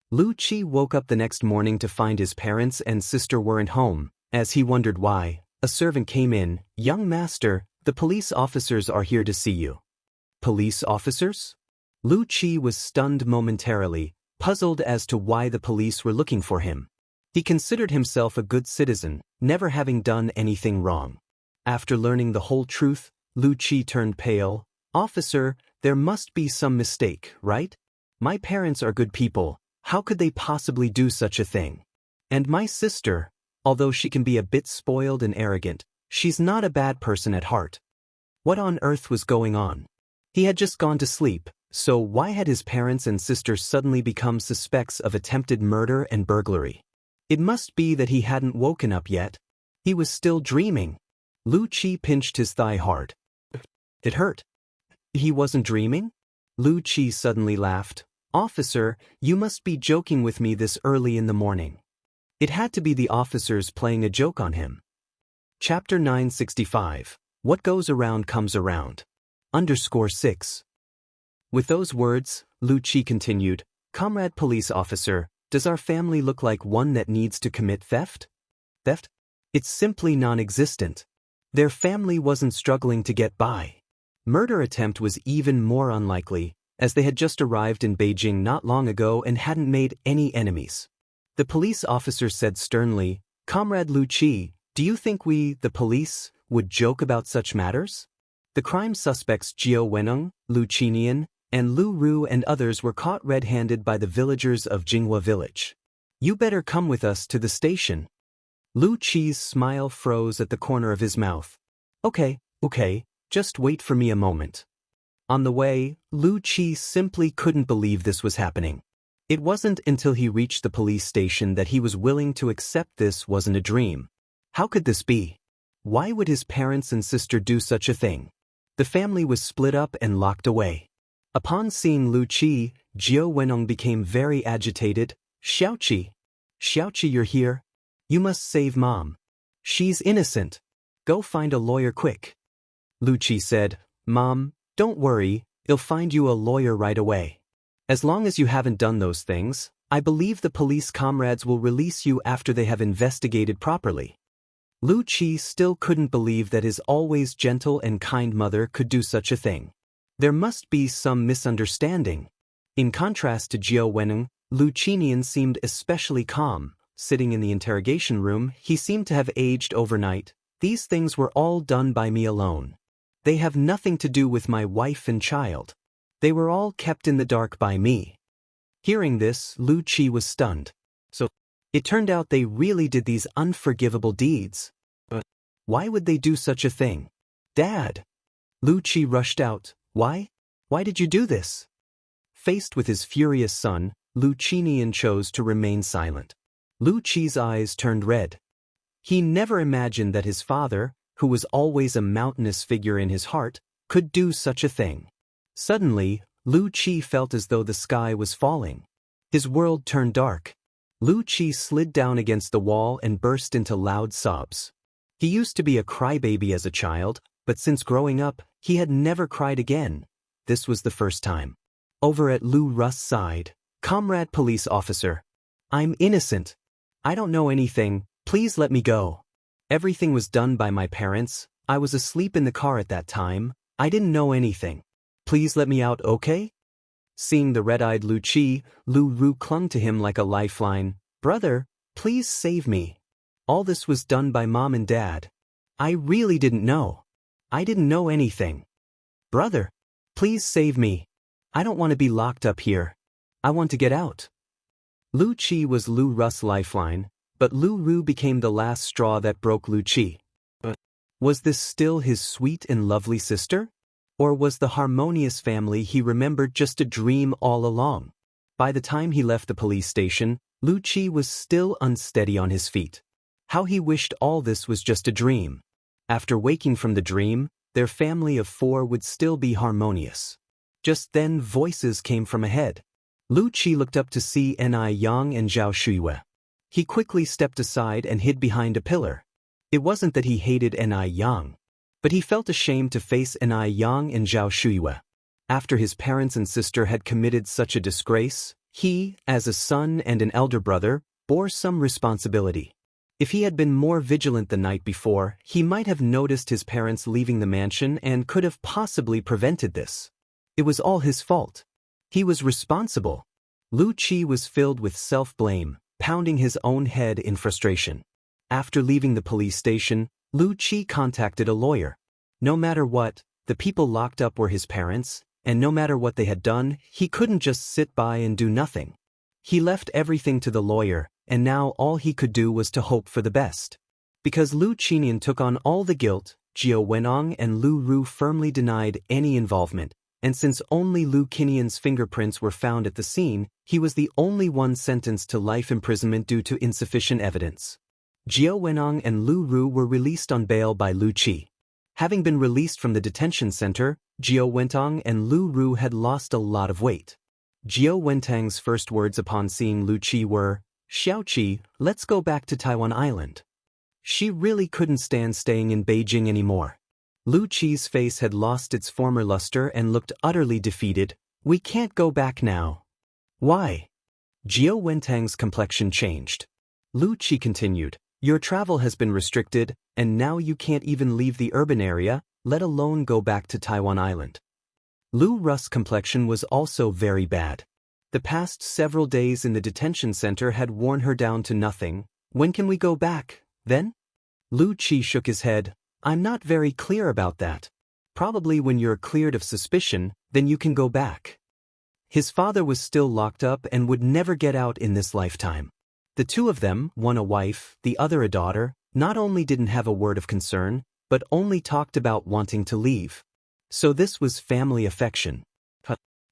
Lu Qi woke up the next morning to find his parents and sister weren't home. As he wondered why, a servant came in. Young master, the police officers are here to see you. Police officers? Lu Qi was stunned momentarily, puzzled as to why the police were looking for him. He considered himself a good citizen, never having done anything wrong. After learning the whole truth, Lu Qi turned pale. Officer, there must be some mistake, right? My parents are good people, how could they possibly do such a thing? And my sister, although she can be a bit spoiled and arrogant, she's not a bad person at heart. What on earth was going on? He had just gone to sleep, so why had his parents and sister suddenly become suspects of attempted murder and burglary? It must be that he hadn't woken up yet. He was still dreaming. Lu Qi pinched his thigh hard. It hurt. He wasn't dreaming? Lu Qi suddenly laughed. Officer, you must be joking with me this early in the morning. It had to be the officers playing a joke on him. Chapter 965. What goes around comes around. _6. With those words, Lu Qi continued, Comrade police officer, does our family look like one that needs to commit theft? Theft? It's simply non-existent. Their family wasn't struggling to get by. Murder attempt was even more unlikely, as they had just arrived in Beijing not long ago and hadn't made any enemies. The police officer said sternly, Comrade Lu Qi, do you think we, the police, would joke about such matters? The crime suspects Jiao Weneng, Lu Qinian, and Lu Ru and others were caught red-handed by the villagers of Jinghua village. You better come with us to the station. Lu Qi's smile froze at the corner of his mouth. Okay, just wait for me a moment. On the way, Lu Qi simply couldn't believe this was happening. It wasn't until he reached the police station that he was willing to accept this wasn't a dream. How could this be? Why would his parents and sister do such a thing? The family was split up and locked away. Upon seeing Lu Qi, Jiao Weneng became very agitated. Xiaoqi, you're here? You must save Mom. She's innocent. Go find a lawyer quick. Lu Qi said, Mom, don't worry, I'll find you a lawyer right away. As long as you haven't done those things, I believe the police comrades will release you after they have investigated properly. Lu Qi still couldn't believe that his always gentle and kind mother could do such a thing. There must be some misunderstanding. In contrast to Jiao Weneng, Lu Qinian seemed especially calm. Sitting in the interrogation room, he seemed to have aged overnight. These things were all done by me alone. They have nothing to do with my wife and child. They were all kept in the dark by me. Hearing this, Lu Qi was stunned. So, it turned out they really did these unforgivable deeds. But why would they do such a thing? Dad! Lu Qi rushed out. Why? Why did you do this? Faced with his furious son, Lu Qinian chose to remain silent. Lu Qi's eyes turned red. He never imagined that his father, who was always a mountainous figure in his heart, could do such a thing. Suddenly, Lu Qi felt as though the sky was falling. His world turned dark. Lu Qi slid down against the wall and burst into loud sobs. He used to be a crybaby as a child, but since growing up, he had never cried again. This was the first time. Over at Lu Ru's side, Comrade police officer. I'm innocent. I don't know anything, please let me go. Everything was done by my parents, I was asleep in the car at that time, I didn't know anything. Please let me out, okay? Seeing the red-eyed Lu Qi, Lu Ru clung to him like a lifeline. Brother, please save me. All this was done by Mom and Dad. I really didn't know. I didn't know anything. Brother, please save me. I don't want to be locked up here. I want to get out. Lu Qi was Lu Ru's lifeline, but Lu Ru became the last straw that broke Lu Qi. But was this still his sweet and lovely sister? Or was the harmonious family he remembered just a dream all along? By the time he left the police station, Lu Qi was still unsteady on his feet. How he wished all this was just a dream. After waking from the dream, their family of 4 would still be harmonious. Just then voices came from ahead. Lu Qi looked up to see Ni Yang and Zhao Shuiyue. He quickly stepped aside and hid behind a pillar. It wasn't that he hated Ni Yang, but he felt ashamed to face Ni Yang and Zhao Shuiyue. After his parents and sister had committed such a disgrace, he, as a son and an elder brother, bore some responsibility. If he had been more vigilant the night before, he might have noticed his parents leaving the mansion and could have possibly prevented this. It was all his fault. He was responsible. Lu Qi was filled with self-blame, pounding his own head in frustration. After leaving the police station, Lu Qi contacted a lawyer. No matter what, the people locked up were his parents, and no matter what they had done, he couldn't just sit by and do nothing. He left everything to the lawyer, and now all he could do was to hope for the best. Because Lu Qinian took on all the guilt, Jiao Wenong and Lu Ru firmly denied any involvement, and since only Lu Qinian's fingerprints were found at the scene, he was the only one sentenced to life imprisonment due to insufficient evidence. Jiao Wenong and Lu Ru were released on bail by Lu Qi. Having been released from the detention center, Jiao Wentong and Lu Ru had lost a lot of weight. Jiao Wentang's first words upon seeing Lu Qi were, "Xiaoqi, let's go back to Taiwan Island." She really couldn't stand staying in Beijing anymore. Lu Qi's face had lost its former luster and looked utterly defeated. "We can't go back now." "Why?" Jiao Wentang's complexion changed. Lu Qi continued, "Your travel has been restricted, and now you can't even leave the urban area, let alone go back to Taiwan Island." Lu Ru's complexion was also very bad. The past several days in the detention center had worn her down to nothing. "When can we go back, then?" Lu Qi shook his head. "I'm not very clear about that. Probably when you're cleared of suspicion, then you can go back." His father was still locked up and would never get out in this lifetime. The two of them, one a wife, the other a daughter, not only didn't have a word of concern, but only talked about wanting to leave. So this was family affection.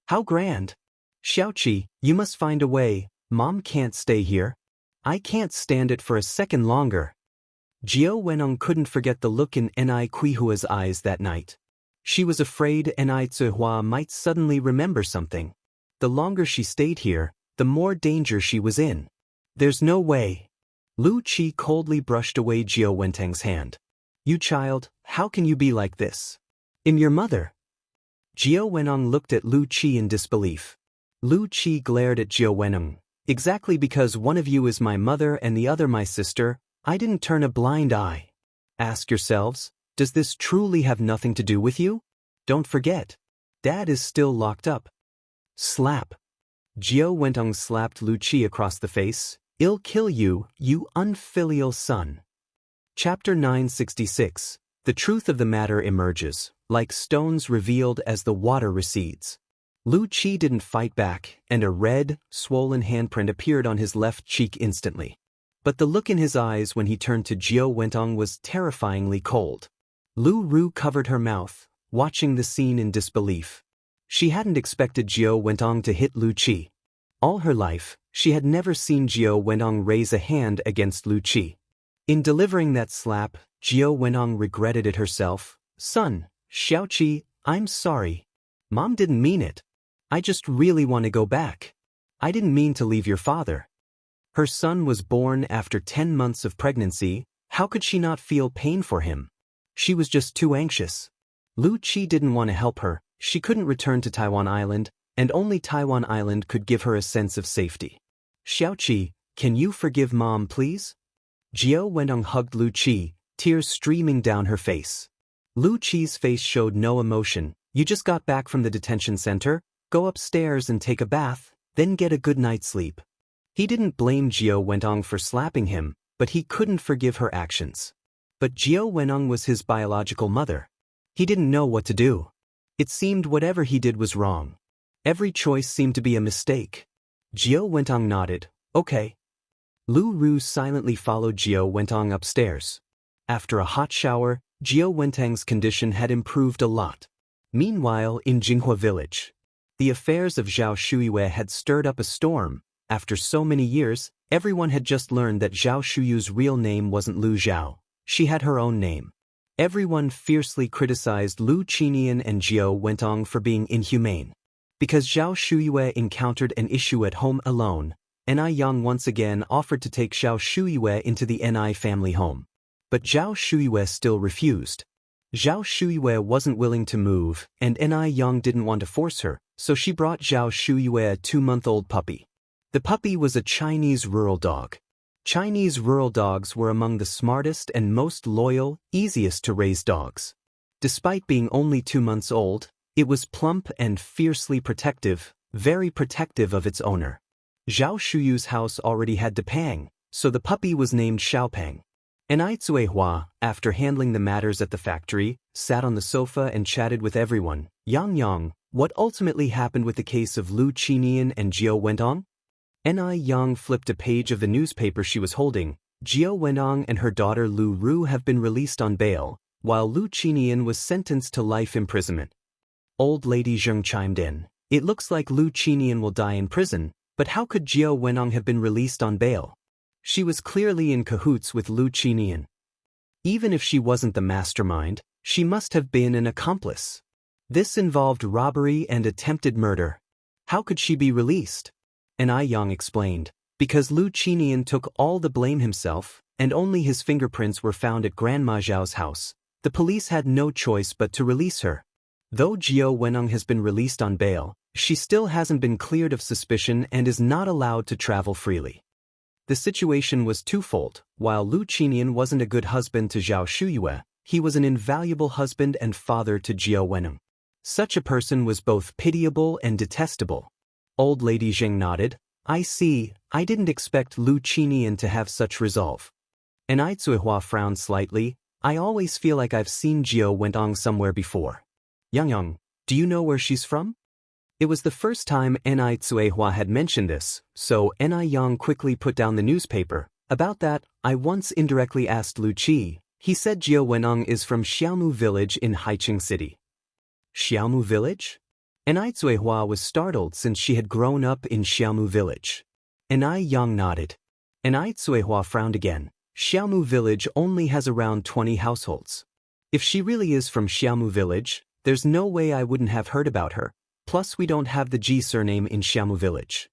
How grand! "Xiaoqi, you must find a way. Mom can't stay here. I can't stand it for a second longer." Jiao Wenong couldn't forget the look in Ni Kuihua's eyes that night. She was afraid Ni Zihua might suddenly remember something. The longer she stayed here, the more danger she was in. "There's no way." Lu Qi coldly brushed away Jiao Wentang's hand. "You child, how can you be like this? I'm your mother." Jiao Wenong looked at Lu Qi in disbelief. Lu Qi glared at Jiao Wenong. "Exactly because one of you is my mother and the other my sister, I didn't turn a blind eye. Ask yourselves, does this truly have nothing to do with you? Don't forget, Dad is still locked up." Slap. Jiao Wentong slapped Lu Qi across the face. "I'll kill you, you unfilial son." Chapter 966. The truth of the matter emerges, like stones revealed as the water recedes. Lu Qi didn't fight back, and a red, swollen handprint appeared on his left cheek instantly. But the look in his eyes when he turned to Jiao Wentong was terrifyingly cold. Lu Ru covered her mouth, watching the scene in disbelief. She hadn't expected Jiao Wentong to hit Lu Qi. All her life, she had never seen Jiao Wentong raise a hand against Lu Qi. In delivering that slap, Jiao Wenong regretted it herself. "Son, Xiaoqi, I'm sorry. Mom didn't mean it. I just really want to go back. I didn't mean to leave your father." Her son was born after 10 months of pregnancy. How could she not feel pain for him? She was just too anxious. Lu Qi didn't want to help her. She couldn't return to Taiwan Island, and only Taiwan Island could give her a sense of safety. "Xiaoqi, can you forgive Mom, please?" Jiao Wenong hugged Lu Qi, tears streaming down her face. Lu Qi's face showed no emotion. "You just got back from the detention center, go upstairs and take a bath, then get a good night's sleep." He didn't blame Jiao Wenong for slapping him, but he couldn't forgive her actions. But Jiao Wenong was his biological mother. He didn't know what to do. It seemed whatever he did was wrong. Every choice seemed to be a mistake. Jiao Wentong nodded. "Okay." Lu Ru silently followed Jiao Wentong upstairs. After a hot shower, Jiao Wentang's condition had improved a lot. Meanwhile, in Jinghua village, the affairs of Zhao Shuiyue had stirred up a storm. After so many years, everyone had just learned that Zhao Shuyu's real name wasn't Lu Zhao. She had her own name. Everyone fiercely criticized Lu Qinian and Jiao Wentong for being inhumane. Because Zhao Shuyue encountered an issue at home alone, Ni Yang once again offered to take Zhao Shuyue into the Ni family home. But Zhao Shuyue still refused. Zhao Shuyue wasn't willing to move, and Ni Yang didn't want to force her, so she brought Zhao Shuyue a 2-month-old puppy. The puppy was a Chinese rural dog. Chinese rural dogs were among the smartest and most loyal, easiest to raise dogs. Despite being only 2 months old, it was plump and fiercely protective, very protective of its owner. Zhao Shuyu's house already had Depang, so the puppy was named Xiaopeng. Ni Cuihua, after handling the matters at the factory, sat on the sofa and chatted with everyone. Yang, what ultimately happened with the case of Lu Qinian and Jiao Wentong? Ni Yang flipped a page of the newspaper she was holding. Jiao Wentong and her daughter Lu Ru have been released on bail, while Lu Qinian was sentenced to life imprisonment. Old Lady Zheng chimed in. It looks like Lu Qinian will die in prison, but how could Jiao Wentong have been released on bail? She was clearly in cahoots with Lu Qinian. Even if she wasn't the mastermind, she must have been an accomplice. This involved robbery and attempted murder. How could she be released? Ni Yang explained, because Lu Qinian took all the blame himself, and only his fingerprints were found at Grandma Zhao's house. The police had no choice but to release her. Though Jiao Wentong has been released on bail, she still hasn't been cleared of suspicion and is not allowed to travel freely. The situation was twofold. While Lu Qinian wasn't a good husband to Zhao Shuyue, he was an invaluable husband and father to Jiao Wentong. Such a person was both pitiable and detestable. Old Lady Zheng nodded. I see, I didn't expect Lu Qinian to have such resolve. Ni Cuihua frowned slightly. I always feel like I've seen Jiao Wentong somewhere before. Yang, do you know where she's from? It was the first time Ni Cuihua had mentioned this, so Ni Yang quickly put down the newspaper. About that, I once indirectly asked Lu Qi. He said Jiao Wentong is from Xiaomu village in Haicheng City. Xiaomu village? Ni Cuihua was startled since she had grown up in Xiaomu village. Ni Yang nodded. Ni Cuihua frowned again. Xiaomu village only has around 20 households. If she really is from Xiaomu village, there's no way I wouldn't have heard about her. Plus we don't have the Ji surname in Xiaomu village.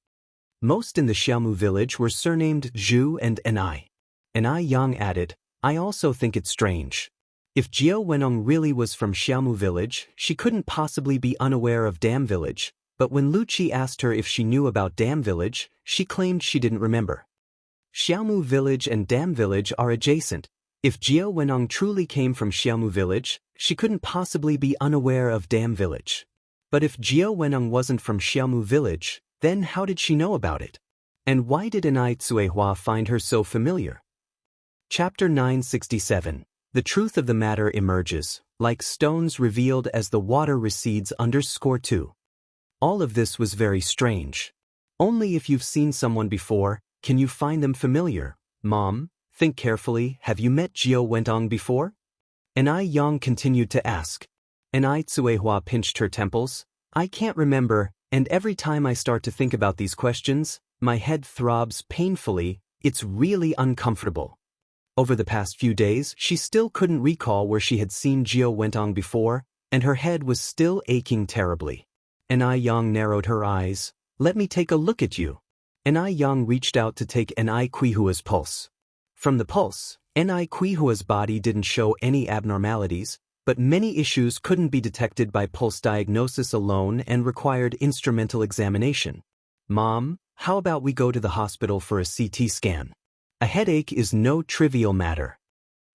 Most in the Xiaomu village were surnamed Zhu and Ni. Ni Yang added, I also think it's strange. If Jiao Wentong really was from Xiaomu village, she couldn't possibly be unaware of Dam village, but when Lu Qi asked her if she knew about Dam village, she claimed she didn't remember. Xiaomu village and Dam village are adjacent. If Jiao Wentong truly came from Xiaomu village, she couldn't possibly be unaware of Dam village. But if Jiao Wentong wasn't from Xiaomu village, then how did she know about it? And why did Ni Cuihua find her so familiar? Chapter 967. The truth of the matter emerges, like stones revealed as the water recedes. _2. All of this was very strange. Only if you've seen someone before, can you find them familiar. Mom, think carefully, have you met Jiao Wentong before? Ni Yang continued to ask. Ni Cuihua pinched her temples. I can't remember, and every time I start to think about these questions, my head throbs painfully. It's really uncomfortable. Over the past few days, she still couldn't recall where she had seen Jiao Wentong before, and her head was still aching terribly. Ni Yang narrowed her eyes. Let me take a look at you. Ni Yang reached out to take Ni Cuihua's pulse. From the pulse, Ni Cuihua's body didn't show any abnormalities, but many issues couldn't be detected by pulse diagnosis alone and required instrumental examination. Mom, how about we go to the hospital for a CT scan? A headache is no trivial matter.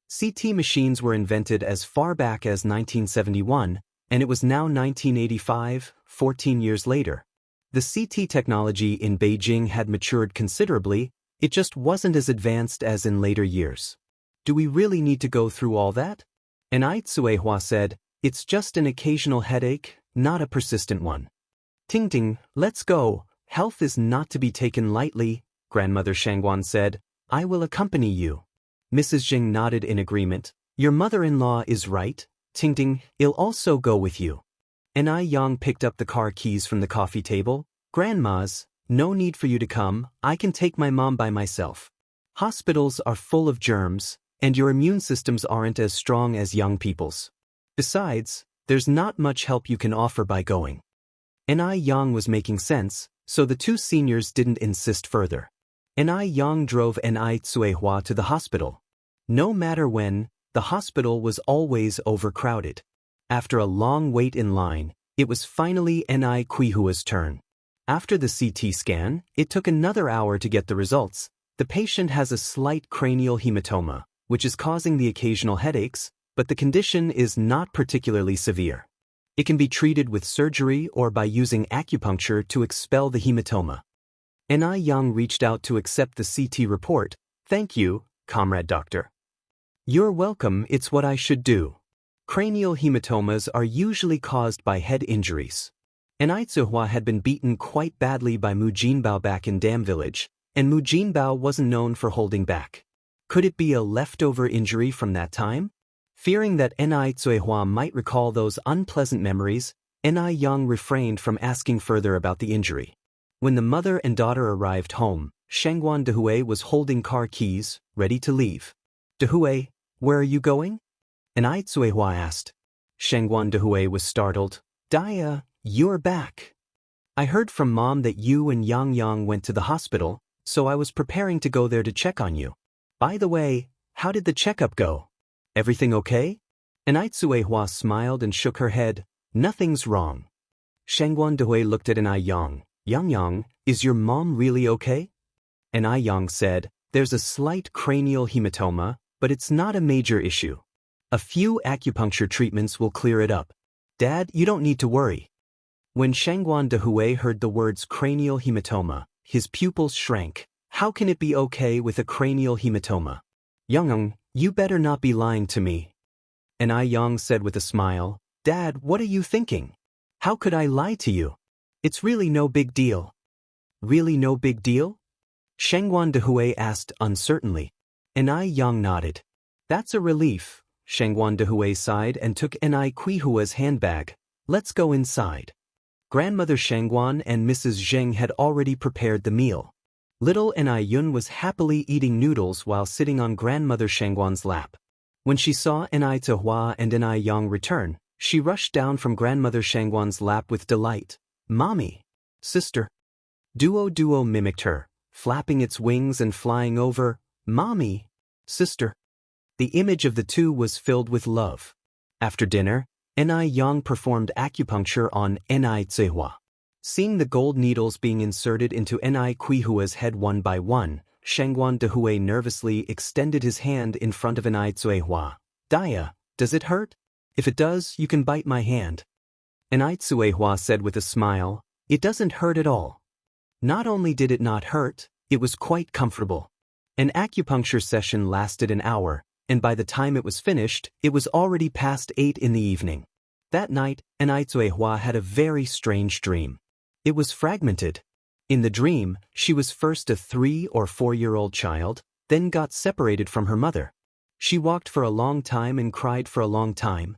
CT machines were invented as far back as 1971, and it was now 1985, 14 years later. The CT technology in Beijing had matured considerably, it just wasn't as advanced as in later years. Do we really need to go through all that? Ni Cuihua said, it's just an occasional headache, not a persistent one. Ting Ting, let's go, health is not to be taken lightly, Grandmother Shangguan said. I will accompany you. Mrs. Jing nodded in agreement. Your mother-in-law is right, Ting Ting, I'll also go with you. Ni Yang picked up the car keys from the coffee table. Grandma's, no need for you to come, I can take my mom by myself. Hospitals are full of germs, and your immune systems aren't as strong as young people's. Besides, there's not much help you can offer by going. Ni Yang was making sense, so the two seniors didn't insist further. Ni Yang drove Ni Tsuehua to the hospital. No matter when, the hospital was always overcrowded. After a long wait in line, it was finally Ni Kuihua's turn. After the CT scan, it took another hour to get the results. The patient has a slight cranial hematoma, which is causing the occasional headaches, but the condition is not particularly severe. It can be treated with surgery or by using acupuncture to expel the hematoma. Ni Yang reached out to accept the CT report. Thank you, comrade doctor. You're welcome, it's what I should do. Cranial hematomas are usually caused by head injuries. Ni Tsuehua had been beaten quite badly by Mu Jinbao back in Dam Village, and Mu Jinbao wasn't known for holding back. Could it be a leftover injury from that time? Fearing that Ni Tsuehua might recall those unpleasant memories, Ni Yang refrained from asking further about the injury. When the mother and daughter arrived home, Shangguan Dehui was holding car keys, ready to leave. Dehui, where are you going? Ni Tsuehua asked. Shangguan Dehui was startled. Dia, you're back. I heard from Mom that you and Yang Yang went to the hospital, so I was preparing to go there to check on you. By the way, how did the checkup go? Everything okay? Ni Tsuehua smiled and shook her head. Nothing's wrong. Shangguan Dehui looked at Ni Yang. Yang Yang, is your mom really okay? Ni Yang said, there's a slight cranial hematoma, but it's not a major issue. A few acupuncture treatments will clear it up. Dad, you don't need to worry. When Shangguan Dehui heard the words cranial hematoma, his pupils shrank. How can it be okay with a cranial hematoma? Yang, you better not be lying to me. Ni Yang said with a smile, Dad, what are you thinking? How could I lie to you? It's really no big deal. Really no big deal? Shangguan Dehui asked uncertainly. Ni Yang nodded. That's a relief. Shangguan Dehui sighed and took Ni Kuihua's handbag. Let's go inside. Grandmother Shangguan and Mrs. Zheng had already prepared the meal. Little Ni Yun was happily eating noodles while sitting on Grandmother Shangguan's lap. When she saw Ni Tsuehua and Ni Yang return, she rushed down from Grandmother Shangguan's lap with delight. Mommy! Sister! Duo mimicked her, flapping its wings and flying over. Mommy! Sister! The image of the two was filled with love. After dinner, Ni Yang performed acupuncture on Ni Tsuehua. Seeing the gold needles being inserted into Ni Kuihua's head one by one, Shangguan Dehui nervously extended his hand in front of Ni Tsuehua. Dia, does it hurt? If it does, you can bite my hand. Ni Tsuehua said with a smile, it doesn't hurt at all. Not only did it not hurt, it was quite comfortable. An acupuncture session lasted an hour, and by the time it was finished, it was already past 8 in the evening. That night, Ni Tsuehua had a very strange dream. It was fragmented. In the dream, she was first a 3 or 4-year-old child, then got separated from her mother. She walked for a long time and cried for a long time.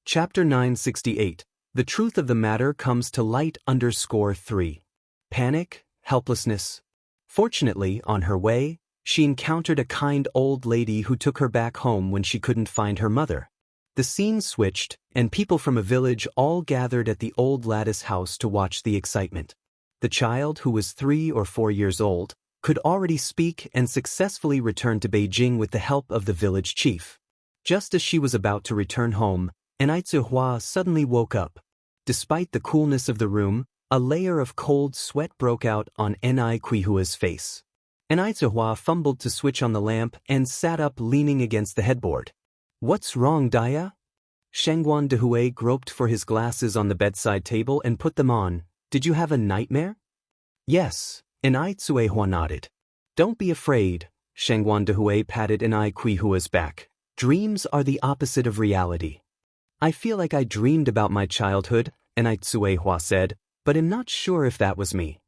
Chapter 968. The truth of the matter comes to light _3. Panic, helplessness. Fortunately, on her way, she encountered a kind old lady who took her back home when she couldn't find her mother. The scene switched, and people from a village all gathered at the old lattice house to watch the excitement. The child, who was 3 or 4 years old, could already speak and successfully returned to Beijing with the help of the village chief. Just as she was about to return home, Ni Tsuehua suddenly woke up. Despite the coolness of the room, a layer of cold sweat broke out on Ni Kuihua's face. Ni Tsuehua fumbled to switch on the lamp and sat up leaning against the headboard. What's wrong, Dia? Shangguan Dehui groped for his glasses on the bedside table and put them on. Did you have a nightmare? Yes, Ni Tsuehua nodded. Don't be afraid. Shangguan Dehui patted Ni Kuihua's back. Dreams are the opposite of reality. I feel like I dreamed about my childhood, Ni Tsuehua said, but am not sure if that was me.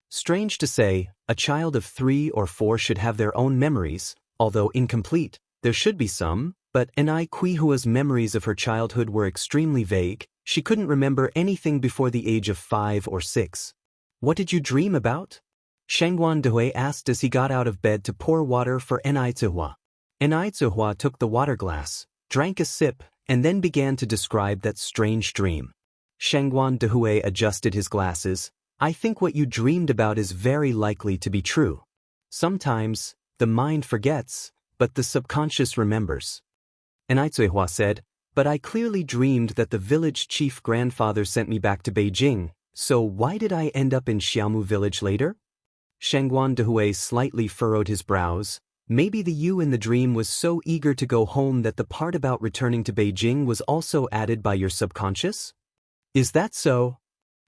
Strange to say, a child of 3 or 4 should have their own memories, although incomplete. There should be some, but Ni Kuihua's memories of her childhood were extremely vague. She couldn't remember anything before the age of 5 or 6. What did you dream about? Shangguan Dehui asked as he got out of bed to pour water for Ni Tsuehua. Ni Tsuehua took the water glass, drank a sip, and then began to describe that strange dream. Shangguan Dehui adjusted his glasses. I think what you dreamed about is very likely to be true. Sometimes, the mind forgets, but the subconscious remembers. And Aitsuihua said, but I clearly dreamed that the village chief grandfather sent me back to Beijing, so why did I end up in Xiaomu village later? Shangguan Dehui slightly furrowed his brows. Maybe the you in the dream was so eager to go home that the part about returning to Beijing was also added by your subconscious? Is that so?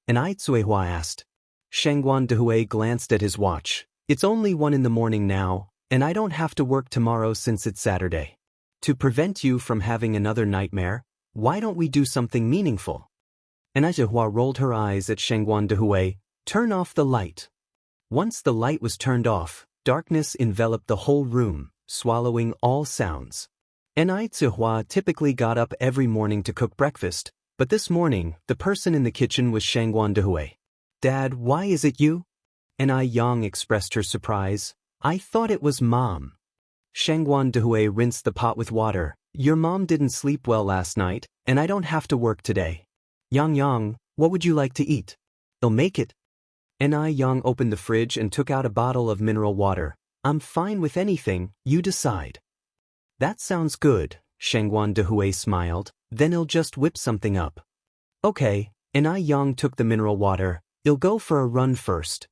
And Aitsuihua asked. Shangguan Dehui glanced at his watch. It's only 1 in the morning now, and I don't have to work tomorrow since it's Saturday. To prevent you from having another nightmare, why don't we do something meaningful? And Aitsuihua rolled her eyes at Shangguan Dehui. Turn off the light. Once the light was turned off, darkness enveloped the whole room, swallowing all sounds. And Aitsuihua typically got up every morning to cook breakfast, but this morning, the person in the kitchen was Shangguan Dehui. Dad, why is it you? And Yang expressed her surprise. I thought it was Mom. Shangguan Dehui rinsed the pot with water. Your mom didn't sleep well last night, and I don't have to work today. Yang, what would you like to eat? I'll make it. And Yang opened the fridge and took out a bottle of mineral water. I'm fine with anything, you decide. That sounds good, Shangguan Dehui smiled. Then I'll just whip something up. Okay, and Yang took the mineral water. I'll go for a run first.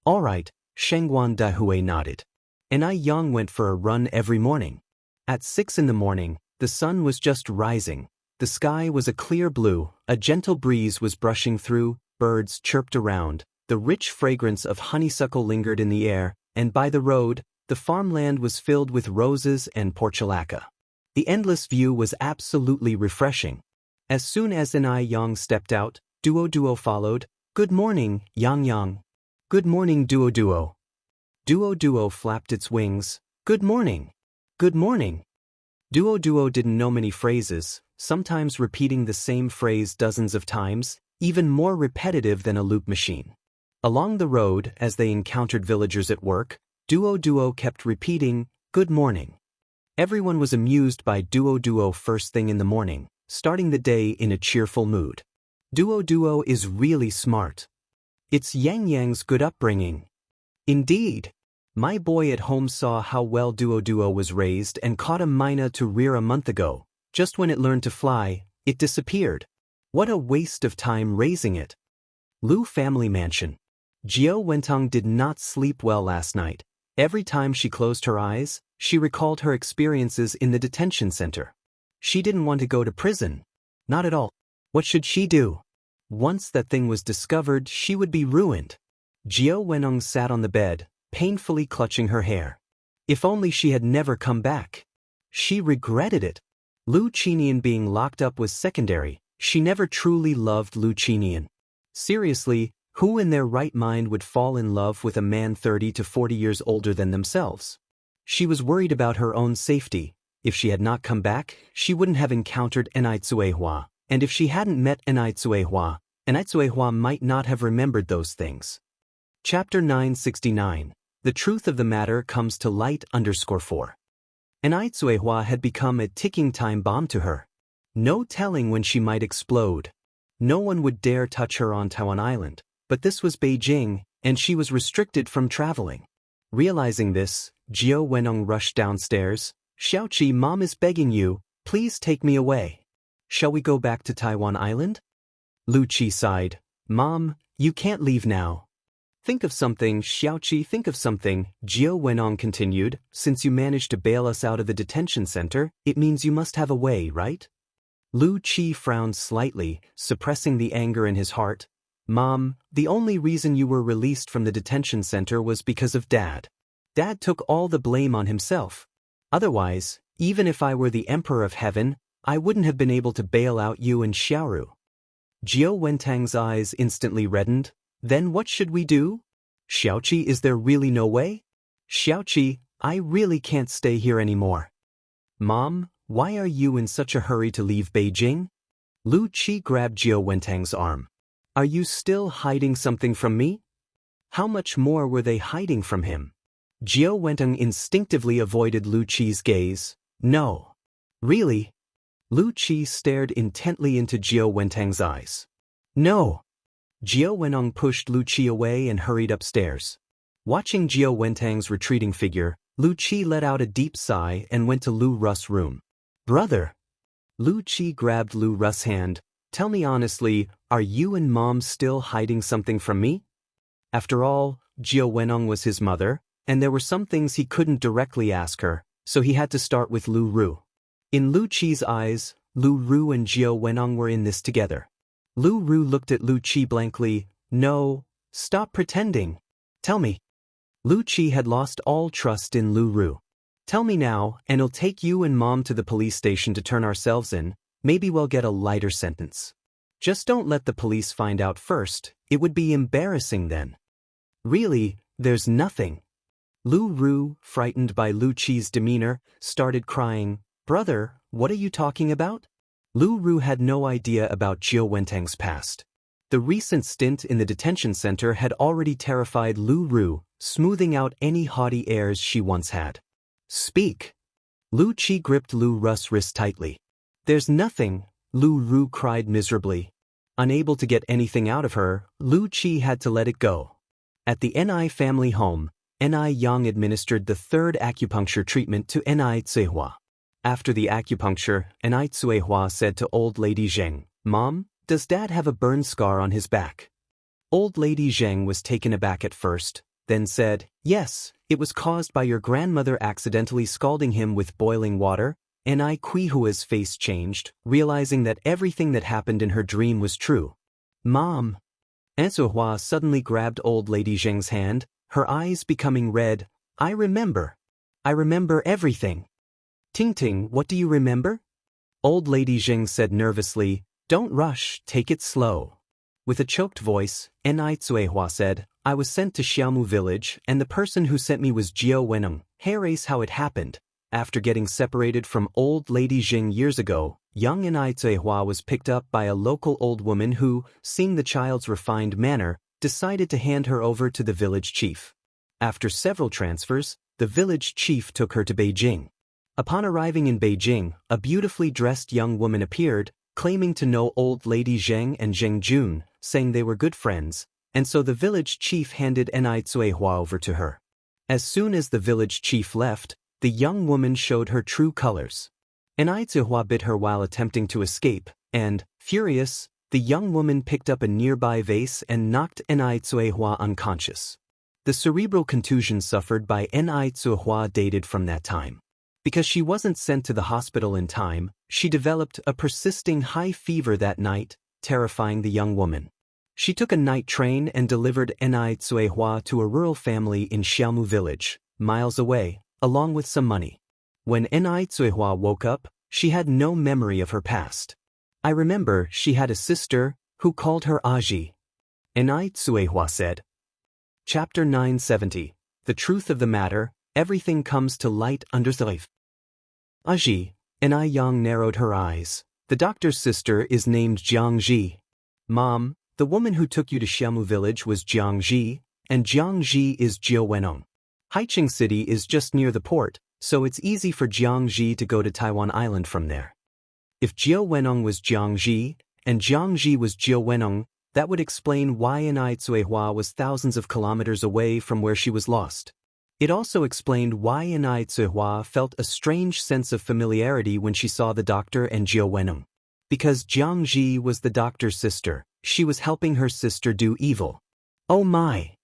All right, Shangguan Dehui nodded. And Yang went for a run every morning. At 6 in the morning, the sun was just rising. The sky was a clear blue, a gentle breeze was brushing through, birds chirped around, the rich fragrance of honeysuckle lingered in the air, and by the road, the farmland was filled with roses and portulaca. The endless view was absolutely refreshing. As soon as Yang stepped out, Duo followed. Good morning, Yang. Good morning, Duo. Duo flapped its wings. Good morning. Good morning. Duo didn't know many phrases, sometimes repeating the same phrase dozens of times, even more repetitive than a loop machine. Along the road, as they encountered villagers at work, Duo kept repeating, good morning. Everyone was amused by Duo first thing in the morning, starting the day in a cheerful mood. Duo is really smart. It's Yang's good upbringing. Indeed. My boy at home saw how well Duo was raised and caught a mina to rear a month ago. Just when it learned to fly, it disappeared. What a waste of time raising it. Lu family mansion. Jiao Wentong did not sleep well last night. Every time she closed her eyes, she recalled her experiences in the detention center. She didn't want to go to prison. Not at all. What should she do? Once that thing was discovered, she would be ruined. Jiao Wenong sat on the bed, painfully clutching her hair. If only she had never come back. She regretted it. Lu Qinian being locked up was secondary. She never truly loved Lu Qinian. Seriously, who in their right mind would fall in love with a man 30 to 40 years older than themselves? She was worried about her own safety. If she had not come back, she wouldn't have encountered Aitsuihua. And if she hadn't met Aitsuihua might not have remembered those things. Chapter 969. The truth of the matter comes to light _4. Aitsuihua had become a ticking time bomb to her. No telling when she might explode. No one would dare touch her on Taiwan Island, but this was Beijing, and she was restricted from traveling. Realizing this, Jiao Wenong rushed downstairs. Xiaoqi, Mom is begging you, please take me away. Shall we go back to Taiwan Island? Lu Qi sighed. Mom, you can't leave now. Think of something, Xiaoqi, think of something, Jiao Wenong continued. Since you managed to bail us out of the detention center, it means you must have a way, right? Lu Qi frowned slightly, suppressing the anger in his heart. Mom, the only reason you were released from the detention center was because of Dad. Dad took all the blame on himself. Otherwise, even if I were the Emperor of Heaven, I wouldn't have been able to bail out you and Xiaoru. Jiao Wentang's eyes instantly reddened. Then what should we do? Xiaoqi, is there really no way? Xiaoqi, I really can't stay here anymore. Mom, why are you in such a hurry to leave Beijing? Lu Qi grabbed Jiao Wentang's arm. Are you still hiding something from me? How much more were they hiding from him? Jiao Wentang instinctively avoided Lu Qi's gaze. No. Really? Lu Qi stared intently into Jiao Wentang's eyes. No. Jiao Wenong pushed Lu Qi away and hurried upstairs. Watching Jiao Wentang's retreating figure, Lu Qi let out a deep sigh and went to Lu Ru's room. Brother. Lu Qi grabbed Lu Ru's hand. Tell me honestly, are you and Mom still hiding something from me? After all, Jiao Wenong was his mother, and there were some things he couldn't directly ask her, so he had to start with Lu Ru. In Lu Qi's eyes, Lu Ru and Jiao Wenong were in this together. Lu Ru looked at Lu Qi blankly. No, stop pretending. Tell me. Lu Qi had lost all trust in Lu Ru. Tell me now, and I'll take you and Mom to the police station to turn ourselves in. Maybe we'll get a lighter sentence. Just don't let the police find out first. It would be embarrassing then. Really, there's nothing. Lu Ru, frightened by Lu Qi's demeanor, started crying. Brother, what are you talking about? Lu Ru had no idea about Jiao Wentang's past. The recent stint in the detention center had already terrified Lu Ru, smoothing out any haughty airs she once had. Speak. Lu Qi gripped Lu Ru's wrist tightly. There's nothing, Lu Ru cried miserably. Unable to get anything out of her, Lu Qi had to let it go. At the Ni family home, Ni Yang administered the third acupuncture treatment to Ni Tsuehua. After the acupuncture, Ni Tsuehua said to Old Lady Zheng, Mom, does Dad have a burn scar on his back? Old Lady Zheng was taken aback at first, then said, Yes, it was caused by your grandmother accidentally scalding him with boiling water. Ni Quihua's face changed, realizing that everything that happened in her dream was true. Mom. Tsuehua suddenly grabbed Old Lady Zheng's hand, her eyes becoming red. I remember everything. Ting, what do you remember? Old Lady Zheng said nervously, Don't rush, take it slow. With a choked voice, Ni Tsuehua said, I was sent to Xiaomu village, and the person who sent me was Jiao Wenong. Here's how it happened. After getting separated from Old Lady Zheng years ago, young Ni Tsuehua was picked up by a local old woman who, seeing the child's refined manner, decided to hand her over to the village chief. After several transfers, the village chief took her to Beijing. Upon arriving in Beijing, a beautifully dressed young woman appeared, claiming to know Old Lady Zheng and Zheng Jun, saying they were good friends, and so the village chief handed Ni Tsuehua over to her. As soon as the village chief left, the young woman showed her true colors. Ni Tsuehua bit her while attempting to escape, and, furious, the young woman picked up a nearby vase and knocked Ni Tsuehua unconscious. The cerebral contusion suffered by Ni Tsuehua dated from that time. Because she wasn't sent to the hospital in time, she developed a persisting high fever that night, terrifying the young woman. She took a night train and delivered Ni Tsuehua to a rural family in Xiaomu village, miles away, along with some money. When Ni Tsuehua woke up, she had no memory of her past. I remember she had a sister, who called her Aji. Ni Tsuehua said. Chapter 970. The truth of the matter, everything comes to light under the Aji. Ni Yang narrowed her eyes. The doctor's sister is named Jiang Ji. Mom, the woman who took you to Xiaomu village was Jiang Ji, and Jiang Ji is Jiao Wenong. Haiqing City is just near the port, so it's easy for Jiang Ji to go to Taiwan Island from there. If Jiao Wenong was Jiang Ji, and Jiang Ji was Jiao Wenong, that would explain why Ni Tsuehua was thousands of kilometers away from where she was lost. It also explained why Ni Tsuehua felt a strange sense of familiarity when she saw the doctor and Jiao Wenong. Because Jiang Ji was the doctor's sister, she was helping her sister do evil. Oh my!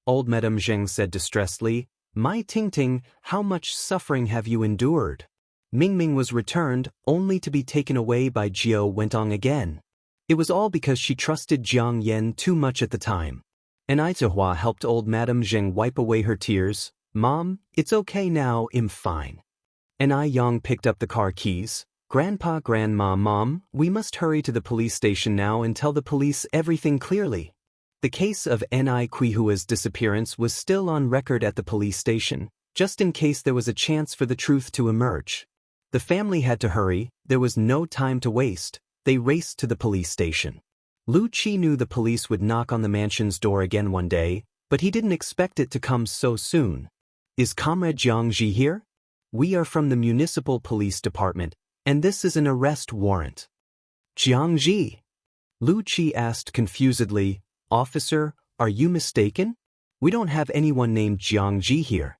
Old Madame Zheng said distressedly, My Ting, how much suffering have you endured? Mingming was returned, only to be taken away by Jiao Wentong again. It was all because she trusted Jiang Yan too much at the time. Ni Tsuehua helped old Madame Zheng wipe away her tears. Mom, it's okay now, I'm fine. Ni Yang picked up the car keys. Grandpa, Grandma, Mom, we must hurry to the police station now and tell the police everything clearly. The case of Ni Quihua's disappearance was still on record at the police station, just in case there was a chance for the truth to emerge. The family had to hurry, there was no time to waste. They raced to the police station. Lu Qi knew the police would knock on the mansion's door again one day, but he didn't expect it to come so soon. Is Comrade Jiang Ji here? We are from the municipal police department, and this is an arrest warrant. Jiang Ji. Lu Qi asked confusedly, "Officer, are you mistaken? We don't have anyone named Jiangji here."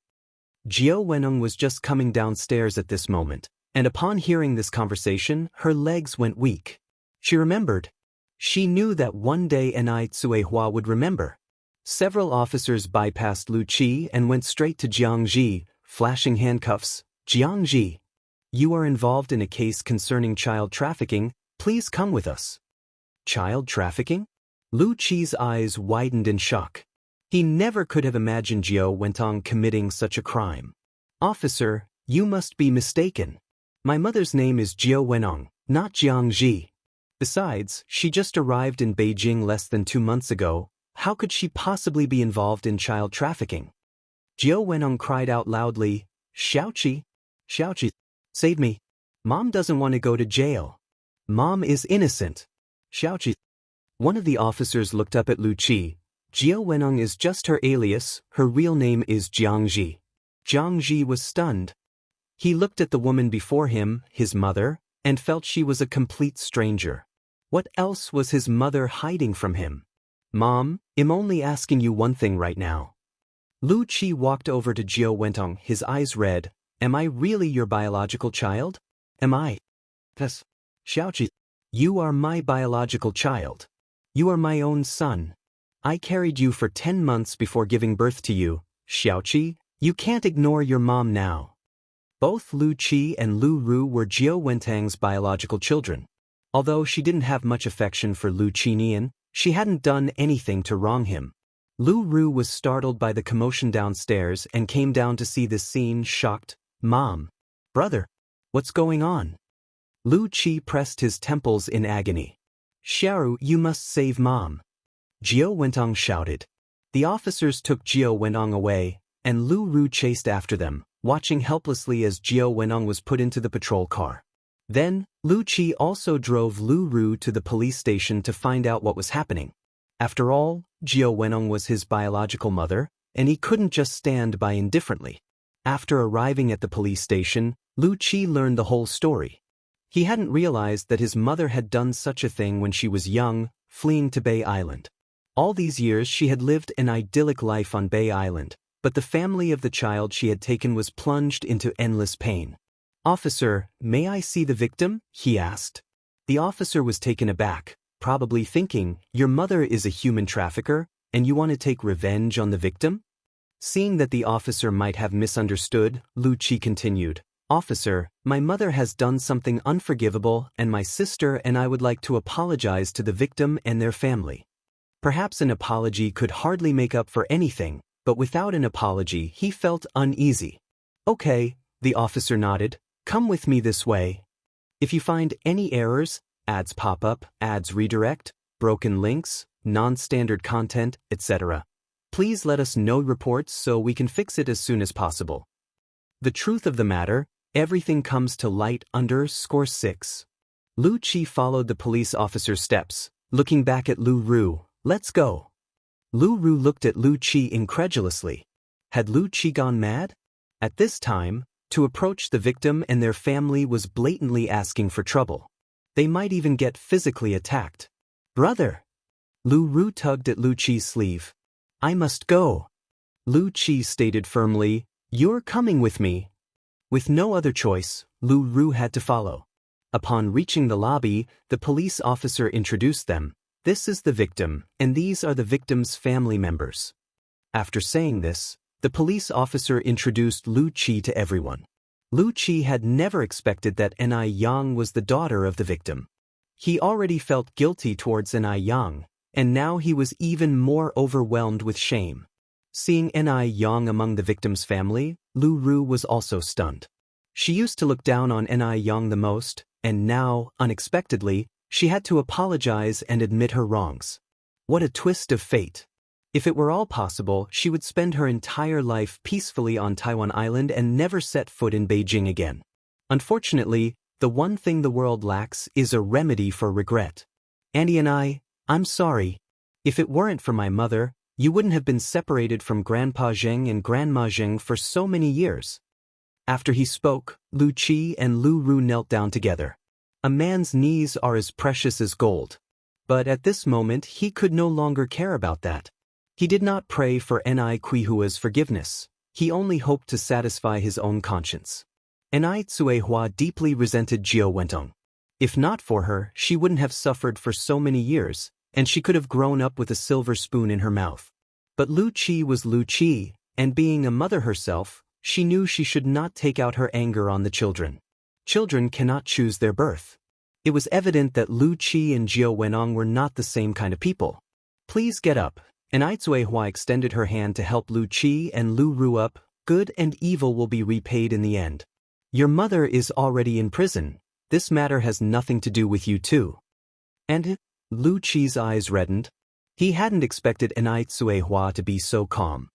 Jiao Wenong was just coming downstairs at this moment, and upon hearing this conversation, her legs went weak. She remembered. She knew that one day Ni Tsuehua would remember. Several officers bypassed Lu Qi and went straight to Jiangji, flashing handcuffs. "Jiangji, you are involved in a case concerning child trafficking. Please come with us." Child trafficking? Lu Qi's eyes widened in shock. He never could have imagined Jiao Wenong committing such a crime. "Officer, you must be mistaken. My mother's name is Jiao Wenong, not Jiangji. Besides, she just arrived in Beijing less than 2 months ago. How could she possibly be involved in child trafficking?" Jiao Wenong cried out loudly, "Xiaoqi! Xiaoqi! Save me! Mom doesn't want to go to jail. Mom is innocent. Xiaoqi!" One of the officers looked up at Lu Qi. "Jiao Wenong is just her alias, her real name is Jiangji." Jiangji was stunned. He looked at the woman before him, his mother, and felt she was a complete stranger. What else was his mother hiding from him? "Mom, I'm only asking you one thing right now." Lu Qi walked over to Jiao Wenong, his eyes red. "Am I really your biological child? Am I?" "Yes." "Xiaoqi, you are my biological child. You are my own son. I carried you for 10 months before giving birth to you. Xiaoqi, you can't ignore your mom now." Both Lu Qi and Lu Ru were Jiao Wenong's biological children. Although she didn't have much affection for Lu Qinian, she hadn't done anything to wrong him. Lu Ru was startled by the commotion downstairs and came down to see this scene, shocked. "Mom. Brother. What's going on?" Lu Qi pressed his temples in agony. "Xiaoru, you must save Mom." Jiao Wenong shouted. The officers took Jiao Wenong away, and Lu Ru chased after them, watching helplessly as Jiao Wenong was put into the patrol car. Then, Lu Qi also drove Lu Ru to the police station to find out what was happening. After all, Jiao Wenong was his biological mother, and he couldn't just stand by indifferently. After arriving at the police station, Lu Qi learned the whole story. He hadn't realized that his mother had done such a thing when she was young, fleeing to Bay Island. All these years she had lived an idyllic life on Bay Island, but the family of the child she had taken was plunged into endless pain. "Officer, may I see the victim?" he asked. The officer was taken aback, probably thinking, "Your mother is a human trafficker, and you want to take revenge on the victim?" Seeing that the officer might have misunderstood, Lu Qi continued, "Officer, my mother has done something unforgivable, and my sister and I would like to apologize to the victim and their family." Perhaps an apology could hardly make up for anything, but without an apology he felt uneasy. "Okay," the officer nodded, "come with me this way. If you find any errors, ads pop up, ads redirect, broken links, non-standard content, etc., please let us know reports so we can fix it as soon as possible." The truth of the matter, everything comes to light _6. Lu Qi followed the police officer's steps, looking back at Lu Ru. "Let's go." Lu Ru looked at Lu Qi incredulously. Had Lu Qi gone mad? At this time, to approach the victim and their family was blatantly asking for trouble. They might even get physically attacked. "Brother!" Lu Ru tugged at Lu Qi's sleeve. "I must go." Lu Qi stated firmly, "You're coming with me." With no other choice, Lu Ru had to follow. Upon reaching the lobby, the police officer introduced them. "This is the victim, and these are the victim's family members." After saying this, the police officer introduced Lu Qi to everyone. Lu Qi had never expected that Ni Yang was the daughter of the victim. He already felt guilty towards Ni Yang, and now he was even more overwhelmed with shame. Seeing Ni Yang among the victim's family, Lu Ru was also stunned. She used to look down on Ni Yang the most, and now, unexpectedly, she had to apologize and admit her wrongs. What a twist of fate. If it were all possible, she would spend her entire life peacefully on Taiwan Island and never set foot in Beijing again. Unfortunately, the one thing the world lacks is a remedy for regret. "Andy and I'm sorry. If it weren't for my mother, you wouldn't have been separated from Grandpa Zheng and Grandma Zheng for so many years." After he spoke, Lu Qi and Lu Ru knelt down together. A man's knees are as precious as gold. But at this moment he could no longer care about that. He did not pray for Ni Quihua's forgiveness. He only hoped to satisfy his own conscience. Ni Tsuehua deeply resented Jiao Wentong. If not for her, she wouldn't have suffered for so many years, and she could have grown up with a silver spoon in her mouth. But Lu Qi was Lu Qi, and being a mother herself, she knew she should not take out her anger on the children. Children cannot choose their birth. It was evident that Lu Qi and Jiao Wenong were not the same kind of people. Please get up. And Ai Zuehua extended her hand to help Lu Qi and Lu Ru up. Good and evil will be repaid in the end. Your mother is already in prison. This matter has nothing to do with you too. And Lu Qi's eyes reddened. He hadn't expected Ai Zuehua to be so calm.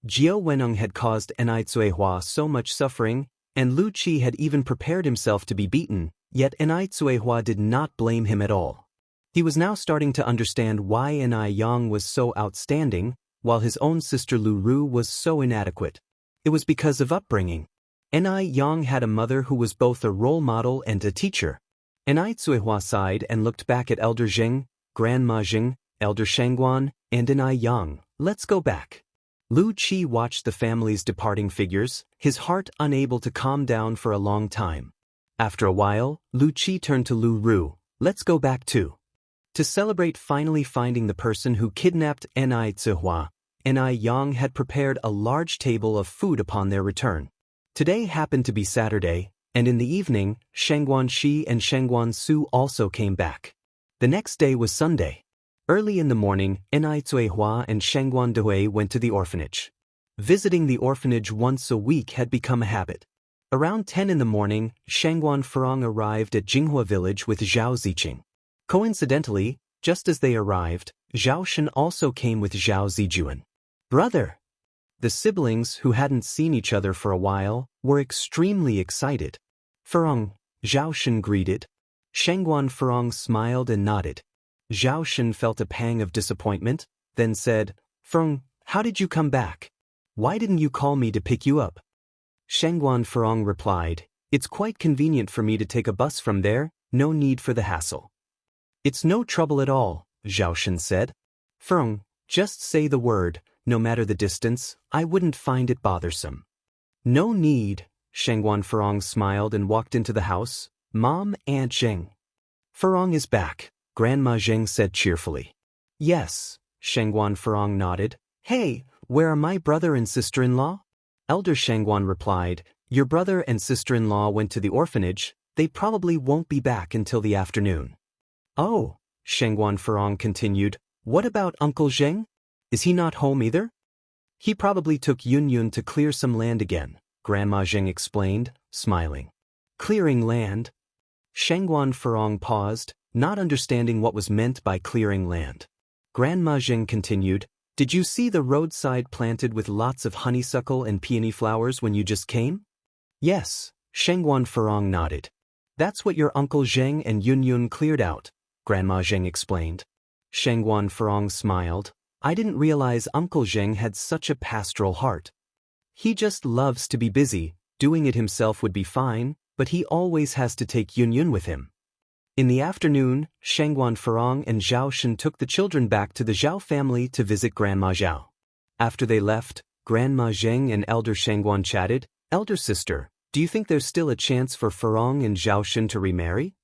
Jiao Wenong had caused Ai Zuehua so much suffering, and Lu Qi had even prepared himself to be beaten, yet Ai Zuehua did not blame him at all. He was now starting to understand why Ni Yang was so outstanding, while his own sister Lu Ru was so inadequate. It was because of upbringing. Ni Yang had a mother who was both a role model and a teacher. Ai Zuehua sighed and looked back at Elder Zheng, Grandma Zheng, Elder Shangguan, and Ni Yang. Let's go back. Lu Qi watched the family's departing figures, his heart unable to calm down for a long time. After a while, Lu Qi turned to Lu Ru. Let's go back too. To celebrate finally finding the person who kidnapped Ni Zuehua, Ni Yang had prepared a large table of food upon their return. Today happened to be Saturday, and in the evening, Shangguan Shi and Shangguan Su also came back. The next day was Sunday. Early in the morning, Ni Zuehua and Shangguan Dehui went to the orphanage. Visiting the orphanage once a week had become a habit. Around 10 in the morning, Shangguan Furong arrived at Jinghua village with Zhao Ziqing. Coincidentally, just as they arrived, Zhao Shen also came with Zhao Zijuan. Brother! The siblings, who hadn't seen each other for a while, were extremely excited. Furong, Zhao Shen greeted. Shangguan Furong smiled and nodded. Zhao Shen felt a pang of disappointment, then said, Furong, how did you come back? Why didn't you call me to pick you up? Shangguan Furong replied, It's quite convenient for me to take a bus from there, no need for the hassle. It's no trouble at all, Zhao Shen said. Furong, just say the word, no matter the distance, I wouldn't find it bothersome. No need, Shangguan Furong smiled and walked into the house. Mom, Aunt Zheng. Furong is back, Grandma Zheng said cheerfully. Yes, Shangguan Furong nodded. Hey, where are my brother and sister-in-law? Elder Shangguan replied, Your brother and sister-in-law went to the orphanage, they probably won't be back until the afternoon. Oh, Shangguan Furong continued, what about Uncle Zheng? Is he not home either? He probably took Yun to clear some land again, Grandma Zheng explained, smiling. Clearing land? Shangguan Furong paused, not understanding what was meant by clearing land. Grandma Zheng continued, Did you see the roadside planted with lots of honeysuckle and peony flowers when you just came? Yes, Shangguan Furong nodded. That's what your Uncle Zheng and Yun cleared out, Grandma Zheng explained. Shangguan Furong smiled. I didn't realize Uncle Zheng had such a pastoral heart. He just loves to be busy, doing it himself would be fine, but he always has to take Yun with him. In the afternoon, Shangguan Furong and Zhao Shen took the children back to the Zhao family to visit Grandma Zhao. After they left, Grandma Zheng and Elder Shangguan chatted. Elder sister, do you think there's still a chance for Furong and Zhao Shen to remarry?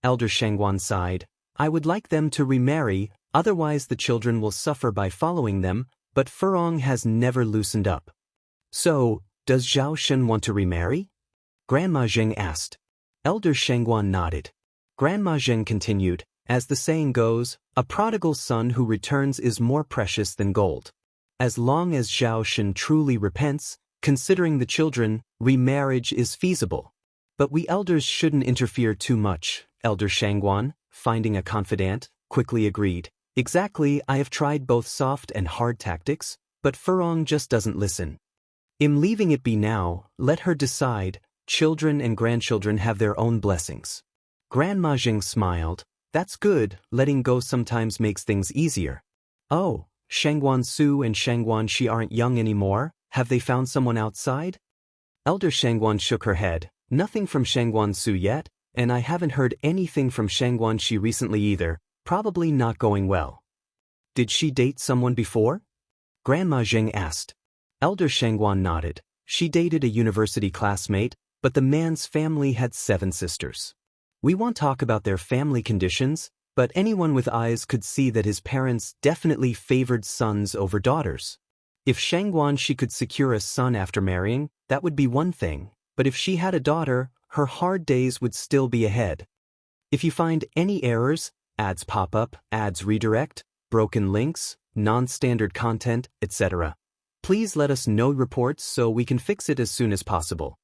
Elder Shangguan sighed. I would like them to remarry, otherwise the children will suffer by following them, but Furong has never loosened up. So, does Zhao Shen want to remarry? Grandma Zheng asked. Elder Shangguan nodded. Grandma Zheng continued, as the saying goes, a prodigal son who returns is more precious than gold. As long as Zhao Shen truly repents, considering the children, remarriage is feasible. But we elders shouldn't interfere too much, Elder Shangguan, finding a confidant, quickly agreed. Exactly, I have tried both soft and hard tactics, but Furong just doesn't listen. I'm leaving it be now, let her decide, children and grandchildren have their own blessings. Grandma Zheng smiled. That's good, letting go sometimes makes things easier. Oh, Shangguan Su and Shangguan Shi aren't young anymore, have they found someone outside? Elder Shangguan shook her head. Nothing from Shangguan Su yet, and I haven't heard anything from Shangguan Shi recently either, Probably not going well. Did she date someone before? Grandma Zheng asked. Elder Shangguan nodded. She dated a university classmate, but the man's family had 7 sisters. We won't talk about their family conditions, but anyone with eyes could see that his parents definitely favored sons over daughters. If Shangguan she could secure a son after marrying, that would be one thing, but if she had a daughter, her hard days would still be ahead. If you find any errors, ads pop up, ads redirect, broken links, non-standard content, etc., please let us know reports so we can fix it as soon as possible.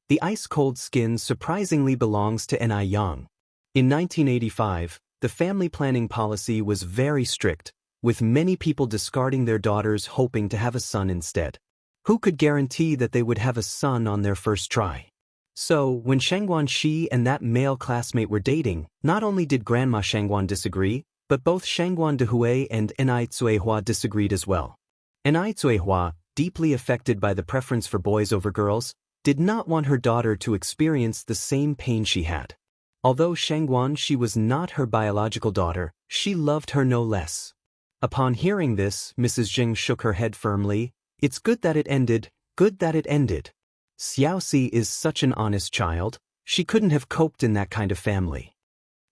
The ice-cold skin surprisingly belongs to Ni Yang. In 1985, the family planning policy was very strict, with many people discarding their daughters hoping to have a son instead. Who could guarantee that they would have a son on their first try? So, when Shangguan Shi and that male classmate were dating, not only did Grandma Shangguan disagree, but both Shangguan Dehui and Ni Cuihua disagreed as well. Ni Cuihua, deeply affected by the preference for boys over girls, did not want her daughter to experience the same pain she had. Although Shangguan Shi was not her biological daughter, she loved her no less. Upon hearing this, Mrs. Jing shook her head firmly. It's good that it ended, good that it ended. Xiaoxi is such an honest child, she couldn't have coped in that kind of family.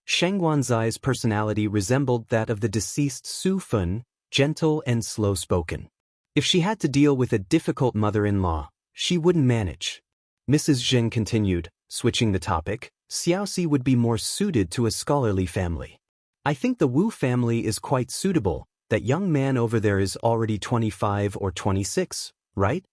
Shangguan Zai's personality resembled that of the deceased Su Fun, gentle and slow-spoken. If she had to deal with a difficult mother-in-law, she wouldn't manage. Mrs. Jing continued, switching the topic. Xiaoxi would be more suited to a scholarly family. I think the Wu family is quite suitable. That young man over there is already 25 or 26, right?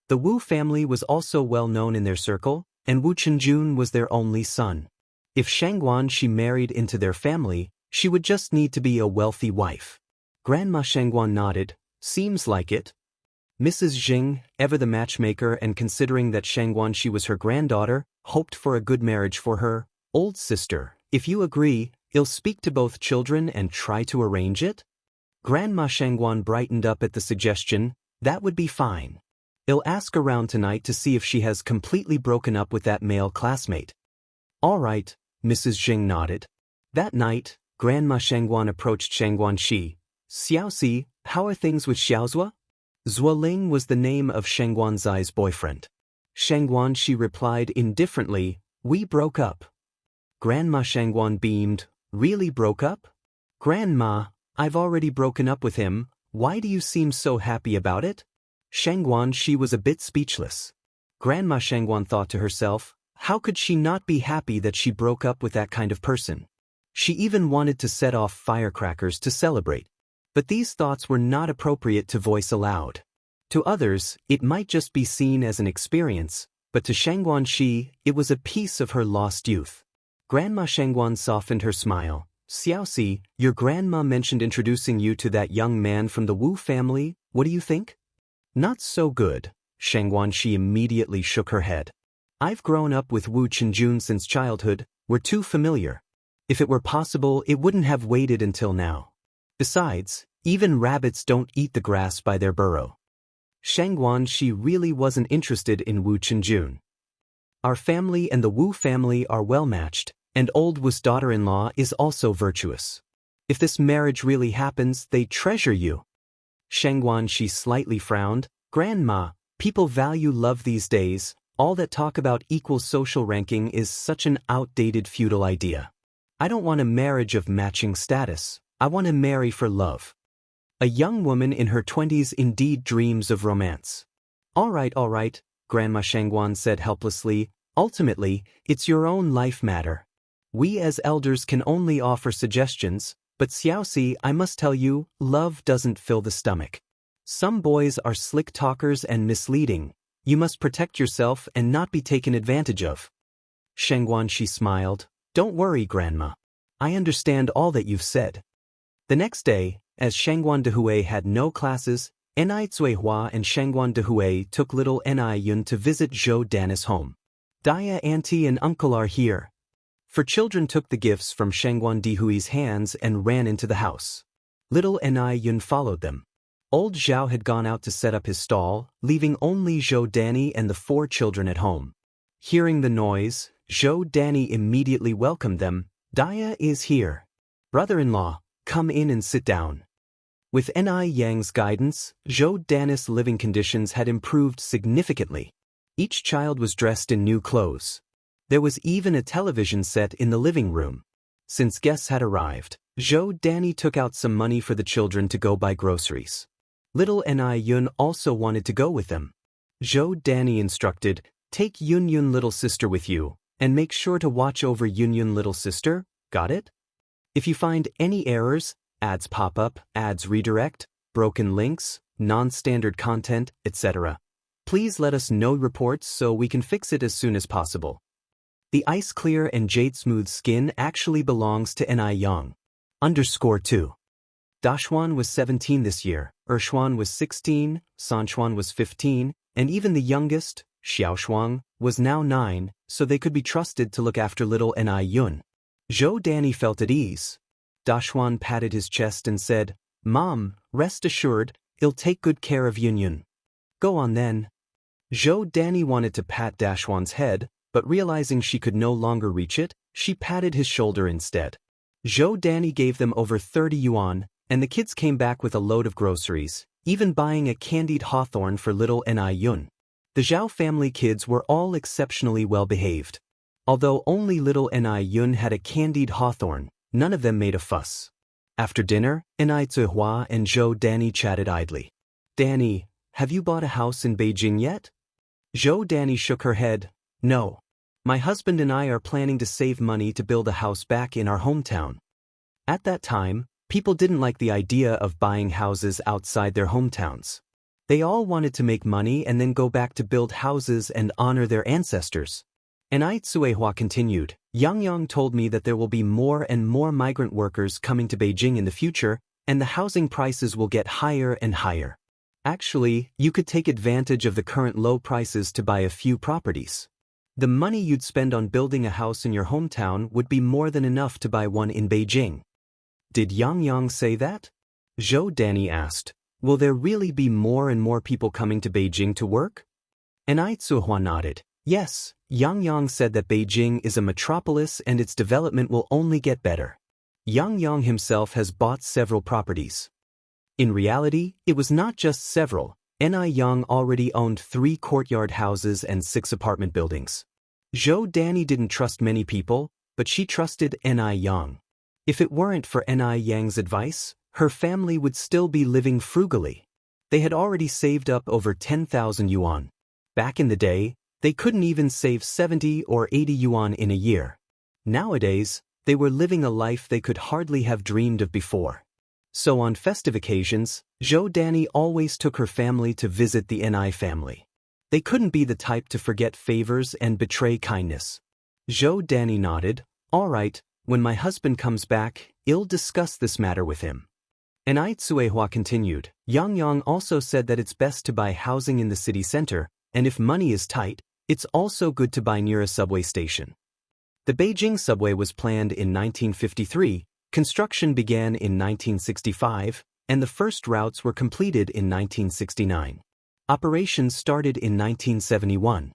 The Wu family was also well known in their circle, and Wu Chenjun was their only son. If Shangguan she married into their family, she would just need to be a wealthy wife. Grandma Shangguan nodded. Seems like it. Mrs. Jing, ever the matchmaker and considering that Shangguan she was her granddaughter, hoped for a good marriage for her. Old sister, if you agree, I'll speak to both children and try to arrange it? Grandma Shangguan brightened up at the suggestion. That would be fine. I'll ask around tonight to see if she has completely broken up with that male classmate. All right, Mrs. Jing nodded. That night, Grandma Shangguan approached Shangguan Shi. Xiaoxi, how are things with Xiaozhua? Zuoling was the name of Shangguan Zai's boyfriend. Shangguan Shi replied indifferently, we broke up. Grandma Shangguan beamed, really broke up? Grandma, I've already broken up with him, why do you seem so happy about it? Shangguan Shi was a bit speechless. Grandma Shangguan thought to herself, how could she not be happy that she broke up with that kind of person? She even wanted to set off firecrackers to celebrate. But these thoughts were not appropriate to voice aloud. To others, it might just be seen as an experience, but to Shangguan Shi, it was a piece of her lost youth. Grandma Shangguan softened her smile. Xiaoxi, your grandma mentioned introducing you to that young man from the Wu family, what do you think? Not so good. Shangguan Shi immediately shook her head. I've grown up with Wu Chenjun since childhood, we're too familiar. If it were possible, it wouldn't have waited until now. Besides, even rabbits don't eat the grass by their burrow. Shangguan Shi really wasn't interested in Wu Chenjun. Our family and the Wu family are well matched, and old Wu's daughter-in-law is also virtuous. If this marriage really happens, they treasure you. Shangguan Shi slightly frowned. Grandma, people value love these days, all that talk about equal social ranking is such an outdated feudal idea. I don't want a marriage of matching status, I want to marry for love. A young woman in her 20s indeed dreams of romance. All right, Grandma Shangguan said helplessly, ultimately, it's your own life matter. We as elders can only offer suggestions, but Xiaoxi, I must tell you, love doesn't fill the stomach. Some boys are slick talkers and misleading. You must protect yourself and not be taken advantage of. Shangguan Shi smiled. Don't worry, Grandma. I understand all that you've said. The next day, as Shangguan Dehui had no classes, Ni Cuihua and Shangguan Dehui took little Ni Yun to visit Zhou Dan's home. Dia auntie and uncle are here. For children took the gifts from Shangguan Dehui's hands and ran into the house. Little Ni Yun followed them. Old Zhao had gone out to set up his stall, leaving only Zhou Danny and the 4 children at home. Hearing the noise, Zhou Danny immediately welcomed them. Dia is here. Brother-in-law, come in and sit down. With Ni Yang's guidance, Zhou Dan's living conditions had improved significantly. Each child was dressed in new clothes. There was even a television set in the living room. Since guests had arrived, Zhou Dan took out some money for the children to go buy groceries. Little Ni Yun also wanted to go with them. Zhou Dan instructed, take Yun Yun little sister with you, and make sure to watch over Yun Yun little sister, got it? If you find any errors, ads pop up, ads redirect, broken links, non-standard content, etc., please let us know reports so we can fix it as soon as possible. The ice-clear and jade-smooth skin actually belongs to Ni Yang. _2. Daxuan was 17 this year, Ershuan was 16, Sanchuan was 15, and even the youngest, Xiaoshuang, was now 9, so they could be trusted to look after little Ni Yun. Zhou Dan felt at ease. Daxuan patted his chest and said, Mom, rest assured, I'll take good care of Yun Yun. Go on then. Zhou Dan wanted to pat Daxuan's head, but realizing she could no longer reach it, she patted his shoulder instead. Zhou Dan gave them over 30 yuan, and the kids came back with a load of groceries, even buying a candied hawthorn for little Ni Yun. The Zhao family kids were all exceptionally well behaved. Although only little Ni Yun had a candied hawthorn, none of them made a fuss. After dinner, Ni Zihua and Zhou Dan chatted idly. Danny, have you bought a house in Beijing yet? Zhou Dan shook her head. No. My husband and I are planning to save money to build a house back in our hometown. At that time, people didn't like the idea of buying houses outside their hometowns. They all wanted to make money and then go back to build houses and honor their ancestors. And Zuehua continued, Yang told me that there will be more and more migrant workers coming to Beijing in the future, and the housing prices will get higher and higher. Actually, you could take advantage of the current low prices to buy a few properties. The money you'd spend on building a house in your hometown would be more than enough to buy one in Beijing. Did Yang say that? Zhou Dan asked. Will there really be more and more people coming to Beijing to work? And Zuehua nodded. Yes, Yang said that Beijing is a metropolis and its development will only get better. Yang himself has bought several properties. In reality, it was not just several. Ni Yang already owned 3 courtyard houses and 6 apartment buildings. Zhou Dan didn't trust many people, but she trusted Ni Yang. If it weren't for Ni Yang's advice, her family would still be living frugally. They had already saved up over 10,000 yuan. Back in the day, they couldn't even save 70 or 80 yuan in a year. Nowadays, they were living a life they could hardly have dreamed of before. So on festive occasions, Zhou Dan always took her family to visit the Ni family. They couldn't be the type to forget favors and betray kindness. Zhou Dan nodded. All right, when my husband comes back, I'll discuss this matter with him. And Zuehua continued. Yang also said that it's best to buy housing in the city center, and if money is tight, it's also good to buy near a subway station. The Beijing subway was planned in 1953, construction began in 1965, and the first routes were completed in 1969. Operations started in 1971.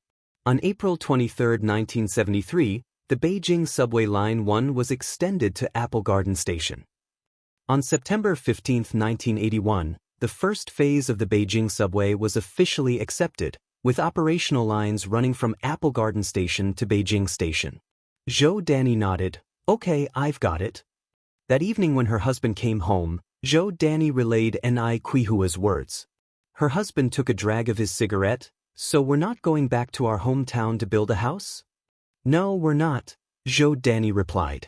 On April 23, 1973, the Beijing Subway Line 1 was extended to Apple Garden Station. On September 15, 1981, the first phase of the Beijing subway was officially accepted, with operational lines running from Apple Garden Station to Beijing Station. Zhou Dan nodded. Okay, I've got it. That evening when her husband came home, Zhou Dan relayed Ni Qihua's words. Her husband took a drag of his cigarette. So we're not going back to our hometown to build a house? No, we're not, Zhou Dan replied.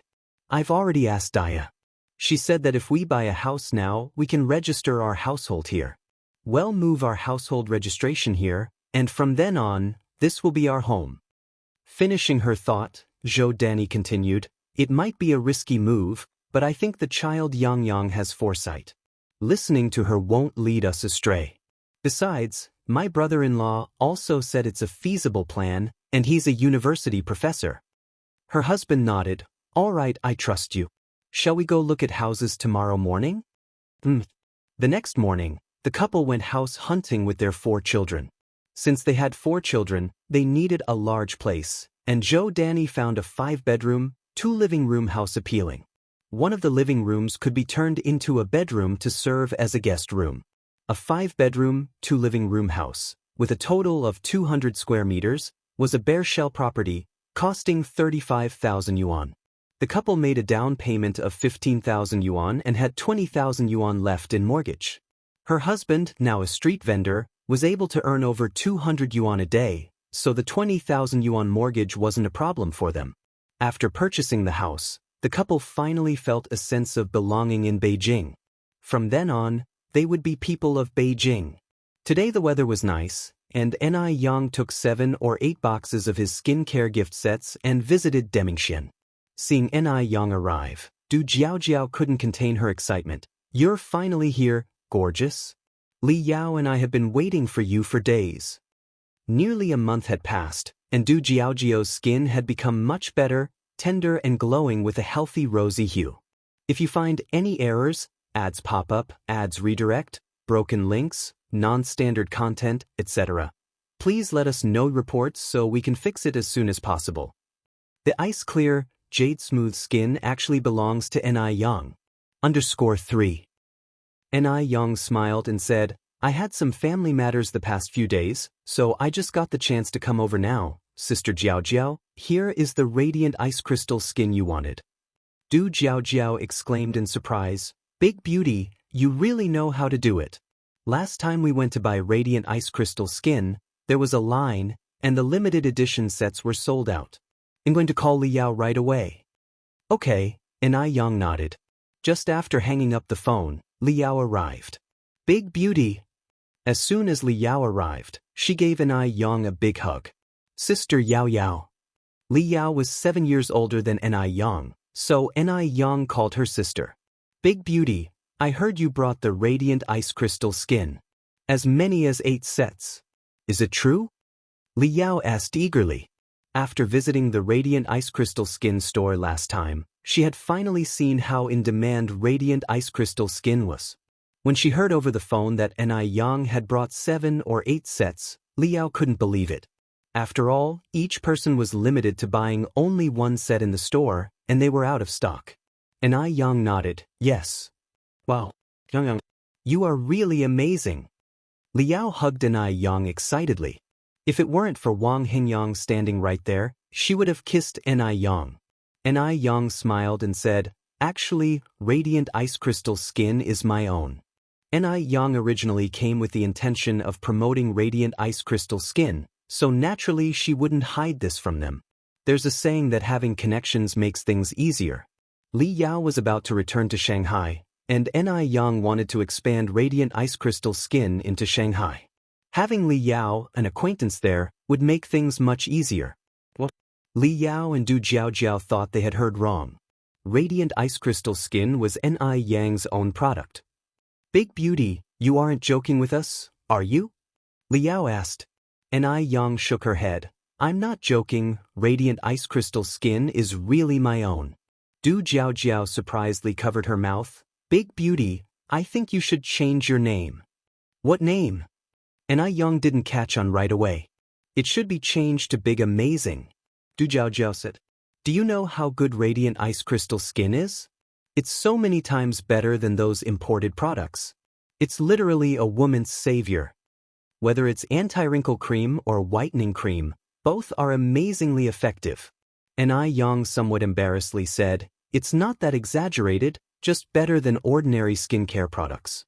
I've already asked Daya. She said that if we buy a house now, we can register our household here. We'll move our household registration here, and from then on, this will be our home. Finishing her thought, Zhou Dan continued, it might be a risky move, but I think the child Yang has foresight. Listening to her won't lead us astray. Besides, my brother-in-law also said it's a feasible plan, and he's a university professor. Her husband nodded. All right, I trust you. Shall we go look at houses tomorrow morning? The next morning, the couple went house hunting with their 4 children. Since they had 4 children, they needed a large place, and Zhou Dan found a 5-bedroom, 2-living room house appealing. One of the living rooms could be turned into a bedroom to serve as a guest room. A 5-bedroom, 2-living room house, with a total of 200 square meters, was a bare shell property, costing 35,000 yuan. The couple made a down payment of 15,000 yuan and had 20,000 yuan left in mortgage. Her husband, now a street vendor, was able to earn over 200 yuan a day, so the 20,000 yuan mortgage wasn't a problem for them. After purchasing the house, the couple finally felt a sense of belonging in Beijing. From then on, they would be people of Beijing. Today the weather was nice, and Yang took 7 or 8 boxes of his skincare gift sets and visited Demingxian. Seeing Yang arrive, Du Jiaojiao couldn't contain her excitement. "You're finally here, gorgeous. Li Yao and I have been waiting for you for days." Nearly a month had passed, and Du Jiaojiao's skin had become much better, tender and glowing with a healthy rosy hue. If you find any errors, ads pop up, ads redirect, broken links, non-standard content, etc., please let us know reports so we can fix it as soon as possible. The ice-clear, jade-smooth skin actually belongs to Yang. _3. Yang smiled and said, "I had some family matters the past few days, so I just got the chance to come over now. Sister Jiaojiao, here is the radiant ice crystal skin you wanted." Du Jiaojiao exclaimed in surprise, "Big beauty, you really know how to do it. Last time we went to buy radiant ice crystal skin, there was a line, and the limited edition sets were sold out. I'm going to call Li Yao right away." "Okay," Yang nodded. Just after hanging up the phone, Li Yao arrived. "Big beauty." As soon as Li Yao arrived, she gave Yang a big hug. "Sister Yao Yao." Li Yao was 7 years older than Yang, so Yang called her sister. "Big beauty, I heard you brought the radiant ice crystal skin. As many as 8 sets. Is it true?" Li Yao asked eagerly. After visiting the radiant ice crystal skin store last time, she had finally seen how in demand radiant ice crystal skin was. When she heard over the phone that Yang had brought 7 or 8 sets, Li Yao couldn't believe it. After all, each person was limited to buying only 1 set in the store, and they were out of stock. Yang nodded, "Yes." "Wow, Yang, you are really amazing." Li Yao hugged Yang excitedly. If it weren't for Wang Hingyang standing right there, she would have kissed Yang. Yang smiled and said, "Actually, radiant ice crystal skin is my own." Yang originally came with the intention of promoting radiant ice crystal skin, so naturally she wouldn't hide this from them. There's a saying that having connections makes things easier. Li Yao was about to return to Shanghai, and Yang wanted to expand radiant ice crystal skin into Shanghai. Having Li Yao, an acquaintance there, would make things much easier. What? Li Yao and Du Jiaojiao thought they had heard wrong. Radiant ice crystal skin was Yang's own product. "Big beauty, you aren't joking with us, are you?" Li Yao asked. Yang shook her head. "I'm not joking, radiant ice crystal skin is really my own." Du Jiaojiao surprisingly covered her mouth. "Big beauty, I think you should change your name." "What name?" Yang didn't catch on right away. "It should be changed to Big Amazing." Du Jiaojiao said. "Do you know how good radiant ice crystal skin is? It's so many times better than those imported products. It's literally a woman's savior. Whether it's anti-wrinkle cream or whitening cream, both are amazingly effective." Yang somewhat embarrassedly said, "It's not that exaggerated, just better than ordinary skincare products."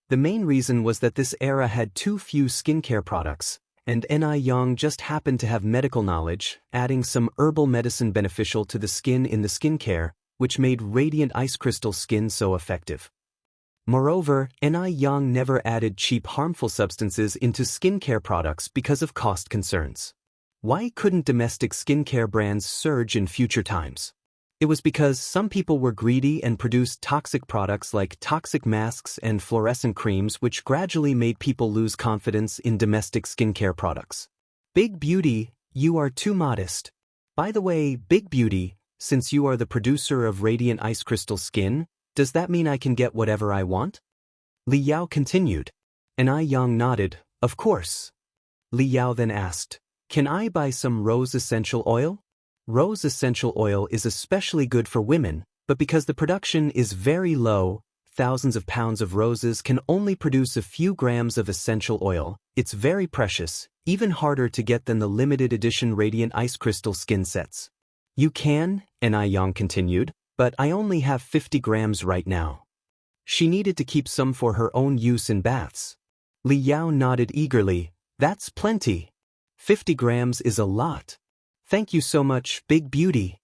The main reason was that this era had too few skincare products, and Yang just happened to have medical knowledge, adding some herbal medicine beneficial to the skin in the skincare, which made radiant ice crystal skin so effective. Moreover, Yang never added cheap harmful substances into skincare products because of cost concerns. Why couldn't domestic skincare brands surge in future times? It was because some people were greedy and produced toxic products like toxic masks and fluorescent creams, which gradually made people lose confidence in domestic skincare products. "Big beauty, you are too modest. By the way, Big beauty, since you are the producer of radiant ice crystal skin, does that mean I can get whatever I want?" Li Yao continued. Yang nodded, "Of course." Li Yao then asked, "Can I buy some rose essential oil? Rose essential oil is especially good for women, But because the production is very low, thousands of pounds of roses can only produce a few grams of essential oil. It's very precious, even harder to get than the limited edition radiant ice crystal skin sets. You can, Yang continued, but I only have 50 grams right now. She needed to keep some for her own use in baths. Li Yao nodded eagerly. That's plenty. 50 grams is a lot. Thank you so much, Big Beauty.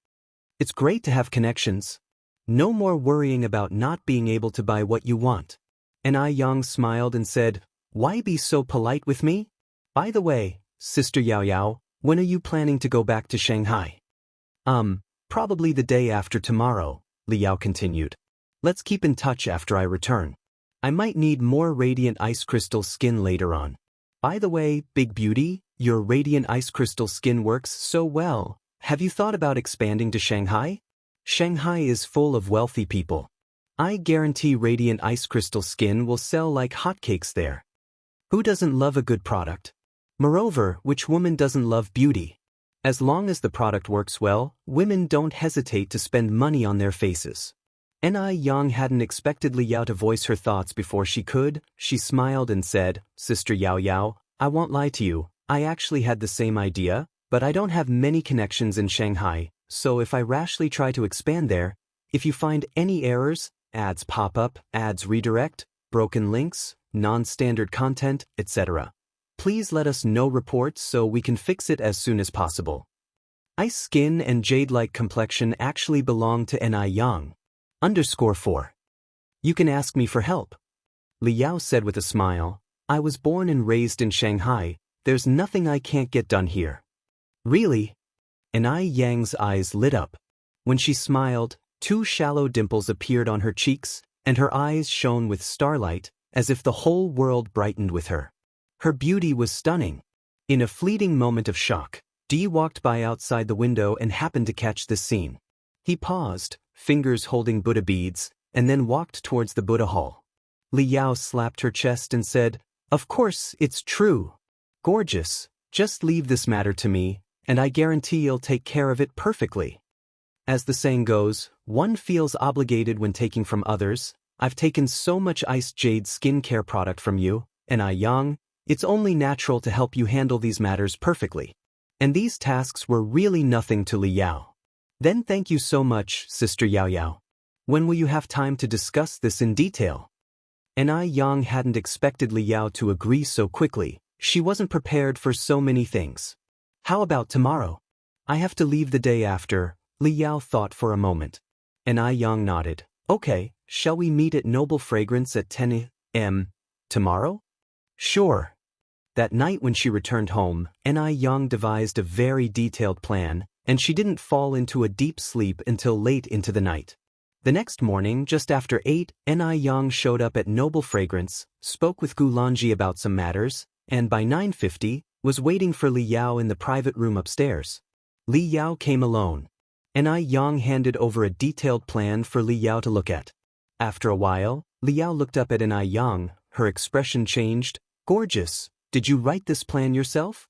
It's great to have connections. No more worrying about not being able to buy what you want. Yang smiled and said, Why be so polite with me? By the way, Sister Yao Yao, when are you planning to go back to Shanghai? Probably the day after tomorrow, Li Yao continued. Let's keep in touch after I return. I might need more radiant ice crystal skin later on. By the way, Big Beauty, your radiant ice crystal skin works so well. Have you thought about expanding to Shanghai? Shanghai is full of wealthy people. I guarantee radiant ice crystal skin will sell like hotcakes there. Who doesn't love a good product? Moreover, which woman doesn't love beauty? As long as the product works well, women don't hesitate to spend money on their faces. Yang hadn't expected Li Yao to voice her thoughts before she could. She smiled and said, Sister Yao Yao, I won't lie to you, I actually had the same idea, but I don't have many connections in Shanghai, so if I rashly try to expand there, if you find any errors, ads pop up, ads redirect, broken links, non-standard content, etc., please let us know reports so we can fix it as soon as possible. Ice skin and jade-like complexion actually belong to Yang. _4. You can ask me for help. Li Yao said with a smile, I was born and raised in Shanghai, there's nothing I can't get done here. Really? Yang's eyes lit up. When she smiled, 2 shallow dimples appeared on her cheeks, and her eyes shone with starlight, as if the whole world brightened with her. Her beauty was stunning. In a fleeting moment of shock, Dee walked by outside the window and happened to catch this scene. He paused, fingers holding Buddha beads, and then walked towards the Buddha hall. Li Yao slapped her chest and said, Of course, it's true. Gorgeous, just leave this matter to me, and I guarantee you'll take care of it perfectly. As the saying goes, one feels obligated when taking from others. I've taken so much Ice Jade skincare product from you, Yang, it's only natural to help you handle these matters perfectly. And these tasks were really nothing to Li Yao. Then thank you so much, Sister Yao Yao. When will you have time to discuss this in detail? Yang hadn't expected Li Yao to agree so quickly. She wasn't prepared for so many things. How about tomorrow? I have to leave the day after. Li Yao thought for a moment. Yang nodded. Okay, shall we meet at Noble Fragrance at 10 a.m. tomorrow? Sure. That night when she returned home, Yang devised a very detailed plan, and she didn't fall into a deep sleep until late into the night. The next morning, just after 8, Yang showed up at Noble Fragrance, spoke with Gu Lanji about some matters, and by 9:50, was waiting for Li Yao in the private room upstairs. Li Yao came alone. Yang handed over a detailed plan for Li Yao to look at. After a while, Li Yao looked up at Yang, her expression changed. Gorgeous, did you write this plan yourself?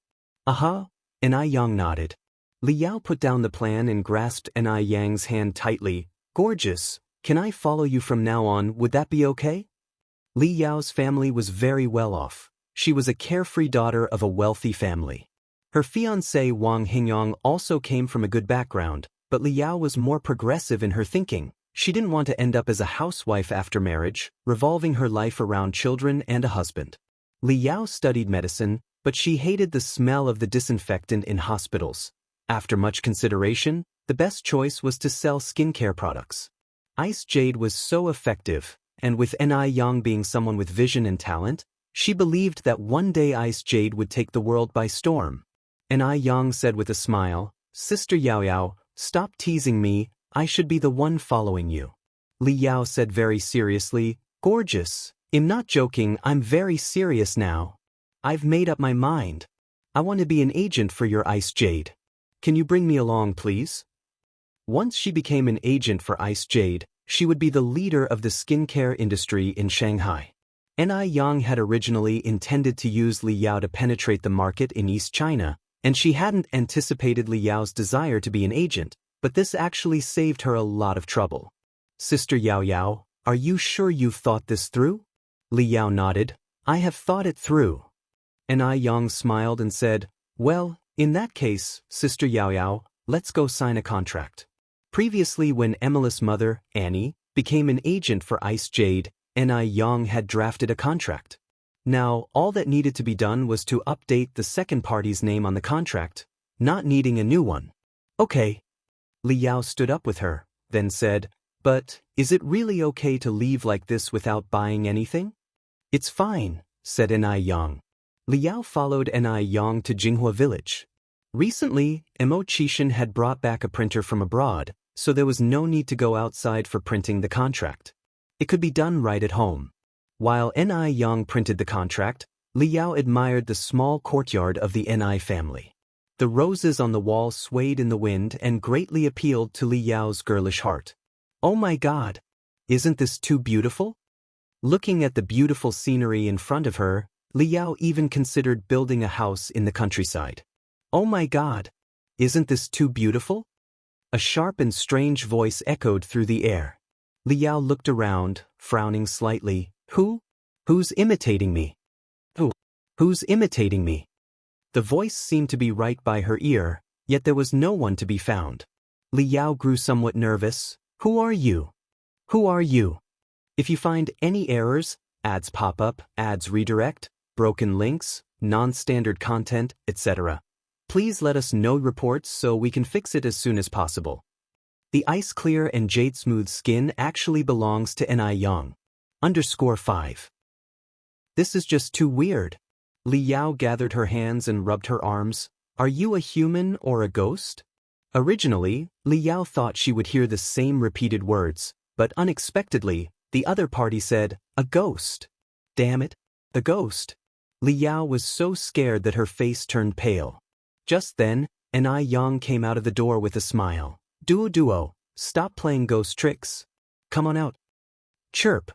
Yang nodded. Li Yao put down the plan and grasped Yang's hand tightly. Gorgeous, can I follow you from now on, would that be okay? Li Yao's family was very well off. She was a carefree daughter of a wealthy family. Her fiancé Wang Lin also came from a good background, but Li Yao was more progressive in her thinking. She didn't want to end up as a housewife after marriage, revolving her life around children and a husband. Li Yao studied medicine, but she hated the smell of the disinfectant in hospitals. After much consideration, the best choice was to sell skincare products. Ice Jade was so effective, and with Yang being someone with vision and talent, she believed that one day Ice Jade would take the world by storm. Yang said with a smile, Sister Yao Yao, stop teasing me, I should be the one following you. Li Yao said very seriously, Gorgeous, I'm not joking, I'm very serious now. I've made up my mind. I want to be an agent for your Ice Jade. Can you bring me along, please? Once she became an agent for Ice Jade, she would be the leader of the skincare industry in Shanghai. Yang had originally intended to use Li Yao to penetrate the market in East China, and she hadn't anticipated Li Yao's desire to be an agent, but this actually saved her a lot of trouble. Sister Yao Yao, are you sure you've thought this through? Li Yao nodded. I have thought it through. Enai Yang smiled and said, well, in that case, Sister Yao Yao, let's go sign a contract. Previously when Emily's mother, Annie, became an agent for Ice Jade, Enai Yang had drafted a contract. Now, all that needed to be done was to update the second party's name on the contract, not needing a new one. Okay. Li Yao stood up with her, then said, but, is it really okay to leave like this without buying anything? It's fine, said Enai Yang. Li Yao followed Enai Yang to Jinghua village. Recently, Imo-Chishan had brought back a printer from abroad, so there was no need to go outside for printing the contract. It could be done right at home. While Enai Yang printed the contract, Li Yao admired the small courtyard of the Enai family. The roses on the wall swayed in the wind and greatly appealed to Li Yao's girlish heart. Oh my God! Isn't this too beautiful? Looking at the beautiful scenery in front of her, Li Yao even considered building a house in the countryside. Oh my God! Isn't this too beautiful? A sharp and strange voice echoed through the air. Li Yao looked around, frowning slightly. Who's imitating me? Who's imitating me? The voice seemed to be right by her ear, yet there was no one to be found. Li Yao grew somewhat nervous. Who are you? Who are you? If you find any errors, ads pop up, ads redirect, broken links, non-standard content, etc., please let us know reports so we can fix it as soon as possible. The ice clear and jade smooth skin actually belongs to Enai Yang. _5. This is just too weird. Li Yao gathered her hands and rubbed her arms. Are you a human or a ghost? Originally, Li Yao thought she would hear the same repeated words, but unexpectedly, the other party said, a ghost. Damn it, a ghost. Li Yao was so scared that her face turned pale. Just then, Enai Yang came out of the door with a smile. Duo, stop playing ghost tricks. Come on out. Chirp.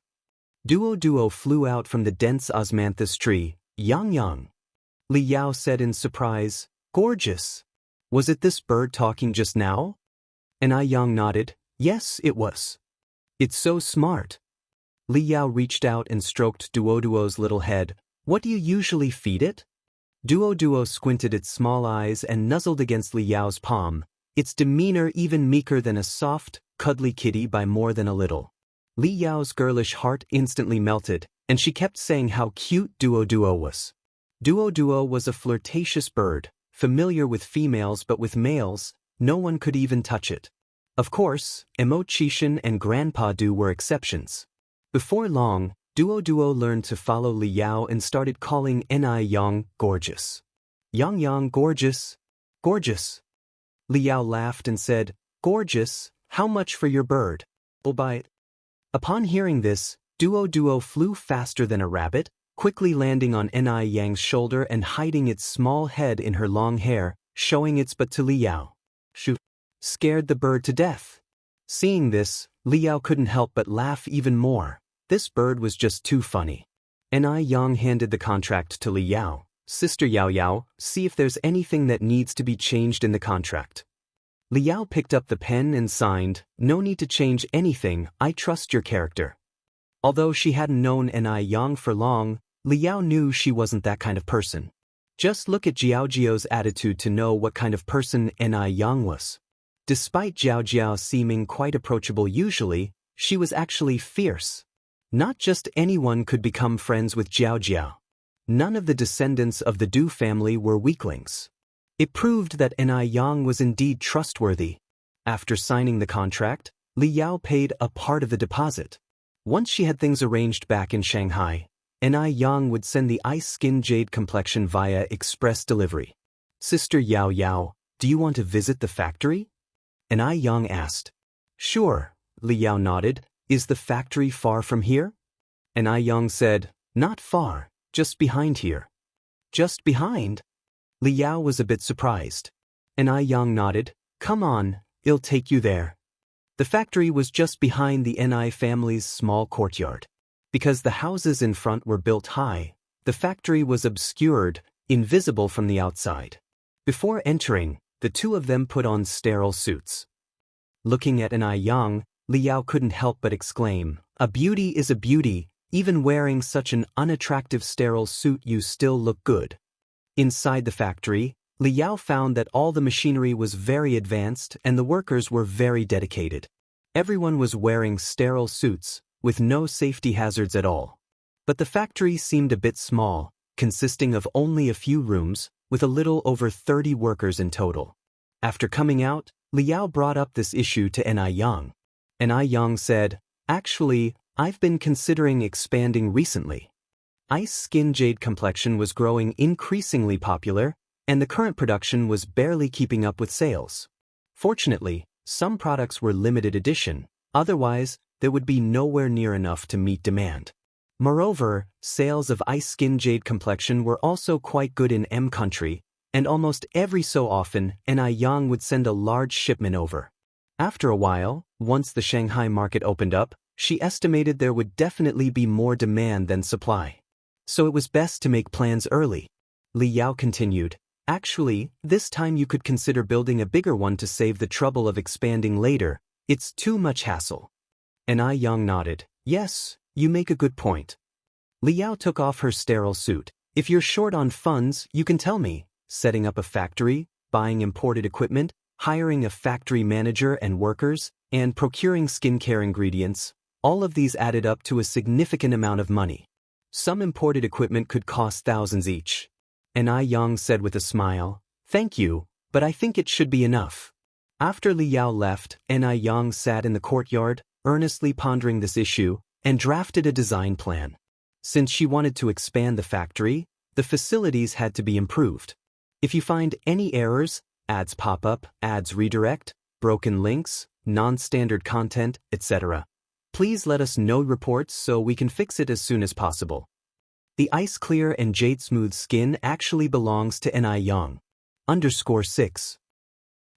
Duo flew out from the dense osmanthus tree. Yang. Li Yao said in surprise, gorgeous. Was it this bird talking just now? Enai Yang nodded. Yes, it was. It's so smart. Li Yao reached out and stroked Duo's little head. What do you usually feed it? Duo squinted its small eyes and nuzzled against Li Yao's palm, its demeanor even meeker than a soft, cuddly kitty by more than a little. Li Yao's girlish heart instantly melted, and she kept saying how cute Duo was. Duo was a flirtatious bird, familiar with females but with males, no one could even touch it. Of course, Imo-Chishan and Grandpa Du were exceptions. Before long, Duo learned to follow Li Yao and started calling Enai Yang gorgeous. Yang gorgeous. Gorgeous. Li Yao laughed and said, gorgeous, how much for your bird? I'll buy it. Upon hearing this, Duo flew faster than a rabbit, quickly landing on Enai Yang's shoulder and hiding its small head in her long hair, showing its butt to Li Yao. Shoo! Scared the bird to death. Seeing this, Li Yao couldn't help but laugh even more. This bird was just too funny. Enai Yang handed the contract to Li Yao. Sister Yao Yao, see if there's anything that needs to be changed in the contract. Li Yao picked up the pen and signed, no need to change anything, I trust your character. Although she hadn't known Enai Yang for long, Li Yao knew she wasn't that kind of person. Just look at Jiao's attitude to know what kind of person Enai Yang was. Despite Jiao seeming quite approachable usually, she was actually fierce. Not just anyone could become friends with Jiao. None of the descendants of the Du family were weaklings. It proved that Enai Yang was indeed trustworthy. After signing the contract, Li Yao paid a part of the deposit. Once she had things arranged back in Shanghai, Enai Yang would send the ice-skin jade complexion via express delivery. Sister Yao Yao, do you want to visit the factory? Enai Yang asked. Sure, Li Yao nodded. Is the factory far from here? Enai Yang said, not far, just behind here. Just behind? Li Yao was a bit surprised. Enai Yang nodded. Come on, I'll take you there. The factory was just behind the Enai family's small courtyard. Because the houses in front were built high, the factory was obscured, invisible from the outside. Before entering, the two of them put on sterile suits. Looking at Enai Yang, Li Yao couldn't help but exclaim, "A beauty is a beauty, even wearing such an unattractive sterile suit you still look good." Inside the factory, Li Yao found that all the machinery was very advanced and the workers were very dedicated. Everyone was wearing sterile suits, with no safety hazards at all. But the factory seemed a bit small, consisting of only a few rooms, with a little over 30 workers in total. After coming out, Li Yao brought up this issue to Ni Yang. Ni Yang said, "Actually, I've been considering expanding recently. Ice skin jade complexion was growing increasingly popular, and the current production was barely keeping up with sales. Fortunately, some products were limited edition, otherwise, there would be nowhere near enough to meet demand. Moreover, sales of ice skin jade complexion were also quite good in M country, and almost every so often, Ni Yang would send a large shipment over. After a while, once the Shanghai market opened up, she estimated there would definitely be more demand than supply. So it was best to make plans early." Li Yao continued, "Actually, this time you could consider building a bigger one to save the trouble of expanding later. It's too much hassle." Ni Yang nodded, "Yes, you make a good point." Li Yao took off her sterile suit. "If you're short on funds, you can tell me. Setting up a factory, buying imported equipment, hiring a factory manager and workers, and procuring skincare ingredients, all of these added up to a significant amount of money. Some imported equipment could cost thousands each." Ni Yang said with a smile, "Thank you, but I think it should be enough." After Li Yao left, Ni Yang sat in the courtyard, earnestly pondering this issue, and drafted a design plan. Since she wanted to expand the factory, the facilities had to be improved. If you find any errors, ads pop up, ads redirect, broken links, non-standard content, etc., please let us know reports so we can fix it as soon as possible. The ice clear and jade smooth skin actually belongs to Ni Yang. _6.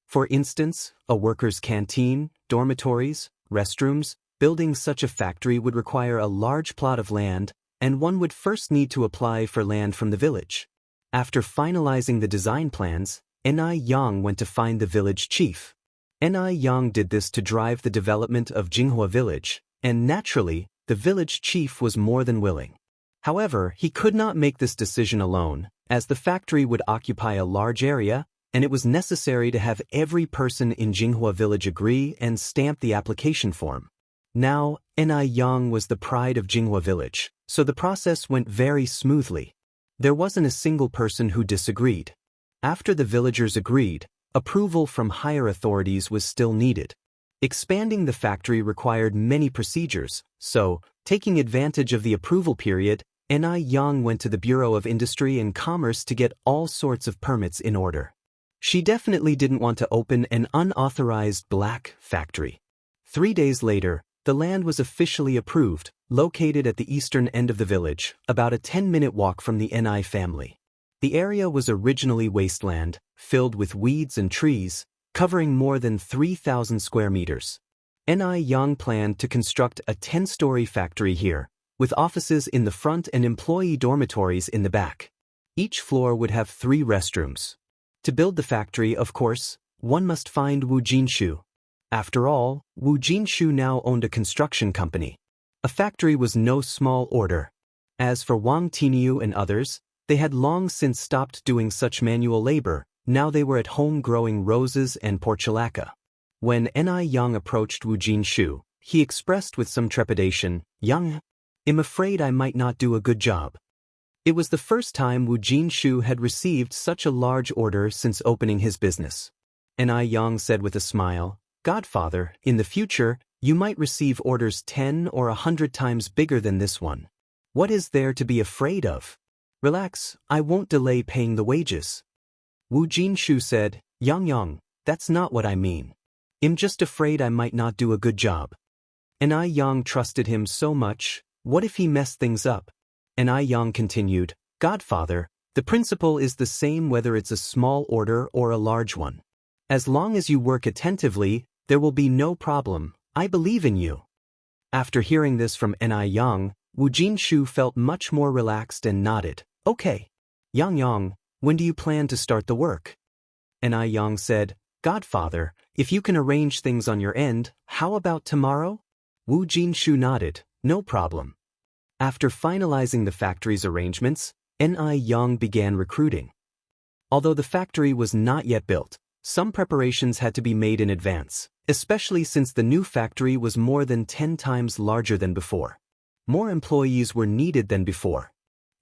For instance, a worker's canteen, dormitories, restrooms, building such a factory would require a large plot of land, and one would first need to apply for land from the village. After finalizing the design plans, Ni Yang went to find the village chief. Ni Yang did this to drive the development of Jinghua village, and naturally, the village chief was more than willing. However, he could not make this decision alone, as the factory would occupy a large area, and it was necessary to have every person in Jinghua village agree and stamp the application form. Now, Ni Yang was the pride of Jinghua village, so the process went very smoothly. There wasn't a single person who disagreed. After the villagers agreed, approval from higher authorities was still needed. Expanding the factory required many procedures, so, taking advantage of the approval period, Ni Yang went to the Bureau of Industry and Commerce to get all sorts of permits in order. She definitely didn't want to open an unauthorized black factory. 3 days later, the land was officially approved, located at the eastern end of the village, about a 10-minute walk from the Ni family. The area was originally wasteland, filled with weeds and trees, covering more than 3,000 square meters. Ni Yang planned to construct a 10-story factory here, with offices in the front and employee dormitories in the back. Each floor would have 3 restrooms. To build the factory, of course, one must find Wu Jinshu. After all, Wu Jinshu now owned a construction company. A factory was no small order. As for Wang Tinyu and others, they had long since stopped doing such manual labor, now they were at home growing roses and portulaca. When Ni Yang approached Wu Jinshu, he expressed with some trepidation, "Yang, I'm afraid I might not do a good job." It was the first time Wu Jinshu had received such a large order since opening his business. Ni Yang said with a smile, "Godfather, in the future, you might receive orders 10 or 100 times bigger than this one. What is there to be afraid of? Relax, I won't delay paying the wages." Wu Jinshu said, Yang, that's not what I mean. I'm just afraid I might not do a good job." Ni Yang trusted him so much, what if he messed things up? Ni Yang continued, "Godfather, the principle is the same whether it's a small order or a large one. As long as you work attentively, there will be no problem. I believe in you." After hearing this from Ni Yang, Wu Jinshu felt much more relaxed and nodded. "Okay. Yang, when do you plan to start the work?" Ni Yang said, "Godfather, if you can arrange things on your end, how about tomorrow?" Wu Jinshu nodded, "No problem." After finalizing the factory's arrangements, Ni Yang began recruiting. Although the factory was not yet built, some preparations had to be made in advance, especially since the new factory was more than 10 times larger than before. More employees were needed than before.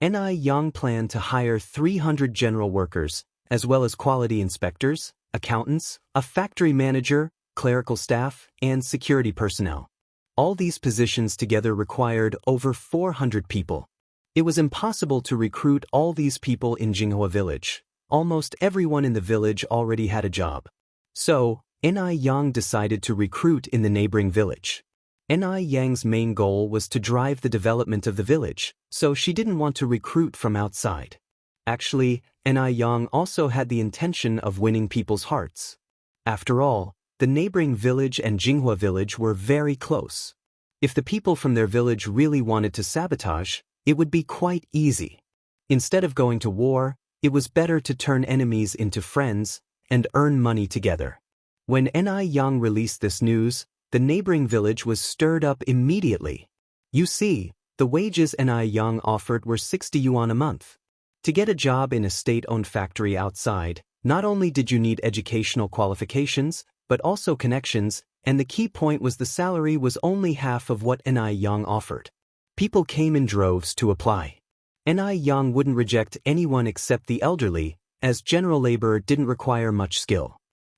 Ni Yang planned to hire 300 general workers, as well as quality inspectors, accountants, a factory manager, clerical staff, and security personnel. All these positions together required over 400 people. It was impossible to recruit all these people in Jinghua village. Almost everyone in the village already had a job. So, Ni Yang decided to recruit in the neighboring village. Ni Yang's main goal was to drive the development of the village, so she didn't want to recruit from outside. Actually, Ni Yang also had the intention of winning people's hearts. After all, the neighboring village and Jinghua village were very close. If the people from their village really wanted to sabotage, it would be quite easy. Instead of going to war, it was better to turn enemies into friends and earn money together. When Ni Yang released this news, the neighboring village was stirred up immediately. You see, the wages Ni Yang offered were 60 yuan a month. To get a job in a state-owned factory outside, not only did you need educational qualifications, but also connections, and the key point was the salary was only half of what Ni Yang offered. People came in droves to apply. Ni Yang wouldn't reject anyone except the elderly, as general labor didn't require much skill.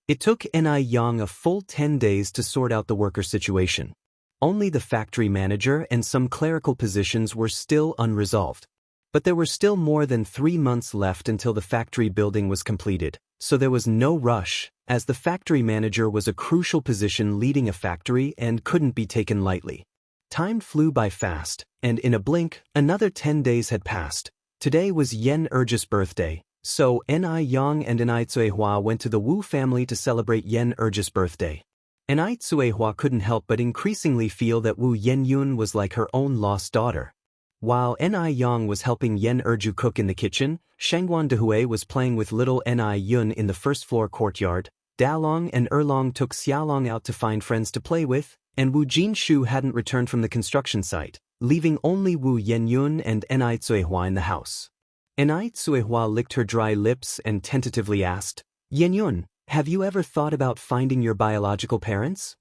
It took Ni Yang a full 10 days to sort out the worker situation. Only the factory manager and some clerical positions were still unresolved. But there were still more than 3 months left until the factory building was completed, so there was no rush, as the factory manager was a crucial position leading a factory and couldn't be taken lightly. Time flew by fast, and in a blink, another 10 days had passed. Today was Yan Erge's birthday, so Ni Yang and Ni Cuihua went to the Wu family to celebrate Yan Erge's birthday. Ni Cuihua couldn't help but increasingly feel that Wu Yenyun was like her own lost daughter. While Ni Yang was helping Yan Erju cook in the kitchen, Shangguan Dehui was playing with little Ni Yun in the first-floor courtyard. Dalong and Erlong took Xiaolong out to find friends to play with, and Wu Jinshu hadn't returned from the construction site, leaving only Wu Yenyun and Ni Cuihua in the house. Ni Cuihua licked her dry lips and tentatively asked, "Yenyun, have you ever thought about finding your biological parents?"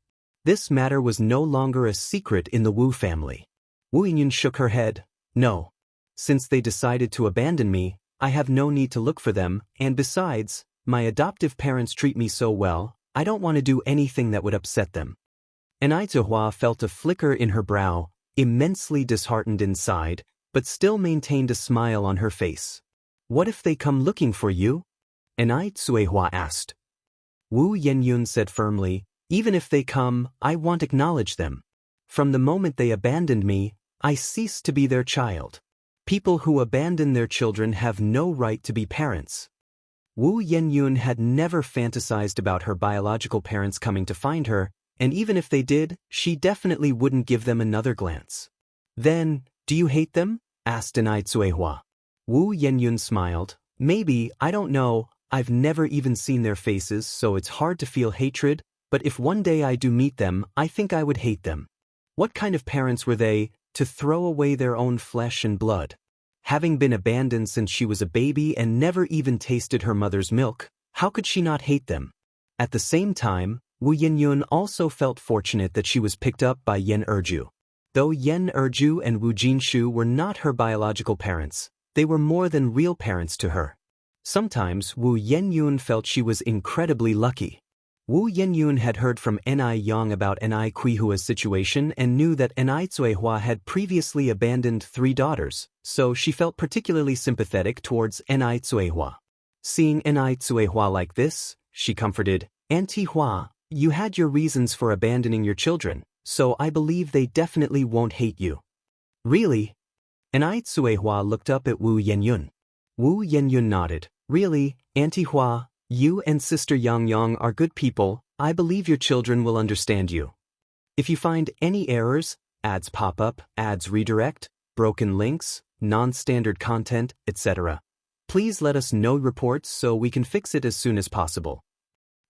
This matter was no longer a secret in the Wu family. Wu Yenyun shook her head. "No. Since they decided to abandon me, I have no need to look for them, and besides, my adoptive parents treat me so well, I don't want to do anything that would upset them." Ni Cuihua felt a flicker in her brow, immensely disheartened inside, but still maintained a smile on her face. "What if they come looking for you?" Ni Cuihua asked. Wu Yenyun said firmly, "Even if they come, I won't acknowledge them. From the moment they abandoned me, I ceased to be their child. People who abandon their children have no right to be parents." Wu Yenyun had never fantasized about her biological parents coming to find her, and even if they did, she definitely wouldn't give them another glance. "Then, do you hate them?" asked Ni Cuihua. Wu Yenyun smiled. "Maybe, I don't know, I've never even seen their faces, so it's hard to feel hatred, but if one day I do meet them, I think I would hate them. What kind of parents were they, to throw away their own flesh and blood? Having been abandoned since she was a baby and never even tasted her mother's milk, how could she not hate them?" At the same time, Wu Yenyun also felt fortunate that she was picked up by Yan Erju. Though Yan Erju and Wu Jinshu were not her biological parents, they were more than real parents to her. Sometimes Wu Yenyun felt she was incredibly lucky. Wu Yenyun had heard from Ni Yang about Ni Cuihua's situation and knew that Ni Cuihua had previously abandoned 3 daughters, so she felt particularly sympathetic towards Ni Cuihua. Seeing Ni Cuihua like this, she comforted, "Auntie Hua, you had your reasons for abandoning your children, so I believe they definitely won't hate you." "Really?" Ni Cuihua looked up at Wu Yenyun. Wu Yenyun nodded. "Really, Auntie Hua, you and Sister Yang Yang are good people, I believe your children will understand you. If you find any errors, ads pop up, ads redirect, broken links, non-standard content, etc., please let us know reports so we can fix it as soon as possible."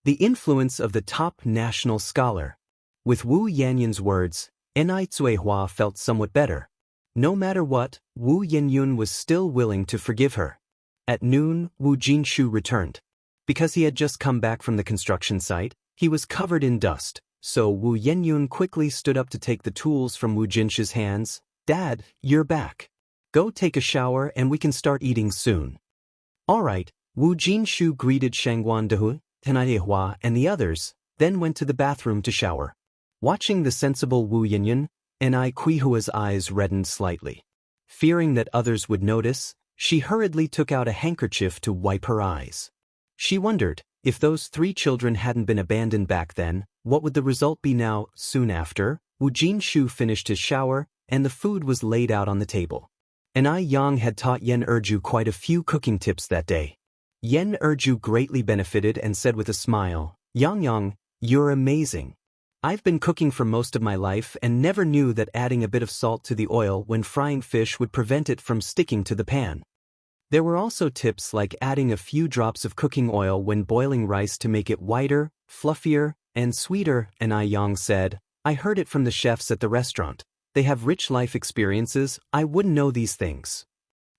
The influence of the top national scholar. With Wu Yanyan's words, Ni Zuehua felt somewhat better. No matter what, Wu Yenyun was still willing to forgive her. At noon, Wu Jinshu returned. Because he had just come back from the construction site, he was covered in dust, so Wu Yenyun quickly stood up to take the tools from Wu Jinshu's hands. "Dad, you're back. Go take a shower and we can start eating soon." "All right," Wu Jinshu greeted Shangguan Dehu, Tenai and the others, then went to the bathroom to shower. Watching the sensible Wu Yenyun, Ni Kuihua's eyes reddened slightly. Fearing that others would notice, she hurriedly took out a handkerchief to wipe her eyes. She wondered, if those 3 children hadn't been abandoned back then, what would the result be now? Soon after, Wu Jinshu finished his shower, and the food was laid out on the table. Ni Yang had taught Yen Erju quite a few cooking tips that day. Yen Erju greatly benefited and said with a smile, "Yang, you're amazing. I've been cooking for most of my life and never knew that adding a bit of salt to the oil when frying fish would prevent it from sticking to the pan." There were also tips like adding a few drops of cooking oil when boiling rice to make it whiter, fluffier, and sweeter. Ni Yang said, "I heard it from the chefs at the restaurant. They have rich life experiences. I wouldn't know these things."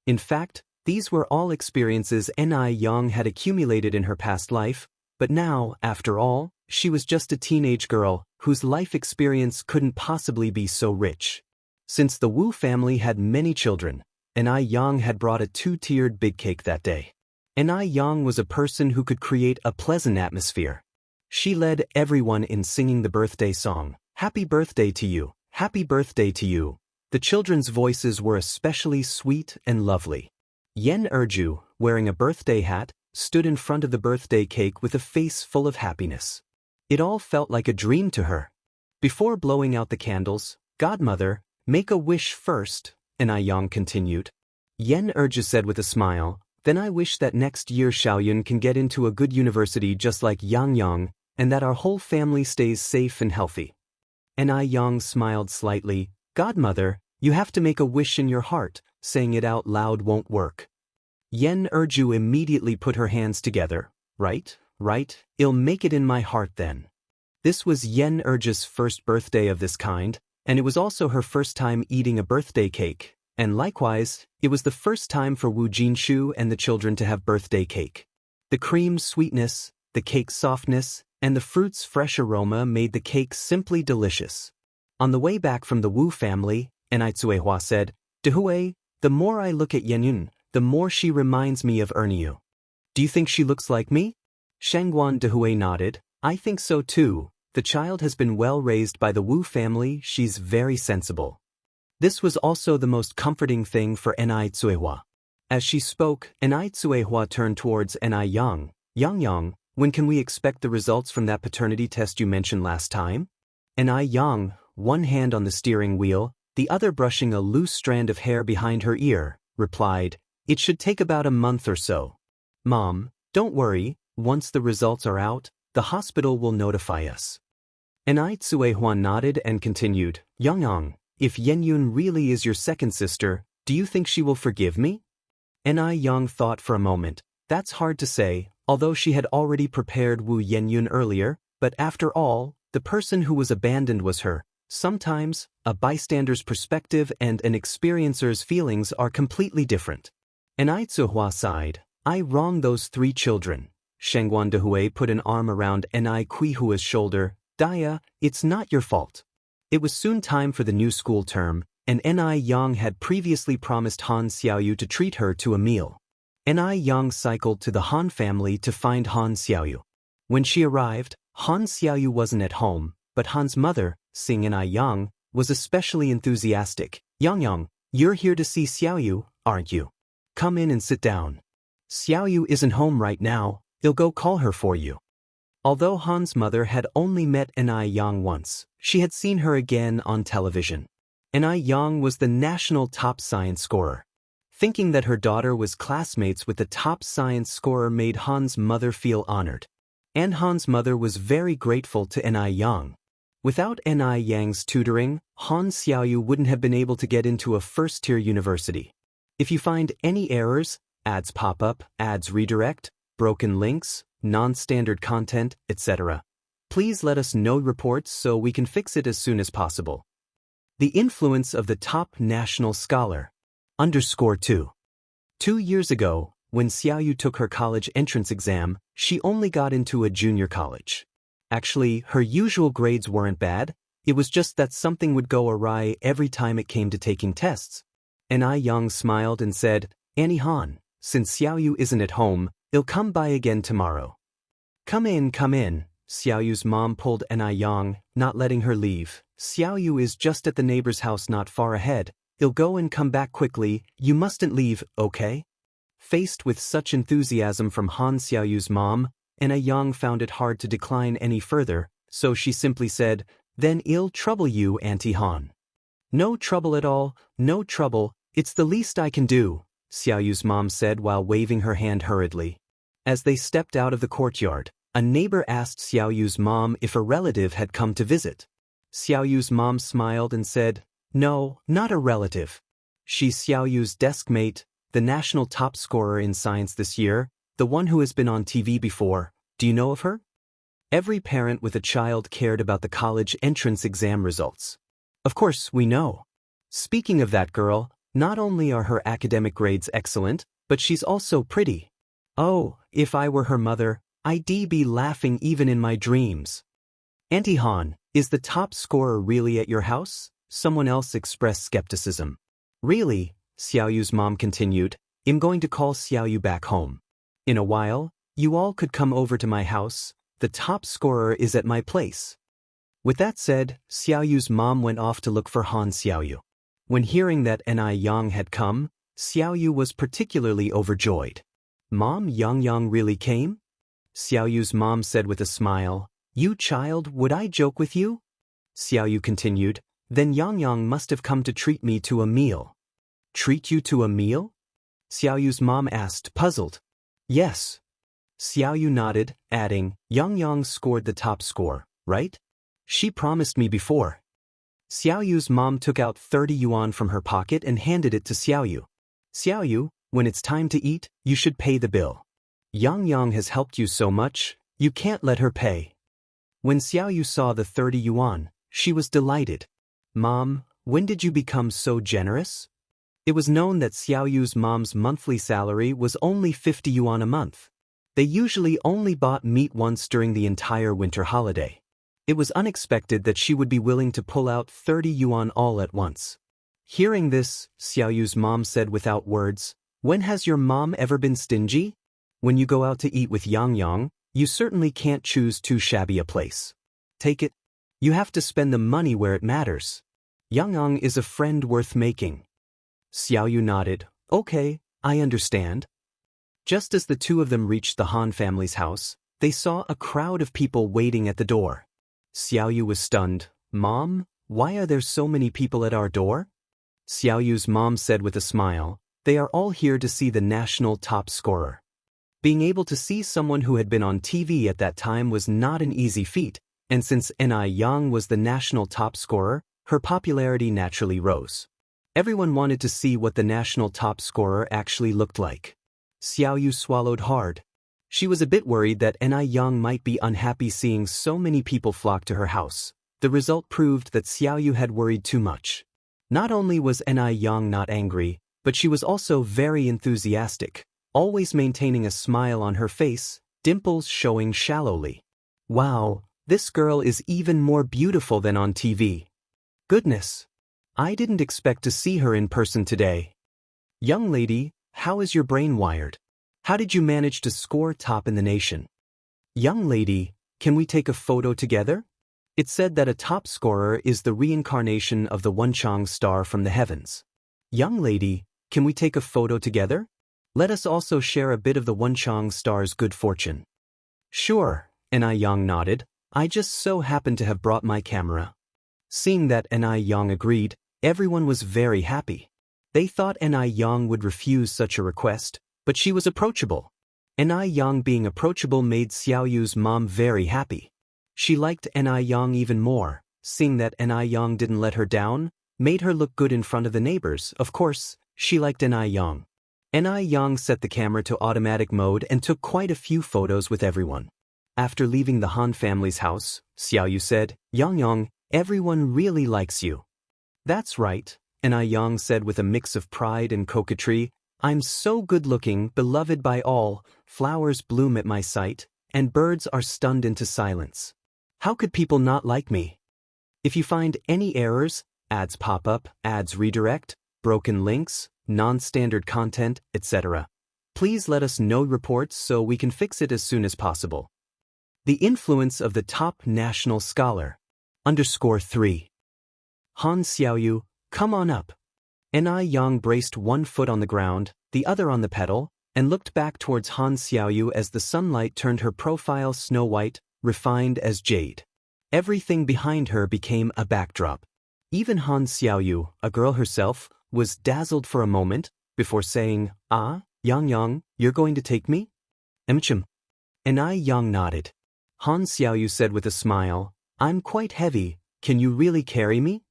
In fact, these were all experiences Ni Yang had accumulated in her past life, but now, after all, she was just a teenage girl whose life experience couldn't possibly be so rich. Since the Wu family had many children, Ni Yang had brought a 2-tiered big cake that day. Ni Yang was a person who could create a pleasant atmosphere. She led everyone in singing the birthday song, "Happy birthday to you, happy birthday to you." The children's voices were especially sweet and lovely. Yen Erju, wearing a birthday hat, stood in front of the birthday cake with a face full of happiness. It all felt like a dream to her. Before blowing out the candles, "Godmother, make a wish first," Ni Yang continued. Yen Erju said with a smile, "Then I wish that next year Xiaoyun can get into a good university just like Yang, and that our whole family stays safe and healthy." Ni Yang smiled slightly, "Godmother, you have to make a wish in your heart, saying it out loud won't work." Yen Erju immediately put her hands together. Right, I'll make it in my heart then." This was Yen Erju's first birthday of this kind, and it was also her first time eating a birthday cake, and likewise, it was the first time for Wu Jinshu and the children to have birthday cake. The cream's sweetness, the cake's softness, and the fruit's fresh aroma made the cake simply delicious. On the way back from the Wu family, Ni Zuehua said, "Dehui, the more I look at Yenyun, the more she reminds me of Erniu. Do you think she looks like me?" Shangguan Dehui nodded, "I think so too. The child has been well raised by the Wu family. She's very sensible." This was also the most comforting thing for Ni Zuehua. As she spoke, Ni Zuehua turned towards Ni Yang. Yang, when can we expect the results from that paternity test you mentioned last time?" Ni Yang, one hand on the steering wheel, the other brushing a loose strand of hair behind her ear, replied, "It should take about a month or so. Mom, don't worry, once the results are out, the hospital will notify us." Ni Zuehua nodded and continued, "Yang, if Yenyun really is your second sister, do you think she will forgive me?" Ni Yang thought for a moment. That's hard to say, although she had already prepared Wu Yenyun earlier, but after all, the person who was abandoned was her. Sometimes, a bystander's perspective and an experiencer's feelings are completely different. Ni Zuehua sighed, "I wronged those 3 children." Shangguan Dehui put an arm around Ni Kuihua's shoulder. "Daya, it's not your fault." It was soon time for the new school term, and Ni Yang had previously promised Han Xiaoyu to treat her to a meal. Ni Yang cycled to the Han family to find Han Xiaoyu. When she arrived, Han Xiaoyu wasn't at home, but Han's mother, seeing Ni Yang, was especially enthusiastic. Yang, you're here to see Xiaoyu, aren't you? Come in and sit down. Xiaoyu isn't home right now, they'll go call her for you." Although Han's mother had only met Ni Yang once, she had seen her again on television. Ni Yang was the national top science scorer. Thinking that her daughter was classmates with the top science scorer made Han's mother feel honored. And Han's mother was very grateful to Ni Yang. Without Ni Yang's tutoring, Han Xiaoyu wouldn't have been able to get into a first-tier university. If you find any errors, ads pop up, ads redirect, broken links, non-standard content, etc. Please let us know reports so we can fix it as soon as possible. The influence of the top national scholar. _2. 2 years ago, when Xiaoyu took her college entrance exam, she only got into a junior college. Actually, her usual grades weren't bad, it was just that something would go awry every time it came to taking tests. Yang smiled and said, "Annie Han, since Xiaoyu isn't at home, he'll come by again tomorrow." Come in, come in." Xiaoyu's mom pulled Yang, not letting her leave. "Xiaoyu is just at the neighbor's house not far ahead. He'll go and come back quickly, you mustn't leave, okay?" Faced with such enthusiasm from Han Xiaoyu's mom, Yang found it hard to decline any further, so she simply said, "Then I'll trouble you, Auntie Han." "No trouble at all, no trouble, it's the least I can do," Xiaoyu's mom said while waving her hand hurriedly. As they stepped out of the courtyard, a neighbor asked Xiaoyu's mom if a relative had come to visit. Xiaoyu's mom smiled and said, "No, not a relative. She's Xiaoyu's desk mate, the national top scorer in science this year, the one who has been on TV before. Do you know of her?" Every parent with a child cared about the college entrance exam results. "Of course, we know. Speaking of that girl, not only are her academic grades excellent, but she's also pretty. Oh, if I were her mother, I'd be laughing even in my dreams." "Auntie Han, is the top scorer really at your house?" Someone else expressed skepticism. "Really," Xiaoyu's mom continued, "I'm going to call Xiaoyu back home. In a while, you all could come over to my house, the top scorer is at my place." With that said, Xiaoyu's mom went off to look for Han Xiaoyu. When hearing that Yang had come, Xiaoyu was particularly overjoyed. "Mom, Yang really came?" Xiaoyu's mom said with a smile. "You child, would I joke with you?" Xiaoyu continued, "Then Yang must have come to treat me to a meal." "Treat you to a meal?" Xiaoyu's mom asked, puzzled. "Yes." Xiaoyu nodded, adding, Yang scored the top score, right? She promised me before." Xiaoyu's mom took out 30 yuan from her pocket and handed it to Xiaoyu. "Xiaoyu, when it's time to eat, you should pay the bill. Yang has helped you so much, you can't let her pay." When Xiaoyu saw the 30 yuan, she was delighted. "Mom, when did you become so generous?" It was known that Xiaoyu's mom's monthly salary was only 50 yuan a month. They usually only bought meat once during the entire winter holiday. It was unexpected that she would be willing to pull out 30 yuan all at once. Hearing this, Xiaoyu's mom said without words, "When has your mom ever been stingy? When you go out to eat with Yang, you certainly can't choose too shabby a place. Take it. You have to spend the money where it matters. Yang is a friend worth making." Xiaoyu nodded, "Okay, I understand." Just as the two of them reached the Han family's house, they saw a crowd of people waiting at the door. Xiaoyu was stunned. "Mom, why are there so many people at our door?" Xiaoyu's mom said with a smile, "They are all here to see the national top scorer." Being able to see someone who had been on TV at that time was not an easy feat, and since Yang was the national top scorer, her popularity naturally rose. Everyone wanted to see what the national top scorer actually looked like. Xiaoyu swallowed hard. She was a bit worried that Yang might be unhappy seeing so many people flock to her house. The result proved that Xiaoyu had worried too much. Not only was Yang not angry, but she was also very enthusiastic, always maintaining a smile on her face, dimples showing shallowly. "Wow, this girl is even more beautiful than on TV. Goodness! I didn't expect to see her in person today. Young lady, how is your brain wired? How did you manage to score top in the nation? Young lady, can we take a photo together?" It's said that a top scorer is the reincarnation of the Wuxia star from the heavens. "Young lady, can we take a photo together? Let us also share a bit of the Wuxia star's good fortune." "Sure," Yang nodded. "I just so happened to have brought my camera." Seeing that Yang agreed, everyone was very happy. They thought Yang would refuse such a request, but she was approachable. Yang being approachable made Xiaoyu's mom very happy. She liked Yang even more, seeing that Yang didn't let her down, made her look good in front of the neighbors. Of course, she liked Yang. Ni Yang set the camera to automatic mode and took quite a few photos with everyone. After leaving the Han family's house, Xiaoyu said, Yang, everyone really likes you. That's right, Ni Yang said with a mix of pride and coquetry. I'm so good-looking, beloved by all, flowers bloom at my sight, and birds are stunned into silence. How could people not like me? If you find any errors, ads pop up, ads redirect, broken links, non-standard content, etc., please let us know reports so we can fix it as soon as possible. The influence of the top national scholar. _3. Han Xiaoyu, come on up. Ni Yang braced one foot on the ground, the other on the pedal, and looked back towards Han Xiaoyu as the sunlight turned her profile snow-white, refined as jade. Everything behind her became a backdrop. Even Han Xiaoyu, a girl herself, was dazzled for a moment, before saying, Yang, you're going to take me? Ni Yang nodded. Han Xiaoyu said with a smile, I'm quite heavy, can you really carry me?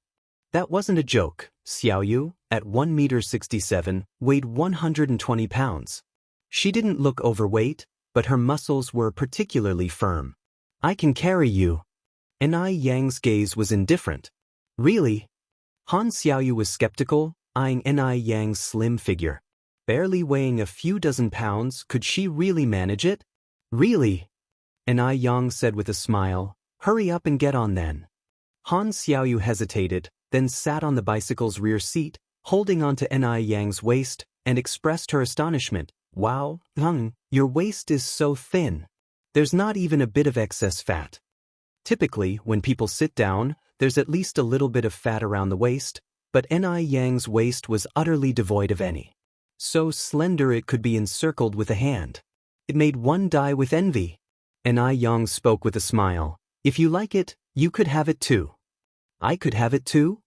That wasn't a joke. Xiaoyu, at 1.67 meters, weighed 120 pounds. She didn't look overweight, but her muscles were particularly firm. I can carry you. Ni Yang's gaze was indifferent. Really? Han Xiaoyu was skeptical, eyeing Ni Yang's slim figure. Barely weighing a few dozen pounds, could she really manage it? Really? Ni Yang said with a smile, hurry up and get on then. Han Xiaoyu hesitated, then sat on the bicycle's rear seat, holding onto Ni Yang's waist, and expressed her astonishment. Wow, your waist is so thin. There's not even a bit of excess fat. Typically, when people sit down, there's at least a little bit of fat around the waist, but Ni Yang's waist was utterly devoid of any. So slender it could be encircled with a hand. It made one die with envy. Ni Yang spoke with a smile. If you like it, you could have it too. I could have it too?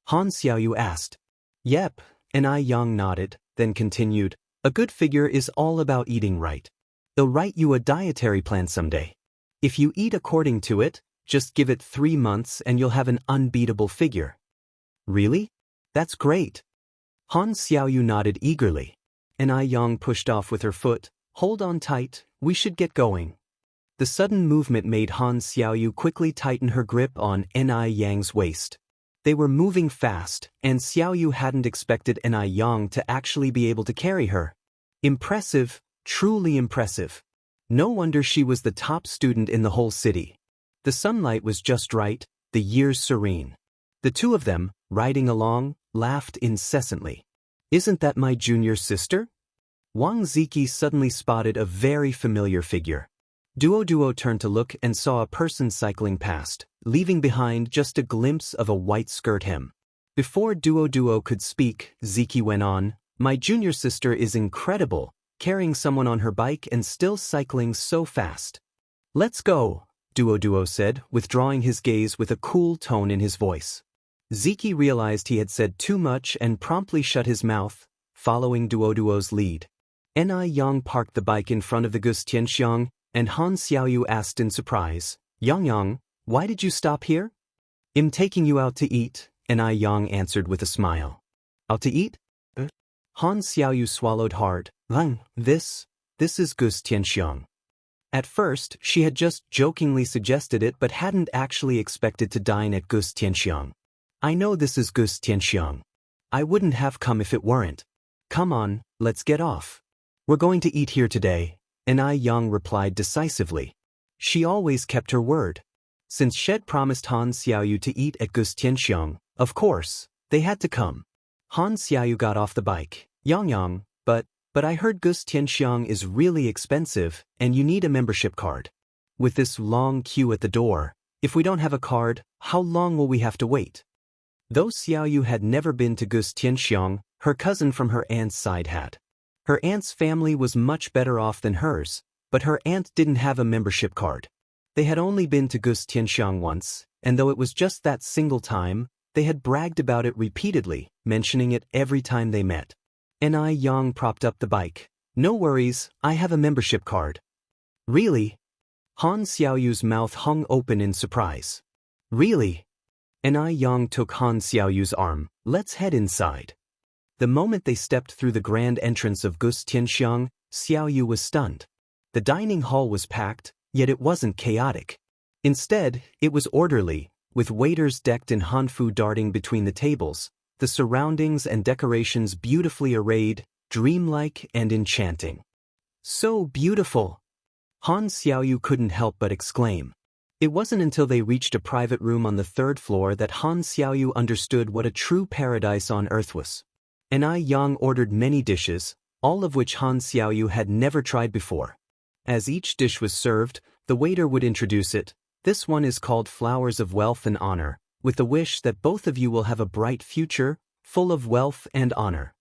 Han Xiaoyu asked. Yep, Ni Yang nodded, then continued, a good figure is all about eating right. They'll write you a dietary plan someday. If you eat according to it, just give it 3 months and you'll have an unbeatable figure. Really? That's great. Han Xiaoyu nodded eagerly. Ni Yang pushed off with her foot. Hold on tight, we should get going. The sudden movement made Han Xiaoyu quickly tighten her grip on Ni Yang's waist. They were moving fast, and Xiaoyu hadn't expected Ni Yang to actually be able to carry her. Impressive, truly impressive. No wonder she was the top student in the whole city. The sunlight was just right, the years serene. The two of them, riding along, laughed incessantly. Isn't that my junior sister? Wang Ziki suddenly spotted a very familiar figure. Duo turned to look and saw a person cycling past, leaving behind just a glimpse of a white skirt hem. Before Duo could speak, Ziki went on, my junior sister is incredible, carrying someone on her bike and still cycling so fast. Let's go, Duo said, withdrawing his gaze with a cool tone in his voice. Ziki realized he had said too much and promptly shut his mouth, following Duo's lead. Ni Yang parked the bike in front of the Xianxia, and Han Xiaoyu asked in surprise, Yang, why did you stop here? I'm taking you out to eat, Ni Yang answered with a smile. Out to eat? Han Xiaoyu swallowed hard. This is Xianxia. At first, she had just jokingly suggested it but hadn't actually expected to dine at Xianxia. I know this is Xianxia. I wouldn't have come if it weren't. Come on, let's get off. We're going to eat here today, Ni Yang replied decisively. She always kept her word. Since Shed promised Han Xiaoyu to eat at Xianxia, of course, they had to come. Han Xiaoyu got off the bike. Yang, but I heard Xianxia is really expensive, and you need a membership card. With this long queue at the door, if we don't have a card, how long will we have to wait? Though Xiaoyu had never been to Xianxia, her cousin from her aunt's side had. Her aunt's family was much better off than hers, but her aunt didn't have a membership card. They had only been to Xianxia once, and though it was just that single time, they had bragged about it repeatedly, mentioning it every time they met. Ni Yang propped up the bike. No worries, I have a membership card. Really? Han Xiaoyu's mouth hung open in surprise. Really? Ni Yang took Han Xiaoyu's arm. Let's head inside. The moment they stepped through the grand entrance of Wuxia Xiaoyu was stunned. The dining hall was packed, yet it wasn't chaotic. Instead, it was orderly, with waiters decked in hanfu darting between the tables, the surroundings and decorations beautifully arrayed, dreamlike and enchanting. So beautiful! Han Xiaoyu couldn't help but exclaim. It wasn't until they reached a private room on the third floor that Han Xiaoyu understood what a true paradise on earth was. Yang ordered many dishes, all of which Han Xiaoyu had never tried before. As each dish was served, the waiter would introduce it. This one is called Flowers of Wealth and Honor, with the wish that both of you will have a bright future, full of wealth and honor.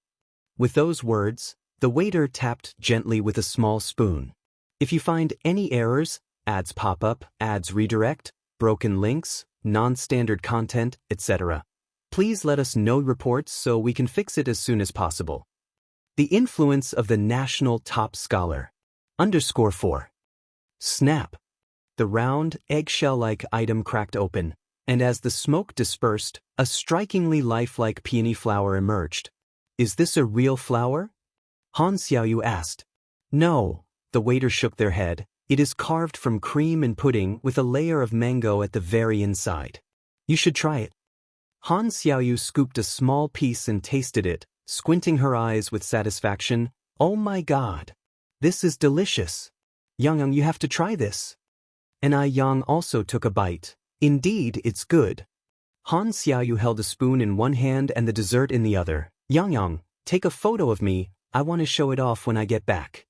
With those words, the waiter tapped gently with a small spoon. If you find any errors, ads pop up, ads redirect, broken links, non-standard content, etc., please let us know reports so we can fix it as soon as possible. The influence of the national top scholar. _4. Snap. The round, eggshell-like item cracked open, and as the smoke dispersed, a strikingly lifelike peony flower emerged. Is this a real flower? Han Xiaoyu asked. No, the waiter shook their head. It is carved from cream and pudding with a layer of mango at the very inside. You should try it. Han Xiaoyu scooped a small piece and tasted it, squinting her eyes with satisfaction. Oh my God! This is delicious. Yang, you have to try this. Yang also took a bite. Indeed, it's good. Han Xiaoyu held a spoon in one hand and the dessert in the other. Yang, take a photo of me, I want to show it off when I get back.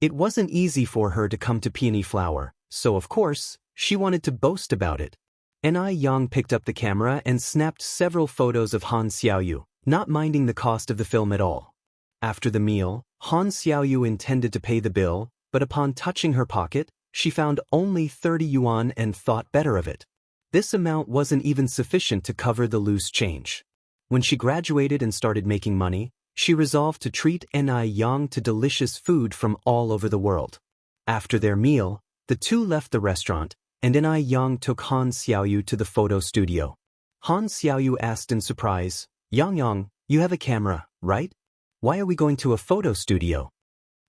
It wasn't easy for her to come to peony flower, so of course, she wanted to boast about it. Yang picked up the camera and snapped several photos of Han Xiaoyu, not minding the cost of the film at all. After the meal, Han Xiaoyu intended to pay the bill, but upon touching her pocket, she found only 30 yuan and thought better of it. This amount wasn't even sufficient to cover the loose change. When she graduated and started making money, she resolved to treat Yang to delicious food from all over the world. After their meal, the two left the restaurant, and Yang took Han Xiaoyu to the photo studio. Han Xiaoyu asked in surprise, Yang, you have a camera, right? Why are we going to a photo studio?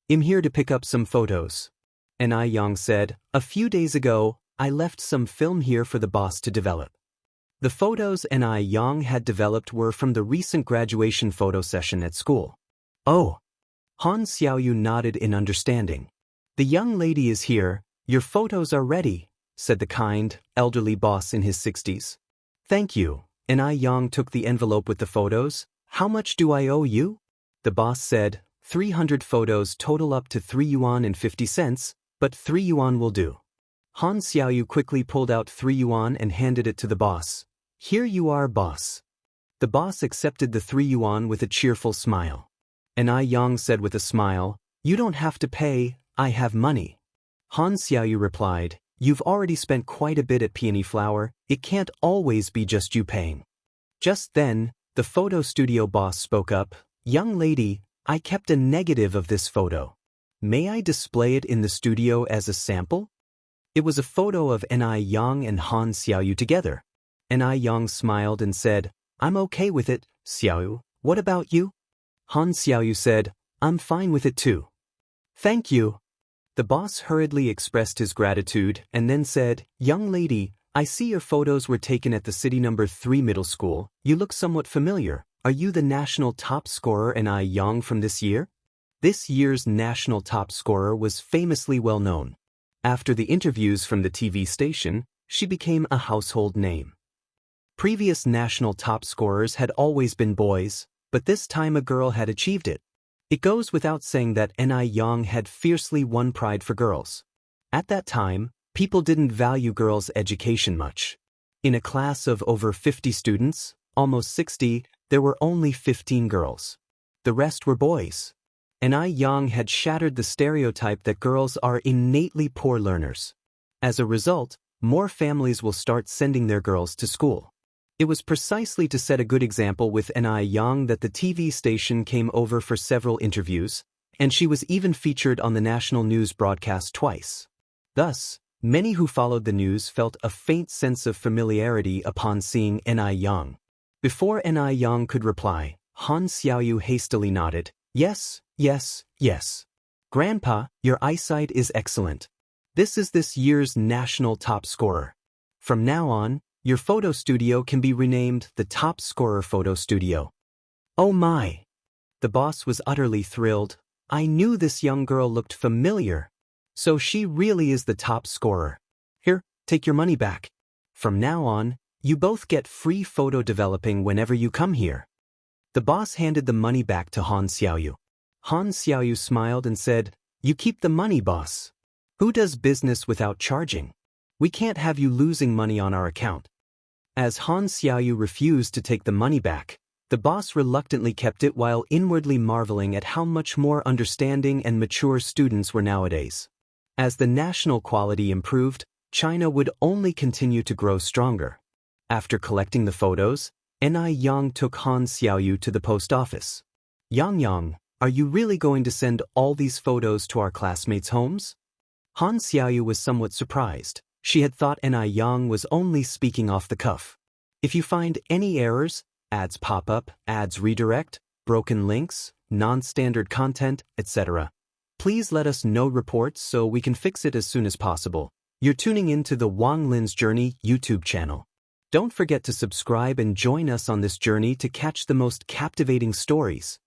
I'm here to pick up some photos. Yang said, a few days ago, I left some film here for the boss to develop. The photos Yang had developed were from the recent graduation photo session at school. Oh. Han Xiaoyu nodded in understanding. The young lady is here, your photos are ready, said the kind, elderly boss in his 60s. Thank you. Yang took the envelope with the photos. How much do I owe you? The boss said, 300 photos total up to 3 yuan and 50 cents, but 3 yuan will do. Han Xiaoyu quickly pulled out 3 yuan and handed it to the boss. Here you are, boss. The boss accepted the 3 yuan with a cheerful smile. Yang said with a smile, you don't have to pay, I have money. Han Xiaoyu replied, you've already spent quite a bit at Peony Flower, it can't always be just you paying. Just then, the photo studio boss spoke up, young lady, I kept a negative of this photo. May I display it in the studio as a sample? It was a photo of Yang and Han Xiaoyu together. Yang smiled and said, I'm okay with it, Xiaoyu, what about you? Han Xiaoyu said, I'm fine with it too. Thank you. The boss hurriedly expressed his gratitude and then said, young lady, I see your photos were taken at the City No. 3 Middle School. You look somewhat familiar. Are you the national top scorer Yang from this year? This year's national top scorer was famously well known. After the interviews from the TV station, she became a household name. Previous national top scorers had always been boys, but this time a girl had achieved it. It goes without saying that Yang had fiercely won pride for girls. At that time, people didn't value girls' education much. In a class of over 50 students, almost 60, there were only 15 girls. The rest were boys. Yang had shattered the stereotype that girls are innately poor learners. As a result, more families will start sending their girls to school. It was precisely to set a good example with Yang that the TV station came over for several interviews, and she was even featured on the national news broadcast twice. Thus, many who followed the news felt a faint sense of familiarity upon seeing Yang. Before Yang could reply, Han Xiaoyu hastily nodded. Yes, yes, yes. Grandpa, your eyesight is excellent. This is this year's national top scorer. From now on, your photo studio can be renamed the Top Scorer Photo Studio. Oh my! The boss was utterly thrilled. I knew this young girl looked familiar. So she really is the top scorer. Here, take your money back. From now on, you both get free photo developing whenever you come here. The boss handed the money back to Han Xiaoyu. Han Xiaoyu smiled and said, You keep the money, boss. Who does business without charging? We can't have you losing money on our account. As Han Xiaoyu refused to take the money back, the boss reluctantly kept it while inwardly marveling at how much more understanding and mature students were nowadays. As the national quality improved, China would only continue to grow stronger. After collecting the photos, Yang took Han Xiaoyu to the post office. Yang, are you really going to send all these photos to our classmates' homes? Han Xiaoyu was somewhat surprised. She had thought Yang was only speaking off the cuff. If you find any errors, ads pop up, ads redirect, broken links, non-standard content, etc., please let us know reports so we can fix it as soon as possible. You're tuning in to the Wang Lin's Journey YouTube channel. Don't forget to subscribe and join us on this journey to catch the most captivating stories.